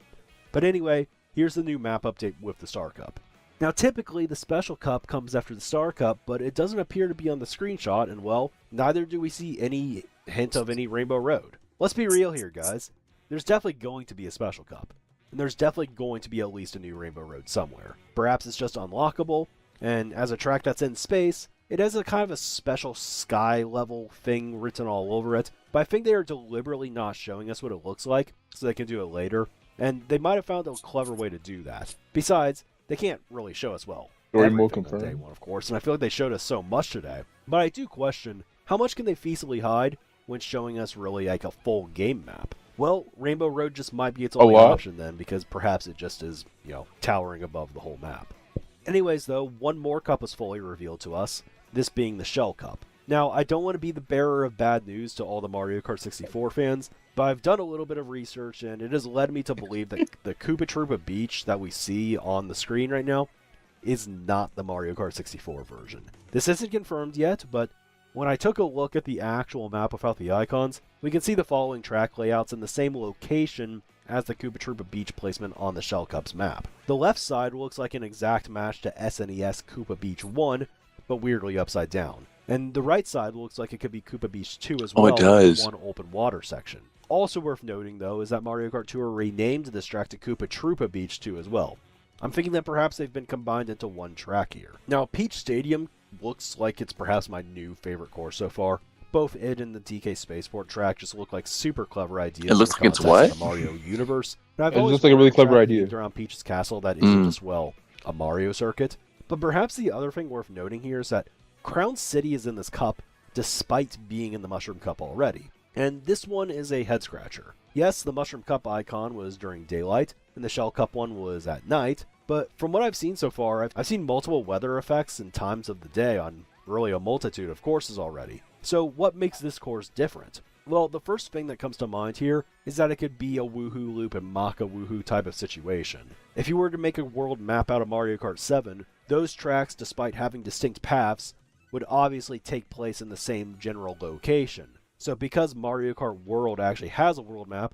But anyway, here's the new map update with the Star Cup. Now typically the Special Cup comes after the Star Cup, but it doesn't appear to be on the screenshot, and well, neither do we see any hint of any Rainbow Road. Let's be real here, guys. There's definitely going to be a Special Cup, and there's definitely going to be at least a new Rainbow Road somewhere. Perhaps it's just unlockable, and as a track that's in space, it has a kind of a special sky level thing written all over it, but I think they are deliberately not showing us what it looks like, so they can do it later, and they might have found a clever way to do that. Besides, they can't really show us, well,
Story mode
everything on day
confirmed.
one, of course, and I feel like they showed us so much today. But I do question, how much can they feasibly hide when showing us really like a full game map? Well, Rainbow Road just might be its only
lot.
option then, because perhaps it just is, towering above the whole map. Anyways, though, one more cup was fully revealed to us, this being the Shell Cup. Now, I don't want to be the bearer of bad news to all the Mario Kart 64 fans, but I've done a little bit of research, and it has led me to believe that the Koopa Troopa Beach that we see on the screen right now is not the Mario Kart 64 version. This isn't confirmed yet, but when I took a look at the actual map without the icons, we can see the following track layouts in the same location as the Koopa Troopa Beach placement on the Shell Cups map. The left side looks like an exact match to SNES Koopa Beach 1, but weirdly upside down. And the right side looks like it could be Koopa Beach 2 as well,
it does.
with one open water section. Also worth noting, though, is that Mario Kart Tour renamed this track to Koopa Troopa Beach 2 as well. I'm thinking that perhaps they've been combined into one track here. Now, Peach Stadium looks like it's perhaps my new favorite course so far. Both it and the DK Spaceport track just look like super clever ideas.
It looks
for
like it's
concepts in
what?
the Mario universe. And I've
It
always
looks like a really
wanted
clever
track
idea.
themed around Peach's castle that isn't just, well, a Mario circuit. But perhaps the other thing worth noting here is that Crown City is in this cup despite being in the Mushroom Cup already. And this one is a head scratcher. Yes, the Mushroom Cup icon was during daylight, and the Shell Cup one was at night, but from what I've seen so far, I've seen multiple weather effects and times of the day on really a multitude of courses already. So what makes this course different? Well, the first thing that comes to mind here is that it could be a Woohoo Loop and Maka Woohoo type of situation. If you were to make a world map out of Mario Kart 7, those tracks, despite having distinct paths, would obviously take place in the same general location. So because Mario Kart World actually has a world map,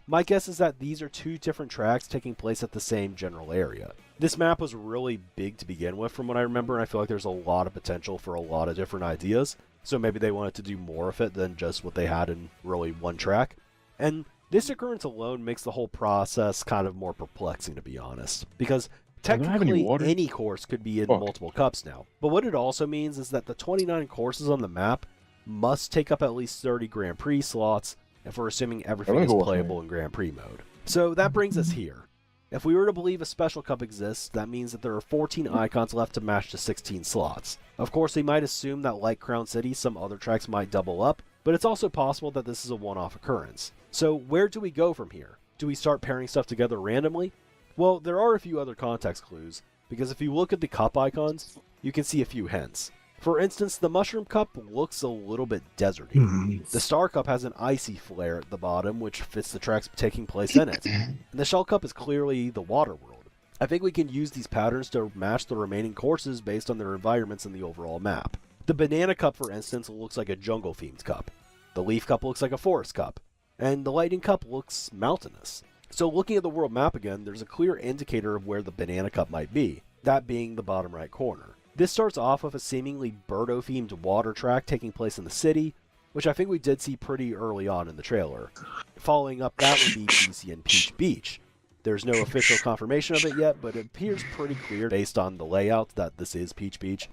my guess is that these are two different tracks taking place at the same general area. This map was really big to begin with from what I remember, and I feel like there's a lot of potential for a lot of different ideas, so maybe they wanted to do more of it than just what they had in really one track. And this occurrence alone makes the whole process kind of more perplexing, to be honest, because technically any course could be in multiple cups now. But what it also means is that the 29 courses on the map must take up at least 30 Grand Prix slots if we're assuming everything is playable in Grand Prix mode. So that brings us here. If we were to believe a special cup exists, that means that there are 14 icons left to match to 16 slots. Of course, we might assume that like Crown City, some other tracks might double up, but it's also possible that this is a one-off occurrence. So where do we go from here? Do we start pairing stuff together randomly? Well, there are a few other context clues, because if you look at the cup icons, you can see a few hints. For instance, the Mushroom Cup looks a little bit deserty. The Star Cup has an icy flare at the bottom, which fits the tracks taking place in it. And the Shell Cup is clearly the water world. I think we can use these patterns to match the remaining courses based on their environments in the overall map. The Banana Cup, for instance, looks like a jungle-themed cup. The Leaf Cup looks like a forest cup. And the Lightning Cup looks mountainous. So looking at the world map again, there's a clear indicator of where the Banana Cup might be, that being the bottom right corner. This starts off with a seemingly Birdo-themed water track taking place in the city, which I think we did see pretty early on in the trailer. Following up that would be GCN Peach Beach. There's no official confirmation of it yet, but it appears pretty clear based on the layout that this is Peach Beach.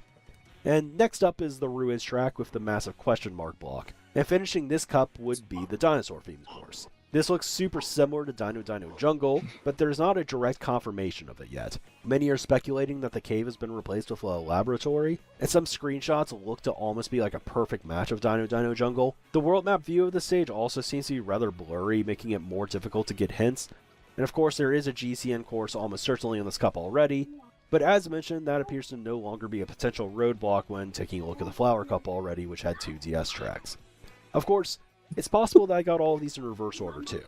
And next up is the Ruiz track with the massive question mark block. And finishing this cup would be the dinosaur-themed course. This looks super similar to Dino Dino Jungle, but there's not a direct confirmation of it yet. Many are speculating that the cave has been replaced with a laboratory, and some screenshots look to almost be like a perfect match of Dino Dino Jungle. The world map view of the stage also seems to be rather blurry, making it more difficult to get hints. And of course there is a GCN course almost certainly in this cup already, but as mentioned, that appears to no longer be a potential roadblock when taking a look at the Flower Cup already, which had 2 DS tracks. Of course, it's possible that I got all of these in reverse order too.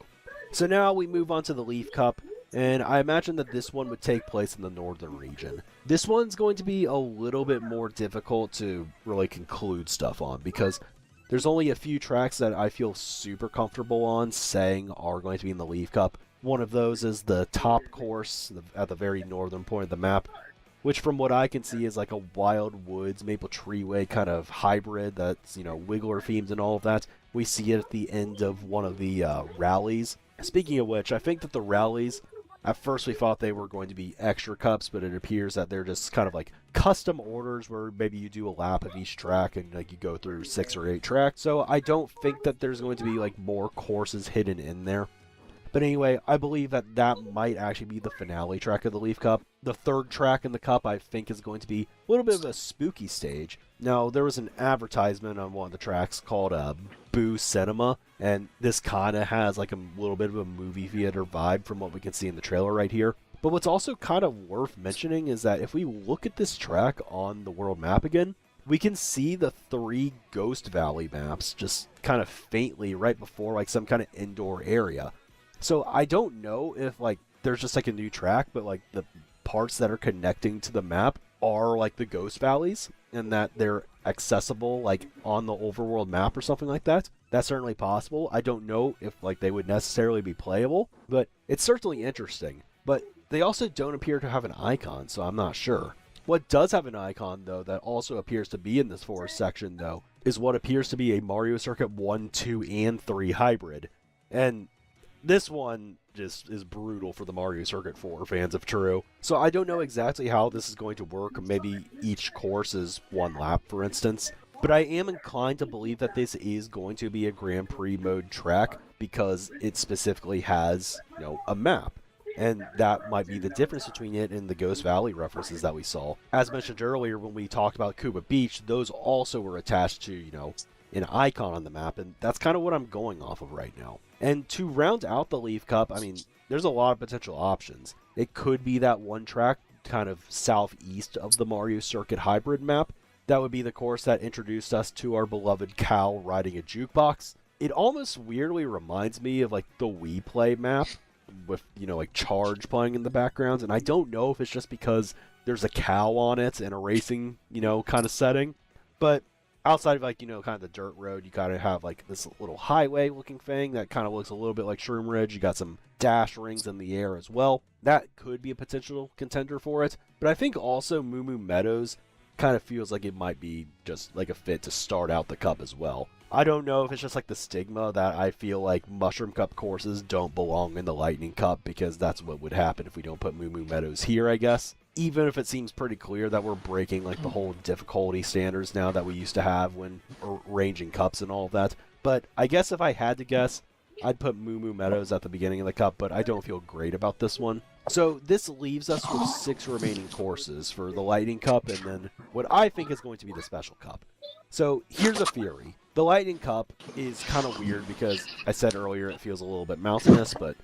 So now we move on to the Leaf Cup, and I imagine that this one would take place in the northern region. This one's going to be a little bit more difficult to really conclude stuff on, because there's only a few tracks that I feel super comfortable on saying are going to be in the Leaf Cup. One of those is the top course at the very northern point of the map, which from what I can see is like a Wild Woods Maple Treeway kind of hybrid that's, Wiggler themed and all of that. We see it at the end of one of the rallies. Speaking of which, I think that the rallies, at first we thought they were going to be extra cups, but it appears that they're just kind of like custom orders where maybe you do a lap of each track and like you go through 6 or 8 tracks. So I don't think that there's going to be like more courses hidden in there. But anyway, I believe that that might actually be the finale track of the Leaf Cup. The third track in the Cup, I think, is going to be a little bit of a spooky stage. Now, there was an advertisement on one of the tracks called Boo Cinema, and this kind of has like a little bit of a movie theater vibe from what we can see in the trailer right here. But what's also kind of worth mentioning is that if we look at this track on the world map again, we can see the 3 Ghost Valley maps just kind of faintly right before like some kind of indoor area. So I don't know if like there's just like a new track, but like the parts that are connecting to the map are like the Ghost Valleys and that they're accessible like on the overworld map or something like that. that's certainly possible. I don't know if like they would necessarily be playable, but it's certainly interesting. But they also don't appear to have an icon, so I'm not sure. What does have an icon, though, that also appears to be in this forest section, though, is what appears to be a Mario Circuit 1, 2, and 3 hybrid. And this one just is brutal for the Mario Circuit 4 fans, if true. So I don't know exactly how this is going to work. Maybe each course is one lap, for instance. But I am inclined to believe that this is going to be a Grand Prix mode track because it specifically has, a map. And that might be the difference between it and the Ghost Valley references that we saw. As mentioned earlier when we talked about Cuba Beach, those also were attached to, an icon on the map, and that's kind of what I'm going off of right now. And to round out the Leaf Cup, I mean, there's a lot of potential options. It could be that one track kind of southeast of the Mario Circuit hybrid map. That would be the course that introduced us to our beloved Cal riding a jukebox. It almost weirdly reminds me of like the Wii Play map, with, like Charge playing in the background, and I don't know if it's just because there's a cow on it and a racing, kind of setting, but outside of like, kind of the dirt road, you kind of have like this little highway looking thing that kind of looks a little bit like Shroom Ridge. You got some dash rings in the air as well. That could be a potential contender for it, but I think also Moo Moo Meadows kind of feels like it might be just like a fit to start out the cup as well. I don't know if it's just like the stigma that I feel like Mushroom Cup courses don't belong in the Lightning Cup, because that's what would happen if we don't put Moo Moo Meadows here, I guess. Even if it seems pretty clear that we're breaking like the whole difficulty standards now that we used to have when arranging cups and all of that. But I guess if I had to guess, I'd put Moo Moo Meadows at the beginning of the cup, but I don't feel great about this one. So this leaves us with 6 remaining courses for the Lightning Cup, and then what I think is going to be the Special Cup. So here's a theory. The Lightning Cup is kind of weird because I said earlier it feels a little bit mountainous, but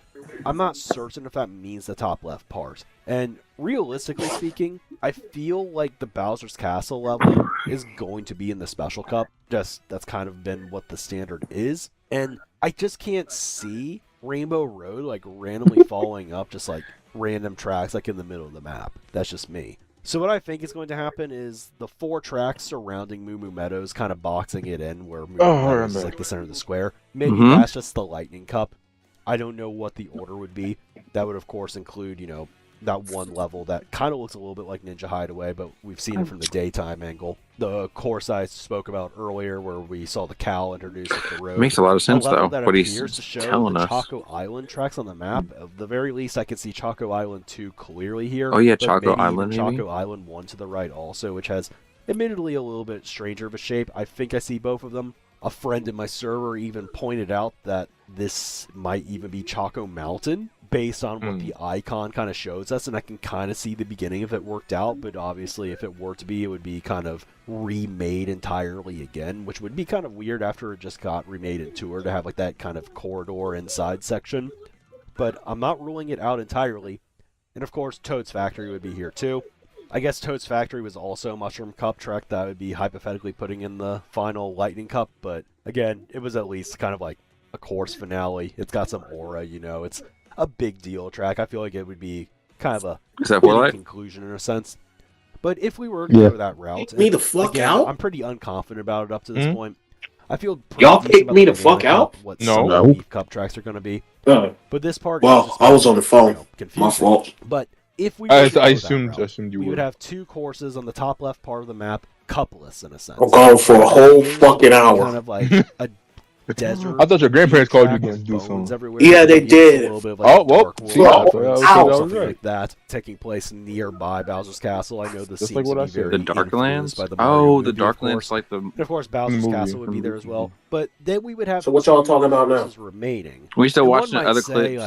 I'm not certain if that means the top left part. And realistically speaking, I feel like the Bowser's Castle level is going to be in the Special Cup. Just that's kind of been what the standard is. And I just can't see Rainbow Road like randomly following up just like random tracks like in the middle of the map. That's just me. So what I think is going to happen is the 4 tracks surrounding Moo Moo Meadows kind of boxing it in where Moo Moo Meadows is like the center of the square. Maybe that's just the Lightning Cup. I don't know what the order would be. That would, of course, include, that one level that kind of looks a little bit like Ninja Hideaway, but we've seen it from the daytime angle. The course I spoke about earlier where we saw the cow introduced at the road.
Makes a lot of sense, though, what he's telling us.
Choco Island tracks on the map. At the very least, I could see Choco Island 2 clearly here.
Oh, yeah, Choco Island,
Choco Island 1 to the right also, which has admittedly a little bit stranger of a shape. I think I see both of them. A friend in my server even pointed out that this might even be Choco Mountain, based on what the icon kind of shows us, and I can kind of see the beginning if it worked out, but obviously if it were to be, it would be kind of remade entirely again, which would be kind of weird after it just got remade in Tour to have like that kind of corridor inside section. But I'm not ruling it out entirely. And of course, Toad's Factory would be here too. I guess Toad's Factory was also a Mushroom Cup track that I would be hypothetically putting in the final Lightning Cup, but again, it was at least kind of like a course finale. It's got some aura, it's a big deal track. I feel like it would be kind of a conclusion in a sense. But if we were to go that route,
Kick me the fuck out?
I'm pretty unconfident about it up to this point. I feel
y'all kicked me the fuck out.
What some of the Leaf Cup tracks are going to be. But this part,
well, I was on the phone. My fault.
But if we,
I assumed you
would have 2 courses on the top left part of the map, cupless in a sense.
I'm going for a whole fucking hour.
Kind of like a desert.
I thought your grandparents called you again to do something.
Yeah, they did.
A little bit of like
something
like that taking place nearby Bowser's Castle. I know this seems
like
to be very
the Darklands.
By the Mario
the Darklands, like the.
And of course, Bowser's Castle would be there as well. But then we would have.
So what y'all talking about now?
Remaining.
We still watching other clips.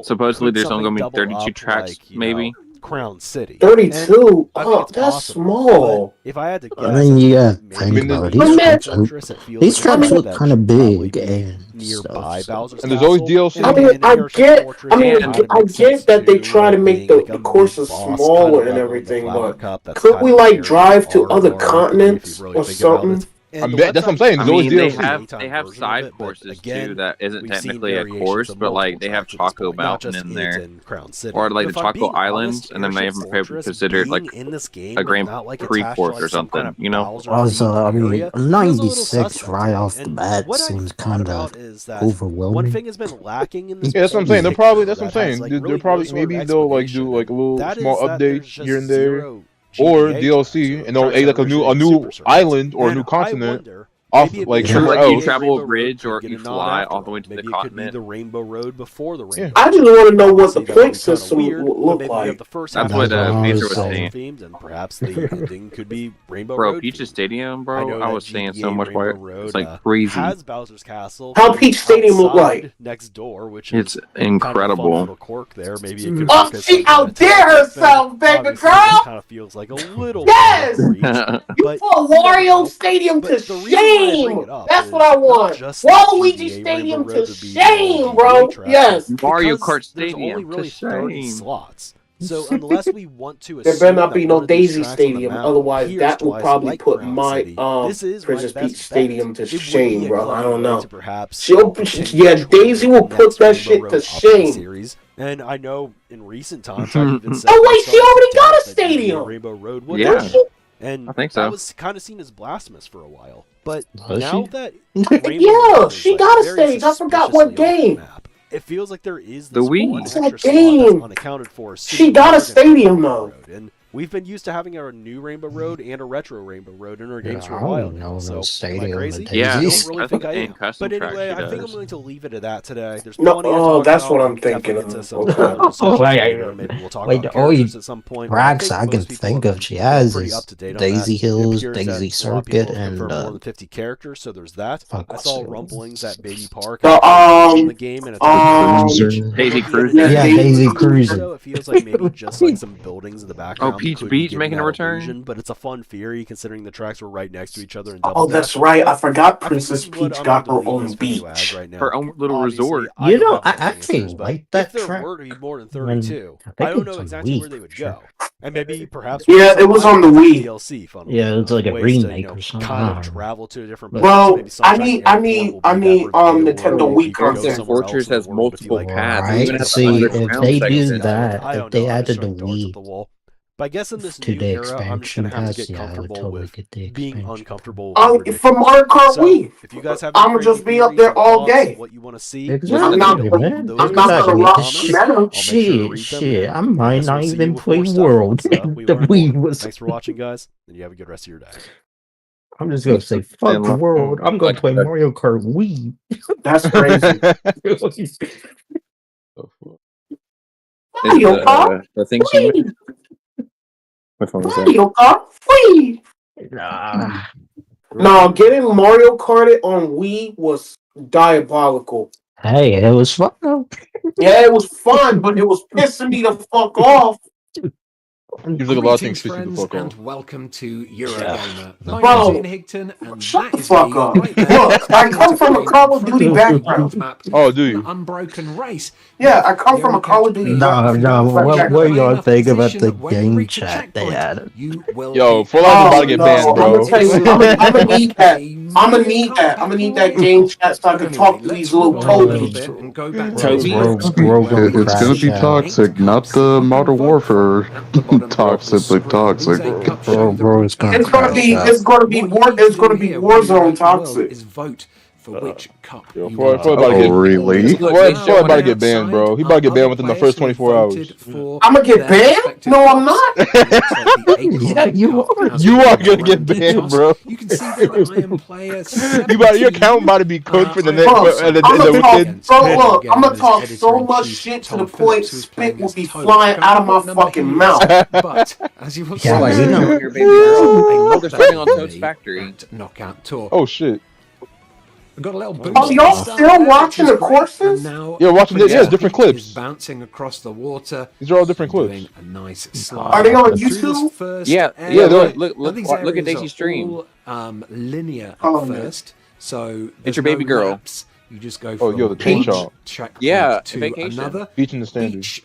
Supposedly there's only gonna be 32 tracks, maybe.
Crown City.
32? Oh, that's small.
If I had to guess,
I mean, you gotta think about it. These tracks look kind of big and
nearby Bowser's
and there's always DLC.
I get that they try to make the courses smaller and everything, but could we like drive to other continents or something?
That's what I'm saying. There's always
they
DLC.
have side courses too that isn't technically a course, but like they have Choco Mountain in there, or like the Choco Islands, and then they have considered like a grand pre-course or something. You know.
Also, I mean, 96 right off the bat seems kind of overwhelming.
One thing has been lacking in this.
Yeah, that's what I'm saying. That's what I'm saying. They're probably maybe they'll like do like a little small updates here and there, or DLC, and they'll add like a new island or a new continent off like somewhere
like you
else.
travel a bridge or you fly all the way to the
Maybe it
continent.
could be the Rainbow Road before the Rainbow.
I just want to know what the point system will look like.
That's what Peter was saying.
Themes, and perhaps the ending could be Rainbow
Bro,
Road.
Peach's Stadium, bro. I was saying so
GTA
much why
Rainbow Road,
it's like crazy.
Has Bowser's Castle.
How Peach Stadium look like?
Next door, which
It's
is kind of a fun
incredible.
little quirk there. Maybe it could.
Oh, she outdare herself, baby girl!
Kind of feels like a little.
Yes! You
But
put Wario Stadium to shame! That's what I want! Waluigi Stadium to shame, bro! Yes!
Mario Kart
There's only
Stadium
really
to
30
shame.
slots. So unless we want to
There
assume
better not
that
be
one
no
of these
Daisy
tracks on the
Stadium,
map
otherwise
appears
that will
twice
probably
like
put
Crown
my
City, this is
Princess
my
Peach
best
Stadium
bet.
to
It would
shame,
be a
bro. I
clever
don't
way
know.
to perhaps
Daisy will put that shit to shame.
series. And I know in recent times I've even said
Oh wait, she already got a stadium!
Rainbow Road would
Yeah.
happen. And
I think
that
so.
was kind of seen as blasphemous for a while. But
Was
now
she?
that
Yeah, she got a stage. I forgot what game.
it feels like there is
The
this
Wii.
one
What's
extra
that
slot
game?
that's unaccounted for.
She got a stadium though.
And we've been used to having a new Rainbow Road and a retro Rainbow Road in our games for
I
a while
don't
now.
know
So
no
am I
stadium
crazy?
with
Yeah,
I
daisies.
don't really
I
think
think
I am.
in custom
But
tracks
anyway,
she
I think I'm
does.
willing to leave it at that today. There's
No,
plenty to talk
that's
about.
what I'm
We'll definitely
thinking
get to
of.
some
Okay.
discussions
Wait,
later. Maybe we'll talk
wait,
about
the only
characters at some point. But I
tracks
think
I can
most people
think
have
of she
been
has
pretty
is
up to date on
Daisy
that. It
Hills,
appears
Daisy
that a lot of
Circuit,
people have
and
confirmed more than 50 characters, so there's that.
fuck,
I
what's
saw
the other
rumblings that Baby Park
The,
in the game and it's
Daisy Cruiser.
Yeah,
Yeah, Daisy Cruiser.
so it feels like maybe just like some buildings in the background.
Peach
could be
Beach
giving
making a
that
return?
illusion, but it's a fun theory considering the tracks were right next to each other. In
Oh,
Double
that's
Dash.
right. I forgot
I think this
Princess
is what
Peach got her
Unreal
own
is for you as
beach.
right now.
Her own little
Obviously,
resort.
I
You
don't
know,
have
I
all the
actually
answers, but
like that
if there
track.
were to be more than
when-
32,
I
I
think
don't
it's
know
on
exactly
Wii,
where they would
for sure.
go. And maybe perhaps
Yeah, it was on the Wii.
DLC funnel.
Yeah, it's like a
ways to,
remake or something.
kind
I
of
don't know.
travel to a different place.
Well,
Maybe
I
Sunshine
need
Airport will be that reveal
Nintendo
where
Wii
you can go
content.
somewhere else
Fortress
in the
has
world, but
multiple
you, like,
paths.
Right.
Even at the
See, if
underground
they do
segment.
that,
I
if
don't
they
know. I'm
added
just
the
throwing darts at
Wii
the wall. But I guess in this
to
new
the
era, I'm just
expansion
gonna have to
pass,
get
yeah, I would
comfortable
totally
with
get the
being
expansion.
uncomfortable.
Oh,
with
for Mario Kart
so,
Wii.
if you guys have any
I'ma
crazy
just be up
theories
there
or
all
thoughts
day.
of what you want to see,
Exactly,
I'm not
those
man.
in
I'm
the
not
Exactly.
gonna
comments.
rush
Shit,
Meta.
I'll make sure to
shit,
read them,
shit.
and
I might
guess
not
we'll see
even
you with
play
more stuff
World.
once,
The
we learn
Wii
more.
was.
Thanks for watching, guys, and you have a good rest of your day.
I'm just gonna say, fuck World. I'm gonna play Mario Kart Wii.
That's crazy.
Is
Mario Kart
the thing she
Wii.
Which one was that?
Mario Kart Wii.
Nah.
No, getting Mario Karted on Wii was diabolical.
Hey, it was fun though.
Yeah, it was fun, but it was pissing me the fuck off.
Seems like a lot of things piss you the
Friends,
fuck
and
off.
welcome to Eurogamer. My
Bro,
name's Ian Higton, and
shut
that
the
is
fuck
me
up.
right there,
Look, I come from a Call of Duty background.
Oh, do you?
An unbroken race.
Yeah, I come from a Call of Duty
No,
background.
what do y'all think about the game chat they added?
Yo, Full Life is about to get banned, bro.
I'm gonna tell you, I'm gonna need that. I'm gonna need that game chat so I can talk to these little toadies.
It's gonna be toxic, not the Modern Warfare toxic, but toxic.
Bro, it's gonna
It's gonna be Warzone toxic.
Vote for which cup
Yo,
you
Floyd
want.
about to get
really?
Floyd about to get banned, bro. He about to get banned within the first 24 hours.
I'm gonna get banned? No, I'm not.
Yeah, you are.
You are gonna get banned, bro.
You can see that I am player
Your account about to be cooked for the next.
I'm gonna talk so much shit to the point spit will be flying out of my fucking mouth.
But as you will see,
Yeah, but you know-
Your baby girl. They're starting on Toad's Factory.
Knockout tour.
Oh shit.
We've got a little boost.
Oh, y'all still watching the courses?
Yeah, watching it. Yeah, it's different clips.
Bouncing across the water.
These are all different clips.
Doing a nice slide.
Are they on
Through this
YouTube?
first
Yeah,
area,
yeah.
they're-
Look
these
at
areas
Daisy's
are
stream.
all, linear
Oh,
at
man.
first. So
It's your
there's
baby
no
girl.
laps. You just go
Oh,
from
yo, the
one
chainsaw.
checkpoint
Yeah,
to
Vacation.
another.
Beach in the standard.
Each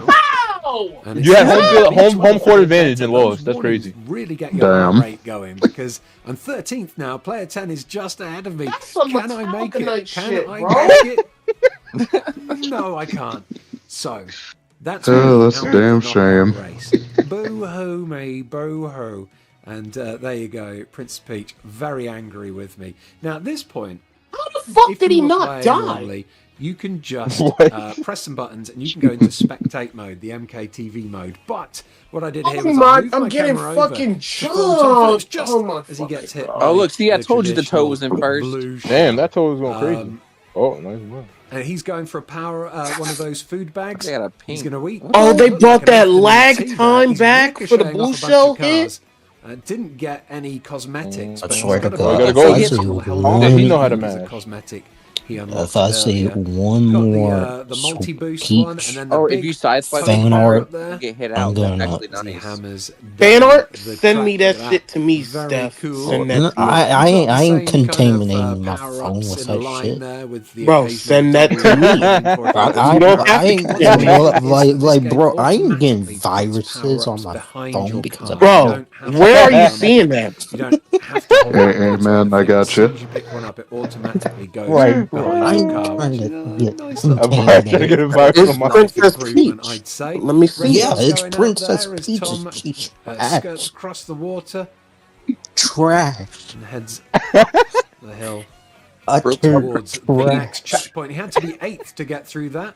Wow!
And it's
You had home court
better.
advantage and lost. That's
Those
crazy.
warnings really get your heart rate going because I'm 13th now. Player 10 is just ahead of me.
That's some
Can I make it?
Metallica
Can
shit,
I
bro.
make it? No, I can't. So that's
Oh, that's a
out of the
damn
knockout
shame.
race. Boo hoo me, boo hoo. And there you go, Prince Peach, very angry with me. Now at this point,
How the fuck
if
did
you
he
were
not
playing
die?
normally, you can just
What?
press some buttons and you can go into spectate mode, the MKTV mode. But what I did here
Oh
was
my!
I moved
I'm
my
getting
camera over
fucking
to film Tom Phillips
jumped.
just
Oh my
as he gets hit.
Oh, look, see, I
the
told you the toe was in
traditional
first.
blue
Damn,
shell.
that toe was going crazy. Oh, nice one.
And he's going for a power, one of those food bags.
They got a
He's
pink.
going to eat.
Oh, they
Look
brought
like an
that
afternoon
lag
tea
time
He's
back for the
ricocheting
blue
off a bunch
shell
of cars.
hit.
Didn't get any cosmetics.
I
but he's
swear to
got a
God,
gotta
if
go.
I
He
see
Does he know how to
There's a
match?
cosmetic he unlocked
if I see
earlier.
one
Got
more
the multi-boost one, and
peach
then the
Oh,
big
if you sideswipe
fan
the
art,
up there, you get hit
I'm
out. That's
gonna.
actually
as he
nice.
hammers
Fan
down
art?
the
Send me
track.
that shit to me,
Very
Steph.
cool.
Send
No,
that to me.
I ain't
Got the
ain't
same
contaminating my
power-ups
phone with
in the
that
line
shit.
there with the
Bro,
occasional
send that
double
to me.
lane for
I
You don't have to
ain't
contaminate.
like bro. I ain't getting viruses on my phone because of my
Bro, where are you seeing that?
You don't have to hold
Hey, hey man, I got
as
you.
soon as you pick one up, it automatically goes
Right, bro.
behind
I
your
ain't
car,
trying
which
to
is
get
nice little
I'm trying to get a virus
It's
on my
Princess
improvement,
Peach.
I'd say.
Let me see
Yeah,
that.
it's
Going out
Princess
there as
Peach's
Tom
cheese
skirts across the water
trash.
and heads the hill towards the next checkpoint. He had to be 8th to get through that.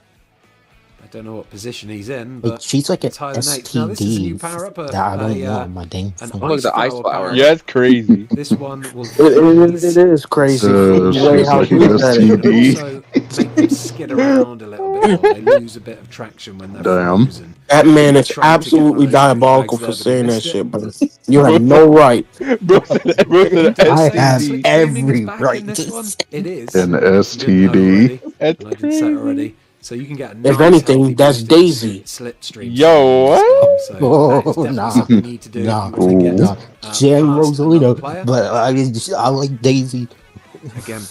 I don't know what position he's in, but
She's like an
it's higher than 8th. Now, this is a new
STD
power-up,
that I don't want on my damn
an
phone.
Look, the ice
flower
flower.
power.
Yeah, it's crazy.
This one will
It is crazy. The way
She's
how
like
you
an
said it.
STD.
also make them skid around a little bit more. They lose a bit of traction when they're
Damn.
frozen.
That man is
Trying to get one of
absolutely
those
diabolical
bags
for
there, but he
saying that
missed it.
shit, bro. You have no right.
Bro said
I have
STD.
every
Back
right
in
to
this one,
say.
it is.
An
If you didn't know
STD.
already,
That's
and I didn't say it
crazy.
already. So you can get a
If
nice,
anything,
healthy
that's
boost in
Daisy.
slipstream.
Yo, what?
So that is
Oh,
definitely
nah,
something you need to do if
nah,
you want to get
nah. Jan
past another
Rosalito,
player.
but I like Daisy.
Again,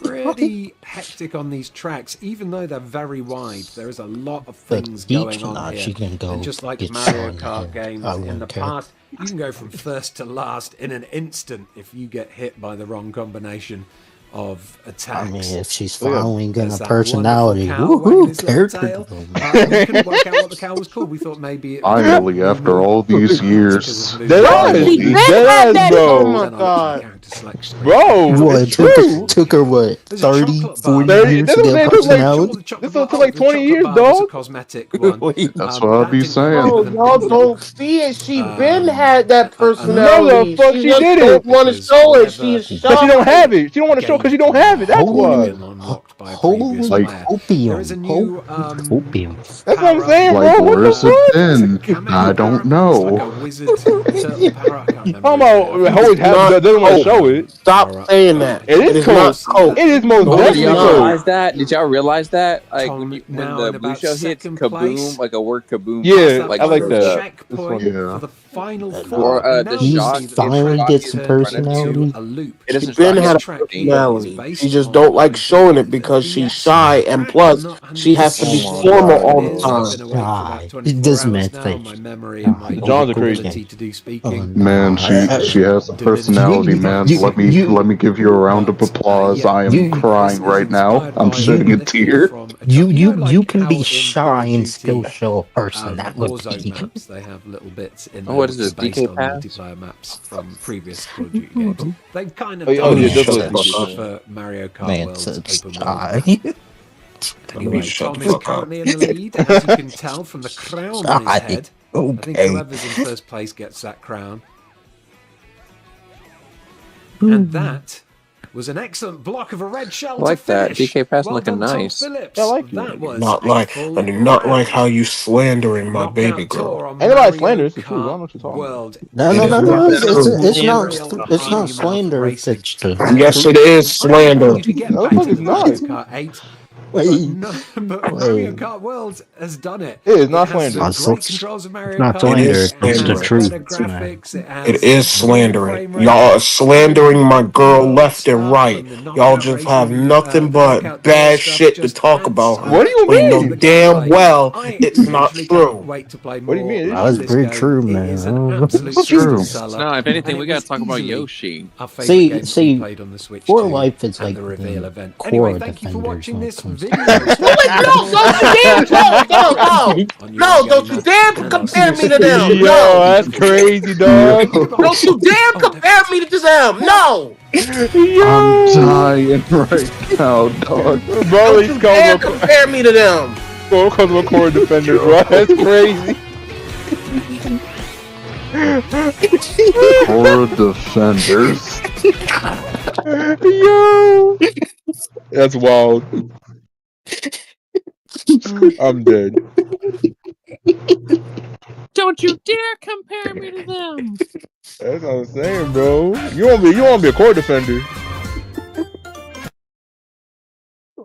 pretty hectic on these tracks, even though they're very wide. There is a lot of
But
things
Peach,
going on
nah,
here.
she can go
And just like
get
Mario
shot in the
Kart
head.
games
I
in the
wouldn't care.
past, you can go from first to last in an instant if you get hit by the wrong combination of attacks.
I mean, if she's
So,
following in
there's
a
that
personality,
wonderful cow wagging
woohoo,
his little
character
tail.
development.
We couldn't work out what the cow was called. We thought maybe it was
Finally, after all these years.
Dead
Finally.
ass,
Oh
bro.
my god.
Bro,
What,
it's
it
true.
took her, what,
There's a
30,
chocolate
40
bar.
years
That's
to
what I'm
get
saying. It took like,
personality?
this took like 20 years, dog.
A cosmetic one.
That's what I be saying.
Oh, y'all don't see it. She been had that
No, the
personality.
fuck
She
she
just
didn't.
don't want to show it. She is
Because she don't
shy.
have it. She don't want to show because she don't have it. That's why.
Unlocked by a
Holy
previous
Like-
player.
opium.
There is a new
Opium.
That's what I'm saying, bro.
Like,
What the
where's it
fuck?
been? I don't
It's like
know.
a wizard turtle power. I can't remember.
Talking about always have, doesn't want to show it.
Stop saying that.
It is
not
cold.
cold.
It is most
Oh, did
definitely
y'all
cold.
realize that? Did y'all realize that? Like
Tom
when
now
the
in
blue
about
shell hits,
second
kaboom,
place.
like a word kaboom.
Yeah,
like
I like
the-
that.
Checkpoint
Yeah.
for the final
Or
four.
the
He's
shot.
finally
shot
get
is
some
in front of
personality.
you.
A loop.
It doesn't
Ben
shock
had a
you.
personality. She just don't like showing it because she's shy, and plus she has to be
Oh my
formal
God.
all the time.
Shy. This man's face.
My memory and my
John's a crazy.
ability to do speaking.
Man, she has a personality, man. Let me give you a round of applause. I am crying right now. I'm shedding a tear.
You can be shy and still show a personality.
Warzone maps, they have little bits in there
Oh, what is
which
this,
are based
DK
on
Pass?
multiplayer maps from previous Call of Duty games. They've kind of
Oh,
done
yeah,
it
definitely.
for Mario Kart
Man,
World's
it's
open
shy.
world. Anyway, Tom is currently in the lead, as you can tell from the crown on his head. I think
Okay.
whoever's in first place gets that crown. And that was an excellent block of a red shell
I like
to
that.
finish.
DK Pass
Well
looking
done, Tom
nice.
Phillips.
I like
that. Was
Not
a
like
full
I do not like
round.
how you slandering my
Knockout
baby
tour
girl.
on
Ain't nobody
Mario
slandering. It's the truth. I
Kart
don't know what you're talking about.
World.
No,
It
no,
is
no,
not
no.
true.
It's not slander. It's true.
Yes, it is slander.
You to get
No,
back
fuck,
to
it's
the
not.
Mario Kart 8.
Wait.
No, but Mario Kart World has done it.
It is not
has
slander.
the great controls of Mario
not
Kart.
slander.
It is
It has
slander.
It's the truth.
better graphics. It has
It is slandering.
frame rate.
Y'all are slandering my girl left and
Stuff
right.
and the
Y'all
knockout
just
racing,
have nothing
the
but
knockout
bad
stuff
shit to
just
talk
adds
about
so
her.
What do you
When you
mean?
know damn well
I
it's not
literally
true.
can't wait to play
What do you
more
mean? It
of
That was
this
very
game.
true,
It
man.
is an absolute
It's true.
super seller.
No, if anything,
And
we
it
gotta
was
talk about
easily
Yoshi.
our favourite game to be
See,
played on the Switch
For
2
Life is
at
like
the reveal event.
core
Anyway, thank you for
defenders
watching
when it
this
comes
No, don't you dare compare me to them.
Yo,
No,
that's crazy, dog.
don't you dare compare me to them. No.
I'm dying right now, dog.
Bro, he's
Don't you dare compare me to them.
Bro, because of a core defender, bro. That's crazy.
Core defenders.
Yo. That's wild. I'm dead.
Don't you dare compare me to them.
That's what I'm saying, bro. You want to be a core defender.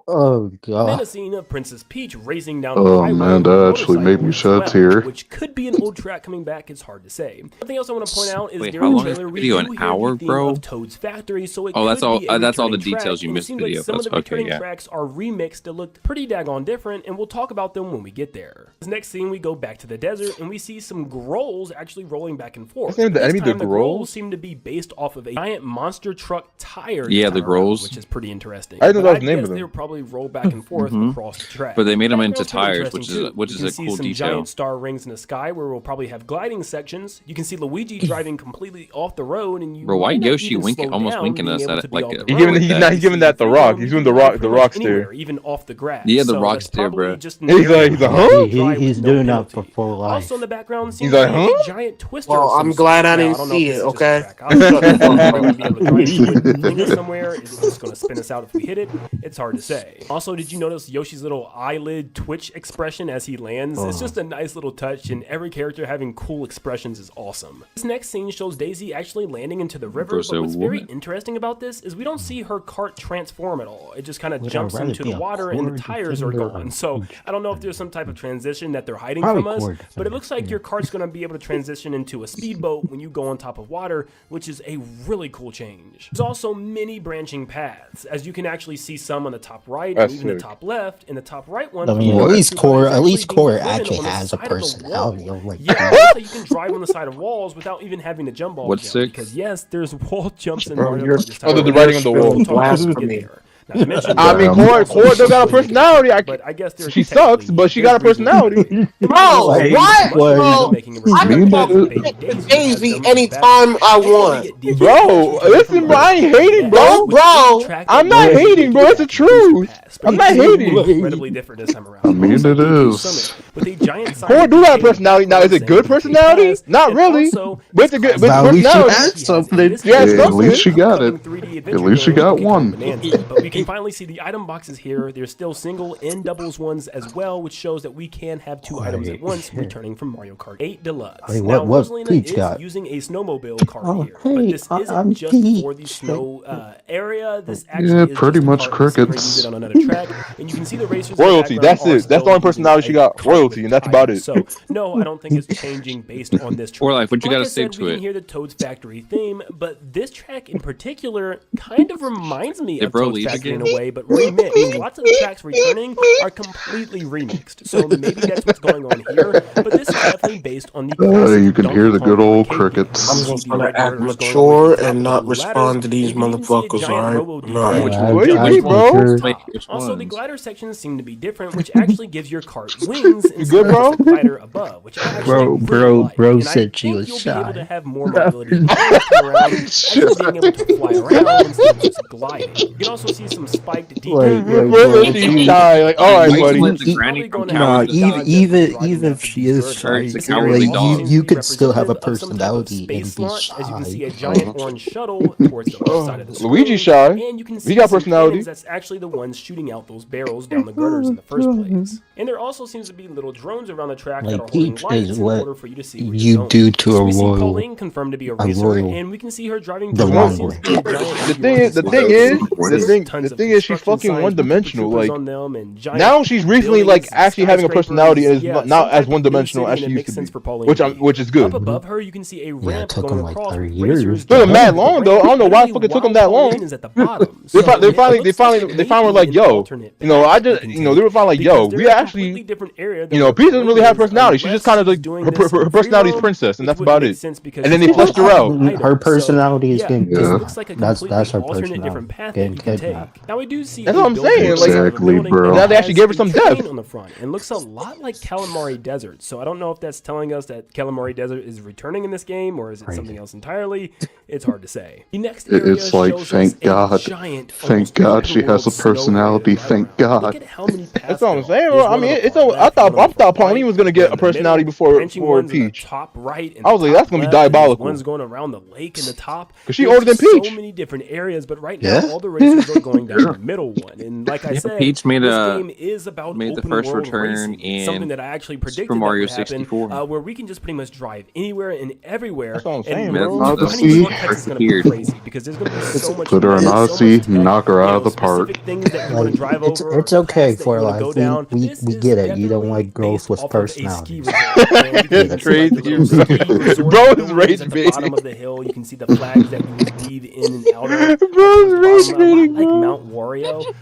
Oh
Then
god.
a scene of Princess Peach racing down the
Oh
highway
man,
with a
that actually made me
motorcycle
shed
as
a
well,
tear.
which could be an old track coming back. It's hard to say. Something else I want to point out is
Wait,
during
how
the
long is
trailer
the
we
video?
do
An
hear
hour,
the theme
bro?
of Toad's Factory, so it
Oh, that's
could
all.
be a
That's all the
returning track,
details you
and it
missed
seems like
video.
some of
That's
the
okay.
returning
Yeah.
tracks are remixed that look pretty daggone different, and we'll talk about them when we get there. This next scene, we go back to the desert, and we see some Grolls actually rolling back and forth.
What's the name of the
This
enemy, the
time, the
Grolls?
Grolls seem to be based off of a giant monster truck tire.
Yeah,
this
the
time around,
Grolls.
which is pretty interesting.
I didn't know
But
that was the name
guess
of them.
they would probably roll back and forth
Mhm.
across the track.
But they made them into
Background's pretty
tires,
interesting, too.
which
You
is
can
a
see
cool
some
detail.
giant star rings in the sky where we'll probably have gliding sections. You can see Luigi driving completely off the road, and you
Bro, why
might not
Yoshi
even
winking,
slow
almost
down,
winking
being
us
able
at
to
it
be
like
off
a-
the
He's
road
giving
like
he's
that.
not he's giving that the rock. He's doing the rock
Pretty much
stare.
anywhere, even off the grass.
Yeah, the
So
rock
that's
stare,
probably
bro.
just an
He's
area
like, he's like,
where
huh?
you can drive
He's
with no
doing that
penalty.
for full life.
Also in the background seems
He's
to
like,
be
huh?
a giant twister.
Well,
of some
I'm
sort.
glad I
Now,
didn't
don't know
see
if this
it,
is just
okay?
a track. I'll shut the fuck up. Are we gonna be able to drive it with the finger somewhere? Is it just gonna spin us out if we hit it? It's hard to say. Also, did you notice Yoshi's little eyelid twitch expression as he lands? It's just a nice little touch, and every character having cool expressions is awesome. This next scene shows Daisy actually landing into the river,
Versus
but
a
what's very
woman.
interesting about this is we don't see her cart transform at all. It just kind of
Would I
jumps
rather
into
be
the
a
water and the
core
tires are
defender or
gone.
a
So
coach?
I don't know if there's some type of transition that they're hiding
Probably
from us,
core
but it
defender,
looks like
yeah.
your cart's going to be able to transition into a speedboat when you go on top of water, which is a really cool change. There's also many branching paths, as you can actually see some on the top right
That's
and even
sick.
the top left. In the top right one,
I mean,
you
at
can
least
see
core,
it's
at least
being
core
driven
actually
on the
has a
side of the wall.
personality. I'm like,
Yeah, it looks like you can drive on the side of walls without even having to jump off
What's
them,
sick?
because yes, there's wall jumps in
Bro,
Mario
you're
Kart this
Oh,
time
the
around.
writing on the wall.
We'll talk about it when we get
Blasphemy.
there. Not to mention,
I mean,
Mario
Core
Kart
don't got a
really
personality.
but I guess there's
She sucks, but she got a personality.
Bro,
Like,
what?
what?
Bro, I can talk to Daisy anytime I want.
Bro, listen, bro, I ain't hating, bro. I'm not hating, bro. It's the truth. I'm not hating.
Incredibly different this time around.
I mean,
Also,
it
DQ
is.
Summit with a giant
Core do have a personality. Now, is it good personality? Not really. But it's a good but
At least she
personality.
has something.
Yeah,
At
something.
least she got it. At least she got one.
But we can finally see the item boxes here. There's still single and doubles ones as well, which shows that we can have two items at once returning from Mario Kart 8 Deluxe.
Hey,
Now,
what
Rosalina
Peach
is
got?
using a snowmobile cart
Oh,
here, but
hey,
this
I'm
isn't just for the
Peach.
snow area. This actually
Yeah,
is
pretty
just a
much
cart. We'll see her
crickets.
use it on another track, and you can see the racers in the
Royalty.
background
That's
are
it. That's the
still
only personality she
using a
got. Royalty, and that's about it.
So no, I don't think it's changing based on this track.
Or like, what you
Like
gotta
I
say
said,
to
we
it?
can hear the Toad's Factory theme, but this track in particular kind of reminds me
Did
of
bro
Toad's
leave
Factory in
again?
a way, but remixed. Lots of the tracks returning are completely remixed, so maybe that's what's going on here. But this is definitely based on the classic
You can
Donkey
hear the
Kong
good old
arcade game.
crickets.
I'm
You
just
see
gonna
red
act
motors going
mature
over the
and
top
not
of the
respond to
ladders,
these
and you can see a
motherfuckers,
giant
alright?
robo
No.
DJ
What
Yeah,
do you
I
mean, bro?
concur.
Wait, which
also, the
ones?
glider sections seem to be different, which actually gives your cart wings instead
good,
of
bro?
just a glider above, which I actually really like.
Bro
And
said
I
she
think
was
you'll be able to
shy.
have more mobility all the way around, actually being able to fly around instead of just gliding. You can also see some spiked
Wait,
DK.
Royalty shy. Like, all right,
Why
buddy.
split the granny from
Nah,
Cowardly Dog?
even if she is shy,
It's a
like,
cowardly dog.
you could still have a
Of some type of
personality and
space
be
launch, as you can see a
shy.
giant orange shuttle towards the left side of the screen.
Luigi shy.
And you can see
He got
some
personality.
cannons that's actually the ones shooting out those barrels down the gutters in the first place. And there also seems to be little drones around the track that are
Like
holding
Peach
lights
is
in
what
order for you to see where
you
you're going.
do to
So
a
we see
royal,
Pauline confirmed to be a racer,
royal.
and we can see her driving
The
through
wrong
what seems
way.
to be a giant
The thing is,
Tons of
she's
construction
fucking
signs,
one-dimensional.
troopers
Like
on them, and giant
now, she's recently like
buildings,
actually having a personality and is
skyscrapers.
not
Some
as
type of
one-dimensional
big
as
city,
she
and it
used
makes
to
sense
be,
for Pauline.
which is good.
Up above her, you can see a
Yeah, it
ramp
took
going
him like
across
30
with
years.
racers.
Took them mad
jumping
long
the
though. I
ramp
don't know why
literally
fuck it took
while
them that long.
Pauline is at the bottom.
They
So
finally
it looks like
were like, yo, you know, I just, you know, they were finally like, yo, we actually, you know, Peach doesn't really have personality. She's just kind of like her personality is princess, and that's about it. And then they fleshed her out.
Her personality is getting
that's
her personality. Getting kidnapped.
Now we do see.
That's what I'm saying. Like,
Exactly, bro.
now they actually gave her some depth.
On the front, and looks a lot like Calamari Desert. So I don't know if that's telling us that Calamari Desert is returning in this game, or is it something else entirely? It's hard to say. The next area
It's like,
shows
thank
us a
God,
giant,
thank God she has a personality. Thank God.
That's what I'm saying, bro. I mean, I thought Pauline was gonna get a personality before Peach.
Top right.
I was like, that's gonna be diabolical.
One's going around the lake in the top.
Because she older than Peach.
So many different areas, but right now all the races are going down the middle one. And like I said,
Peach made
this
a
game is about
made the
open
first
world
return
racing.
in
Something that I actually predicted
Super Mario
that would happen,
64.
where we can just pretty much drive anywhere and everywhere.
That's what I'm
and
saying,
bro.
bro. Odyssey.
It's gonna be crazy because there's gonna be so much.
Put her in Odyssey, knock her out of the park.
It's okay for life. We get it. You don't like girls with personality.
It's crazy. Bro is rage
at the
baiting.
bottom of the hill, you can see the flags that you would weave in and out of.
Bro is rage baiting,
like
bro.
Mount Wario.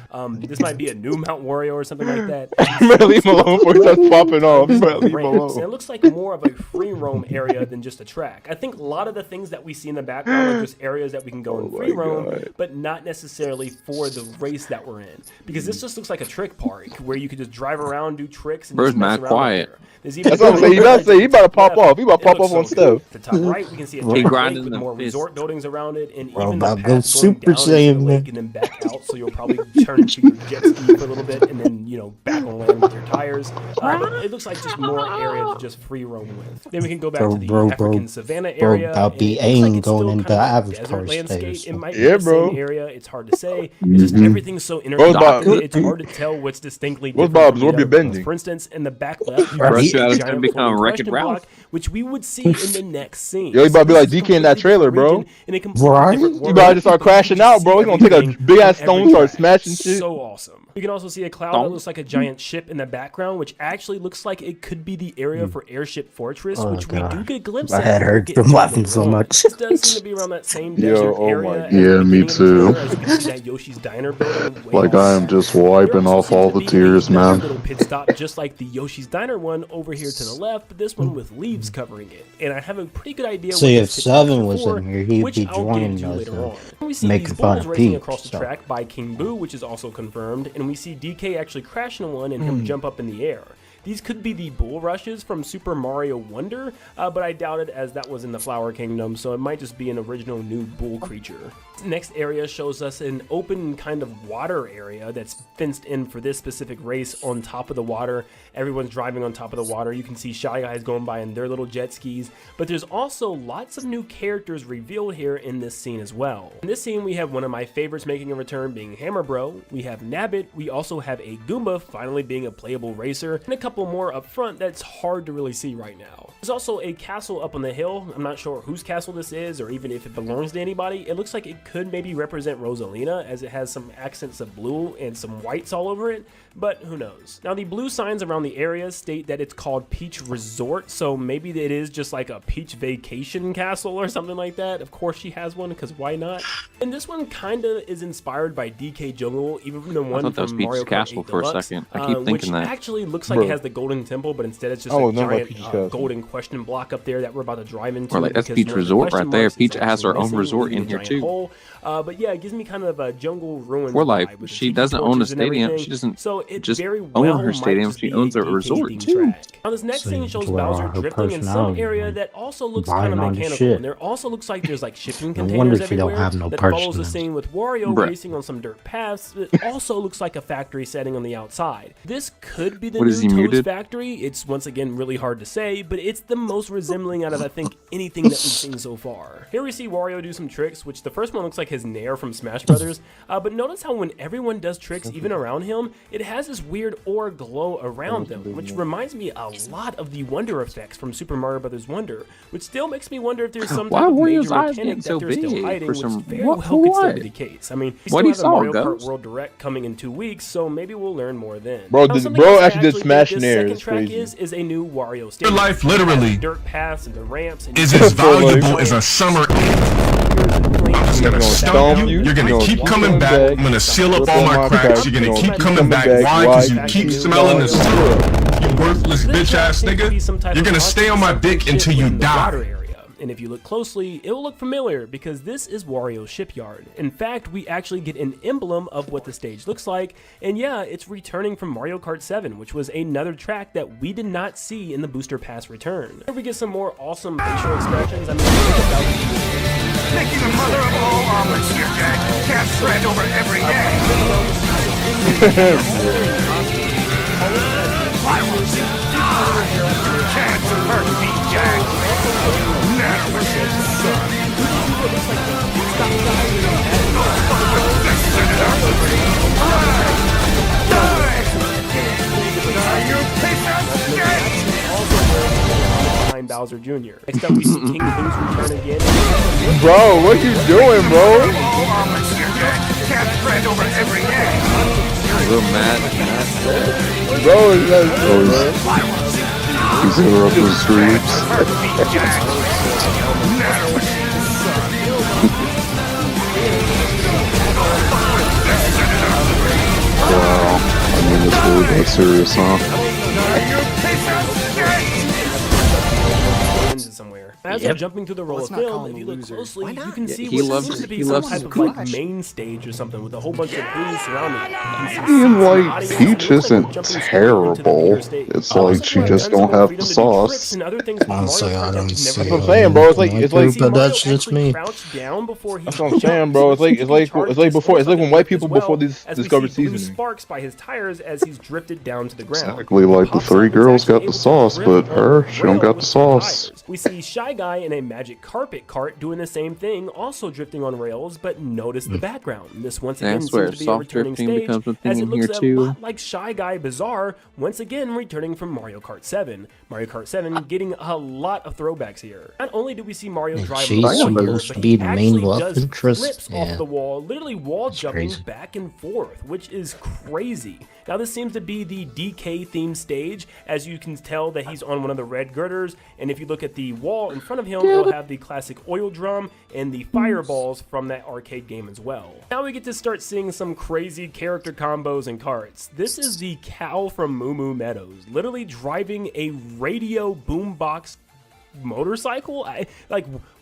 This might be a new Mount Wario or something like that.
You better leave him alone before he starts popping off. You better leave him
Ramps. And it
alone.
looks like more of a free roam area than just a track. I think a lot of the things that we see in the background are just areas that we can go and free roam, but not necessarily for the race that we're in. Because this just looks like a trick park where you could just drive around, do tricks, and
Bro's
just mess
mad
around
quiet.
there. There's even
That's what I'm saying. He about to pop off. He about to pop off on
At
stuff.
the top right, we can see a
He
giant lake
grinding
with
the
more
fist.
resort buildings around it, and
Bro,
even the
about
path
go
going
Super
down into the
Saiyan,
lake and then back out. So you'll probably turn into your jet ski for a little bit, and then back on land with your tires. But it looks like just more area to just free roam with. Then we can go back to the African savanna area.
About the
and it looks like
aim
it's still
going into
kind of a
Avatar
desert landscape.
stage.
It might
Yeah,
be the
bro.
same area. It's hard to say. It's just everything's so
Bob?
interconnected. It's hard to tell what's distinctly
What's
different.
Bob's?
from
What
the
you
other ones.
bending?
For instance, in the back left, you
Bro,
can
he-
see a
It's
giant
gonna become
floating
Wreck-It
question
Ralph.
block, which we would see in the next scene.
Yo, you about to be
So
like
this is
DK in that
completely
trailer,
different
bro.
region in a completely
Right?
different
You
world,
about to start
but you
crashing
can
out, bro.
see
He's gonna take a
everything
big ass
from
stone,
every
start
track.
smashing shit.
So awesome. You can also see a cloud that looks like a giant ship in the background, which actually looks like it could be the area for Airship Fortress,
Oh,
which we do
God.
get a glimpse
My
at.
head
We'll
hurts
get
from
into
laughing
later
so
on.
much.
This does seem to be around that same
Yo,
desert
oh
area.
my
as the
Yeah, me
beginning of the
too.
trailer, as you can see that Yoshi's Diner building way
Like
off.
I am just
There
wiping
also
off
seems
all
to
the
be
tears,
another
man.
little pit stop, just like the Yoshi's Diner one over here to the left, but this one with leaves covering it. And I have a pretty good idea
See,
what
if
this pit stop
Seven
is
was
for,
in here, he'd
which
be
I'll get
joining
into
us
later
and
on. We see
making
these
fun
bulls
of
racing
Peach,
across the
so.
track by King Boo, which is also confirmed, and we see DK actually crashing one and him jump up in the air. These could be the bull rushes from Super Mario Wonder, but I doubt it as that was in the Flower Kingdom, so it might just be an original new bull creature. Next area shows us an open kind of water area that's fenced in for this specific race on top of the water. Everyone's driving on top of the water. You can see Shy Guys going by in their little jet skis, but there's also lots of new characters revealed here in this scene as well. In this scene, we have one of my favorites making a return being Hammer Bro. We have Nabbit. We also have a Goomba finally being a playable racer, and a couple more up front that's hard to really see right now. There's also a castle up on the hill. I'm not sure whose castle this is or even if it belongs to anybody. It looks like it could maybe represent Rosalina, as it has some accents of blue and some whites all over it, but who knows. Now the blue signs around the area state that it's called Peach Resort, so maybe it is just like a Peach vacation castle or something like that. Of course she has one, because why not? And this one kinda is inspired by DK Jungle, even the one
thought that was
from
Peach's
Mario Kart
Castle
8
for a
Deluxe,
second. I keep
which
thinking that.
actually looks like
Bro.
it has the Golden Temple, but instead it's just
Oh,
a
no, about
giant
Peach's Castle.
golden question block up there that we're about to drive into.
Or like, that's
because
Peach
one of the
Resort
question
right there.
marks is
Peach has her
actually
own
missing,
resort
leaving
in
a
here
giant
too.
hole. But yeah, it gives me kind of a jungle ruins
For life,
vibe with the
she
tiki
doesn't own a
torches and
stadium.
everything.
She doesn't
so it
just
very
own
well
her
might
stadium.
just
She
be
owns a
DK
resort
themed
too.
track. Now this next
So
scene
you
shows
dwell on
Bowser
her
drifting in some
personality,
area
man.
that also looks
Buying
kind of
on the
mechanical.
shit.
And there also looks like there's like shipping
No
containers
wonder she don't
everywhere
have no
that follows the
personality.
scene with Wario
Bruh.
racing on some dirt paths. It also looks like a factory setting on the outside. This could be the
What,
new
is he
Toad's
muted?
factory. It's once again really hard to say, but it's the most resembling out of I think anything that we've seen so far. Here we see Wario do some tricks, which the first one looks like his Nair from Smash Brothers. But notice how when everyone does tricks, even around him, it has this weird aura glow around them, which reminds me a lot of the Wonder effects from Super Mario Bros. Wonder, which still makes me wonder if there's some
Why
type of
Wario's
major
eyes
mechanic
getting
that
so
they're still
big
hiding,
for
which
some-
very
what-
well
for
could still
what?
be the case. I mean, we
What
still
he
have a
saw,
Mario Kart
Ghost?
World Direct coming in 2 weeks, so maybe we'll learn more then.
Bro,
Now,
did-
something
bro
else I
actually did
think
Smash
this
Nair,
second
it's
track
crazy.
is a new Wario
Your
stage.
life,
It has
literally,
dirt paths and the ramps and
is
you
as
can-
valuable as a summer.
I'm gonna stomp you. You're gonna keep coming back. I'm gonna seal up all my cracks. You're gonna keep coming back. Why? Because you keep smelling the syrup. You worthless bitch ass nigga. You're gonna stay on my dick until you die.
And if you look closely, it will look familiar because this is Wario Shipyard. In fact, we actually get an emblem of what the stage looks like, and yeah, it's returning from Mario Kart 7, which was another track that we did not see in the Booster Pass return. Here we get some more awesome facial expressions. I mean, think about
Making the mother of all omelets here, Jack. Can't spread over every egg. I will die. Can't hurt me, Jack. Never son.
Bowser Jr. Next up, we see King King's return again.
Bro, what you doing, bro?
Can't spread over every egg.
Little Matt.
Bro, is that
He's interrupting streams. Wow, I mean, it's really that serious, huh?
As we're jumping through the roll of film, if you look closely, you can see what seems to be some type of like main stage or something with a whole bunch of booze surrounding it.
And like, Peach isn't terrible. It's like she just don't have the sauce.
Honestly, I don't see.
That's what I'm saying, bro. It's like
but that's just me.
That's what I'm saying, bro. It's like when white people before these discovered seasoning.
Sparks by his tires as he's drifted down to the ground.
Exactly like the three girls got the sauce, but her, she don't got the sauce.
We see Shy Guy in a magic carpet cart doing the same thing, also drifting on rails, but notice the background. This once again seems to be a returning stage, as it looks a lot like Shy Guy Bazaar, once again returning from Mario Kart 7. Mario Kart 7 getting a lot of throwbacks here. Not only do we see Mario drive
She's supposed to be the main love interest.
Flips off the wall, literally wall jumping back and forth, which is crazy. Now this seems to be the DK themed stage, as you can tell that he's on one of the red girders, and if you look at the wall in front of him, it'll have the classic oil drum and the fireballs from that arcade game as well. Now we get to start seeing some crazy character combos and carts. This is the cow from Moo Moo Meadows, literally driving a radio boombox motorcycle.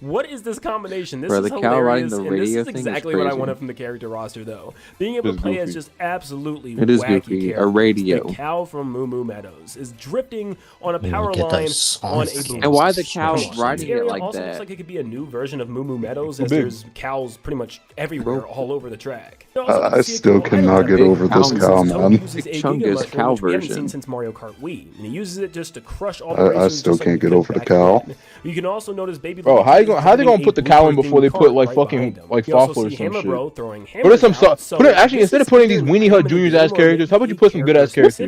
What is this combination? This is hilarious, and this is exactly what I wanted from the character roster, though. Being able to play as just absolutely wacky
a radio.
The cow from Moo Moo Meadows is drifting on a power line on a boom.
And why the cow riding it like
also
that?
Looks like it could be a new version of Moo Moo Meadows, as there's cows pretty much everywhere, all over the track.
I still cannot get over this cow, man.
Chungus cow version. We haven't seen since Mario Kart Wii, and he uses it just to crush all the
I still can't get over the cow.
You can also notice Baby.
Bro, how they gonna put the cow in before they put like fucking like Fawful or some shit? Put some actually instead of putting these Weenie Hut Juniors ass characters, how about you put some good ass characters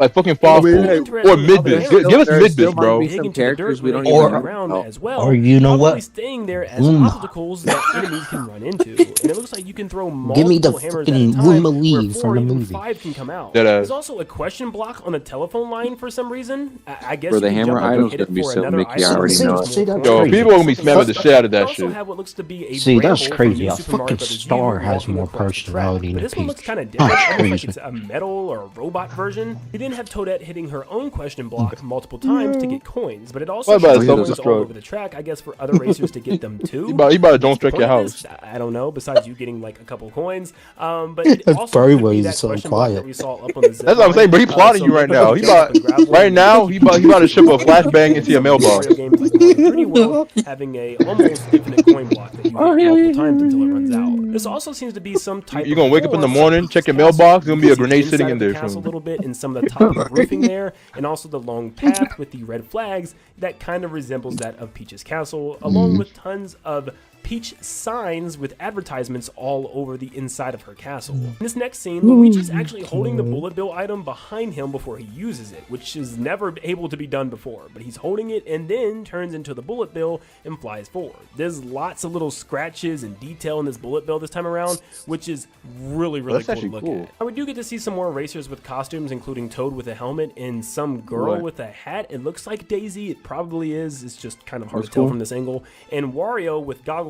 like fucking Fawful or Midbits? Give us Midbits, bro.
Some characters we don't
or you know what?
Staying there as obstacles that enemies can run into, and it looks like you can throw multiple
Give me the
hammers
fucking
at a time,
Weenie
where
from the
4 or even
movie.
5 can come out.
That
There's also a question block on the telephone line for some reason. I guess
Where the
you can
hammer
jump up and
item's
hit it
gonna be
for
so
another
Mickey,
item.
I already know it.
Yo, people gonna be spamming the shit out of that shit.
Have what looks to be a
See, that's
bramble from
crazy.
New
A
Super Mario
fucking
Brothers
star
U
has
walking
more
across the track.
personality
But
than
this one
Peach.
looks kind of different, almost like
Crazy.
it's a metal or a robot version. We then have Toadette hitting her own question block multiple times to get coins, but it also
What about
shows
a
coins all
self-destruct?
over the track, I guess, for other racers to get them too.
You about to don't strike your
Pointless?
house.
I don't know, besides you getting like a couple coins. But it also
Furry
could be
was
that
so
question block that
quiet.
we saw up on the zip
That's what I'm saying, bro. He plotting you right now. He about right now. He about to ship a flashbang into your mailbox.
Games like Mario 3D World having a almost infinite coin block that you hit multiple times until it runs out. This also seems to be some type.
You're gonna wake up in the
of
morning, check your
castle.
mailbox. There's gonna be a
You see
grenade
inside
sitting
of
in
the
there.
castle a
From
little bit, and some of the top of the roofing there, and also the long path with the red flags that kind of resembles that of Peach's castle, along with tons of Peach signs with advertisements all over the inside of her castle. In this next scene, Luigi's actually holding the bullet bill item behind him before he uses it, which is never able to be done before, but he's holding it and then turns into the bullet bill and flies forward. There's lots of little scratches and detail in this bullet bill this time around, which is really
That's
cool to
actually
look
cool.
at. Now, we do get to see some more racers with costumes, including Toad with a helmet and some girl
Right.
with a hat. It looks like Daisy. It probably is. It's just kind of hard
That's
to tell
cool.
from this angle. And Wario with goggles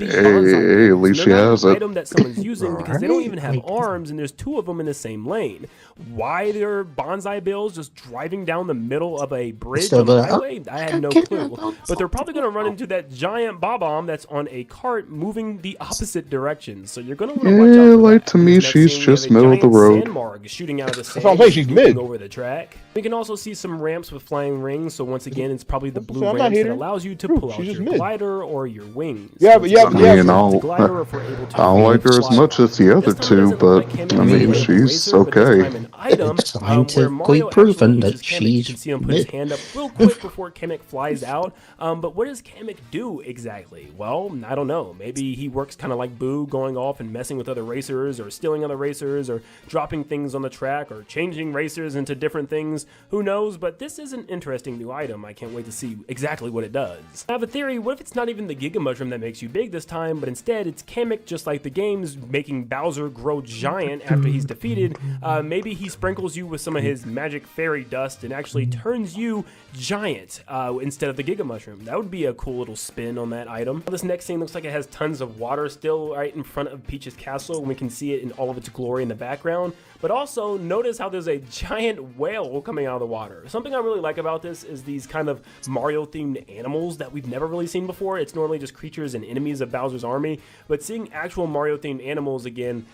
these
Hey,
bonsai
at
bills,
least
they're
she
not
has
an
it.
item that someone's using because they don't even have arms, and there's two of them in the same lane. Why there are bonsai bills just driving down the middle of a bridge
Still
on the
there.
highway? I had no clue. But they're probably going to run into that giant bob-omb that's on a cart moving the opposite direction. So you're going to want to watch out
Yeah,
for
like
that.
to me,
Next
she's
scene, we have
just
a
middle of the
giant
road.
Sandmarg shooting out of the
That's what I'm
sand,
saying, she's
swooping
mid.
over the track. We can also see some ramps with flying rings. So once again, it's probably the blue
I'm not
ramps that
hating.
allows you to
True,
pull out
she's
your
just mid.
glider or your wings.
Yeah,
So
but
it's
yeah,
about
but yeah,
I mean,
the
I'll,
glider if we're able to
I don't like her as
fly
much as the
this
other
time it
two,
doesn't look
but
like Kamek
I
really
mean,
hit the
she's
razor, but this
okay.
time an item
It's
where
scientifically
Mario actually
proven
uses
that
Kamek. You can
she's
see him put his
mid.
hand up real quick before Kamek flies out. But what does Kamek do exactly? Well, I don't know. Maybe he works kind of like Boo, going off and messing with other racers or stealing other racers or dropping things on the track or changing racers into different things. things. Who knows, but this is an interesting new item. I can't wait to see exactly what it does. I have a theory, what if it's not even the Giga Mushroom that makes you big this time, but instead it's Kamek, just like the games, making Bowser grow giant after he's defeated. Maybe he sprinkles you with some of his magic fairy dust and actually turns you giant instead of the Giga Mushroom. That would be a cool little spin on that item. This next scene looks like it has tons of water still right in front of Peach's castle, and we can see it in all of its glory in the background. But also notice how there's a giant whale coming out of the water. Something I really like about this is these kind of Mario themed animals that we've never really seen before. It's normally just creatures and enemies of Bowser's army, but seeing actual Mario themed animals again,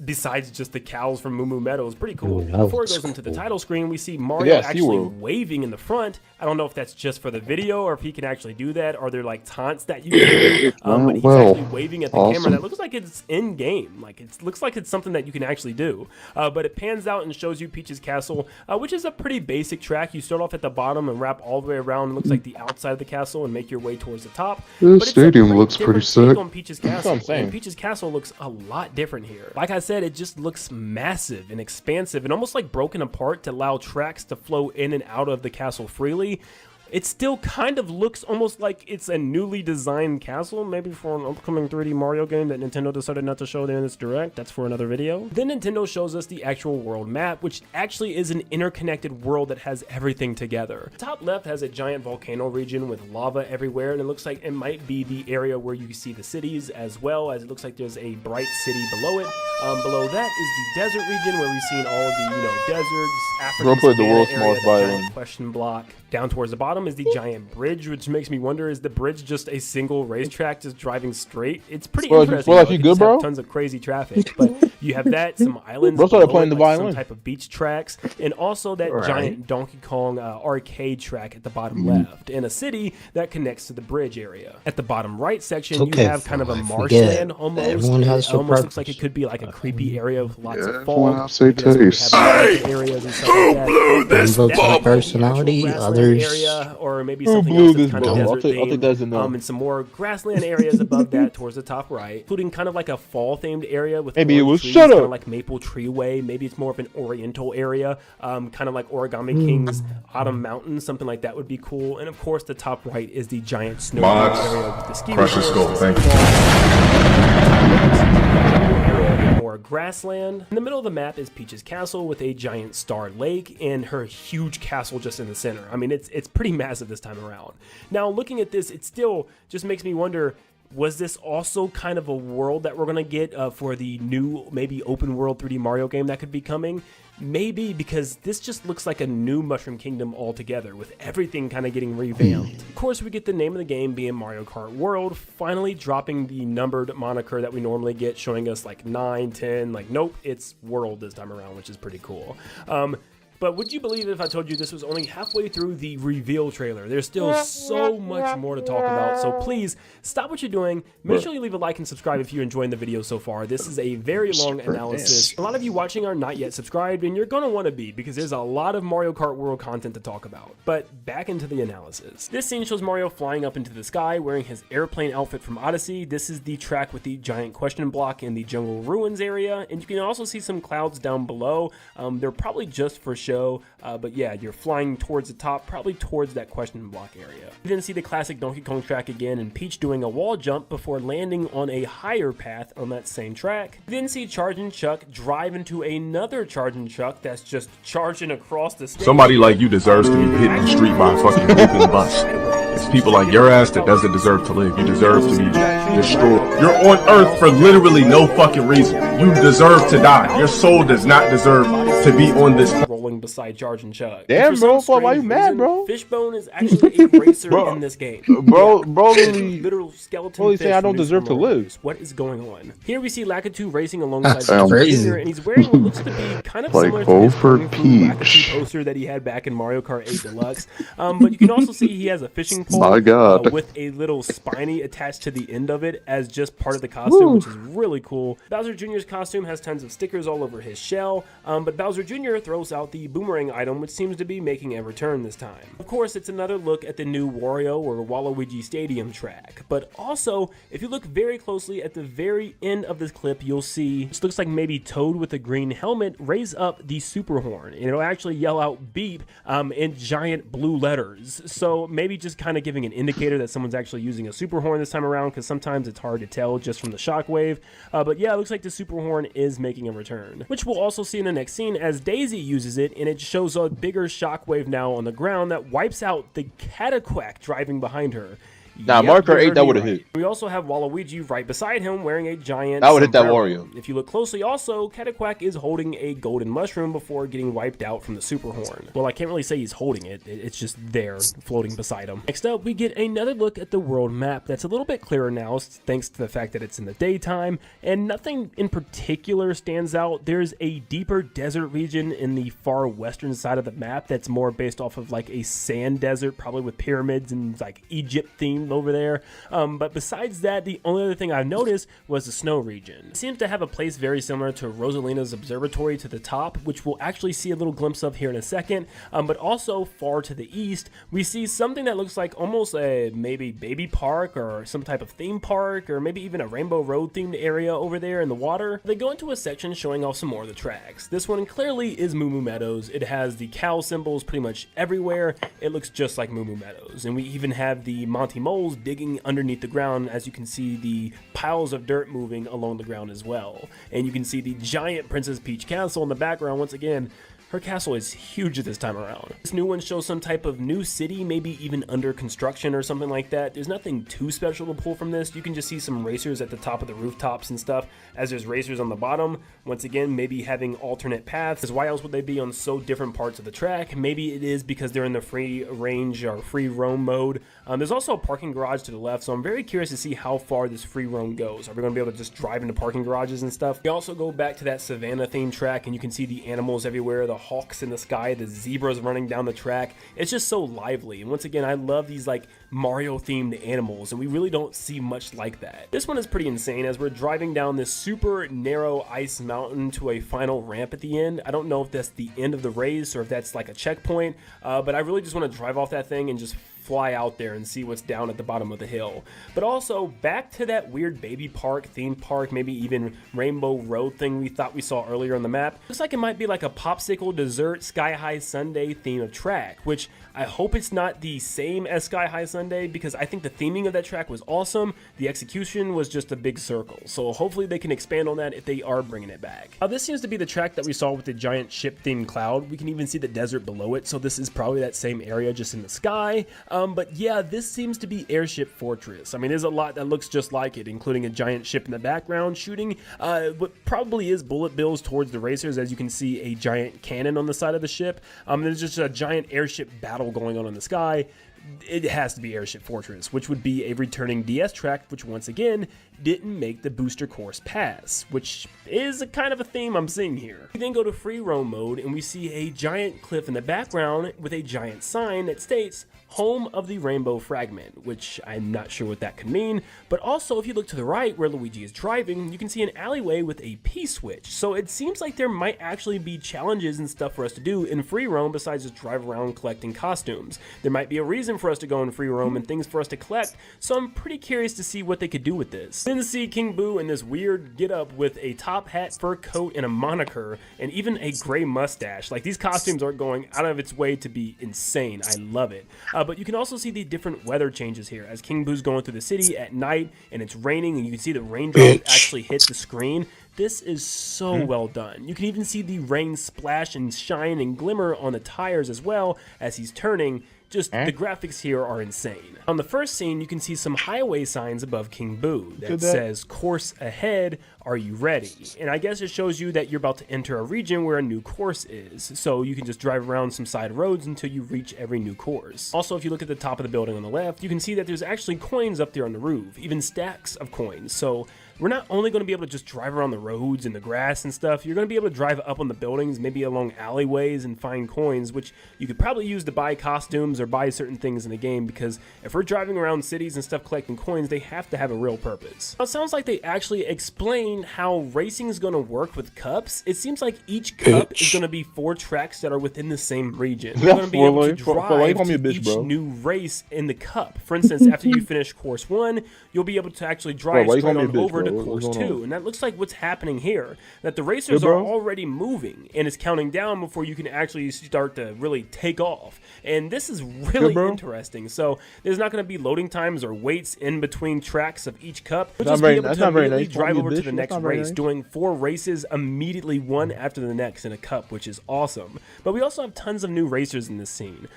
besides just the cows from Moo Moo Meadow, is pretty cool. Before it goes into the title screen, we see Mario actually waving in the front. I don't know if that's just for the video or if he can actually do that. Are there like taunts that you can do? But he's actually waving at the camera. That looks like it's in game. Like it looks like it's something that you can actually do. But it pans out and shows you Peach's castle, which is a pretty basic track. You start off at the bottom and wrap all the way around. It looks like the outside of the castle and make your way towards the top.
The stadium looks pretty sick.
On Peach's castle. And Peach's castle looks a lot different here. Like I said, it just looks massive and expansive and almost like broken apart to allow tracks to flow in and out of the castle freely. It still kind of looks almost like it's a newly designed castle, maybe for an upcoming 3D Mario game that Nintendo decided not to show there in this Direct. That's for another video. Then Nintendo shows us the actual world map, which actually is an interconnected world that has everything together. The top left has a giant volcano region with lava everywhere, and it looks like it might be the area where you see the cities, as well as it looks like there's a bright city below it. Below that is the desert region where we've seen all of the, deserts, African
the world's smallest violin.
Question block. Down towards the bottom is the giant bridge, which makes me wonder, is the bridge just a single racetrack just driving straight? It's pretty interesting.
You good, bro?
Tons of crazy traffic, but you have that, some islands,
bro started playing the violin,
some type of beach tracks, and also that giant Donkey Kong arcade track at the bottom left, and a city that connects to the bridge area. At the bottom right section, you have kind of a marshland almost. It almost looks like it could be like a creepy area with lots of fog. Areas and stuff like that.
Some folks have personality, others
area, or maybe something else that's kind of desert themed, and some more grassland areas above that towards the top right, including kind of like a fall themed area with
maybe it was
trees, kind of like Maple Tree Way. Maybe it's more of an oriental area, kind of like Origami King's Autumn Mountain, something like that would be cool. And of course the top right is the giant snow area with the ski
Precious Gold, thank you.
More grassland. In the middle of the map is Peach's castle with a giant star lake and her huge castle just in the center. I mean, it's pretty massive this time around. Now, looking at this, it still just makes me wonder, was this also kind of a world that we're going to get for the new, maybe open world 3D Mario game that could be coming? Maybe, because this just looks like a new Mushroom Kingdom altogether, with everything kind of getting revamped. Of course, we get the name of the game being Mario Kart World, finally dropping the numbered moniker that we normally get, showing us like 9, 10, like nope, it's World this time around, which is pretty cool. But would you believe it if I told you this was only halfway through the reveal trailer? There's still so much more to talk about, so please stop what you're doing. Make sure you leave a like and subscribe if you're enjoying the video so far. This is a very long analysis. A lot of you watching are not yet subscribed, and you're going to want to be, because there's a lot of Mario Kart World content to talk about. But back into the analysis. This scene shows Mario flying up into the sky wearing his airplane outfit from Odyssey. This is the track with the giant question block in the Jungle Ruins area, and you can also see some clouds down below. They're probably just for show. But yeah, you're flying towards the top, probably towards that question block area. You then see the classic Donkey Kong track again, and Peach doing a wall jump before landing on a higher path on that same track. You then see Chargin' Chuck drive into another Chargin' Chuck that's just charging across the stage.
Somebody like you deserves to be hit in the street by a fucking moving bus. It's people like your ass that doesn't deserve to live. You deserve to be destroyed. You're on Earth for literally no fucking reason. You deserve to die. Your soul does not deserve to be on this.
Rolling beside Chargin' Chuck.
Damn, bro, why you mad, bro?
Fishbone is actually a racer in this game.
Bro,
literal skeleton.
Say I don't deserve to live.
What is going on? Here we see Lakitu racing alongside Bowser Jr., and he's wearing what looks to be kind of
like
similar to his Lakitu poster that he had back in Mario Kart 8 Deluxe. But you can also see he has a fishing pole with a little spiny attached to the end of it as just part of the costume, which is really cool. Bowser Jr.'s costume has tons of stickers all over his shell, but Bowser Jr. throws out the the boomerang item, which seems to be making a return this time. Of course, it's another look at the new Wario or Waluigi Stadium track, but also, if you look very closely at the very end of this clip, you'll see, it looks like maybe Toad with a green helmet raise up the super horn, and it'll actually yell out beep in giant blue letters. So maybe just kind of giving an indicator that someone's actually using a super horn this time around, because sometimes it's hard to tell just from the shockwave. But yeah, it looks like the super horn is making a return, which we'll also see in the next scene as Daisy uses it, and it shows a bigger shockwave now on the ground that wipes out the Cataquack driving behind her.
Nah, Mario Kart 8, that would have hit.
We also have Waluigi right beside him wearing a giant
That would hit that
sombrero.
Wario.
If you look closely also, Cataquack is holding a golden mushroom before getting wiped out from the super horn. Well, I can't really say he's holding it, it's just there, floating beside him. Next up, we get another look at the world map that's a little bit clearer now, thanks to the fact that it's in the daytime, and nothing in particular stands out. There's a deeper desert region in the far western side of the map that's more based off of like a sand desert, probably with pyramids and like Egypt themed over there. But besides that, the only other thing I've noticed was the snow region. It seems to have a place very similar to Rosalina's observatory to the top, which we'll actually see a little glimpse of here in a second. But also far to the east, we see something that looks like almost a maybe baby park or some type of theme park, or maybe even a Rainbow Road themed area over there in the water. They go into a section showing off some more of the tracks. This one clearly is Moo Moo Meadows. It has the cow symbols pretty much everywhere. It looks just like Moo Moo Meadows. And we even have the Monty Moles digging underneath the ground, as you can see the piles of dirt moving along the ground as well. And you can see the giant Princess Peach castle in the background. Once again, her castle is huge this time around. This new one shows some type of new city, maybe even under construction or something like that. There's nothing too special to pull from this. You can just see some racers at the top of the rooftops and stuff, as there's racers on the bottom. Once again, maybe having alternate paths, because why else would they be on so different parts of the track? Maybe it is because they're in the free range or free roam mode. There's also a parking garage to the left, so I'm very curious to see how far this free roam goes. Are we going to be able to just drive into parking garages and stuff? We also go back to that savannah themed track, and you can see the animals everywhere, the hawks in the sky, the zebras running down the track. It's just so lively, and once again, I love these like Mario themed animals, and we really don't see much like that. This one is pretty insane, as we're driving down this super narrow ice mountain to a final ramp at the end. I don't know if that's the end of the race or if that's like a checkpoint, but I really just want to drive off that thing and just fly out there and see what's down at the bottom of the hill. But also back to that weird baby park, theme park, maybe even Rainbow Road thing we thought we saw earlier on the map. Looks like it might be like a popsicle dessert Sky High Sundae theme of track, which I hope it's not the same as Sky High Sundae, because I think the theming of that track was awesome. The execution was just a big circle, so hopefully they can expand on that if they are bringing it back. Now this seems to be the track that we saw with the giant ship themed cloud. We can even see the desert below it, so this is probably that same area just in the sky. But yeah, this seems to be Airship Fortress. I mean, there's a lot that looks just like it, including a giant ship in the background shooting what probably is bullet bills towards the racers, as you can see a giant cannon on the side of the ship. There's just a giant airship battle going on in the sky. It has to be Airship Fortress, which would be a returning DS track, which once again didn't make the booster course pass, which is a kind of a theme I'm seeing here. We then go to free roam mode, and we see a giant cliff in the background with a giant sign that states Home of the Rainbow Fragment, which I'm not sure what that could mean. But also, if you look to the right where Luigi is driving, you can see an alleyway with a P-switch. So it seems like there might actually be challenges and stuff for us to do in free roam besides just drive around collecting costumes. There might be a reason for us to go in free roam and things for us to collect, so I'm pretty curious to see what they could do with this. Then see King Boo in this weird get-up with a top hat, fur coat, and a moniker, and even a gray mustache. Like, these costumes are going out of its way to be insane. I love it. But you can also see the different weather changes here, as King Boo's going through the city at night, and it's raining, and you can see the raindrops actually hit the screen. This is so well done. You can even see the rain splash and shine and glimmer on the tires as well as he's turning. Just the graphics here are insane. On the first scene, you can see some highway signs above King Boo that says, "Course ahead, are you ready?" And I guess it shows you that you're about to enter a region where a new course is. So you can just drive around some side roads until you reach every new course. Also, if you look at the top of the building on the left, you can see that there's actually coins up there on the roof, even stacks of coins. So we're not only going to be able to just drive around the roads and the grass and stuff, you're going to be able to drive up on the buildings, maybe along alleyways and find coins, which you could probably use to buy costumes or buy certain things in the game, because if we're driving around cities and stuff collecting coins, they have to have a real purpose. Now, it sounds like they actually explain how racing is going to work with cups. It seems like each cup is going to be 4 tracks that are within the same region. You're going to be able to drive to each new race in the cup. For instance, after you finish course 1, you'll be able to actually drive straight on over to course 2. And that looks like what's happening here, that the racers are already moving and it's counting down before you can actually start to really take off. And this is really interesting. So there's not going to be loading times or waits in between tracks of each cup. We'll just be able to immediately drive over to the next race, doing 4 races immediately, one after the next in a cup, which is awesome. But we also have tons of new racers in this scene,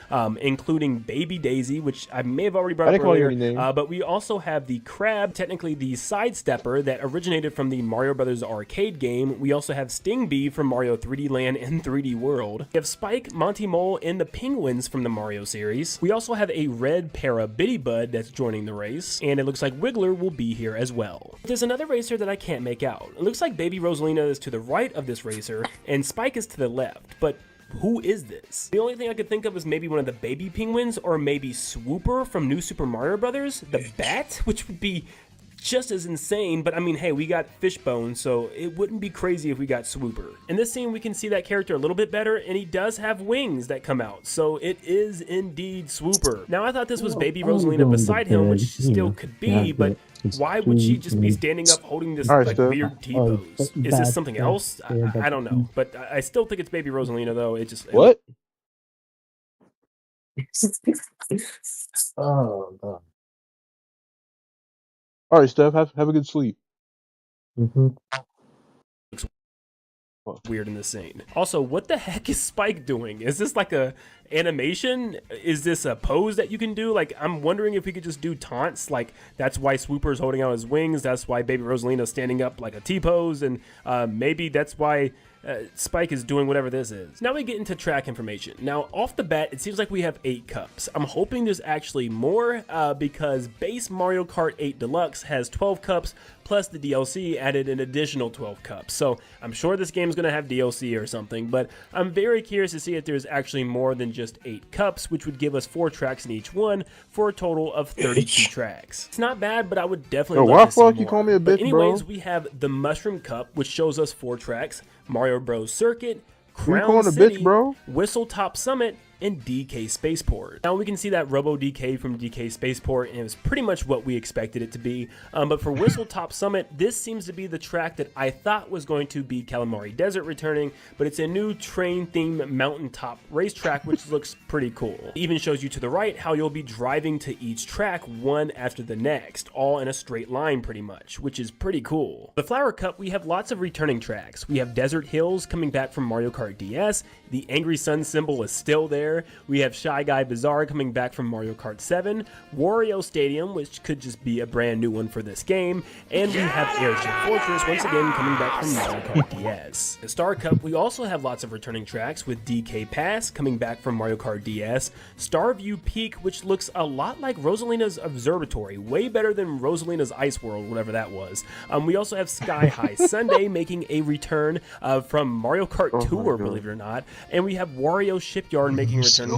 including Baby Daisy, which I may have already brought up earlier, but we also have the Crab, technically the Sidestepper that originated from the Mario Brothers arcade game. We also have Sting Bee from Mario 3D Land and 3D World. We have Spike, Monty Mole, and the Penguins from the Mario series. We also have a red Para Biddybud that's joining the race, and it looks like Wiggler will be here as well. There's another racer that I can't make out. It looks like Baby Rosalina is to the right of this racer, and Spike is to the left, but who is this? The only thing I could think of is maybe one of the baby penguins, or maybe Swooper from New Super Mario Brothers, the bat, which would be just as insane. But I mean, hey, we got Fishbone, so it wouldn't be crazy if we got Swooper. In this scene, we can see that character a little bit better, and he does have wings that come out, so it is indeed Swooper. Now, I thought this was Baby Rosalina beside him, which still could be, but why would she just be standing up holding this like weird T-pose? Is this something else? I don't know, but I still think it's Baby Rosalina, though. It just
what?
Oh god.
All right, Steph, have a good sleep.
Weird in this scene. Also, what the heck is Spike doing? Is this like a animation? Is this a pose that you can do? Like, I'm wondering if we could just do taunts. Like, that's why Swooper's holding out his wings. That's why Baby Rosalina's standing up like a T-pose. And maybe that's why Spike is doing whatever this is. Now we get into track information. Now, off the bat, it seems like we have 8 cups. I'm hoping there's actually more because base Mario Kart 8 Deluxe has 12 cups, plus the DLC added an additional 12 cups. So I'm sure this game is going to have DLC or something, but I'm very curious to see if there's actually more than just 8 cups, which would give us 4 tracks in each one for a total of 32 tracks. It's not bad, but I would definitely love to see more.
You call me a bitch,
but anyways, we have the Mushroom Cup, which shows us 4 tracks: Mario Bros. Circuit, Crown City, Whistle Top Summit, and DK Spaceport. Now we can see that Robo DK from DK Spaceport, and it was pretty much what we expected it to be. But for Whistle Top Summit, this seems to be the track that I thought was going to be Calamari Desert returning, but it's a new train-themed mountaintop racetrack, which looks pretty cool. It even shows you to the right how you'll be driving to each track one after the next, all in a straight line pretty much, which is pretty cool. The Flower Cup, we have lots of returning tracks. We have Desert Hills coming back from Mario Kart DS. The Angry Sun symbol is still there. We have Shy Guy Bazaar coming back from Mario Kart 7, Wario Stadium, which could just be a brand new one for this game, and we have Airship Fortress once again coming back from Mario Kart DS. The Star Cup, we also have lots of returning tracks with DK Pass coming back from Mario Kart DS, Starview Peak, which looks a lot like Rosalina's Observatory, way better than Rosalina's Ice World, whatever that was. We also have Sky High Sunday making a return from Mario Kart Tour, believe it or not, and we have Wario Shipyard making a return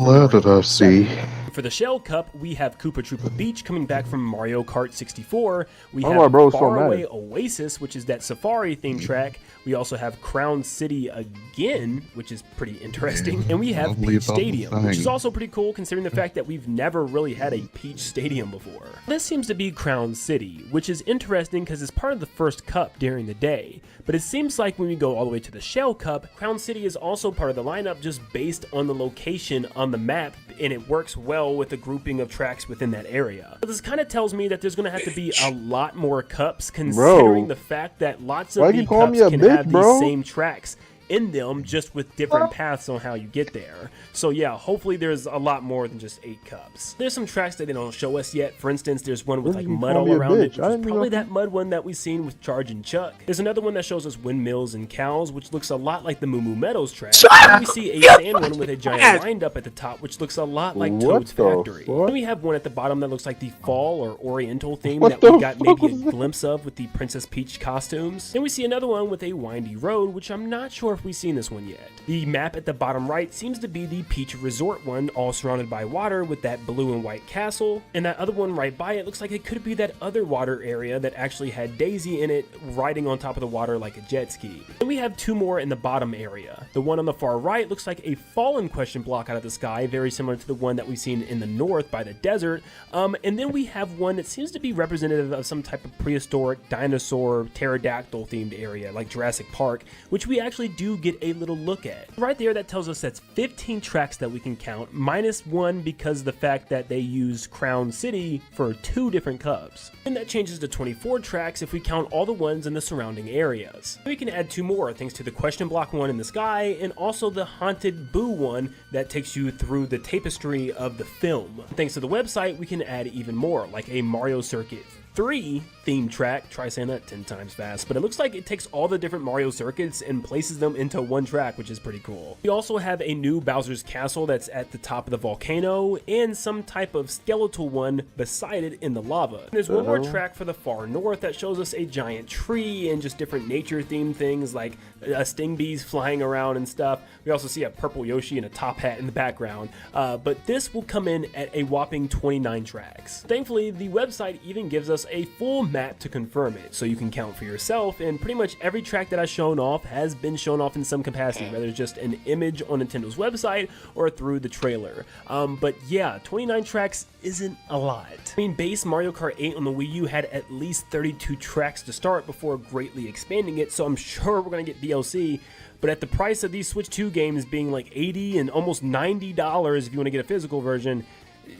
for the Shell Cup. We have Koopa Troopa Beach coming back from Mario Kart 64. We have Faraway Oasis, which is that safari themed track. We also have Crown City again, which is pretty interesting. And we have Peach Stadium, which is also pretty cool considering the fact that we've never really had a Peach Stadium before. This seems to be Crown City, which is interesting because it's part of the first cup during the day. But it seems like when we go all the way to the Shell Cup, Crown City is also part of the lineup just based on the location on the map, and it works well with the grouping of tracks within that area. So this kind of tells me that there's going to have to be a lot more cups considering the fact that lots of the cups can have these same tracks in them, just with different paths on how you get there. So yeah, hopefully there's a lot more than just 8 cups. There's some tracks that they don't show us yet. For instance, there's one with like mud all around it, which is probably that mud one that we've seen with Charge and Chuck. There's another one that shows us windmills and cows, which looks a lot like the Moo Moo Meadows track. And we see a sand one with a giant wind up at the top, which looks a lot like Toad's Factory. Then we have one at the bottom that looks like the fall or oriental theme that we got maybe a glimpse of with the Princess Peach costumes. Then we see another one with a windy road, which I'm not sure if we've seen this one yet. The map at the bottom right seems to be the Peach Resort one, all surrounded by water with that blue and white castle. And that other one right by it looks like it could be that other water area that actually had Daisy in it riding on top of the water like a jet ski. Then we have 2 more in the bottom area. The one on the far right looks like a fallen question block out of the sky, very similar to the one that we've seen in the north by the desert. And then we have one that seems to be representative of some type of prehistoric dinosaur pterodactyl themed area like Jurassic Park, which we actually do get a little look at. Right there, that tells us that's 15 tracks that we can count, minus 1 because of the fact that they use Crown City for 2 different cups. And that changes to 24 tracks if we count all the ones in the surrounding areas. We can add 2 more thanks to the question block one in the sky and also the haunted Boo one that takes you through the tapestry of the film. Thanks to the website, we can add even more, like a Mario Circuit 3 theme track. Try saying that 10 times fast, but it looks like it takes all the different Mario circuits and places them into one track, which is pretty cool. We also have a new Bowser's Castle that's at the top of the volcano and some type of skeletal one beside it in the lava. And there's one more track for the far north that shows us a giant tree and just different nature themed things like sting bees flying around and stuff. We also see a purple Yoshi and a top hat in the background, but this will come in at a whopping 29 tracks. Thankfully, the website even gives us a full map to confirm it, so you can count for yourself, and pretty much every track that I've shown off has been shown off in some capacity, whether it's just an image on Nintendo's website or through the trailer. But yeah, 29 tracks isn't a lot. I mean, base Mario Kart 8 on the Wii U had at least 32 tracks to start before greatly expanding it, so I'm sure we're gonna get DLC. But at the price of these Switch 2 games being like $80 and almost $90 if you want to get a physical version,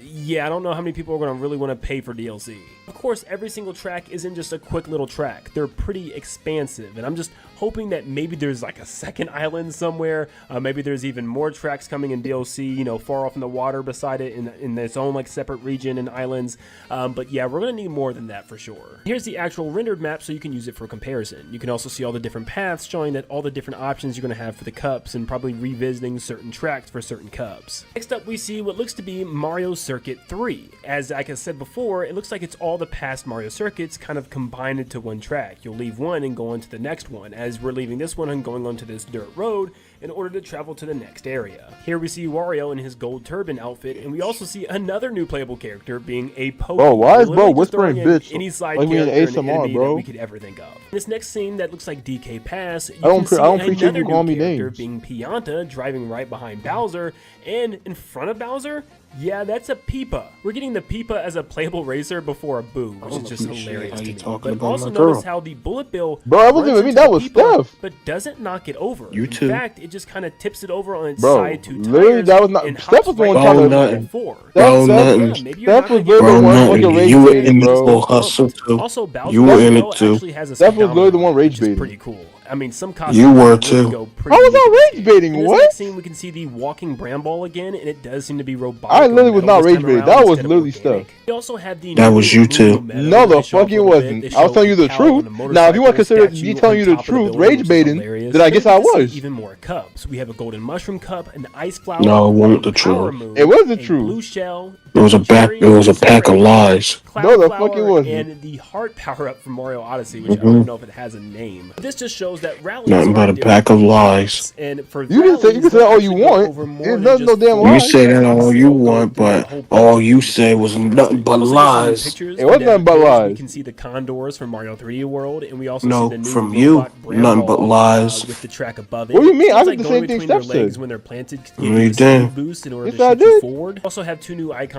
yeah, I don't know how many people are going to really want to pay for DLC. Of course, every single track isn't just a quick little track. They're pretty expansive, and I'm just hoping that maybe there's like a second island somewhere. Maybe there's even more tracks coming in DLC, you know, far off in the water beside it in its own like separate region and islands. But yeah, we're going to need more than that for sure. Here's the actual rendered map so you can use it for comparison. You can also see all the different paths showing that all the different options you're going to have for the cups and probably revisiting certain tracks for certain cups. Next up, we see what looks to be Mario Circuit 3. As like I said before, it looks like it's all the past Mario circuits kind of combined into one track. You'll leave one and go on to the next one, as we're leaving this one and going onto this dirt road in order to travel to the next area. Here we see Wario in his gold turban outfit, and we also see another new playable character being a Poke.
Bro, why is bro whispering bitch?
Any side
like
character
in
and enemy
bro.
that we could ever think of. In this next scene that looks like DK Pass, you
I don't
can see
appreciate
another
you calling
new
me
character
names.
being Pianta driving right behind Bowser, and in front of Bowser, yeah, that's a Peepa. We're getting the Peepa as a playable racer before a Boo, which is just hilarious to me. But also notice how the Bullet Bill
Bro, I wasn't even mean that was
Peepa,
Steph.
but doesn't knock it over.
You
in
too.
fact, it just kind of tips it over on its
Bro,
side 2
literally
tires
that was not.
and
Steph was
hops
the one
right
trying
over
to.
the before.
Steph was literally the one fucking rage baiting, bro.
Also, Bowser
You were in
Bill
it too.
actually has a
Steph was literally the
speedometer,
one rage
which is
baiting.
pretty cool. I mean, some costumes
You were
really
too.
go pretty
How was
deep.
I rage baiting?
In this
What?
next scene, we can see the walking Bramble again, and it does seem to be robotic.
I literally was
metal
not
this
rage
time
baiting.
around
That was
instead of
literally
organic.
Steph.
We also have the
That was you too.
No, the fuck it wasn't. I was telling you the truth. Now, if you want to consider me telling you the truth, rage baiting, then I guess I was.
Even more cups. We have a golden mushroom cup, an ice flower.
No, it wasn't the
power
truth.
moon,
It was the
a
truth.
blue shell.
It was a pack. It was a pack of lies.
Cloud
No, the fuck it
flower,
wasn't.
and the heart power up from Mario Odyssey, which I don't even know if it has a name. This just shows that rallies
Nothing but
are
a pack of lies.
and for
You can say
rallies,
that all
they'll
you
actually go
want.
over more
It
than
doesn't no
just
damn
four
lie.
You say that all you want, but all you say was nothing but lies.
pictures
It wasn't
from
nothing but
Dev Tales.
lies.
We can see the condors from Mario 3D World, and we also
No,
see the new
from you,
robot
nothing but
Bramble,
lies.
with the track above it.
What do you mean? I
Seems
did the
going
same thing
between their
Steph
legs
said.
when they're planted,
No,
give
you
you a speed
didn't.
boost in order
Yes,
to
I
shoot you
did.
forward. Also have 2 new icons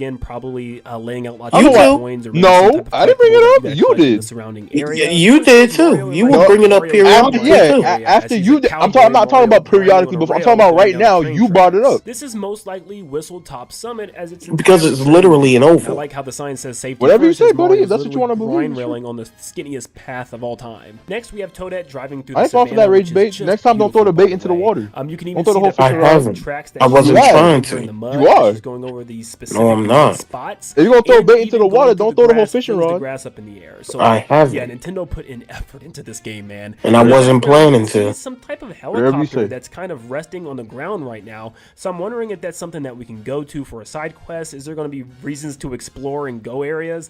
again, probably laying out lots
You
of
do.
coins. Or maybe
No,
some type of
I didn't bring it
collectible
up.
that
You
collect in
did.
The surrounding area.
You did too. You were bringing up periodically too.
After you did. I'm not talking about periodically before. I'm talking about right now. You brought it up.
This is most likely Whistletop Summit as it's
Because it's literally an
I
oval.
like how the sign says safety.
Whatever you
first,
say,
as
buddy,
Mario's
if that's what you wanna
literally
believe,
grind
sure.
railing on the skinniest path of all time. Next, we have Toadette driving through
I
the
ain't fall for
savannah,
that
which
rage
is
bait.
just
Next time, don't throw the
beautiful,
bait into the
by way.
water.
You can
Don't
even
throw the
see
whole
the
fish
I
around.
haven't.
tracks that
I
she
wasn't
uses
trying
in the
to.
mud
You
as
are.
she's going over these specific
No, I'm not.
spots.
If you're gonna throw
and
bait into
even
the water,
going
don't
through
throw the whole
grass,
fishing
flings the
rod.
grass up in the air. So
I haven't.
Yeah, Nintendo put in effort into this game, man.
And I wasn't planning
See
to.
some type of
Whatever you
helicopter
say.
that's kind of resting on the ground right now. So I'm wondering if that's something that we can go to for a side quest. Is there going to be reasons to explore and go areas?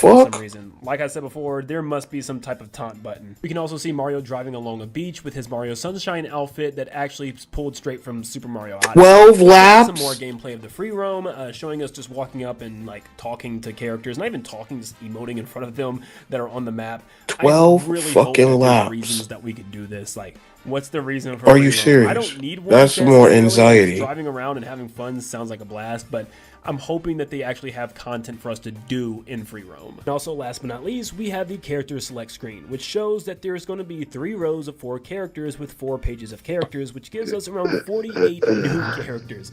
fuck?
some reason.
like I said before, there must be some type of taunt button. We can also see Mario driving along a beach with his Mario Sunshine outfit that actually pulled straight from Super Mario Odyssey.
12 laps.
Some more gameplay of the free roam, showing us just walking up and like talking to characters, not even talking, just emoting in front of them that are on the map.
12
I really
fucking
hope that
laps.
there's reasons that we could do this. Like, what's the reason for
Are
free
you
roam?
serious?
I don't need one.
That's more anxiety.
Driving around and having fun sounds like a blast, but I'm hoping that they actually have content for us to do in free roam. And also, last but not least, we have the character select screen, which shows that there's going to be 3 rows of 4 characters with 4 pages of characters, which gives us around 48 new characters,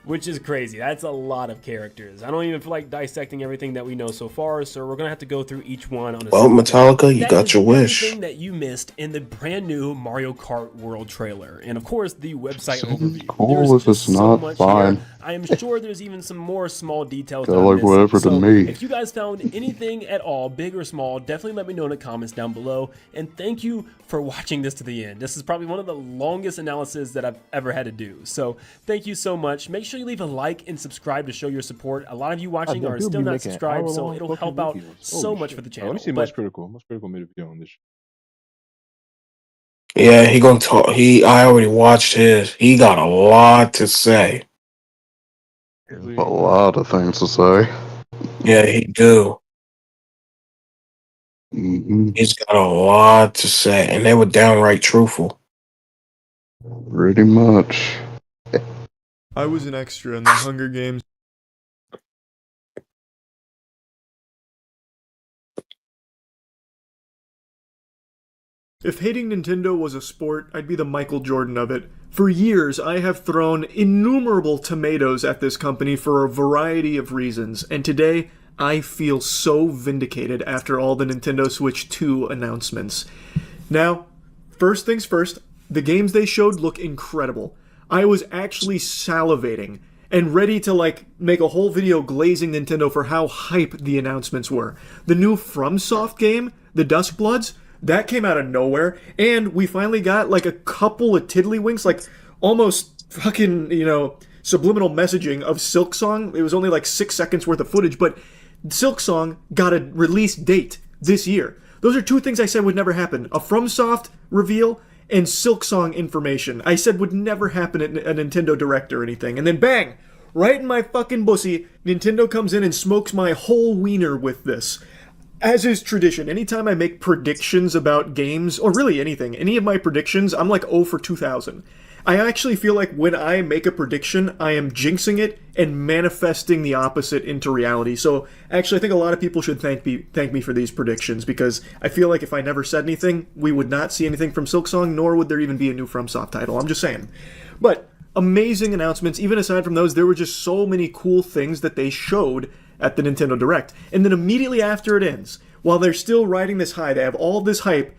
which is crazy. That's a lot of characters. I don't even feel like dissecting everything that we know so far, so we're going to have to go through each one on a
Well,
separate
Metallica,
day.
you
That
got
is
your wish.
everything that you missed in the brand new Mario Kart World trailer, and of course the website overview.
Cool if it's not fine.
I am sure there's even some more small details
They're
that I'm
like
missing.
whatever to
So
me.
if you guys found anything at all, big or small, definitely let me know in the comments down below. And thank you for watching this to the end. This is probably one of the longest analyses that I've ever had to do. So thank you so much. Make sure you leave a like and subscribe to show your support. A lot of you watching are still not subscribed, so it'll help out so much for the channel.
Let me see
But
Most Critical. Most Critical made a video on this.
Yeah, he gonna talk. I already watched his. He got a lot to say.
A lot of things to say.
Yeah, he do.
Mm-hmm.
He's got a lot to say, and they were downright truthful.
Pretty much.
I was an extra in the Hunger Games. If hating Nintendo was a sport, I'd be the Michael Jordan of it. For years, I have thrown innumerable tomatoes at this company for a variety of reasons, and today, I feel so vindicated after all the Nintendo Switch 2 announcements. Now, first things first, the games they showed look incredible. I was actually salivating and ready to make a whole video glazing Nintendo for how hype the announcements were. The new FromSoft game, The Duskbloods, that came out of nowhere, and we finally got like a couple of tiddlywinks, like almost fucking, subliminal messaging of Silksong. It was only like 6 seconds worth of footage, but Silksong got a release date this year. Those are 2 things I said would never happen. A FromSoft reveal and Silksong information. I said would never happen at a Nintendo Direct or anything. And then bang! Right in my fucking bussy, Nintendo comes in and smokes my whole wiener with this. As is tradition, anytime I make predictions about games, or really anything, any of my predictions, I'm like 0 for 2000. I actually feel like when I make a prediction, I am jinxing it and manifesting the opposite into reality. So actually, I think a lot of people should thank me for these predictions, because I feel like if I never said anything, we would not see anything from Silksong, nor would there even be a new FromSoft title. I'm just saying. But amazing announcements. Even aside from those, there were just so many cool things that they showed at the Nintendo Direct. And then immediately after it ends, while they're still riding this high, they have all this hype,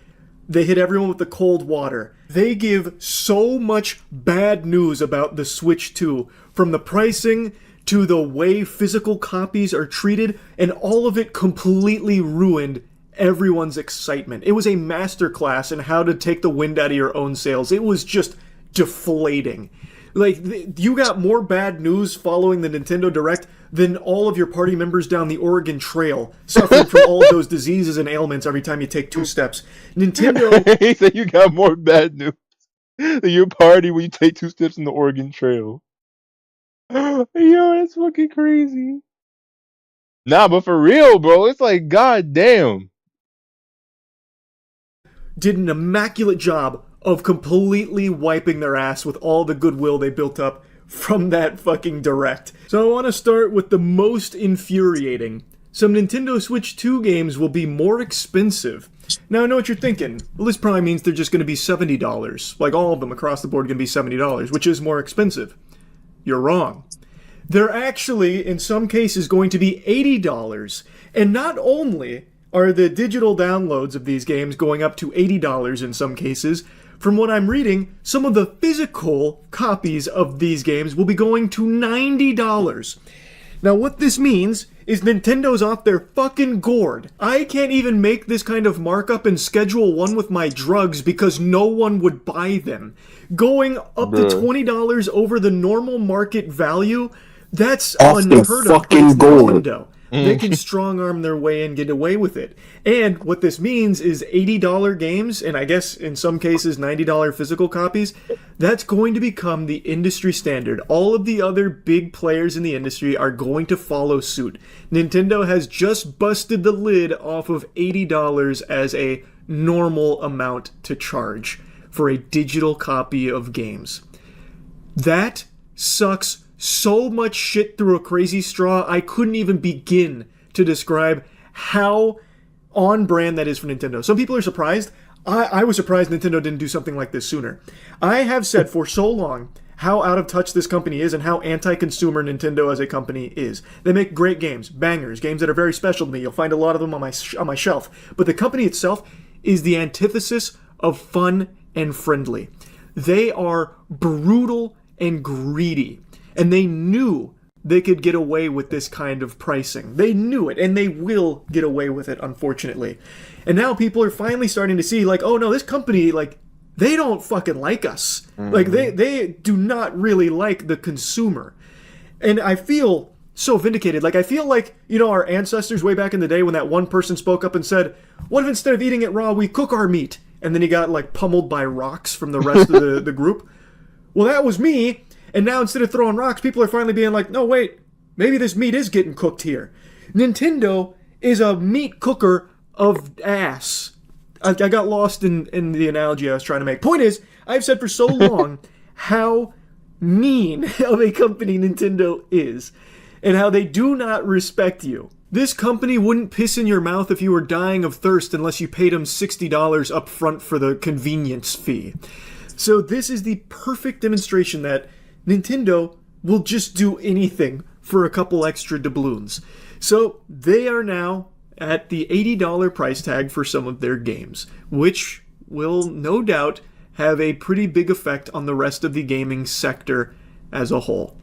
they hit everyone with the cold water. They give so much bad news about the Switch 2, from the pricing to the way physical copies are treated, and all of it completely ruined everyone's excitement. It was a masterclass in how to take the wind out of your own sails. It was just deflating. Like, you got more bad news following the Nintendo Direct than all of your party members down the Oregon Trail, suffering from all of those diseases and ailments every time you take 2 steps. Nintendo...
He said you got more bad news than your party when you take 2 steps in the Oregon Trail. Yo, that's fucking crazy. Nah, but for real, bro, it's like, god damn.
Did an immaculate job of completely wiping their ass with all the goodwill they built up from that fucking Direct. So I want to start with the most infuriating. Some Nintendo Switch 2 games will be more expensive. Now I know what you're thinking. Well, this probably means they're just going to be $70. Like all of them across the board are going to be $70, which is more expensive. You're wrong. They're actually, in some cases, going to be $80. And not only are the digital downloads of these games going up to $80 in some cases, from what I'm reading, some of the physical copies of these games will be going to $90. Now what this means is Nintendo's off their fucking gourd. I can't even make this kind of markup in Schedule 1 with my drugs because no one would buy them. Going up to $20 over the normal market value, that's
Off their
unheard of.
fucking gourd.
Nintendo. They can strong arm their way and get away with it. And what this means is $80 games, and I guess in some cases $90 physical copies, that's going to become the industry standard. All of the other big players in the industry are going to follow suit. Nintendo has just busted the lid off of $80 as a normal amount to charge for a digital copy of games. That sucks so much shit through a crazy straw, I couldn't even begin to describe how on brand that is for Nintendo. Some people are surprised. I was surprised Nintendo didn't do something like this sooner. I have said for so long how out of touch this company is and how anti-consumer Nintendo as a company is. They make great games, bangers, games that are very special to me. You'll find a lot of them on my shelf. But the company itself is the antithesis of fun and friendly. They are brutal and greedy. And they knew they could get away with this kind of pricing. They knew it, and they will get away with it, unfortunately. And now people are finally starting to see, like, oh no, this company, like, they don't fucking like us. Like, they do not really like the consumer. And I feel so vindicated. Like, I feel like, you know, our ancestors way back in the day when that one person spoke up and said, what if instead of eating it raw, we cook our meat? And then he got, like, pummeled by rocks from the rest of the group. Well, that was me. And now instead of throwing rocks, people are finally being like, no, wait, maybe this meat is getting cooked here. Nintendo is a meat cooker of ass. I got lost in the analogy I was trying to make. Point is, I've said for so long how mean of a company Nintendo is and how they do not respect you. This company wouldn't piss in your mouth if you were dying of thirst unless you paid them $60 up front for the convenience fee. So this is the perfect demonstration that Nintendo will just do anything for a couple extra doubloons. So they are now at the $80 price tag for some of their games, which will no doubt have a pretty big effect on the rest of the gaming sector as a whole.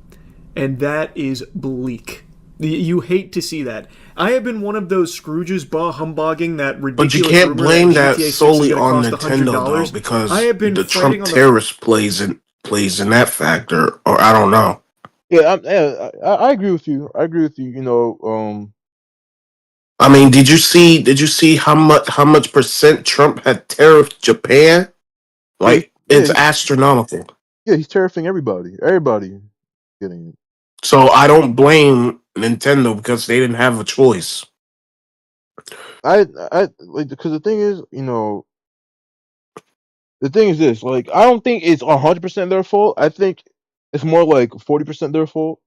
And that is bleak. You hate to see that. I have been one of those Scrooges humbugging that ridiculous.
But you can't
rumor
blame that
GTA 6
solely
is gonna
on
cost
Nintendo
$100.
though, because
I have been
the
fighting
Trump
on
terrorist plays in that factor, or I don't know.
Yeah, I agree with you. I agree with you. You know,
I mean, did you see how much percent Trump had tariffed Japan? Like, it's astronomical.
Yeah, he's tariffing everybody. Everybody getting it.
So I don't blame Nintendo because they didn't have a choice.
I like, because the thing is, you know, the thing is this, like, I don't think it's 100% their fault. I think it's more like 40% their fault.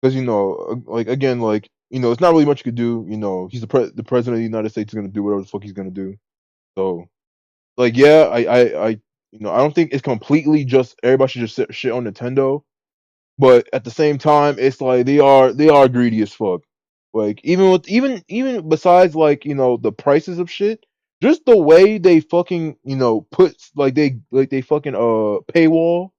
Because, you know, like, again, like, you know, it's not really much you could do. You know, he's the president of the United States is gonna do whatever the fuck he's gonna do. So, like, yeah, I you know, I don't think it's completely just everybody should just shit on Nintendo. But at the same time, it's like they are greedy as fuck. Like, even besides, like, you know, the prices of shit, just the way they fucking, you know, put they fucking paywall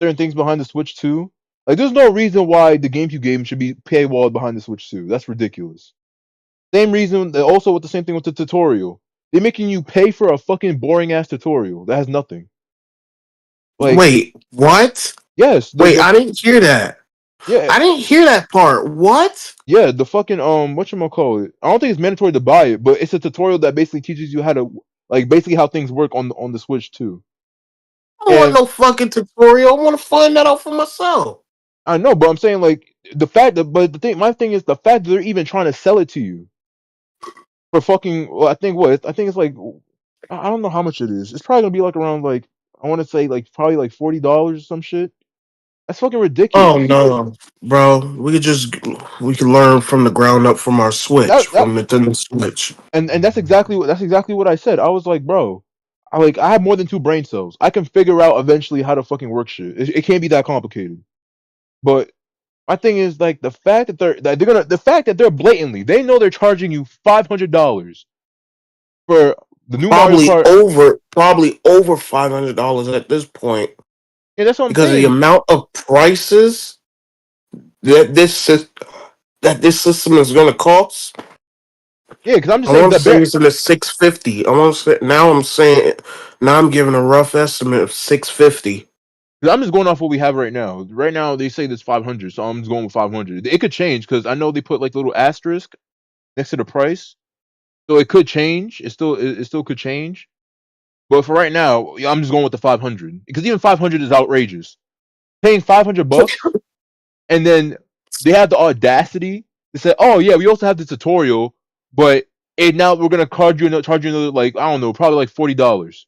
certain things behind the Switch 2. Like, there's no reason why the GameCube game should be paywalled behind the Switch 2. That's ridiculous. Same reason, also with the same thing with the tutorial. They're making you pay for a fucking boring ass tutorial that has nothing. Like,
wait, what?
Yes.
Wait, I didn't hear that.
Yeah,
I didn't hear that part. What?
Yeah, the fucking whatchamacallit? I don't think it's mandatory to buy it, but it's a tutorial that basically teaches you how to, like, basically how things work on the Switch 2.
I don't want no fucking tutorial. I want to find that out for myself.
I know, but I'm saying, like, my thing is the fact that they're even trying to sell it to you for fucking, well, I think it's like, I don't know how much it is. It's probably gonna be like around, like, I want to say, like, probably like $40 or some shit. That's fucking ridiculous.
Oh no, bro! We could learn from the ground up from our Switch, from Nintendo Switch.
And that's exactly what I said. I was like, bro, I have more than 2 brain cells. I can figure out eventually how to fucking work shit. It can't be that complicated. But my thing is, like, the fact that they're blatantly, they know they're charging you $500 for the new Mario Kart.
Probably over $500 at this point.
Yeah, that's what I'm
because
saying.
of the amount of prices that this system is going to cost.
Yeah, because I'm just
saying. I want to
saying
it's in the $650. Now I'm giving a rough estimate of $650.
I'm just going off what we have right now. Right now, they say there's 500, so I'm just going with 500. It could change because I know they put like little asterisk next to the price, so it could change. It still could change. But for right now, I'm just going with the 500 because even 500 is outrageous. Paying $500 and then they have the audacity to say, "Oh yeah, we also have the tutorial, but now we're gonna charge you another like I don't know, probably like $40."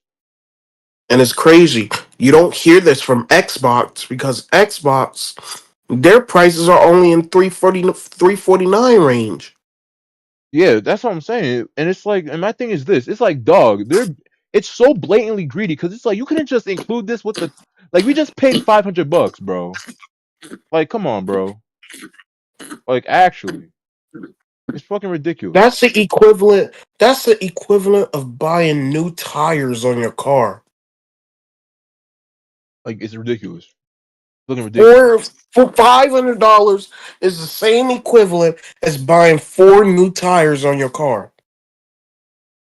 And it's crazy. You don't hear this from Xbox because Xbox, their prices are only in 349 range.
Yeah, that's what I'm saying. And it's like, and my thing is this: it's like, dog, it's so blatantly greedy because it's like you couldn't just include this with the like we just paid $500, bro. Like, come on, bro. Like, actually, it's fucking ridiculous.
That's the equivalent. That's the equivalent of buying new tires on your car.
Like, it's ridiculous. Looking ridiculous.
Or for $500 is the same equivalent as buying 4 new tires on your car.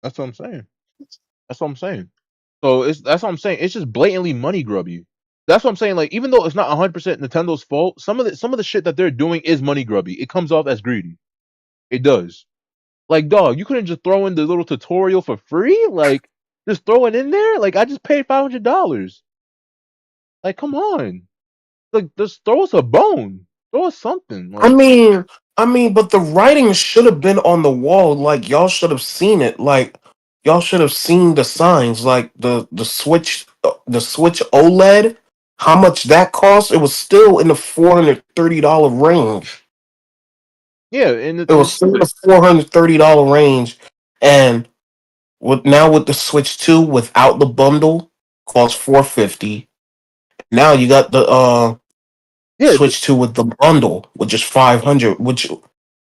That's what I'm saying. That's what I'm saying. So that's what I'm saying. It's just blatantly money grubby. That's what I'm saying. Like, even though it's not 100% Nintendo's fault, some of the shit that they're doing is money grubby. It comes off as greedy. It does. Like, dog, you couldn't just throw in the little tutorial for free? Like, just throw it in there? Like, I just paid $500. Like, come on. Like, just throw us a bone. Throw us something. Like,
I mean, but the writing should have been on the wall. Like y'all should have seen it. Like y'all should have seen the signs. Like the Switch OLED. How much that cost? It was still in the $430 range.
yeah, and
It was still in the $430 range, and with the Switch 2 without the bundle costs $450. Now you got the Switch 2 with the bundle, which is $500, which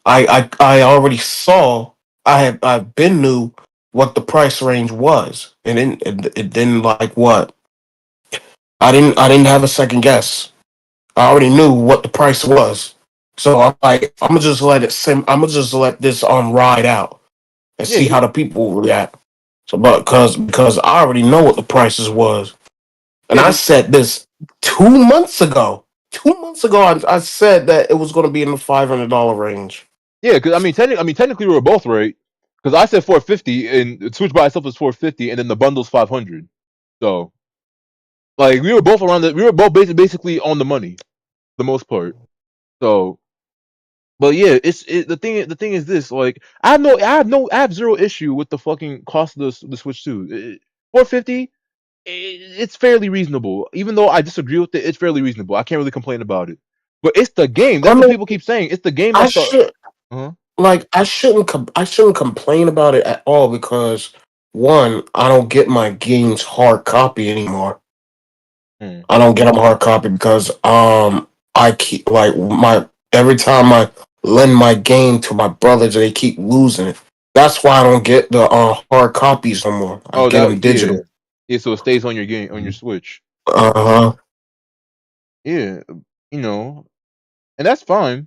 I already saw. I've been knew what the price range was, and it didn't like what. I didn't have a second guess. I already knew what the price was, so I'm like, I'm gonna just let it I'm gonna just let this ride out and see how the people react. So, but because I already know what the prices was, and I said this 2 months ago. 2 months ago, I said that it was going to be in the $500 range.
yeah, because technically we were both right. Because I said 450 and Switch by itself is 450, and then the bundle's 500. So, like, we were both basically on the money, the most part. So, but yeah, the thing is this: like, I have zero issue with the fucking cost of the Switch 2. 450, it's fairly reasonable. Even though I disagree with it, it's fairly reasonable. I can't really complain about it. But it's the game. That's what people keep saying. It's the game.
I shouldn't complain about it at all because one, I don't get my games hard copy anymore. I don't get them hard copy because I keep every time I lend my game to my brothers, they keep losing it. That's why I don't get the hard copies no more. I get them digital.
Yeah, so it stays on your game on your Switch. Yeah, and that's fine.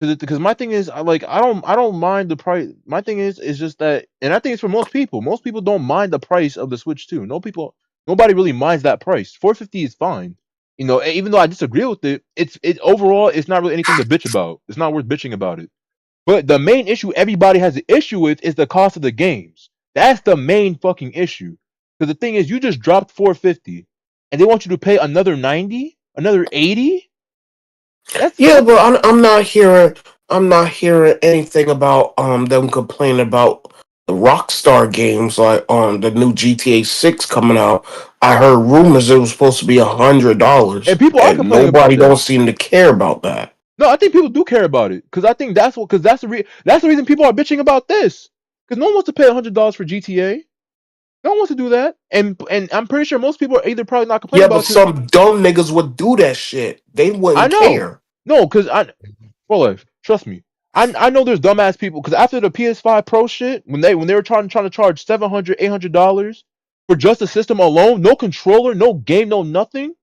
Because my thing is, I don't mind the price. My thing is just that, and I think it's for most people. Most people don't mind the price of the Switch 2. Nobody really minds that price. 450 is fine. Even though I disagree with it, it overall it's not really anything to bitch about. It's not worth bitching about it. But the main issue everybody has an issue with is the cost of the games. That's the main fucking issue. Because the thing is, you just dropped 450, and they want you to pay another 90, another 80.
Yeah, but I'm not hearing anything about them complaining about the Rockstar games, like the new GTA 6 coming out. I heard rumors it was supposed to be $100,
and people are complaining.
Nobody don't seem to care about that.
No, I think people do care about it because I think that's the reason people are bitching about this, because no one wants to pay $100 for GTA. No one wants to do that, and I'm pretty sure most people are either probably not complaining about it.
Yeah, but some dumb niggas would do that shit. They wouldn't care.
No, because trust me. I know there's dumbass people because after the PS5 Pro shit, when they were trying to charge $700, $800 for just the system alone, no controller, no game, no nothing,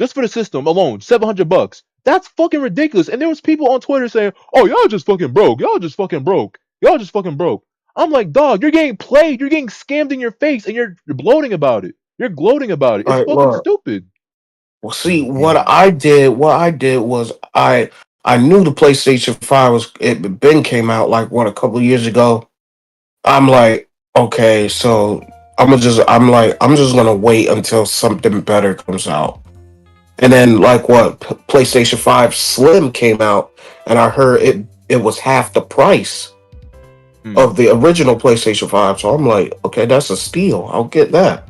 just for the system alone, $700. That's fucking ridiculous. And there was people on Twitter saying, "Oh, y'all just fucking broke. Y'all just fucking broke. Y'all just fucking broke." I'm like, dog, you're getting played. You're getting scammed in your face, and you're gloating about it. You're gloating about it. It's fucking stupid.
Well, see, what I did was I I knew the PlayStation 5 it came out like what a couple of years ago. I'm like, okay, so I'm just gonna wait until something better comes out. And then like PlayStation 5 Slim came out, and I heard it was half the price of the original PlayStation 5. So I'm like, okay, that's a steal. I'll get that.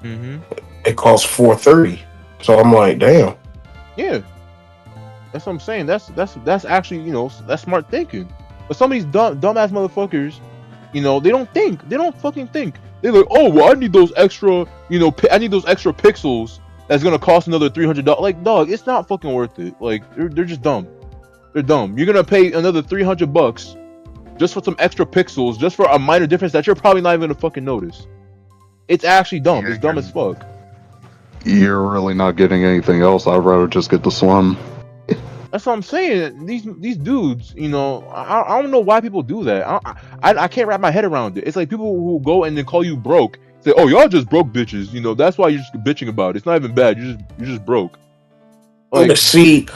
Mm-hmm.
It costs $430. So I'm like, damn.
Yeah. That's what I'm saying. That's actually, that's smart thinking. But some of these dumbass motherfuckers, they don't think. They don't fucking think. They're like, oh, well, I need those extra, I need those extra pixels. That's gonna cost another $300. Like, dog, it's not fucking worth it. Like, they're just dumb. They're dumb. You're gonna pay another $300 just for some extra pixels, just for a minor difference that you're probably not even gonna fucking notice. It's actually dumb. It's dumb as fuck.
You're really not getting anything else. I'd rather just get the Slim.
That's what I'm saying. These dudes, I don't know why people do that. I can't wrap my head around it. It's like people who go and then call you broke. Say, oh, y'all just broke bitches. That's why you're just bitching about it. It's not even bad. You're just broke.
Like, see,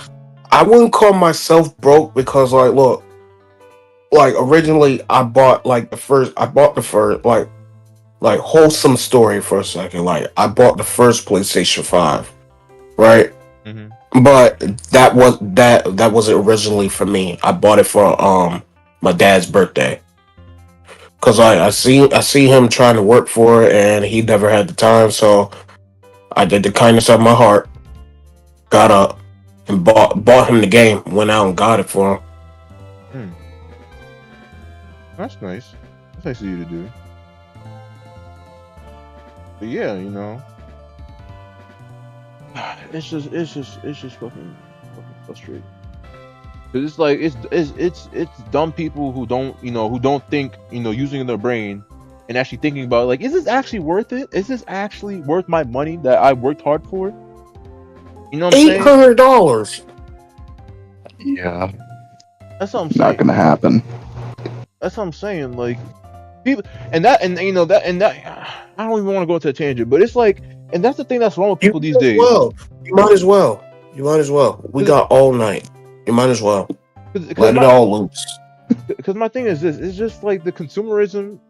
I wouldn't call myself broke because, like, look, like originally I bought the first like wholesome story for a second. Like, I bought the first PlayStation 5, right?
Mm-hmm.
But that wasn't originally for me. I bought it for my dad's birthday. Cause I see him trying to work for it, and he never had the time. So I did the kindness of my heart, got up and bought him the game. Went out and got it for him.
That's nice. That's nice of you to do. But yeah, it's just fucking frustrating. Cause it's like it's dumb people who don't think, using their brain and actually thinking about, like, is this actually worth it? Is this actually worth my money that I worked hard for? You know what I'm saying?
$800.
Yeah.
That's what I'm saying.
Not gonna happen.
That's what I'm saying. Like, people, I don't even want to go into a tangent, but it's like, and that's the thing that's wrong with people these days.
Well, you might as well. We got all night. You might as well. Let it all loose.
Because my thing is this: it's just like the consumerism.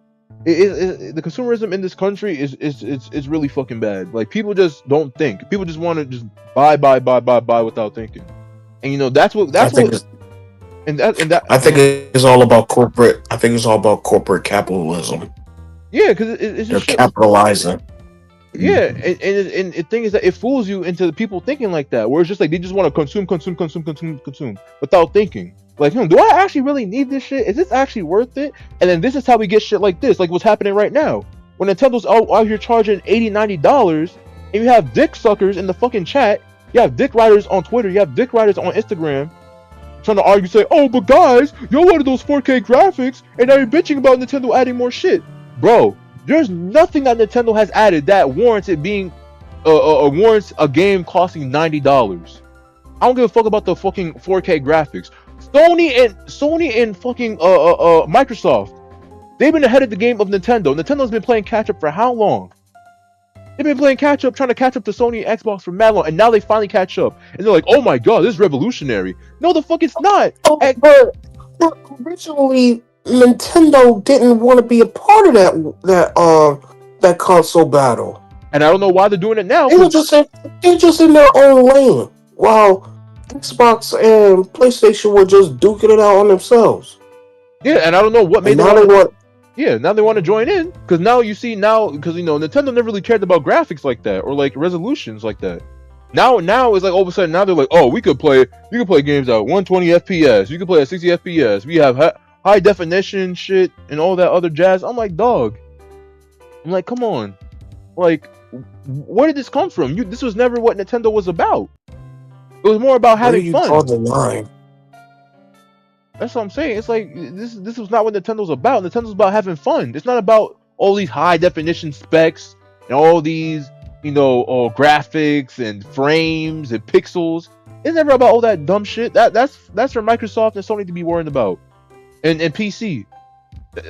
The consumerism in this country is really fucking bad. Like, people just don't think. People just want to just buy without thinking. And that's what. I think
it's all about corporate. I think it's all about corporate capitalism.
Yeah, because it's just
they're capitalizing.
Yeah, and the thing is that it fools you into the people thinking like that, where it's just like they just want to consume without thinking. Like, do I actually really need this shit? Is this actually worth it? And then this is how we get shit like this, like what's happening right now. When Nintendo's out here charging $80, $90, and you have dick suckers in the fucking chat, you have dick writers on Twitter, you have dick writers on Instagram, trying to argue, say, oh, but guys, y'all wanted those 4K graphics, and now you're bitching about Nintendo adding more shit. Bro, there's nothing that Nintendo has added that warrants it being warrants a game costing $90. I don't give a fuck about the fucking 4K graphics. Sony and fucking Microsoft, they've been ahead of the game of Nintendo. Nintendo's been playing catch up for how long? They've been playing catch up, trying to catch up to Sony and Xbox for mad long, and now they finally catch up. And they're like, oh my god, this is revolutionary. No, the fuck it's not.
But originally, Nintendo didn't want to be a part of that console battle,
and I don't know why they're doing it now.
They're just in their own lane, while Xbox and PlayStation were just duking it out on themselves.
Yeah, and I don't know what made them now they want to join in, because now Nintendo never really cared about graphics like that or like resolutions like that. Now it's like all of a sudden now they're like, oh, you could play games at 120 FPS, you could play at 60 FPS, we have high definition shit and all that other jazz. I'm like, dog. I'm like, come on. Like, where did this come from? This was never what Nintendo was about. It was more about having fun.
Draw the line?
That's what I'm saying. It's like this was not what Nintendo's about. Nintendo's about having fun. It's not about all these high definition specs and all these, graphics and frames and pixels. It's never about all that dumb shit. That's for Microsoft and Sony to be worrying about. And PC.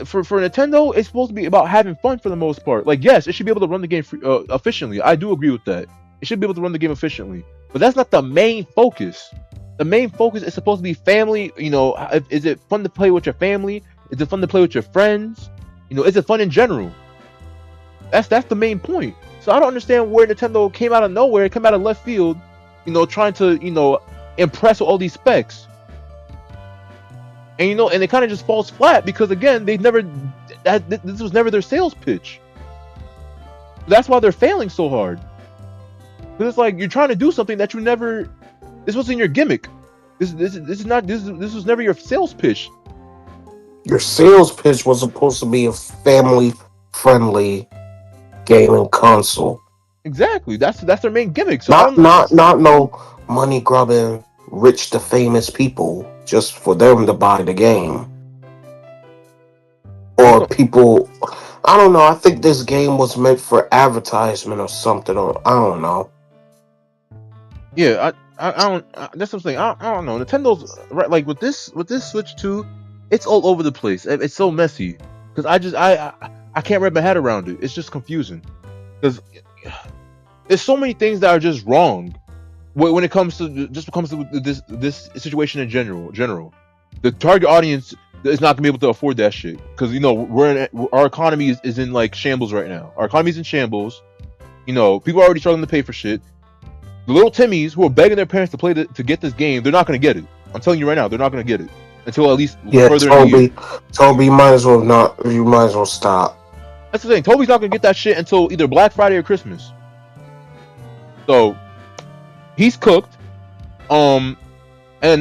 For Nintendo, it's supposed to be about having fun for the most part. Like, yes, it should be able to run the game efficiently. I do agree with that. It should be able to run the game efficiently. But that's not the main focus. The main focus is supposed to be family. You know, is it fun to play with your family? Is it fun to play with your friends? You know, is it fun in general? That's the main point. So I don't understand where Nintendo came out of nowhere, it came out of left field, you know, trying to, you know, impress with all these specs. And you know, and it kind of just falls flat because again, this was never their sales pitch. That's why they're failing so hard. Because it's like you're trying to do something that you never. This wasn't your gimmick. This was never your sales pitch.
Your sales pitch was supposed to be a family-friendly gaming console.
Exactly. That's their main gimmick. So
not no money grubbing rich to famous people just for them to buy the game. Or people, I don't know. I think this game was meant for advertisement or something, or I don't know.
Yeah, I don't. That's what I'm saying. I don't know. Nintendo's right. Like with this Switch 2, it's all over the place. It's so messy because I can't wrap my head around it. It's just confusing because there's so many things that are just wrong when it comes to this situation in general. The target audience is not gonna be able to afford that shit because you know our economy is in like shambles right now. Our economy's in shambles. You know, people are already struggling to pay for shit. The little Timmies who are begging their parents to get this game, they're not gonna get it. I'm telling you right now, they're not gonna get it until at least further in the year.
Toby, you might as well stop.
That's the thing. Toby's not gonna get that shit until either Black Friday or Christmas. So he's cooked. And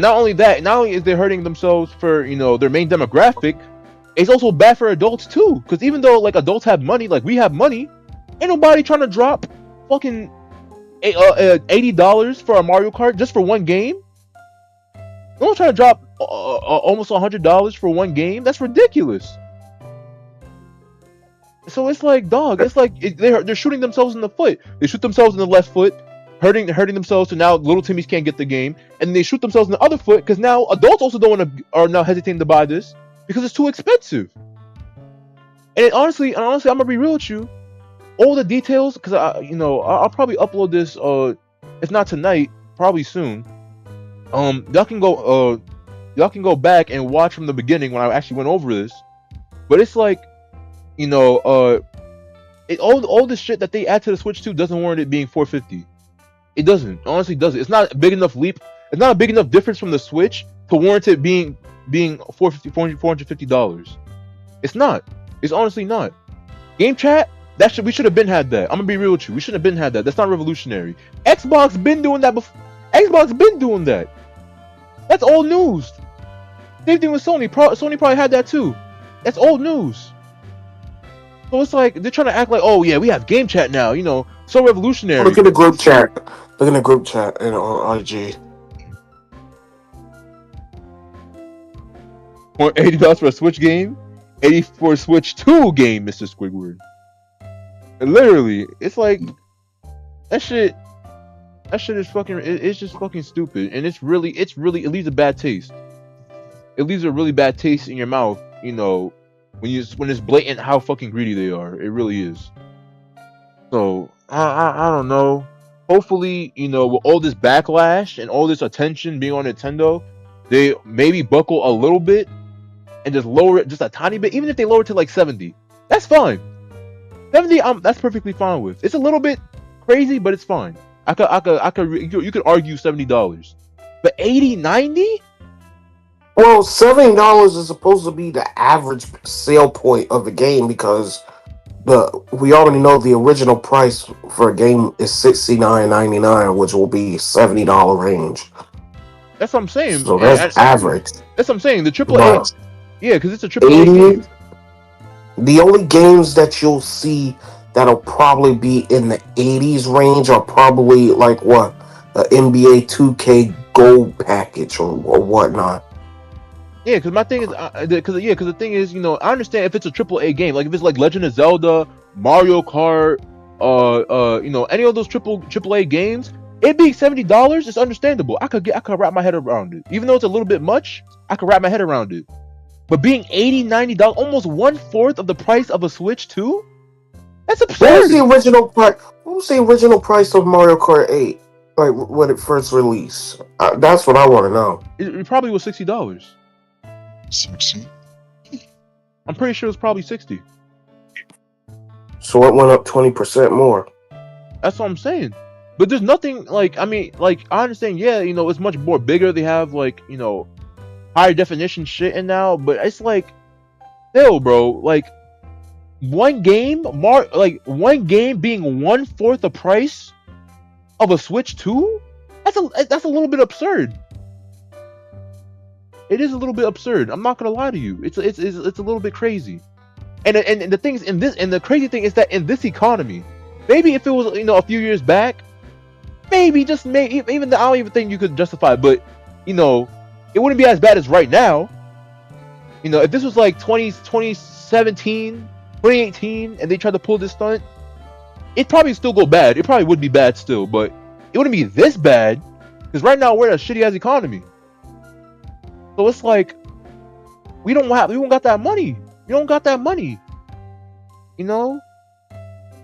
not only is they hurting themselves for, you know, their main demographic, it's also bad for adults too. Because even though like adults have money, like we have money, ain't nobody trying to drop fucking $80 for a Mario Kart just for one game. No one's trying to drop almost $100 for one game. That's ridiculous. So it's like, dog. It's like they're shooting themselves in the foot. They shoot themselves in the left foot, hurting themselves. So now little Timmies can't get the game, and they shoot themselves in the other foot because now adults also are now hesitating to buy this because it's too expensive. And honestly, I'm gonna be real with you. All the details, because I'll probably upload this. If not tonight, probably soon. Y'all can go back and watch from the beginning when I actually went over this. But it's like, you know, all the shit that they add to the Switch 2 doesn't warrant it being $450. It doesn't. Honestly, doesn't. It's not a big enough leap. It's not a big enough difference from the Switch to warrant it being $450. It's not. It's honestly not. Game chat. We should have been had that. I'm gonna be real with you. We should have been had that. That's not revolutionary. Xbox been doing that before. Xbox been doing that. That's old news. Same thing with Sony. Sony probably had that too. That's old news. So it's like they're trying to act like, oh yeah, we have game chat now. You know, so revolutionary.
Look at the group chat. Look at the group chat on IG.
For $80 for a Switch game, $80 for a Switch 2 game, Mr. Squidward. And literally, it's like that shit is fucking. It's just fucking stupid, and it leaves a bad taste. It leaves a really bad taste in your mouth. You know, when it's blatant how fucking greedy they are. It really is. So I don't know. Hopefully, you know, with all this backlash and all this attention being on Nintendo, they maybe buckle a little bit and just lower it just a tiny bit. Even if they lower it to like 70, that's fine. 70, that's perfectly fine with. It's a little bit crazy, but it's fine. You could argue $70, but 80, 90?
Well, $70 is supposed to be the average sale point of the game because we already know the original price for a game is $69.99, which will be $70 range.
That's what I'm saying.
So that's average.
That's what I'm saying. The AAA, yeah, because it's a AAA game.
The only games that you'll see that'll probably be in the 80s range are probably like the NBA 2K Gold package or whatnot.
Yeah, because my thing is, because the thing is, you know, I understand if it's a AAA game, like if it's like Legend of Zelda, Mario Kart, you know, any of those AAA games, it being $70 is understandable. I could wrap my head around it, even though it's a little bit much. I could wrap my head around it. But being $80, $90, almost 1/4 of the price of a Switch 2? That's absurd.
What was the original price of Mario Kart 8? Like when it first released. That's what I want to know.
It probably was $60.
60.
I'm pretty sure it was probably 60.
So it went up 20% more.
That's what I'm saying. But there's nothing like, I mean, like, I understand, yeah, you know, it's much more bigger. They have, like, you know, higher definition shit in now, but it's like, still, bro, like, one game being 1/4 the price of a Switch 2? That's a little bit absurd. It is a little bit absurd. I'm not gonna lie to you. It's a little bit crazy. And the thing is, the crazy thing is that in this economy, maybe if it was, you know, a few years back, maybe even I don't even think you could justify it, but you know, it wouldn't be as bad as right now. You know, if this was like 2017, 2018, and they tried to pull this stunt, it'd probably still go bad. It probably would be bad still, but it wouldn't be this bad because right now we're in a shitty ass economy. So it's like we don't got that money. We don't got that money. You know,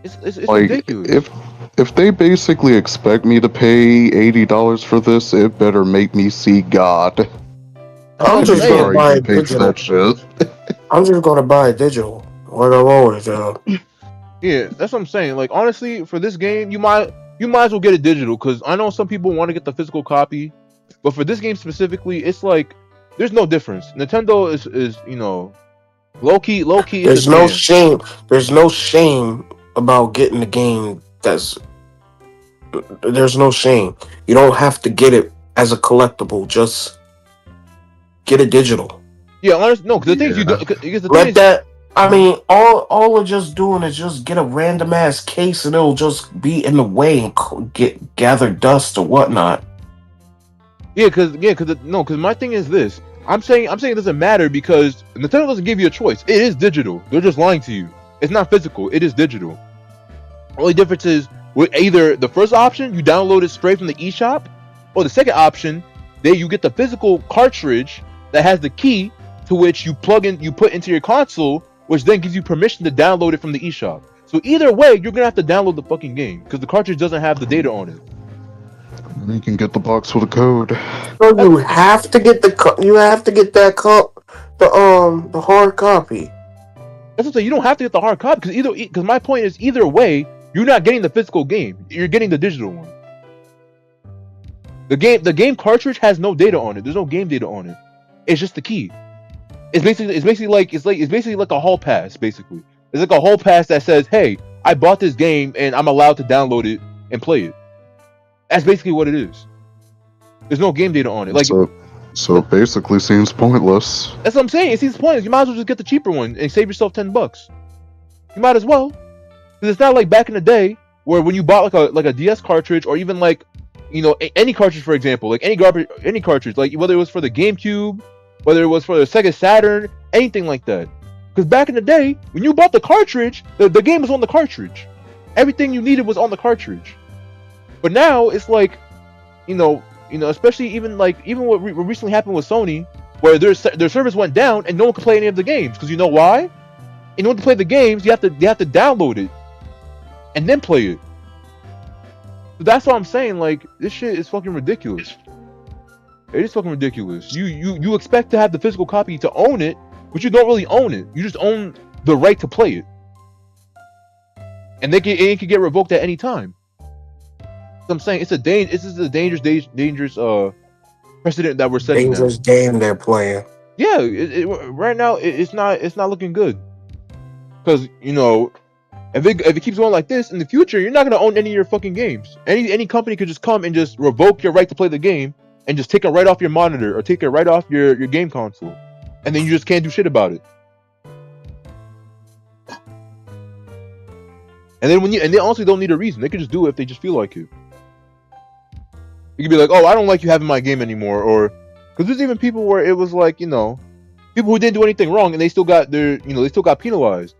it's
Like,
ridiculous.
if they basically expect me to pay $80 for this, it better make me see God.
I'm just gonna
Sorry,
buy
you
it
paid for
digital.
that shit.
I'm just gonna buy it digital. Like I've always done.
Yeah, that's what I'm saying. Like honestly, for this game, you might as well get it digital because I know some people want to get the physical copy, but for this game specifically, it's like there's no difference. Nintendo is you know, low key.
There's no shame. There's no shame about getting the game. There's no shame. You don't have to get it as a collectible. Just get it digital.
Yeah, honestly, no, because the things you do, because the thing
Let
is,
that. I mean, all we're just doing is just get a random ass case and it'll just be in the way and gather dust or whatnot.
because my thing is this. I'm saying it doesn't matter because Nintendo doesn't give you a choice. It is digital. They're just lying to you. It's not physical. It is digital. Only difference is with either the first option you download it straight from the eShop, or the second option you get the physical cartridge that has the key to which you put into your console, which then gives you permission to download it from the eShop. So either way, you're gonna have to download the fucking game because the cartridge doesn't have the data on it.
And you can get the box with a code.
So you have to get the hard copy.
That's what I'm saying. You don't have to get the hard copy because my point is either way, you're not getting the physical game. You're getting the digital one. The game cartridge has no data on it. There's no game data on it. It's just the key. It's basically like a hall pass. Basically, it's like a hall pass that says, "Hey, I bought this game and I'm allowed to download it and play it." That's basically what it is. There's no game data on it. Like
So it basically seems pointless.
that's what I'm saying. It seems pointless. You might as well just get the cheaper one and save yourself $10. You might as well, because it's not like back in the day where when you bought like a DS cartridge or even like, you know, any cartridge, for example, like any cartridge, like whether it was for the GameCube, whether it was for the Sega Saturn, anything like that. Because back in the day, when you bought the cartridge, the game was on the cartridge. Everything you needed was on the cartridge. But now it's like, you know, especially even what recently happened with Sony, where their service went down and no one could play any of the games. Because you know why? In order to play the games, you have to download it and then play it. So that's what I'm saying. Like, this shit is fucking ridiculous. It is fucking ridiculous. You expect to have the physical copy to own it, but you don't really own it. You just own the right to play it, and it can get revoked at any time. So I'm saying this is a dangerous precedent that we're setting.
Dangerous game they're playing.
Yeah, right now it's not looking good. Because you know, if it keeps going like this in the future, you're not gonna own any of your fucking games. Any company could just come and just revoke your right to play the game and just take it right off your monitor or take it right off your game console, and then you just can't do shit about it. And then they honestly don't need a reason. They could just do it if they just feel like it. You could be like, "Oh, I don't like you having my game anymore," or because there's even people where it was like, you know, people who didn't do anything wrong and they still got penalized.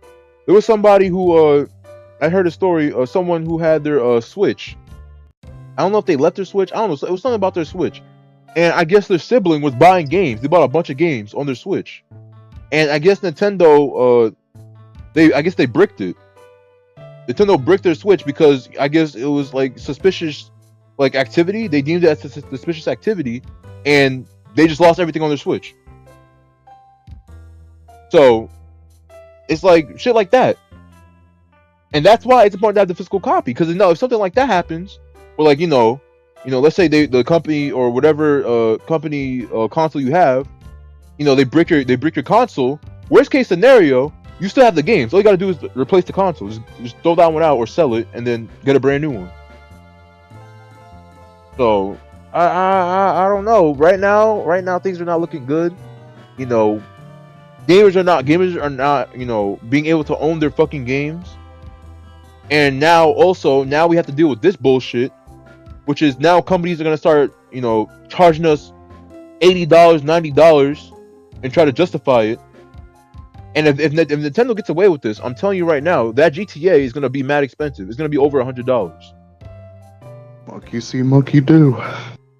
There was somebody who I heard a story of someone who had their Switch. I don't know if they left their Switch. I don't know. It was something about their Switch, and I guess their sibling was buying games. They bought a bunch of games on their Switch, and I guess Nintendo they bricked it. Nintendo bricked their Switch because I guess it was like suspicious like activity. They deemed it as suspicious activity, and they just lost everything on their Switch. So it's like shit like that, and that's why it's important to have the physical copy. Because if something like that happens, or like let's say the company or whatever company console you have, they break your console. Worst case scenario, you still have the games. All you gotta do is replace the console. Just throw that one out or sell it, and then get a brand new one. So I don't know. Right now things are not looking good. Gamers are not being able to own their fucking games. And now we have to deal with this bullshit, which is now companies are gonna start charging us $80, $90 and try to justify it. And if Nintendo gets away with this, I'm telling you right now, that GTA is gonna be mad expensive. It's gonna be over $100.
Monkey see, monkey do.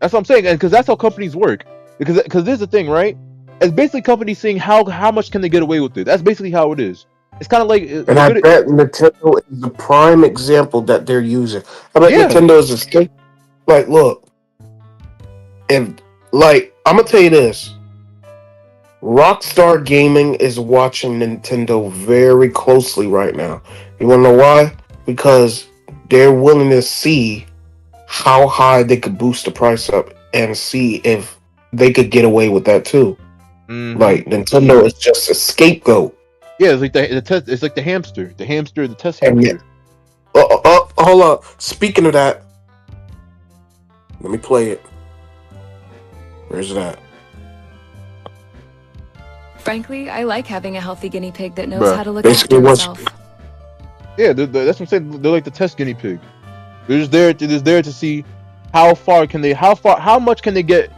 That's what I'm saying, and because that's how companies work. Because this is the thing, right? It's basically companies seeing how much can they get away with it. That's basically how it is. It's kind of like.
And I bet Nintendo is the prime example that they're using. I bet Nintendo is a state. Like, look, I'm gonna tell you this. Rockstar Gaming is watching Nintendo very closely right now. You wanna know why? Because they're willing to see how high they could boost the price up and see if they could get away with that too. Like Nintendo is just a scapegoat.
Yeah, it's like it's like the hamster, the test hamster.
Hold on. Speaking of that, let me play it. Where's that?
Frankly, I like having a healthy guinea pig that knows how to look
Basically
after
what's-
himself.
Yeah, that's what I'm saying. They're like the test guinea pig. They're just there to see how much can they get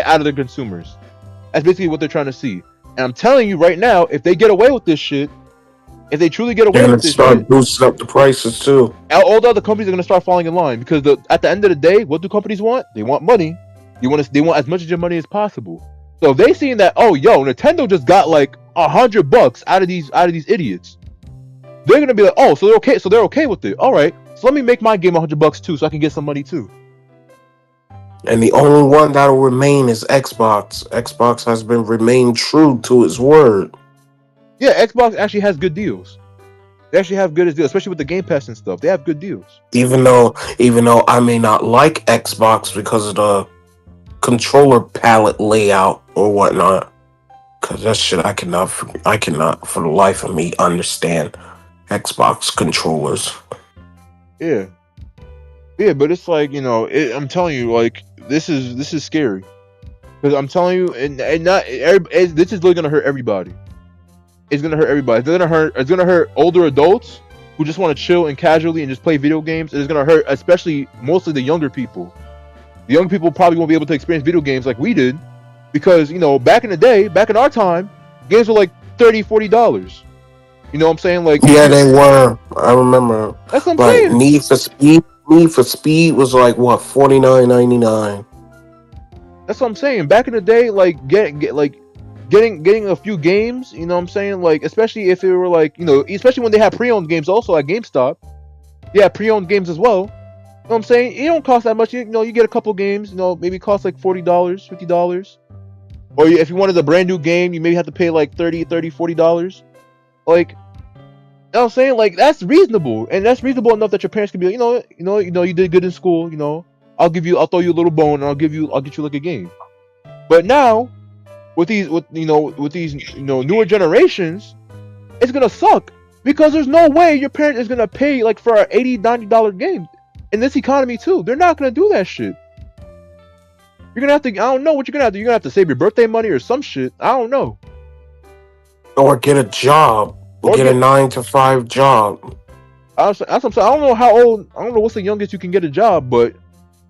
out of their consumers. That's basically what they're trying to see. And I'm telling you right now, if they get away with this shit, if they truly get away
They're
with
gonna
this
start
shit,
boosting up the prices too.
all the other companies are gonna start falling in line because at the end of the day, what do companies want? They want money. They want as much of your money as possible. So if they seeing that, oh yo, Nintendo just got like $100 out of these idiots, they're gonna be like, oh, so they're okay with it. All right, so let me make my game $100 too, so I can get some money too.
And the only one that'll remain is Xbox. Xbox has remained true to its word.
Yeah, Xbox actually has good deals. They actually have good deals, especially with the Game Pass and stuff. They have good deals.
Even though I may not like Xbox because of the controller palette layout or whatnot, because that shit I cannot for the life of me understand Xbox controllers.
Yeah, but it's like I'm telling you, like this is scary because I'm telling you, and this is really gonna hurt everybody. It's gonna hurt everybody. It's gonna hurt older adults who just want to chill and casually and just play video games. It's gonna hurt mostly the younger people. The young people probably won't be able to experience video games like we did because back in the day, back in our time, games were like $30-$40. You know what I'm saying? Like
yeah, they were. I remember.
That's what I'm
like
saying.
Need for Speed was like what, $49.99.
That's what I'm saying. Back in the day, like getting a few games, you know what I'm saying? Like especially if it were like, especially when they had pre-owned games also at GameStop. Yeah, pre-owned games as well. You know what I'm saying? It don't cost that much. You get a couple games, maybe it costs like $40, $50. Or if you wanted a brand new game, you maybe have to pay like $40. Like, you know what I'm saying? Like that's reasonable. And that's reasonable enough that your parents can be like, you did good in school, I'll throw you a little bone and I'll get you like a game. But now, with these newer generations, it's gonna suck. Because there's no way your parent is gonna pay like for an $80, $90 game. In this economy too, they're not gonna do that shit. You're gonna have to. I don't know what you're gonna have to. You're gonna have to save your birthday money or some shit. I don't know.
Or get a job. Or get a 9-to-5 job.
That's what I'm saying. I don't know how old. I don't know what's the youngest you can get a job. But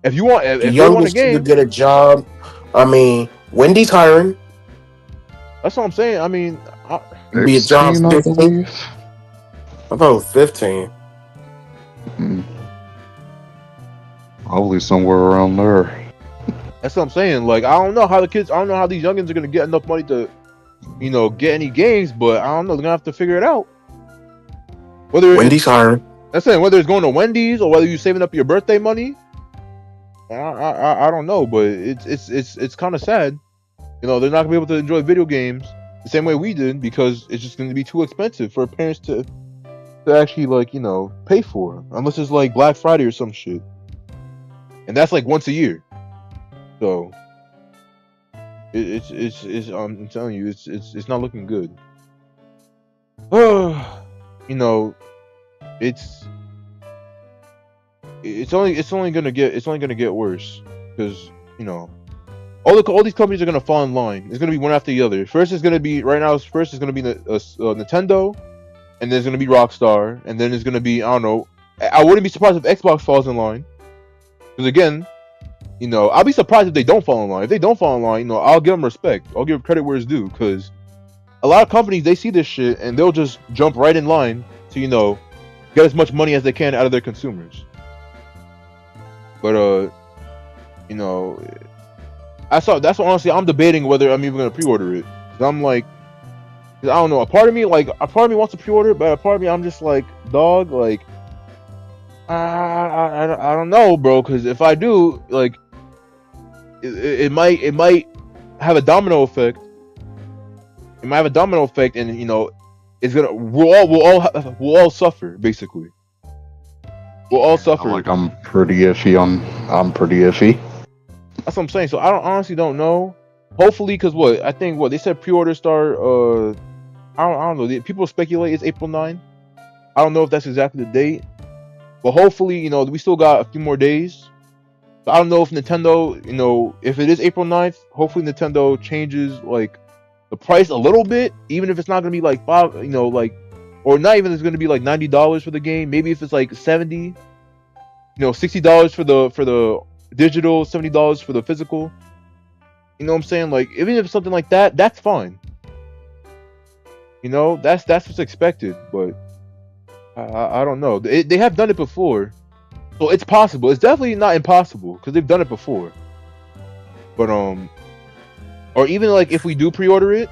if you want, if you want a game,
you get a job. I mean, Wendy's hiring.
That's what I'm saying. I mean,
be a job 15. I thought it was 15.
Probably somewhere around there.
That's what I'm saying. Like, I don't know how these youngins are gonna get enough money to, get any games. But I don't know. They're gonna have to figure it out. Whether
Wendy's hiring.
That's saying whether it's going to Wendy's or whether you're saving up your birthday money, I don't know, but it's kind of sad. You know, they're not gonna be able to enjoy video games the same way we did because it's just gonna be too expensive for parents to actually like, you know, pay for, unless it's like Black Friday or some shit, and that's like once a year. So it's I'm telling you, it's not looking good. You know, it's only gonna get worse because, you know, all these companies are gonna fall in line. It's gonna be one after the other. First is gonna be Nintendo, and then there's gonna be Rockstar, and then there's gonna be, I don't know. I wouldn't be surprised if Xbox falls in line, because again, you know, I'll be surprised if they don't fall in line. If they don't fall in line, you know, I'll give them respect. I'll give credit where it's due, because a lot of companies, they see this shit and they'll just jump right in line to, you know, get as much money as they can out of their consumers. But you know, that's what honestly I'm debating whether I'm even gonna pre-order it. 'Cause I'm like, 'cause I don't know. A part of me wants to pre-order it, but a part of me I'm just like, dog, like, I don't know, bro. Because if I do, like, it might have a domino effect. It might have a domino effect, and, you know, it's gonna we'll all suffer, basically. We'll all suffer.
Like, I'm pretty iffy.
That's what I'm saying. So I honestly don't know. Hopefully, because I think they said pre-order start. I don't know. People speculate it's April 9. I don't know if that's exactly the date, but hopefully, you know, we still got a few more days. So I don't know if Nintendo, you know, if it is April 9th, hopefully Nintendo changes like the price a little bit, even if it's not gonna be like $5, you know, like, or not even it's gonna be like $90 for the game. Maybe if it's like $70, you know, $60 for the digital, $70 for the physical. You know what I'm saying? Like, even if it's something like that, that's fine. You know, that's what's expected. But I don't know. They have done it before, so it's possible. It's definitely not impossible because they've done it before. But or even like if we do pre-order it,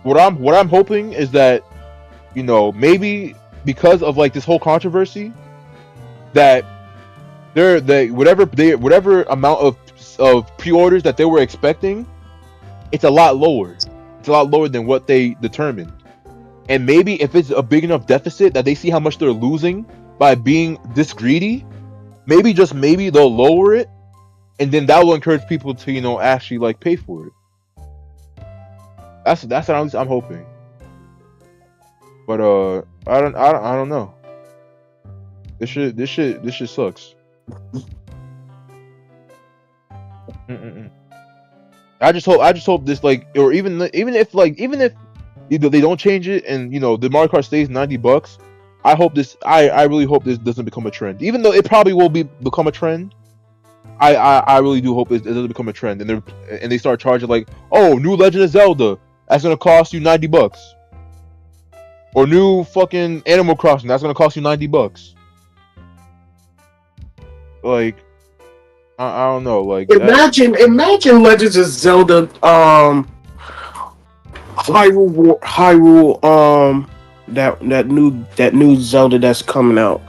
what I'm hoping is that, you know, maybe because of like this whole controversy, that whatever amount of pre-orders that they were expecting, it's a lot lower. It's a lot lower than what they determined. And maybe if it's a big enough deficit that they see how much they're losing by being this greedy, maybe they'll lower it, and then that will encourage people to, you know, actually like pay for it. That's what at least I'm hoping. But I don't know. This shit sucks. I just hope this, like, or even if either they don't change it and, you know, the Mario Kart stays $90, I really hope this doesn't become a trend. Even though it probably will become a trend, I really do hope it doesn't become a trend, and they start charging like, oh, new Legend of Zelda, that's gonna cost you $90, or new fucking Animal Crossing, that's gonna cost you $90. Like, I don't know. Like,
imagine Legends of Zelda, Hyrule, that new Zelda that's coming out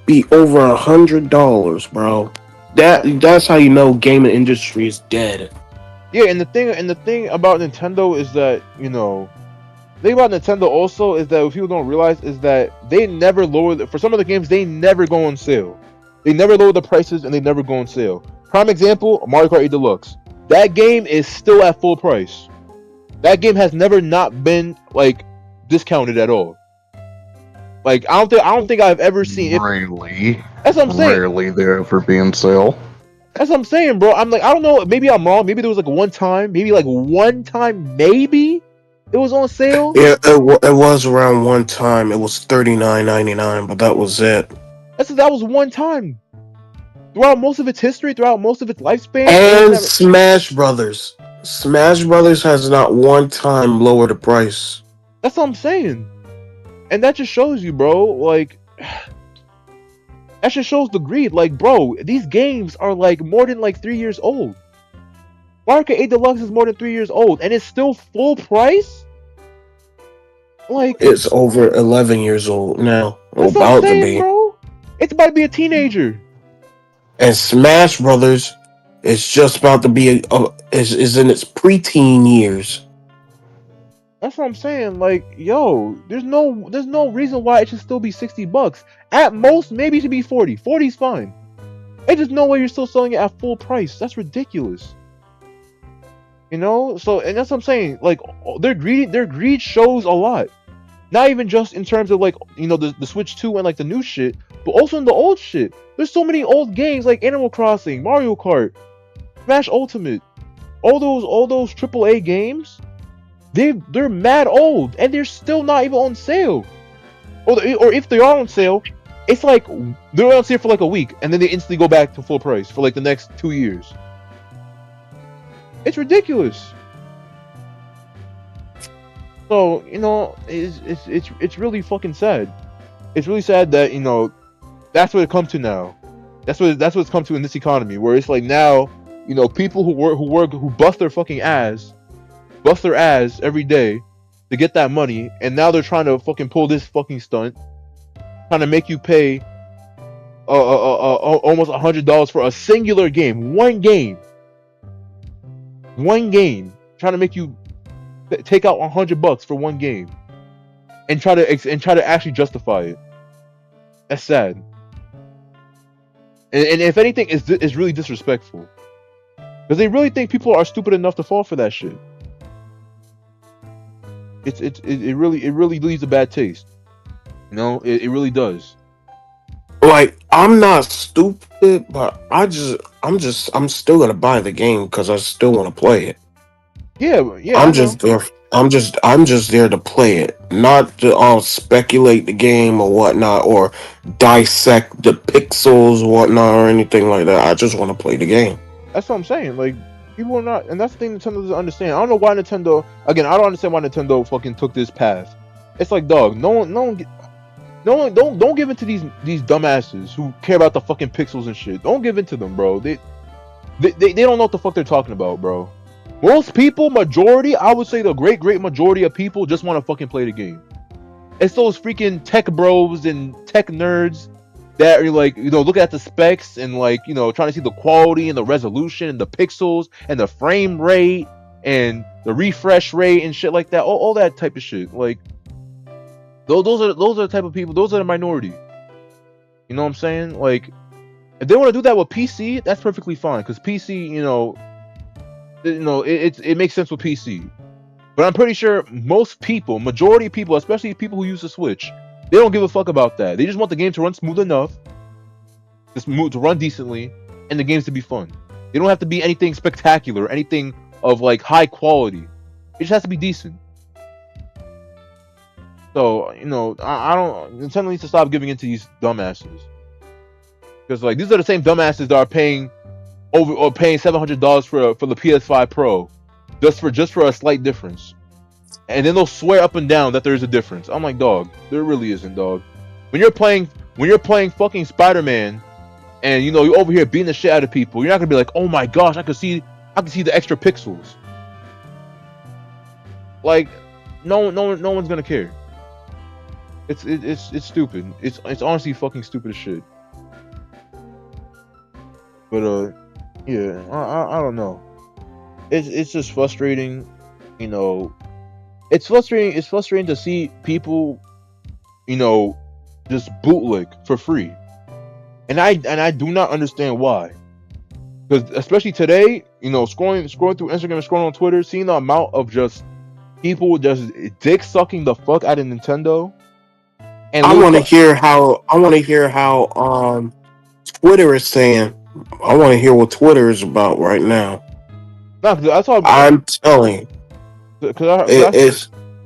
be over $100, bro. That's how you know gaming industry is dead.
Yeah, and the thing about Nintendo is that, you know, the thing about Nintendo also is that what people don't realize is that they never lower for some of the games, they never go on sale. They never lower the prices and they never go on sale. Prime example, Mario Kart 8 Deluxe. That game is still at full price. That game has never not been like discounted at all. Like, I don't think I've ever seen.
Really?
That's what I'm saying.
Rarely they ever be on sale.
That's what I'm saying, bro. I'm like, I don't know. Maybe I'm wrong. Maybe there was like one time. Maybe it was on sale.
Yeah, it was around one time. It was $39.99, but that was it.
That was one time. Throughout most of its history, throughout most of its lifespan.
And Smash Brothers. Smash Brothers has not one time lowered the price.
That's what I'm saying. And that just shows you, bro, like, that just shows the greed. Like, bro, these games are like more than like 3 years old. Mario Kart 8 Deluxe is more than 3 years old, and it's still full price? Like,
it's over 11 years old now.
That's
About
what I'm saying,
to be.
Bro. It's about to be a teenager.
and Smash Brothers is just about to be is in its preteen years.
That's what I'm saying. Like, yo, there's no reason why it should still be $60. At most, maybe it should be 40. 40's fine. There's just no way you're still selling it at full price. That's ridiculous. You know? So, and that's what I'm saying. Like, their greed shows a lot. Not even just in terms of, like, you know, the Switch 2 and, like, the new shit, but also in the old shit. There's so many old games like Animal Crossing, Mario Kart, Smash Ultimate. All those AAA games, they're mad old, and they're still not even on sale. Or if they are on sale, it's like they're on sale for like a week, and then they instantly go back to full price for like the next 2 years. It's ridiculous. So, you know, it's really fucking sad. It's really sad that, you know, that's what it comes to now. That's what it's come to in this economy, where it's like now, you know, people who bust their ass every day to get that money, and now they're trying to fucking pull this fucking stunt, trying to make you pay almost $100 for a singular game, one game, trying to make you take out $100 for one game, and try to actually justify it. That's sad. And if anything, it's really disrespectful, because they really think people are stupid enough to fall for that shit. It really leaves a bad taste. You know, it really does.
Like, I'm not stupid, but I'm still gonna buy the game because I still want to play it.
Yeah.
I'm just there to play it, not to speculate the game or whatnot, or dissect the pixels or whatnot, or anything like that. I just want to play the game.
That's what I'm saying. Like, people are not, and that's the thing Nintendo doesn't understand. I don't know why Nintendo. Again, I don't understand why Nintendo fucking took this path. It's like, dog, don't give in to these dumbasses who care about the fucking pixels and shit. Don't give in to them, bro. They don't know what the fuck they're talking about, bro. Most people, majority, I would say the great majority of people just want to fucking play the game. It's those freaking tech bros and tech nerds that are like, you know, looking at the specs and like, you know, trying to see the quality and the resolution and the pixels and the frame rate and the refresh rate and shit like that. All that type of shit. Like, those are the type of people. Those are the minority. You know what I'm saying? Like, if they want to do that with PC, that's perfectly fine, because PC, it makes sense with PC. But I'm pretty sure most people, majority of people, especially people who use the Switch, they don't give a fuck about that. They just want the game to run smooth enough, to run decently, and the games to be fun. They don't have to be anything spectacular, anything of like high quality. It just has to be decent. So, you know, I don't. Nintendo needs to stop giving in to these dumbasses, because like these are the same dumbasses that are paying $700 for the PS5 Pro, just for a slight difference, and then they'll swear up and down that there is a difference. I'm like, dog, there really isn't, dog. When you're playing fucking Spider-Man, and you know you're over here beating the shit out of people, you're not gonna be like, oh my gosh, I can see the extra pixels. Like, no one's gonna care. It's stupid. It's honestly fucking stupid as shit. But yeah, I don't know. It's just frustrating, you know. It's frustrating to see people, you know, just bootleg for free, and I do not understand why. Because especially today, you know, scrolling through Instagram and scrolling on Twitter, seeing the amount of just people just dick sucking the fuck out of Nintendo. And
I want to hear how Twitter is saying. I want to hear what Twitter is about right now. I'm telling you,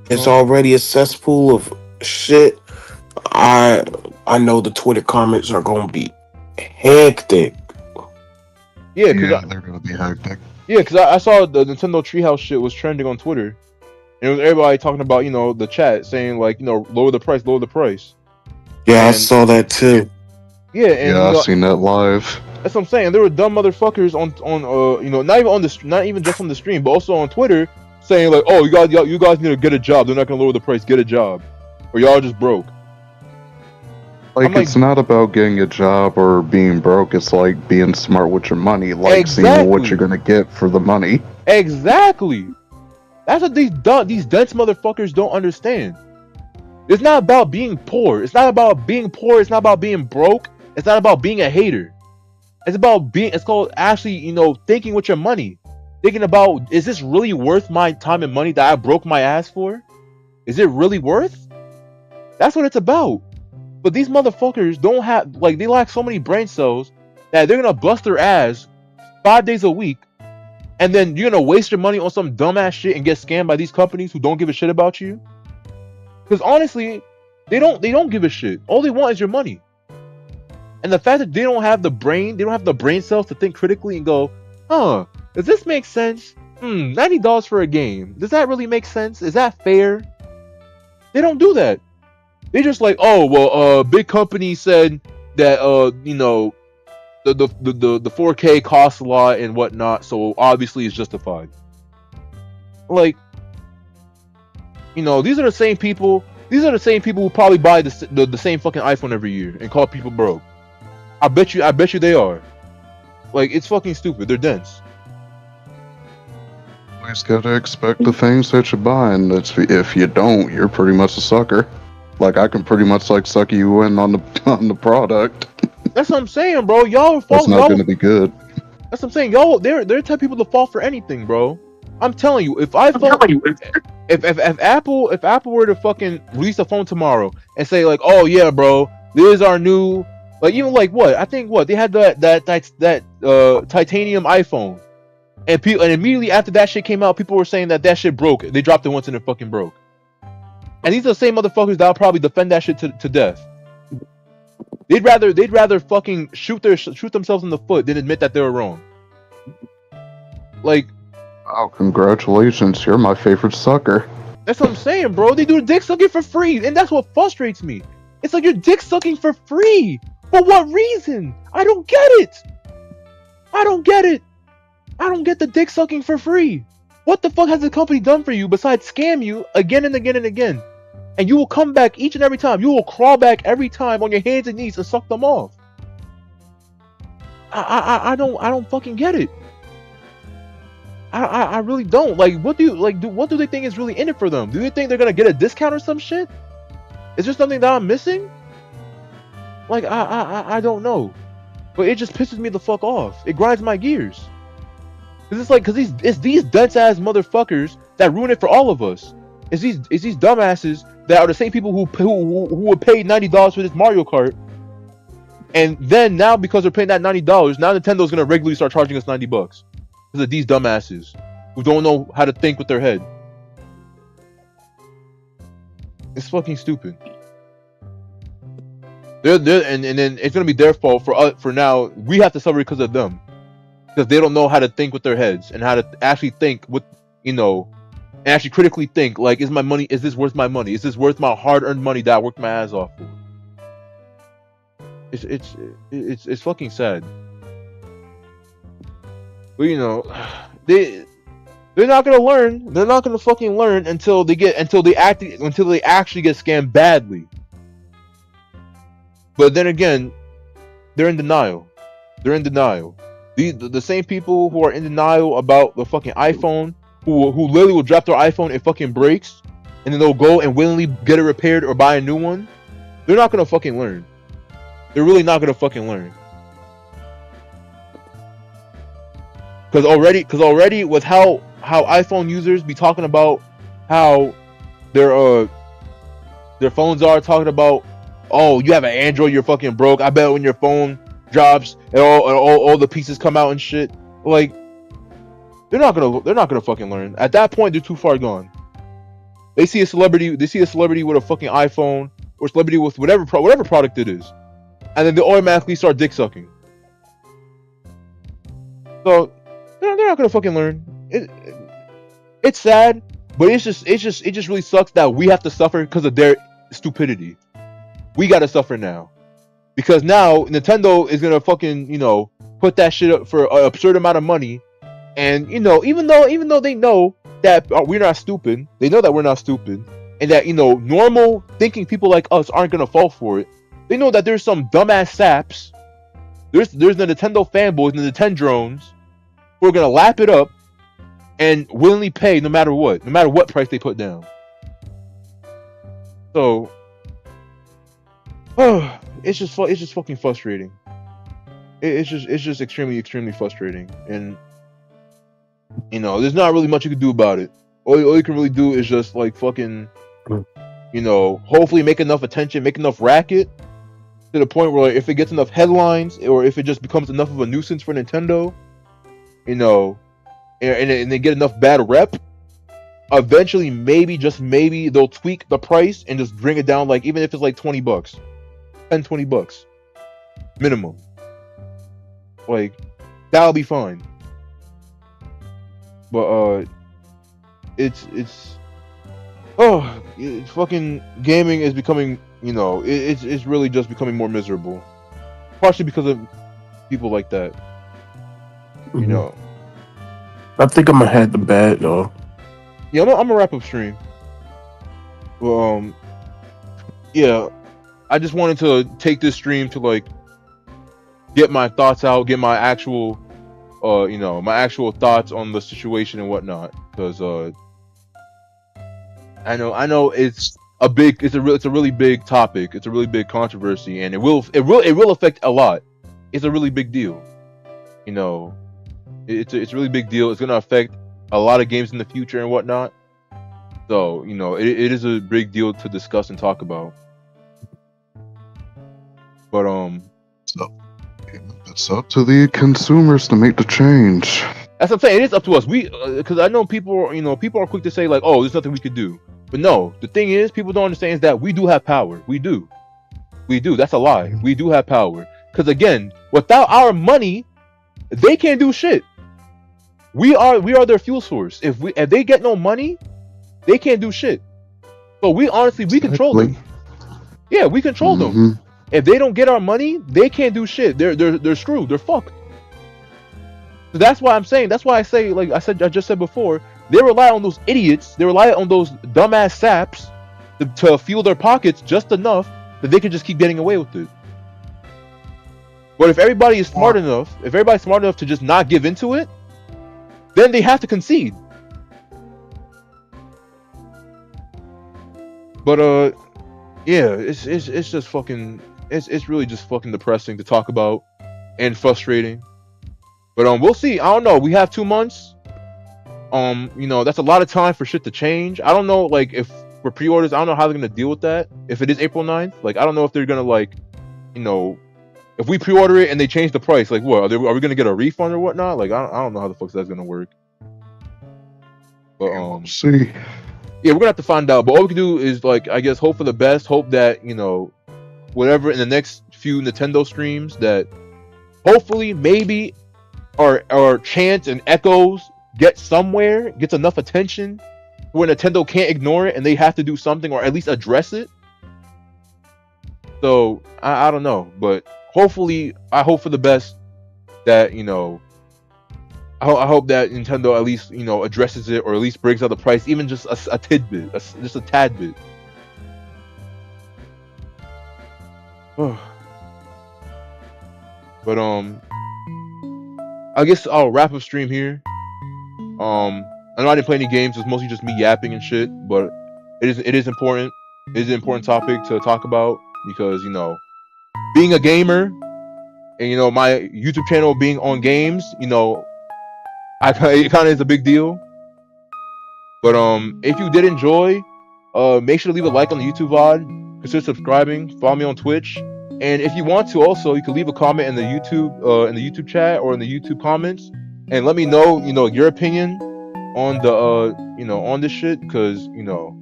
it's already a cesspool of shit. I know the Twitter comments are gonna be hectic.
Yeah, they're gonna be hectic. Yeah, because I saw the Nintendo Treehouse shit was trending on Twitter. And it was everybody talking about, you know, the chat saying like, you know, lower the price.
Yeah, I saw that too.
Yeah, and
I've seen that live.
That's what I'm saying. There were dumb motherfuckers on you know, not even just on the stream, but also on Twitter, saying like, oh, you guys need to get a job. They're not gonna lower the price. Get a job, or y'all just broke.
Like, it's not about getting a job or being broke. It's like being smart with your money, like seeing what you're gonna get for the money.
Exactly. That's what these dense motherfuckers don't understand. It's not about being poor. It's not about being poor. It's not about being broke. It's not about being a hater. It's about being. It's called actually, thinking with your money. Thinking about, is this really worth my time and money that I broke my ass for? Is it really worth? That's what it's about. But these motherfuckers don't have, like, they lack so many brain cells that they're gonna bust their ass 5 days a week, and then you're gonna waste your money on some dumbass shit and get scammed by these companies who don't give a shit about you. Because honestly, they don't give a shit. All they want is your money. And the fact that they don't have the brain cells to think critically and go, does this make sense? $90 for a game. Does that really make sense? Is that fair? They don't do that. They just like, big company said that the 4K costs a lot and whatnot, so obviously it's justified. Like, these are the same people. These are the same people who probably buy the same fucking iPhone every year and call people broke. I bet you they are. Like, it's fucking stupid. They're dense.
You just gotta expect the things that you're buying. If you don't, you're pretty much a sucker. Like, I can pretty much like suck you in on the product.
That's what I'm saying, bro. Y'all
That's not gonna be good.
That's what I'm saying. Y'all, they're the type of people to fall for anything, bro. I'm telling you, if Apple were to fucking release a phone tomorrow and say like, oh yeah, bro, this is our new, like, even like what? I think they had that titanium iPhone, and immediately after that shit came out, people were saying that shit broke. They dropped it once and it fucking broke. And these are the same motherfuckers that'll probably defend that shit to death. They'd rather fucking shoot themselves in the foot than admit that they were wrong. Like,
oh, congratulations, you're my favorite sucker.
That's what I'm saying, bro. They do dick sucking for free, and that's what frustrates me. It's like you're dick sucking for free. For what reason? I don't get it. I don't get the dick sucking for free. What the fuck has the company done for you besides scam you again and again and again? And you will come back each and every time. You will crawl back every time on your hands and knees and suck them off. I don't fucking get it. I really don't. Like, what do they think is really in it for them? Do they think they're gonna get a discount or some shit? Is there something that I'm missing? Like, I don't know. But it just pisses me the fuck off. It grinds my gears. Cause it's these dense ass motherfuckers that ruin it for all of us. It's these dumbasses that are the same people who would pay $90 for this Mario Kart, and then now because they're paying that $90, now Nintendo's gonna regularly start charging us $90 because of these dumbasses who don't know how to think with their head. It's fucking stupid. And then it's gonna be their fault for now. We have to suffer because of them, because they don't know how to think with their heads and how to actually think with and actually critically think, like, is this worth my money? Is this worth my hard-earned money that I worked my ass off for? It's fucking sad. But they're not gonna learn. They're not gonna fucking learn until they actually get scammed badly. But then again, they're in denial. The same people who are in denial about the fucking iPhone, who literally will drop their iPhone, it fucking breaks, and then they'll go and willingly get it repaired or buy a new one. They're not gonna fucking learn. They're really not gonna fucking learn. Cause already with how iPhone users be talking about how their phones are talking about, oh, you have an Android, you're fucking broke. I bet when your phone drops and all the pieces come out and shit, like, they're not gonna fucking learn. At that point, they're too far gone. They see a celebrity with a fucking iPhone, or celebrity with whatever product it is, and then they automatically start dick sucking. So they're not gonna fucking learn. It's sad, but it just really sucks that we have to suffer because of their stupidity. We gotta suffer now, because now Nintendo is gonna fucking put that shit up for an absurd amount of money. And even though they know that we're not stupid, and that normal thinking people like us aren't gonna fall for it, They know that there's some dumbass saps. There's the Nintendo fanboys and the Nintendrones who are gonna lap it up and willingly pay no matter what price they put down. So, it's just fucking frustrating. It's just extremely frustrating, and you know, there's not really much you can do about it. All you can really do is just like fucking, you know, hopefully make enough attention, make enough racket to the point where, like, if it gets enough headlines or if it just becomes enough of a nuisance for Nintendo, you know, and they get enough bad rep, eventually maybe, just maybe, they'll tweak the price and just bring it down, like, even if it's like $20, $10-20 minimum. Like, that'll be fine. But it's fucking gaming is becoming, you know, it's really just becoming more miserable, partially because of people like that. You know.
I think I'm gonna head to bed though.
Yeah, I'm gonna wrap up stream. Well, yeah, I just wanted to take this stream to like get my thoughts out, get my actual, you know, my actual thoughts on the situation and whatnot, because I know it's a really big topic, it's a really big controversy, and it will affect a lot. It's a really big deal, you know. It's a really big deal. It's gonna affect a lot of games in the future and whatnot. So, you know, it is a big deal to discuss and talk about. But
so it's up to the consumers to make the change.
That's what I'm saying. It is up to us. Because I know people are quick to say like, oh, there's nothing we could do. But no, the thing is, people don't understand is that we do have power. We do. That's a lie. We do have power. Because again, without our money, they can't do shit. We are their fuel source. If they get no money, they can't do shit. So we control them. Yeah, we control them. If they don't get our money, they can't do shit. They're screwed. They're fucked. So that's why I'm saying. That's why I say, like I just said before, they rely on those idiots. They rely on those dumbass saps to fuel their pockets just enough that they can just keep getting away with it. But if everybody is smart enough, to just not give into it, then they have to concede. But yeah, it's just fucking, it's really just fucking depressing to talk about and frustrating. But we'll see. I don't know. We have 2 months. You know, that's a lot of time for shit to change. I don't know, like, if for pre-orders, I don't know how they're gonna deal with that. If it is April 9th, like, I don't know if they're gonna, like, you know, if we pre-order it and they change the price, like, what are we gonna get a refund or whatnot? Like, I don't know how the fuck that's gonna work. But
see.
Yeah, we're gonna have to find out. But all we can do is, like, I guess, hope for the best. Hope that, you know, whatever in the next few Nintendo streams, that hopefully maybe our chants and echoes gets enough attention where Nintendo can't ignore it and they have to do something or at least address it. So I don't know, but hopefully, I hope for the best that, you know, I hope that Nintendo at least, you know, addresses it or at least brings out the price, even just a tidbit, just a tad bit. But I guess I'll wrap up stream here. I know I didn't play any games. It's mostly just me yapping and shit, but it is important. It is an important topic to talk about because, you know, being a gamer and, you know, my YouTube channel being on games, you know, it kind of is a big deal. But if you did enjoy, make sure to leave a like on the YouTube VOD. Consider subscribing. Follow me on Twitch. And if you want to, also, you can leave a comment in the YouTube chat or in the YouTube comments, and let me know, you know, your opinion on the you know, on this shit, because, you know,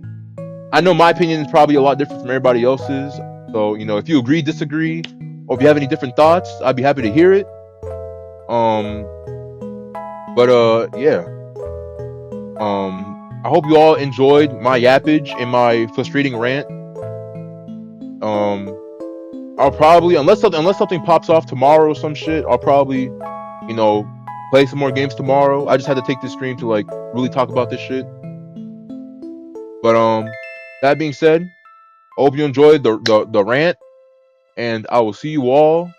I know my opinion is probably a lot different from everybody else's. So, you know, if you agree, disagree, or if you have any different thoughts, I'd be happy to hear it. But yeah. I hope you all enjoyed my yappage and my frustrating rant. I'll probably, unless something pops off tomorrow or some shit, I'll probably, you know, play some more games tomorrow. I just had to take this stream to, like, really talk about this shit. But that being said, I hope you enjoyed the rant. and I will see you all.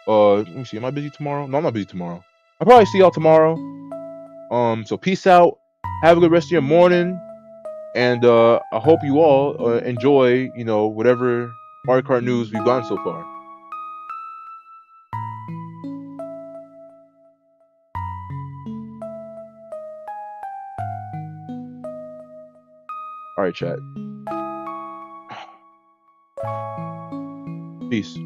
Let me see. Am I busy tomorrow? No, I'm not busy tomorrow. I'll probably see y'all tomorrow. So peace out. Have a good rest of your morning, and I hope you all enjoy, whatever Mario Kart news we've gotten so far. All right, chat. Peace.